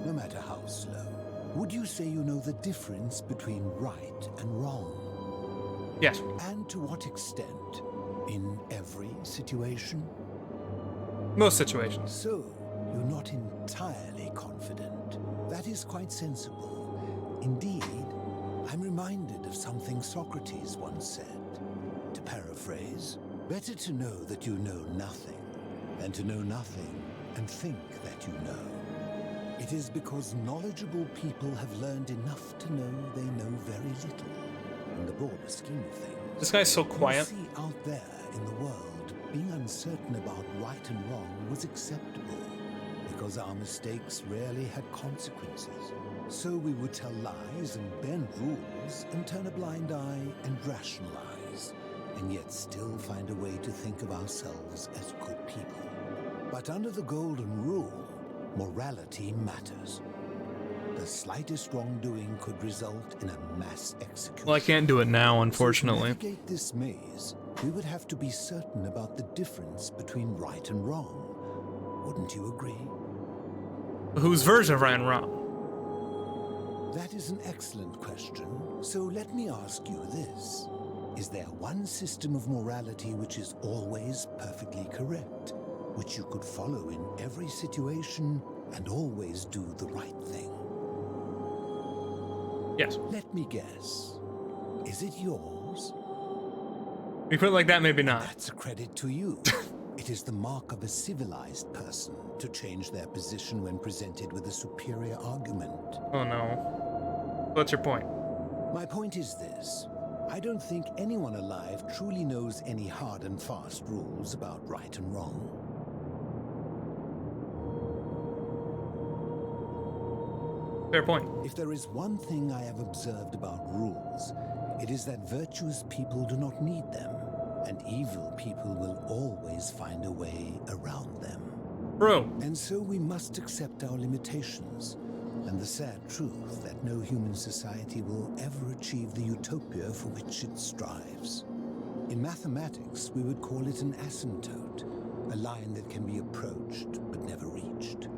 no matter how slow. Would you say you know the difference between right and wrong? Yes. And to what extent? In every situation? Most situations. So, you're not entirely confident. That is quite sensible. Indeed, I'm reminded of something Socrates once said. To paraphrase, better to know that you know nothing than to know nothing and think that you know. It is because knowledgeable people have learned enough to know they know very little in the broader scheme of things. This guy's so quiet. You see, out there in the world, being uncertain about right and wrong was acceptable because our mistakes rarely had consequences. So we would tell lies and bend rules and turn a blind eye and rationalize, and yet still find a way to think of ourselves as good people. But under the golden rule, morality matters. The slightest wrongdoing could result in a mass execution. Well, I can't do it now, unfortunately. So to navigate this maze, we would have to be certain about the difference between right and wrong. Wouldn't you agree? Whose version of right and wrong? That is an excellent question. So let me ask you this. Is there one system of morality which is always perfectly correct, which you could follow in every situation and always do the right thing? Yes. Let me guess. Is it yours? You put it like that, maybe not. That's a credit to you. It is the mark of a civilized person to change their position when presented with a superior argument. Oh no. What's your point? My point is this. I don't think anyone alive truly knows any hard and fast rules about right and wrong. Fair point. If there is one thing I have observed about rules, it is that virtuous people do not need them, and evil people will always find a way around them. Bro. And so we must accept our limitations, and the sad truth that no human society will ever achieve the utopia for which it strives. In mathematics, we would call it an asymptote, a line that can be approached but never reached.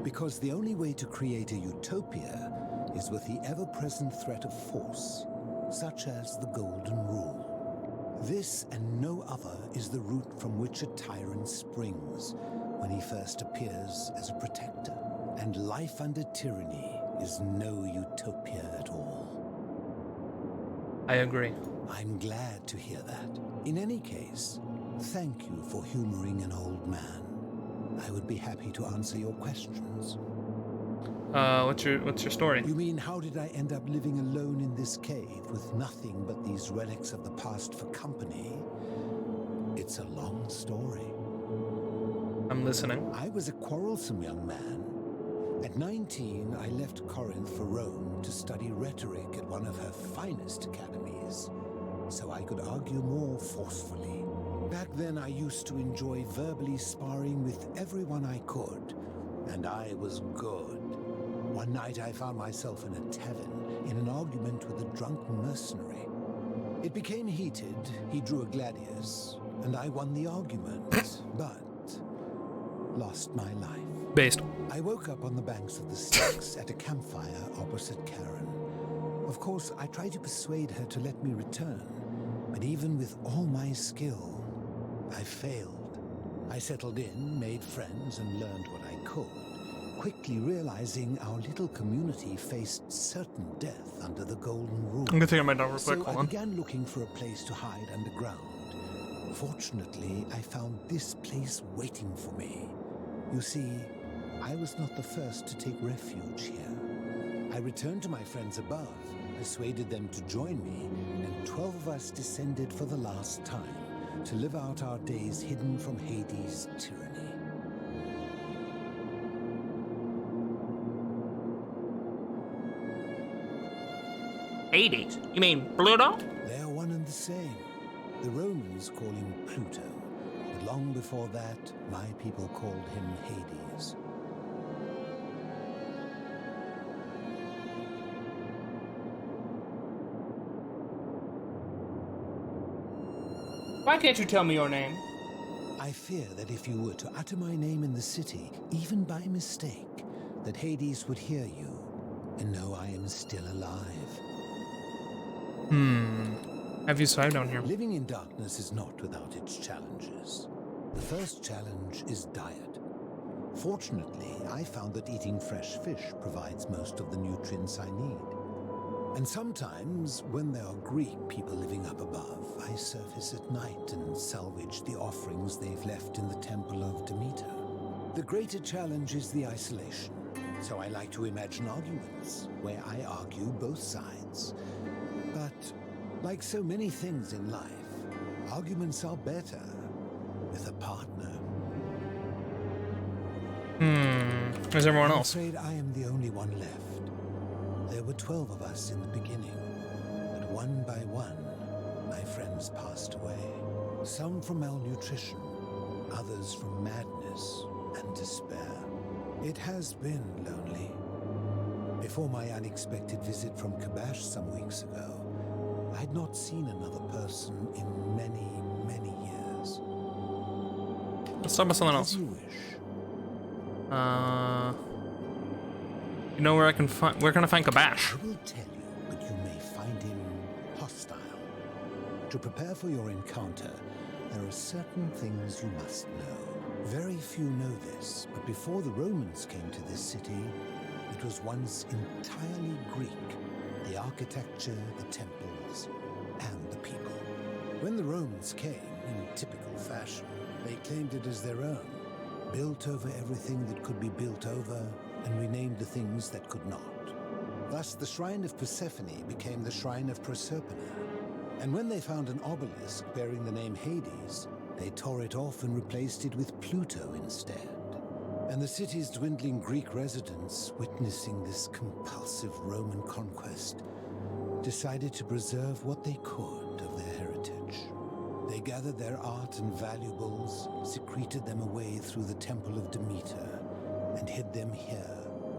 Because the only way to create a utopia is with the ever-present threat of force, such as the Golden Rule. This and no other is the root from which a tyrant springs when he first appears as a protector. And life under tyranny is no utopia at all. I agree. I'm glad to hear that. In any case, thank you for humoring an old man. I would be happy to answer your questions. What's your story? You mean, how did I end up living alone in this cave with nothing but these relics of the past for company? It's a long story. I'm listening. I was a quarrelsome young man. At 19, I left Corinth for Rome to study rhetoric at one of her finest academies, so I could argue more forcefully. Back then, I used to enjoy verbally sparring with everyone I could, and I was good. One night, I found myself in a tavern in an argument with a drunk mercenary. It became heated, he drew a gladius, and I won the argument, but lost my life. Based. I woke up on the banks of the Styx at a campfire opposite Karen. Of course, I tried to persuade her to let me return, but even with all my skill, I failed. I settled in, made friends, and learned what I could, quickly realizing our little community faced certain death under the Golden Rule. I'm gonna take my dog real quick, So hold I on. began looking for a place to hide underground. Fortunately, I found this place waiting for me. You see, I was not the first to take refuge here. I returned to my friends above, persuaded them to join me, and 12 of us descended for the last time to live out our days hidden from Hades' tyranny. Hades? You mean Pluto? They are one and the same. The Romans call him Pluto, but long before that, my people called him Hades. Why can't you tell me your name? I fear that if you were to utter my name in the city, even by mistake, that Hades would hear you and know I am still alive. Have you survived down here? Living in darkness is not without its challenges. The first challenge is diet. Fortunately, I found that eating fresh fish provides most of the nutrients I need. And sometimes, when there are Greek people living up above, I surface at night and salvage the offerings they've left in the Temple of Demeter. The greater challenge is the isolation, so I like to imagine arguments, where I argue both sides. But, like so many things in life, arguments are better with a partner. Where's everyone else? I'm afraid I am the only one left. There were 12 of us in the beginning, but one by one, my friends passed away. Some from malnutrition, others from madness and despair. It has been lonely. Before my unexpected visit from Kabash some weeks ago, I'd not seen another person in many, many years. Let's talk about something else. As you wish. You know where I can find? Where can I find Kabash? I will tell you, but you may find him hostile. To prepare for your encounter, there are certain things you must know. Very few know this, but before the Romans came to this city, it was once entirely Greek. The architecture, the temples, and the people. When the Romans came, in typical fashion, they claimed it as their own, built over everything that could be built over, and renamed the things that could not. Thus, the Shrine of Persephone became the Shrine of Proserpina. And when they found an obelisk bearing the name Hades, they tore it off and replaced it with Pluto instead. And the city's dwindling Greek residents, witnessing this compulsive Roman conquest, decided to preserve what they could of their heritage. They gathered their art and valuables, secreted them away through the Temple of Demeter, and hid them here,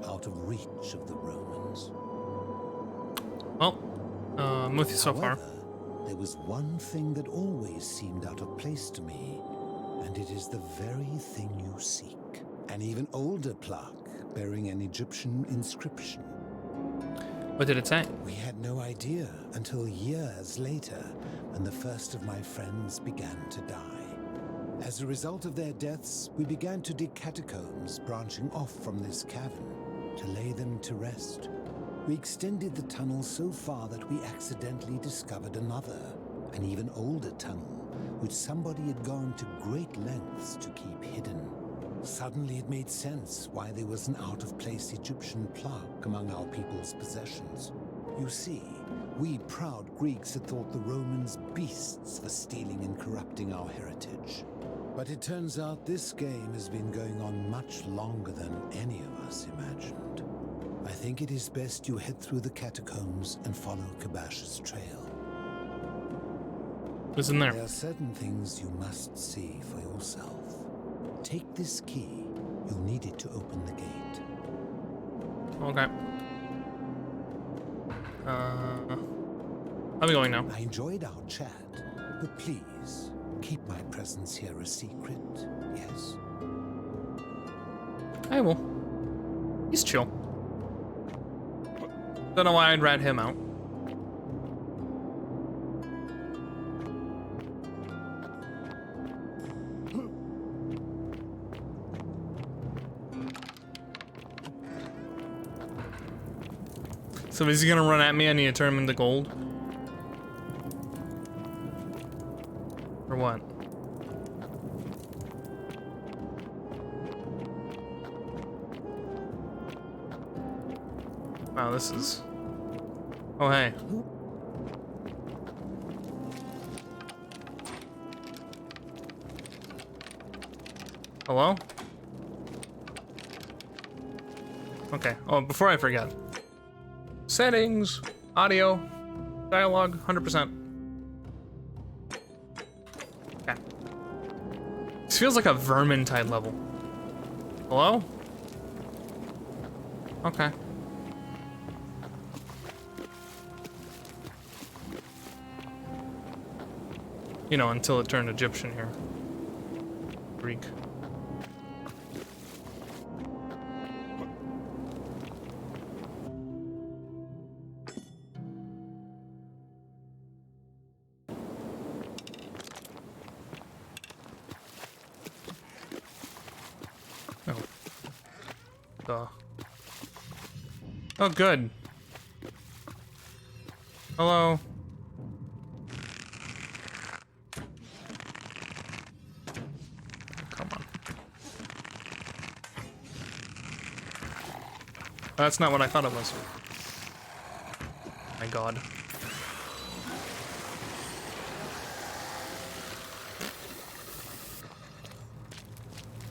out of reach of the Romans. Well, I'm with you so far. There was one thing that always seemed out of place to me, and it is the very thing you seek. An even older plaque bearing an Egyptian inscription. What did it say? We had no idea until years later, when the first of my friends began to die. As a result of their deaths, we began to dig catacombs branching off from this cavern to lay them to rest. We extended the tunnel so far that we accidentally discovered another, an even older tunnel, which somebody had gone to great lengths to keep hidden. Suddenly it made sense why there was an out-of-place Egyptian plaque among our people's possessions. You see, we proud Greeks had thought the Romans beasts for stealing and corrupting our heritage. But it turns out this game has been going on much longer than any of us imagined. I think it is best you head through the catacombs and follow Kabash's trail. What's in there? There are certain things you must see for yourself. Take this key. You'll need it to open the gate. Okay. I'm going now. I enjoyed our chat, but please, keep my presence here a secret, yes? I will. He's chill. Don't know why I'd rat him out. So is he gonna run at me? I need to turn him into gold. Or what? Wow, this is... Oh, hey. Hello? Okay. Oh, before I forget. Settings, audio, dialogue, 100%. Okay. This feels like a Vermintide level. Hello? Okay. You know, until it turned Egyptian here. Greek. Oh, good. Hello. Come on. That's not what I thought it was. My God.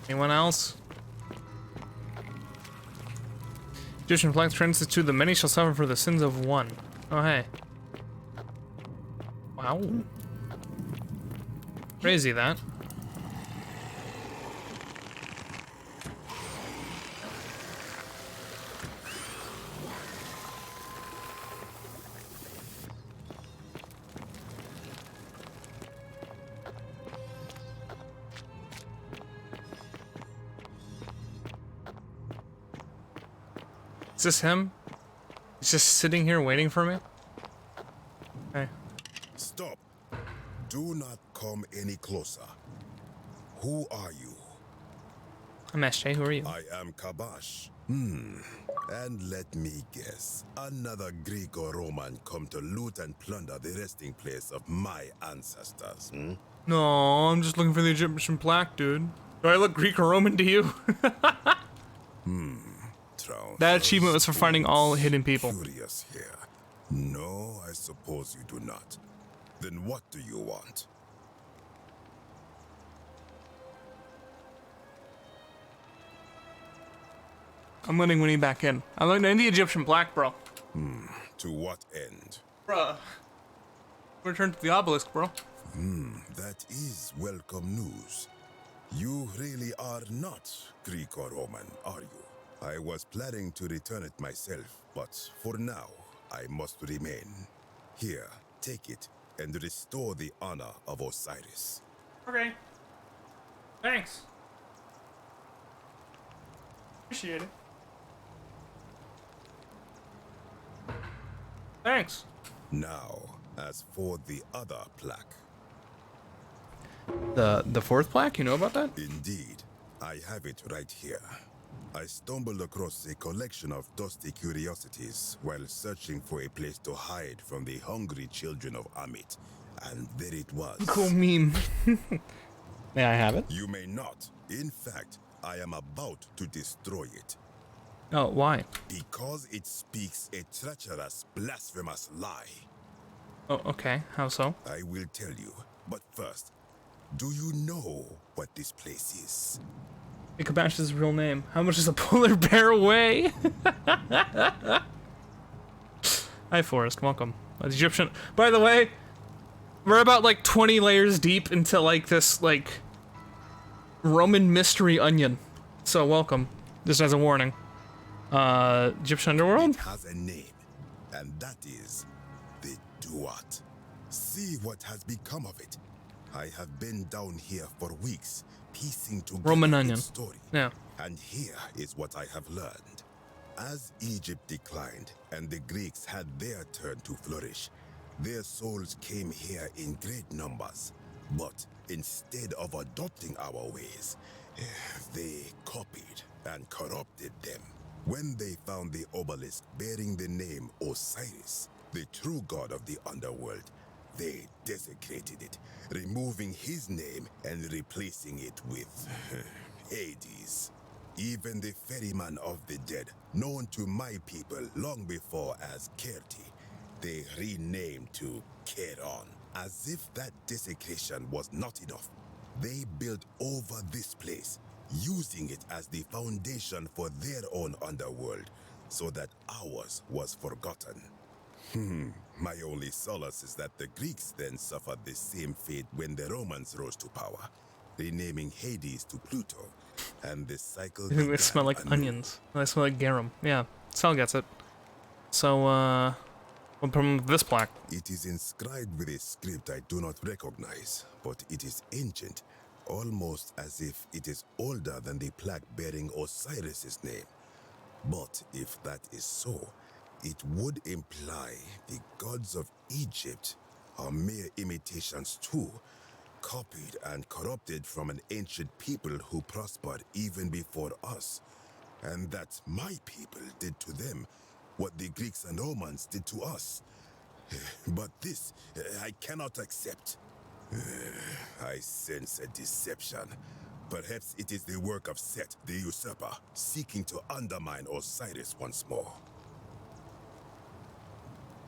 Anyone else? Egyptian flag translates to the many shall suffer for the sins of one. Oh, hey. Wow. Crazy that. Is this him? He's just sitting here waiting for me? Hey. Stop. Do not come any closer. Who are you? I'm SJ, who are you? I am Kabash. And let me guess. Another Greek or Roman come to loot and plunder the resting place of my ancestors, No, I'm just looking for the Egyptian plaque, dude. Do I look Greek or Roman to you? That achievement was for finding all hidden people. Curious here. No, I suppose you do not. Then what do you want? I'm letting Winnie back in. I'm letting in the Egyptian plaque, bro. To what end? Bruh. Return to the obelisk, bro. That is welcome news. You really are not Greek or Roman, are you? I was planning to return it myself, but for now, I must remain. Here, take it and restore the honor of Osiris. Okay. Thanks. Appreciate it. Thanks. Now, as for the other plaque. The fourth plaque? You know about that? Indeed. I have it right here. I stumbled across a collection of dusty curiosities while searching for a place to hide from the hungry children of Amit. And there it was. Cool meme. May I have it? You may not. In fact, I am about to destroy it. Oh, why? Because it speaks a treacherous, blasphemous lie. Oh, okay. How so? I will tell you. But first, do you know what this place is? Kabash is his real name. How much does a polar bear weigh? Hi, Forrest. Welcome. Egyptian. By the way, we're about like 20 layers deep into like this like Roman mystery onion. So welcome. Just as a warning. Egyptian underworld? It has a name, and that is the Duat. See what has become of it. I have been down here for weeks, piecing together Roman onion. its story. Yeah. And here is what I have learned. As Egypt declined and the Greeks had their turn to flourish, their souls came here in great numbers. But instead of adopting our ways, they copied and corrupted them. When they found the obelisk bearing the name Osiris, the true god of the underworld, they desecrated it, removing his name and replacing it with Hades. Even the ferryman of the dead, known to my people long before as Kerti, they renamed to Keron. As if that desecration was not enough, they built over this place, using it as the foundation for their own underworld, so that ours was forgotten. My only solace is that the Greeks then suffered the same fate when the Romans rose to power, renaming Hades to Pluto, and the cycle They smell like onions. They smell like garum. Yeah, Sal gets it. So, what problem with this plaque? It is inscribed with a script I do not recognize, but it is ancient, almost as if it is older than the plaque bearing Osiris's name. But if that is so, it would imply the gods of Egypt are mere imitations too, copied and corrupted from an ancient people who prospered even before us, and that my people did to them what the Greeks and Romans did to us. But this, I cannot accept. I sense a deception. Perhaps it is the work of Set, the usurper, seeking to undermine Osiris once more.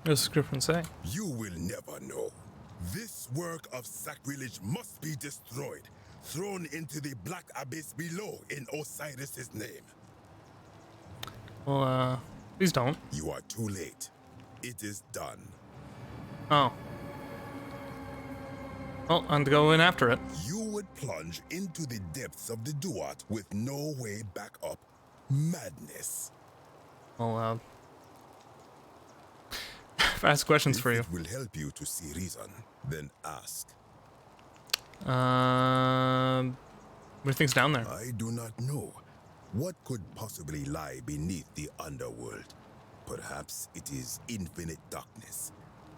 What does Griffin say? You will never know. This work of sacrilege must be destroyed, thrown into the black abyss below in Osiris's name. Well, please don't. You are too late. It is done. Oh. Well, I'm to go in after it. You would plunge into the depths of the Duat with no way back up. Madness. Well, if I ask questions for you. If it will help you to see reason, then ask. What do you think's down there? I do not know. What could possibly lie beneath the underworld? Perhaps it is infinite darkness.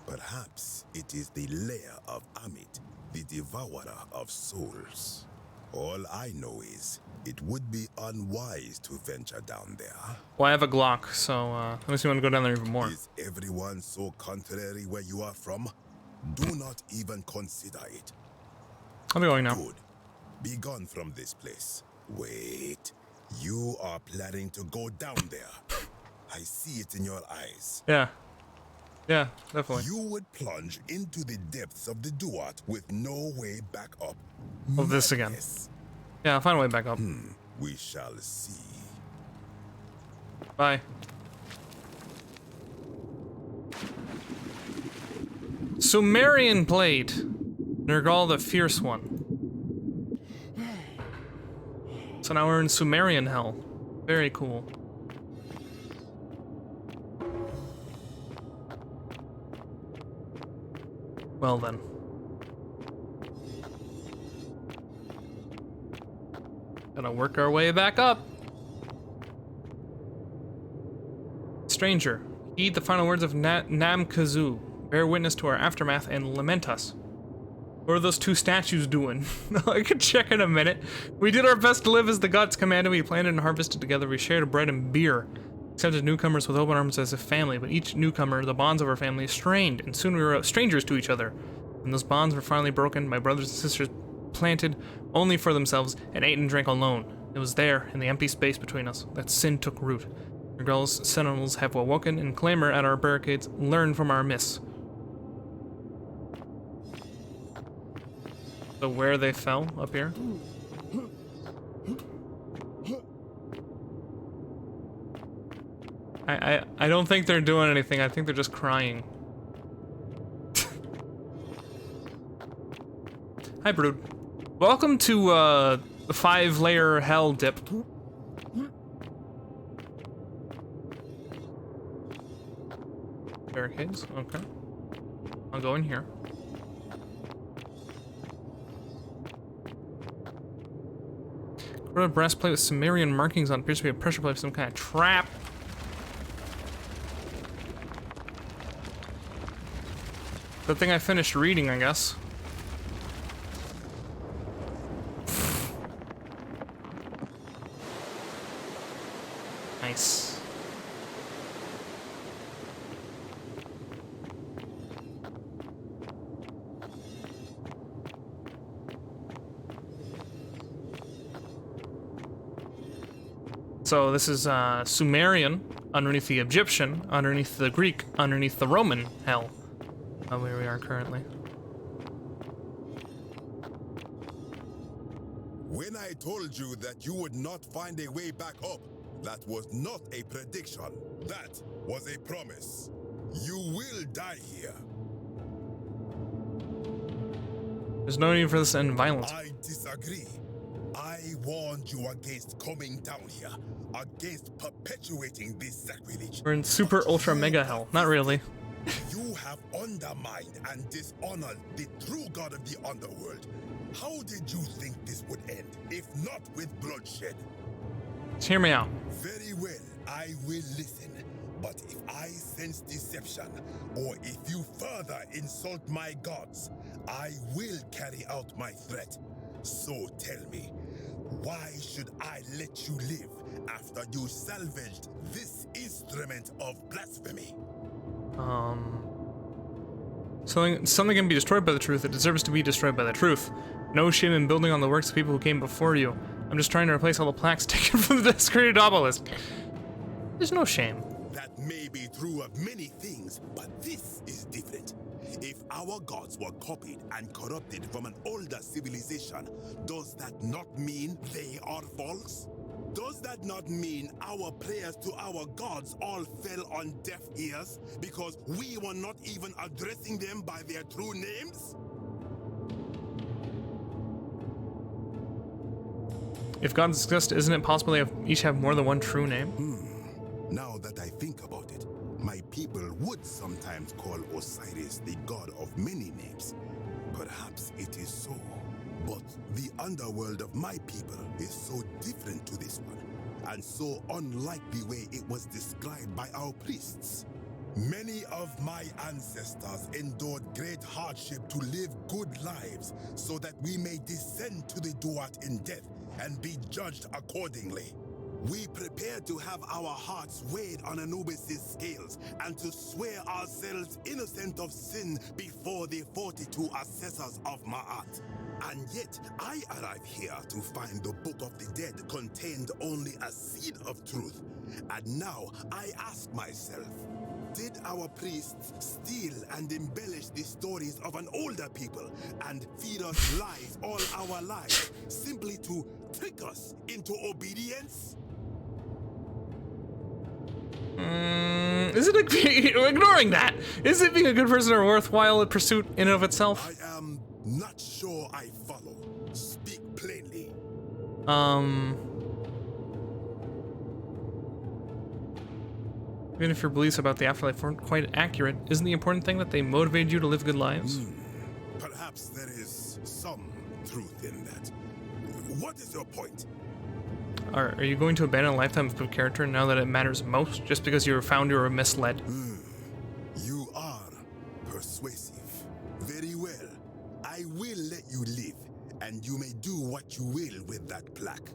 Perhaps it is the lair of Amit, the devourer of souls. All I know is it would be unwise to venture down there. Well, I have a Glock, so unless you want to go down there even more. Is everyone so contrary where you are from? Do not even consider it. I'm going now. Good. Be gone from this place. Wait. You are planning to go down there. I see it in your eyes. Yeah. Yeah, definitely. You would plunge into the depths of the Duat with no way back up. Oh, this again. Yeah, I'll find a way back up. We shall see. Bye. Sumerian Blade. Nergal the Fierce One. So now we're in Sumerian Hell. Very cool. Well then. Gotta work our way back up. Stranger, heed the final words of Nam-Kazoo. Bear witness to our aftermath and lament us. What are those two statues doing? I could check in a minute. We did our best to live as the gods commanded. We planted and harvested together. We shared bread and beer. Accepted newcomers with open arms as a family, but each newcomer, the bonds of our family, strained, and soon we were strangers to each other. When those bonds were finally broken, my brothers and sisters planted only for themselves and ate and drank alone. It was there, in the empty space between us, that sin took root. Nergal's sentinels have awoken and clamor at our barricades, learn from our miss. So where they fell, up here? I don't think they're doing anything. I think they're just crying. Hi, Brood. Welcome to the 5-layer hell dip. Barricades. Okay. I'll go in here. Corroded breastplate with Sumerian markings on it. Appears to be a pressure plate of some kind of trap. Good thing I finished reading, I guess. Nice. So this is Sumerian, underneath the Egyptian, underneath the Greek, underneath the Roman hell. Where we are currently. When I told you that you would not find a way back up, that was not a prediction. That was a promise. You will die here. There's no need for this to end in violence. I disagree. I warned you against coming down here, against perpetuating this sacrilege. We're in super ultra mega hell. Not really. You have undermined and dishonored the true god of the underworld. How did you think this would end, if not with bloodshed? Just hear me out. Very well, I will listen. But if I sense deception, or if you further insult my gods, I will carry out my threat. So tell me, why should I let you live after you salvaged this instrument of blasphemy? Something can be destroyed by the truth. It deserves to be destroyed by the truth. No shame in building on the works of people who came before you. I'm just trying to replace all the plaques taken from the desecrated obelisk. There's no shame. That may be true of many things, but this is different. If our gods were copied and corrupted from an older civilization, does that not mean they are false? Does that not mean our prayers to our gods all fell on deaf ears because we were not even addressing them by their true names? If gods exist, isn't it possible they each have more than one true name? Now that I think about it, my people would sometimes call Osiris the god of many names. Perhaps it is so. But the underworld of my people is so different to this one, and so unlike the way it was described by our priests. Many of my ancestors endured great hardship to live good lives so that we may descend to the Duat in death and be judged accordingly. We prepare to have our hearts weighed on Anubis' scales and to swear ourselves innocent of sin before the 42 assessors of Ma'at. And yet, I arrive here to find the Book of the Dead contained only a seed of truth. And now I ask myself, did our priests steal and embellish the stories of an older people and feed us lies all our lives simply to trick us into obedience? Is it ignoring that? Is it being a good person a worthwhile pursuit in and of itself? I am not sure I follow. Speak plainly. Even if your beliefs about the afterlife weren't quite accurate, isn't the important thing that they motivated you to live good lives? Perhaps there is some truth in that. What is your point? Are you going to abandon a lifetime of good character now that it matters most, just because you were found you were misled? You are persuasive. Very well. I will let you live, and you may do what you will with that plaque.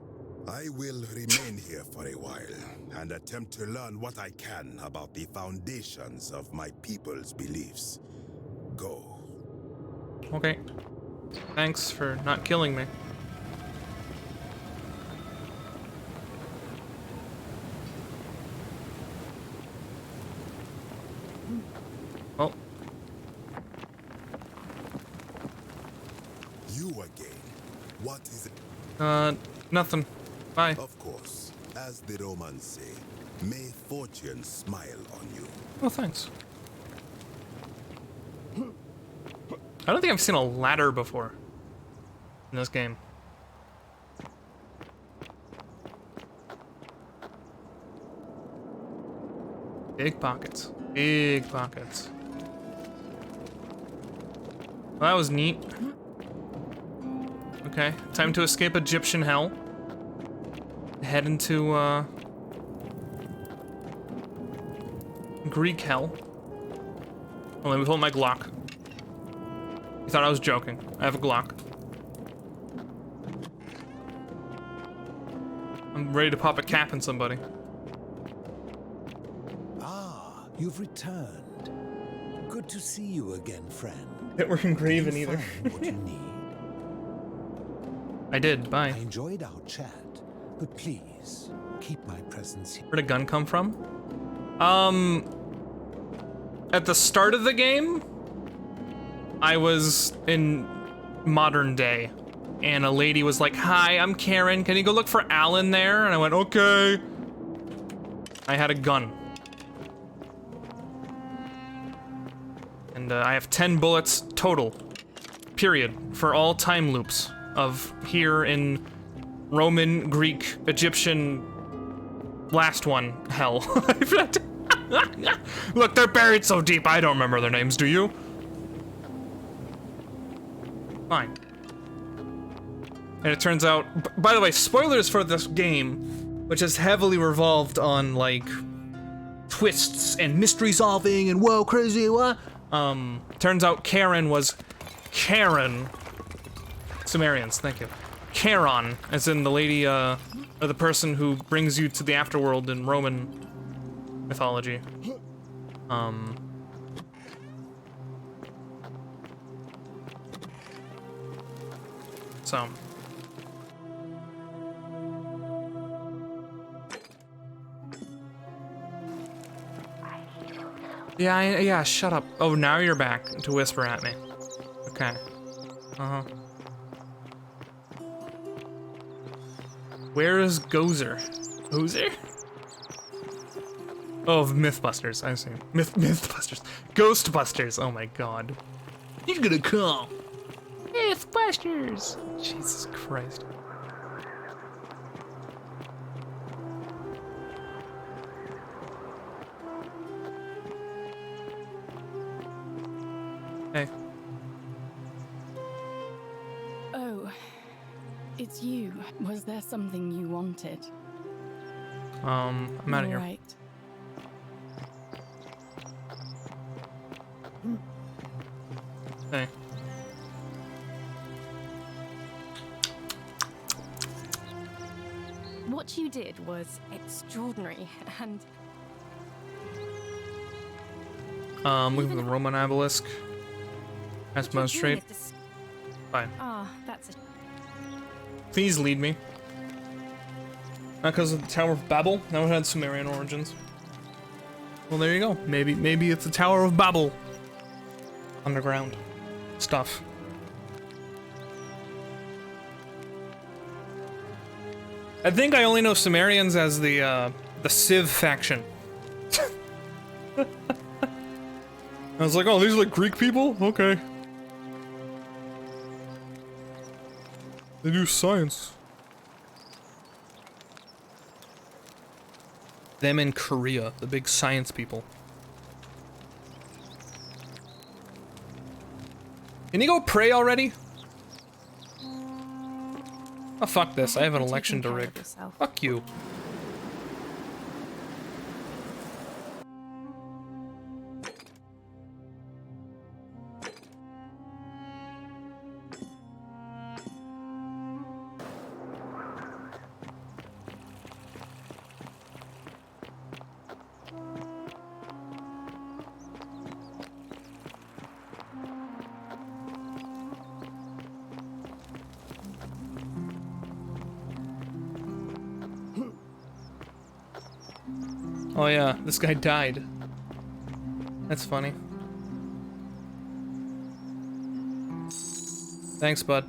I will remain here for a while, and attempt to learn what I can about the foundations of my people's beliefs. Go. Okay. Thanks for not killing me. Well. You again. What is it? Nothing. Bye. Of course. As the Romans say, may fortune smile on you. Oh, thanks. I don't think I've seen a ladder before in this game. Big pockets. Big pockets. Well, that was neat. Okay, time to escape Egyptian hell. Head into, Greek hell. Oh, let me pull my Glock. You thought I was joking. I have a Glock. I'm ready to pop a cap in somebody. Ah, you've returned. Good to see you again, friend. That we're engraven either. What you need? I did, bye. I enjoyed our chat, but please, keep my presence here. Where'd a gun come from? At the start of the game, I was in modern day, and a lady was like, "Hi, I'm Karen. Can you go look for Alan there?" And I went, "Okay." I had a gun. And I have 10 bullets total, period, for all time loops of here in Roman, Greek, Egyptian, last one, hell. Look, they're buried so deep, I don't remember their names, do you? Fine. And it turns out, by the way, spoilers for this game, which is heavily revolved on, like, twists and mystery solving and whoa, crazy, what? Turns out Karen was Karen. Sumerians, thank you. Charon, as in the lady, or the person who brings you to the afterworld in Roman So. Yeah, shut up. Oh, now you're back to whisper at me. Okay. Uh-huh. Where is Gozer? Gozer? Oh, Mythbusters, I see. Mythbusters. Ghostbusters, oh my god. He's gonna come. Mythbusters! Jesus Christ. Hey. Oh, it's you. Was there something you wanted? I'm out of here. Right. Hey. What you did was extraordinary, and Looking for the Roman obelisk. That's most straight. Fine. ah, that's a Please lead me. Not because of the Tower of Babel. That one had Sumerian origins. Well, there you go. Maybe it's the Tower of Babel. Underground stuff. I think I only know Sumerians as the Civ faction. I was like, oh, these are like Greek people? Okay. They do science. Them in Korea, the big science people. Can you go pray already? Oh, fuck this. I have an election to rig. Fuck you. Oh yeah, this guy died. That's funny. Thanks, bud.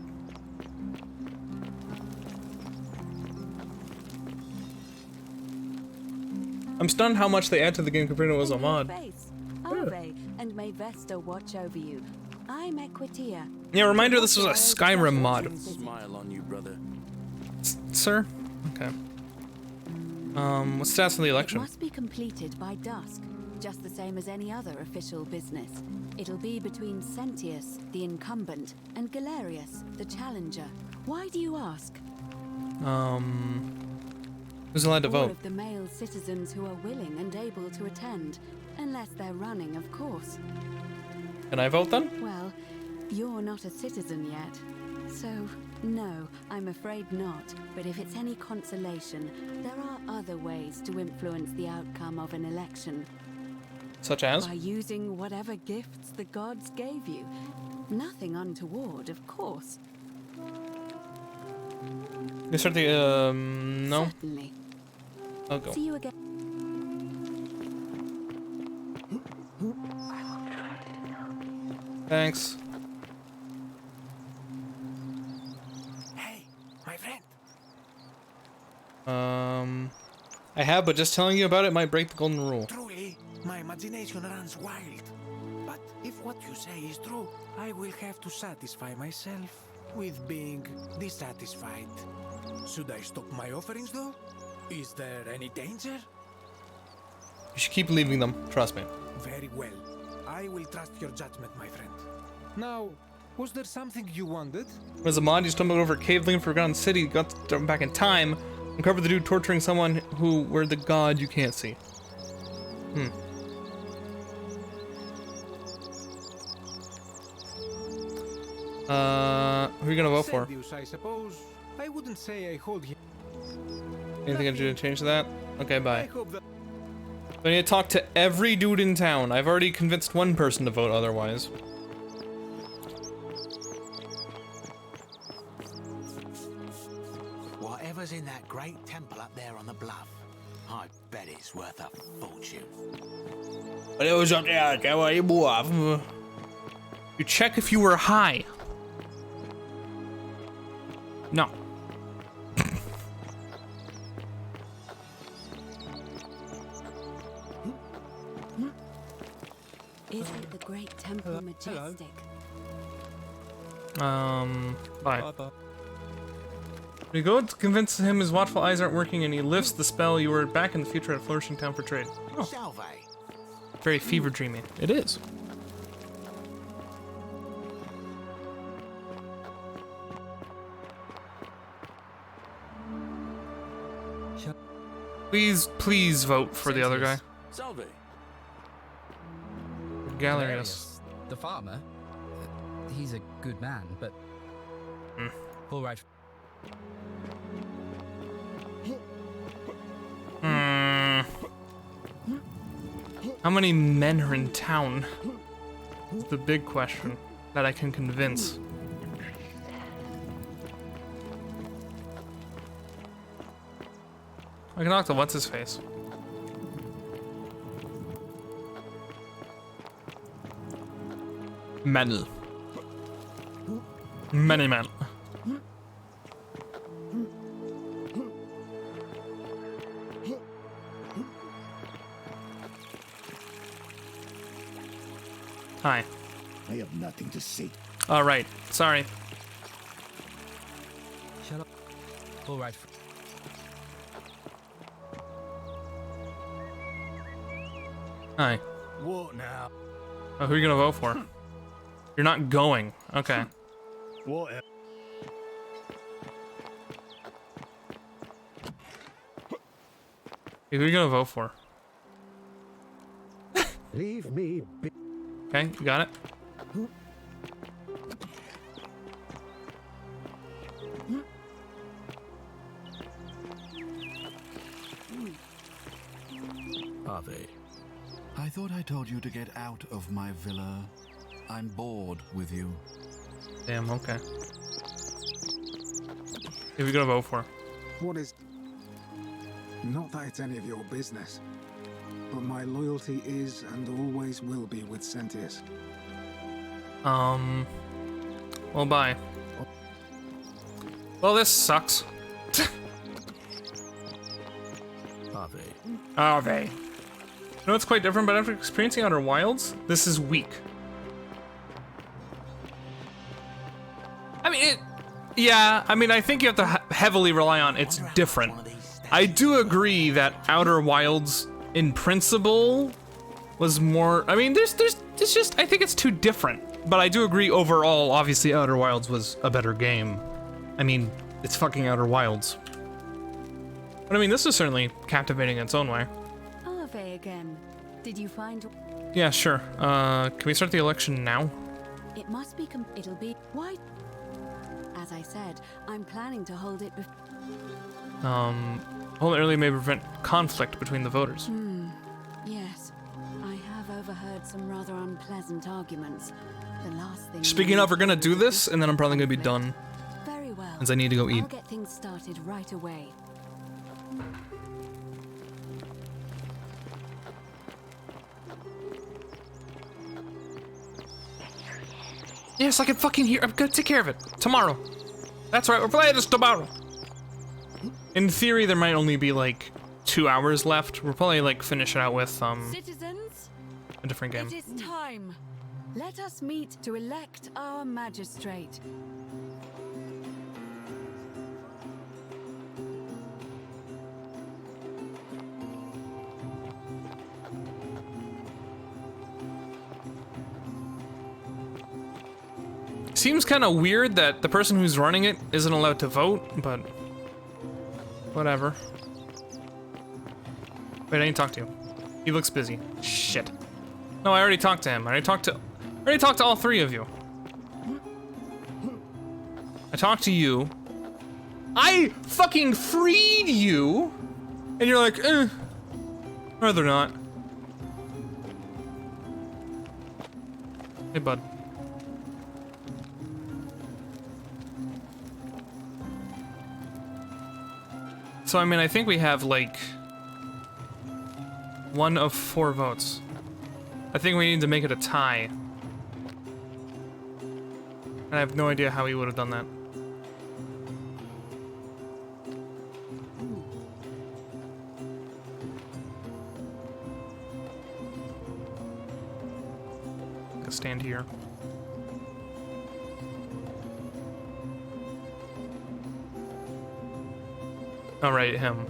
I'm stunned how much they add to the game compared to what was a mod. Ove, and may Vesta watch over you. I'm Equitia. Yeah, reminder this was a Skyrim mod. Smile on you, brother. Sir? Okay. What's the stats of the It election? must be completed by dusk, just the same as any other official business. It'll be between Sentius, the incumbent, and Galerius, the challenger. Why do you ask? Who's allowed to All vote? of the male citizens who are willing and able to attend, unless they're running, of course. Can I vote then? Well, you're not a citizen yet, so no, I'm afraid not. But if it's any consolation, there are other ways to influence the outcome of an election. Such as? By using whatever gifts the gods gave you. Nothing untoward, of course. You start the, no? Certainly. I'll go. See you again. Thanks. Hey, my friend. I have, but just telling you about it might break the golden rule. Truly, my imagination runs wild. But if what you say is true, I will have to satisfy myself with being dissatisfied. Should I stop my offerings, though? Is there any danger? You should keep leaving them, trust me. Very well. I will trust your judgment, my friend. Now, was there something you wanted? As a mod, you stumbled over a cave looking for Forgotten City, got thrown back in time, uncovered the dude torturing someone who were the god you can't see. Who are you gonna vote for? Sedius, I suppose. I wouldn't say I hold him. Anything I do to change that? Okay, I bye. hope that I need to talk to every dude in town. I've already convinced one person to vote otherwise. Whatever's in that great temple up there on the bluff, I bet it's worth a fortune. You check if you were high. No. Isn't the great temple majestic? Bye. We go to convince him his watchful eyes aren't working and he lifts the spell. You were back in the future at a flourishing town for trade. Oh. Salve. Very fever dreamy. It is. Please vote for the other guy. Salve. Galerius. The farmer. He's a good man, but all right. How many men are in town? Is the big question that I can convince. I can talk to what's his face. Men. Many men. Hi. I have nothing to say. All right. Sorry. Shut up. All right. Hi. What now? Oh, who are you gonna vote for? You're not going. Okay. What? Hey, who are you gonna vote for? Leave me be. Okay, you got it. Ave, I thought I told you to get out of my villa. I'm bored with you. Damn, okay. Who are you gonna vote for? What is... Not that it's any of your business, but my loyalty is and always will be with Sentius. Well, bye. Well, this sucks. Ave. Ave. You know it's quite different, but after experiencing Outer Wilds, this is weak. I mean, yeah, I mean, I think you have to heavily rely on it's different. I do agree that Outer Wilds, in principle, was more, I mean, it's just, I think it's too different. But I do agree overall, obviously Outer Wilds was a better game. I mean, it's fucking Outer Wilds. But I mean, this is certainly captivating in its own way. Ave again. Did you find... Yeah, sure. Can we start the election now? It must be it'll be... Why? As I said, I'm planning to hold it Hold it early may prevent conflict between the voters. Yes. I have overheard some rather unpleasant arguments. The last thing... Speaking of, we're gonna do this, and then I'm probably gonna be done. Very well. As I need to go eat. I'll get things started right away. Yes, I can fucking hear. I'm gonna take care of it. Tomorrow. That's right, we're playing this tomorrow. In theory, there might only be like 2 hours left. We'll probably like finish it out with Citizens, a different game. it is time. Let us meet to elect our magistrate. Seems kind of weird that the person who's running it isn't allowed to vote, but whatever. Wait, I need to talk to you. He looks busy. Shit. No, I already talked to him. I already talked to all three of you. I talked to you. I fucking freed you, and you're like, rather not. Hey, bud. So, I mean, I think we have, like, 1 of 4 votes. I think we need to make it a tie. And I have no idea how he would have done that. I'll stand here. All right, him.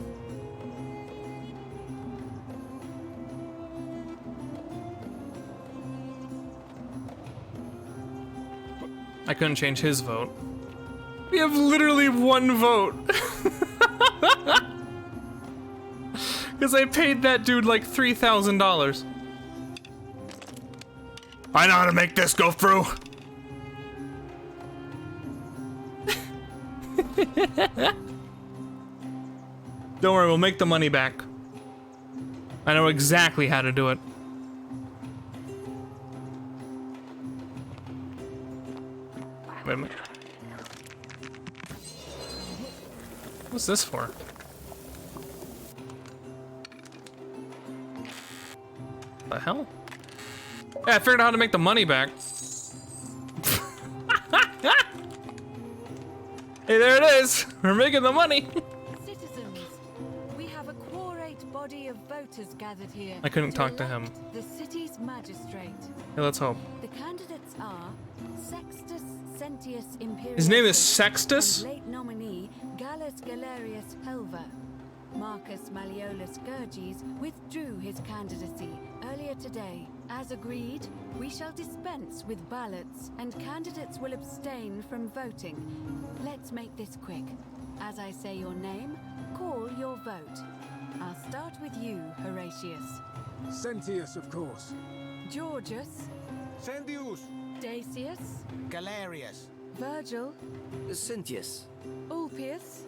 I couldn't change his vote. We have literally 1 vote. Because I paid that dude like $3,000. I know how to make this go through. Don't worry, we'll make the money back. I know exactly how to do it. Wait a minute. What's this for? The hell? Yeah, I figured out how to make the money back. Hey, there it is. We're making the money. Citizens, we have a quorate body of voters gathered here. I couldn't talk to him. The city's magistrate. Hey, let's hope. The candidates are Sextus Sentius Imperius. His name is Sextus? And late nominee Gallus Galerius Helver. Marcus Malleolus Gurges withdrew his candidacy earlier today. As agreed, we shall dispense with ballots and candidates will abstain from voting. Let's make this quick. As I say your name, call your vote. I'll start with you, Horatius. Sentius, of course. Georgius. Sendius. Dacius. Galerius. Virgil. Sentius. Ulpius.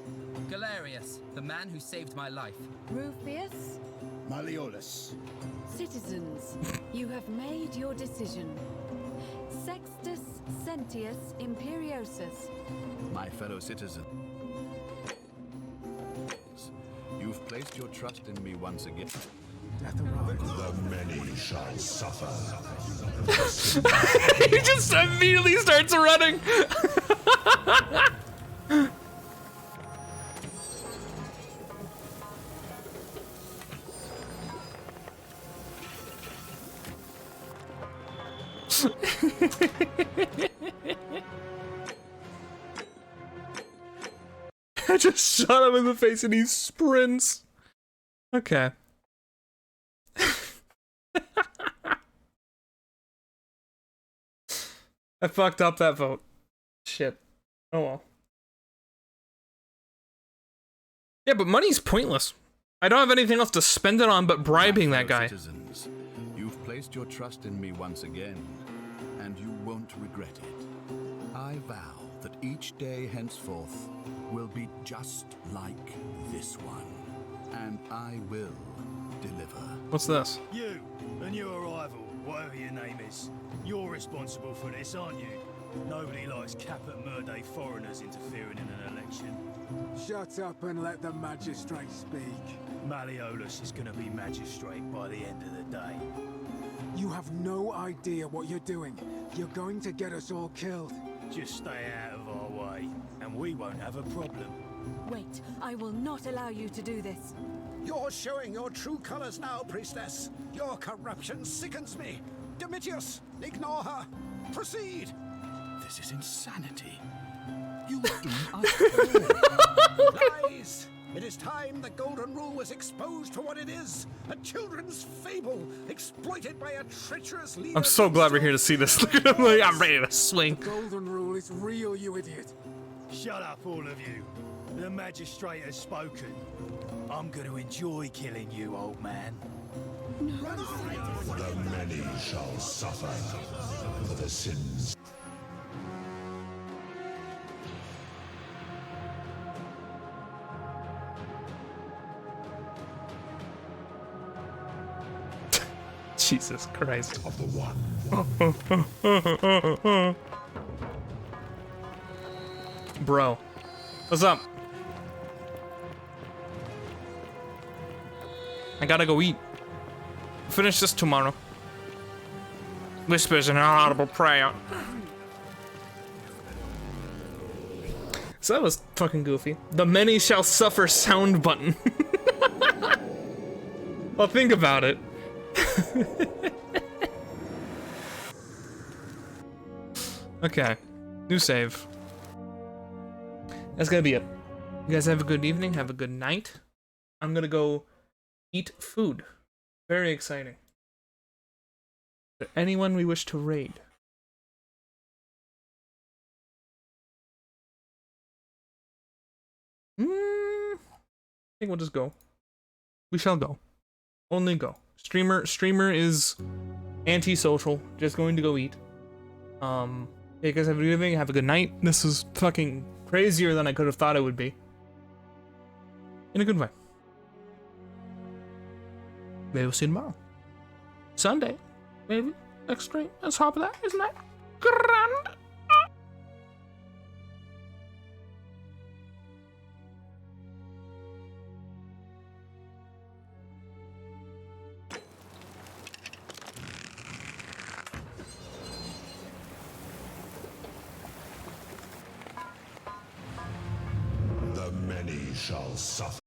Galerius, the man who saved my life. Rufius. Malleolus. Citizens, you have made your decision. Sextus Sentius Imperiosus. My fellow citizen, you've placed your trust in me once again. The many shall suffer. He just immediately starts running. I just shot him in the face and he sprints. Okay. I fucked up that vote. Shit. Oh well. Yeah, but money's pointless. I don't have anything else to spend it on but bribing that guy. Citizens, you've placed your trust in me once again, and you won't regret it. I vow that each day henceforth will be just like this one, and I will deliver. What's this? You, a new arrival, whatever your name is, you're responsible for this, aren't you? Nobody likes Caput Murday foreigners interfering in an election. Shut up and let the magistrate speak. Malleolus is gonna be magistrate by the end of the day. You have no idea what you're doing. You're going to get us all killed. Just stay out of our way, and we won't have a problem. Wait, I will not allow you to do this. You're showing your true colors now, priestess. Your corruption sickens me. Domitius, ignore her. Proceed. This is insanity. You Lies! It is time the Golden Rule was exposed for what it is. A children's fable, exploited by a treacherous leader. I'm so glad we're here to see this. Look at him, like, I'm ready to swing. The Golden Rule is real, you idiot. Shut up, all of you. The magistrate has spoken. I'm going to enjoy killing you, old man. The many shall suffer for the sins. Jesus Christ. Of the one. Bro. What's up? I gotta go eat. Finish this tomorrow. Whispers an inaudible prayer. So that was fucking goofy. The many shall suffer sound button. Well, think about it. Okay, new save. That's gonna be it. You guys have a good evening, have a good night. I'm gonna go eat food. Very exciting. Is there anyone we wish to raid? I think we'll just go. We shall go. Only go. Streamer is anti-social. Just going to go eat. Yeah, you guys have a good evening. Have a good night. This is fucking crazier than I could have thought it would be. In a good way. Maybe we'll see you tomorrow. Sunday. Maybe. Next stream. Let's hop of that. Isn't that grand? The many shall suffer.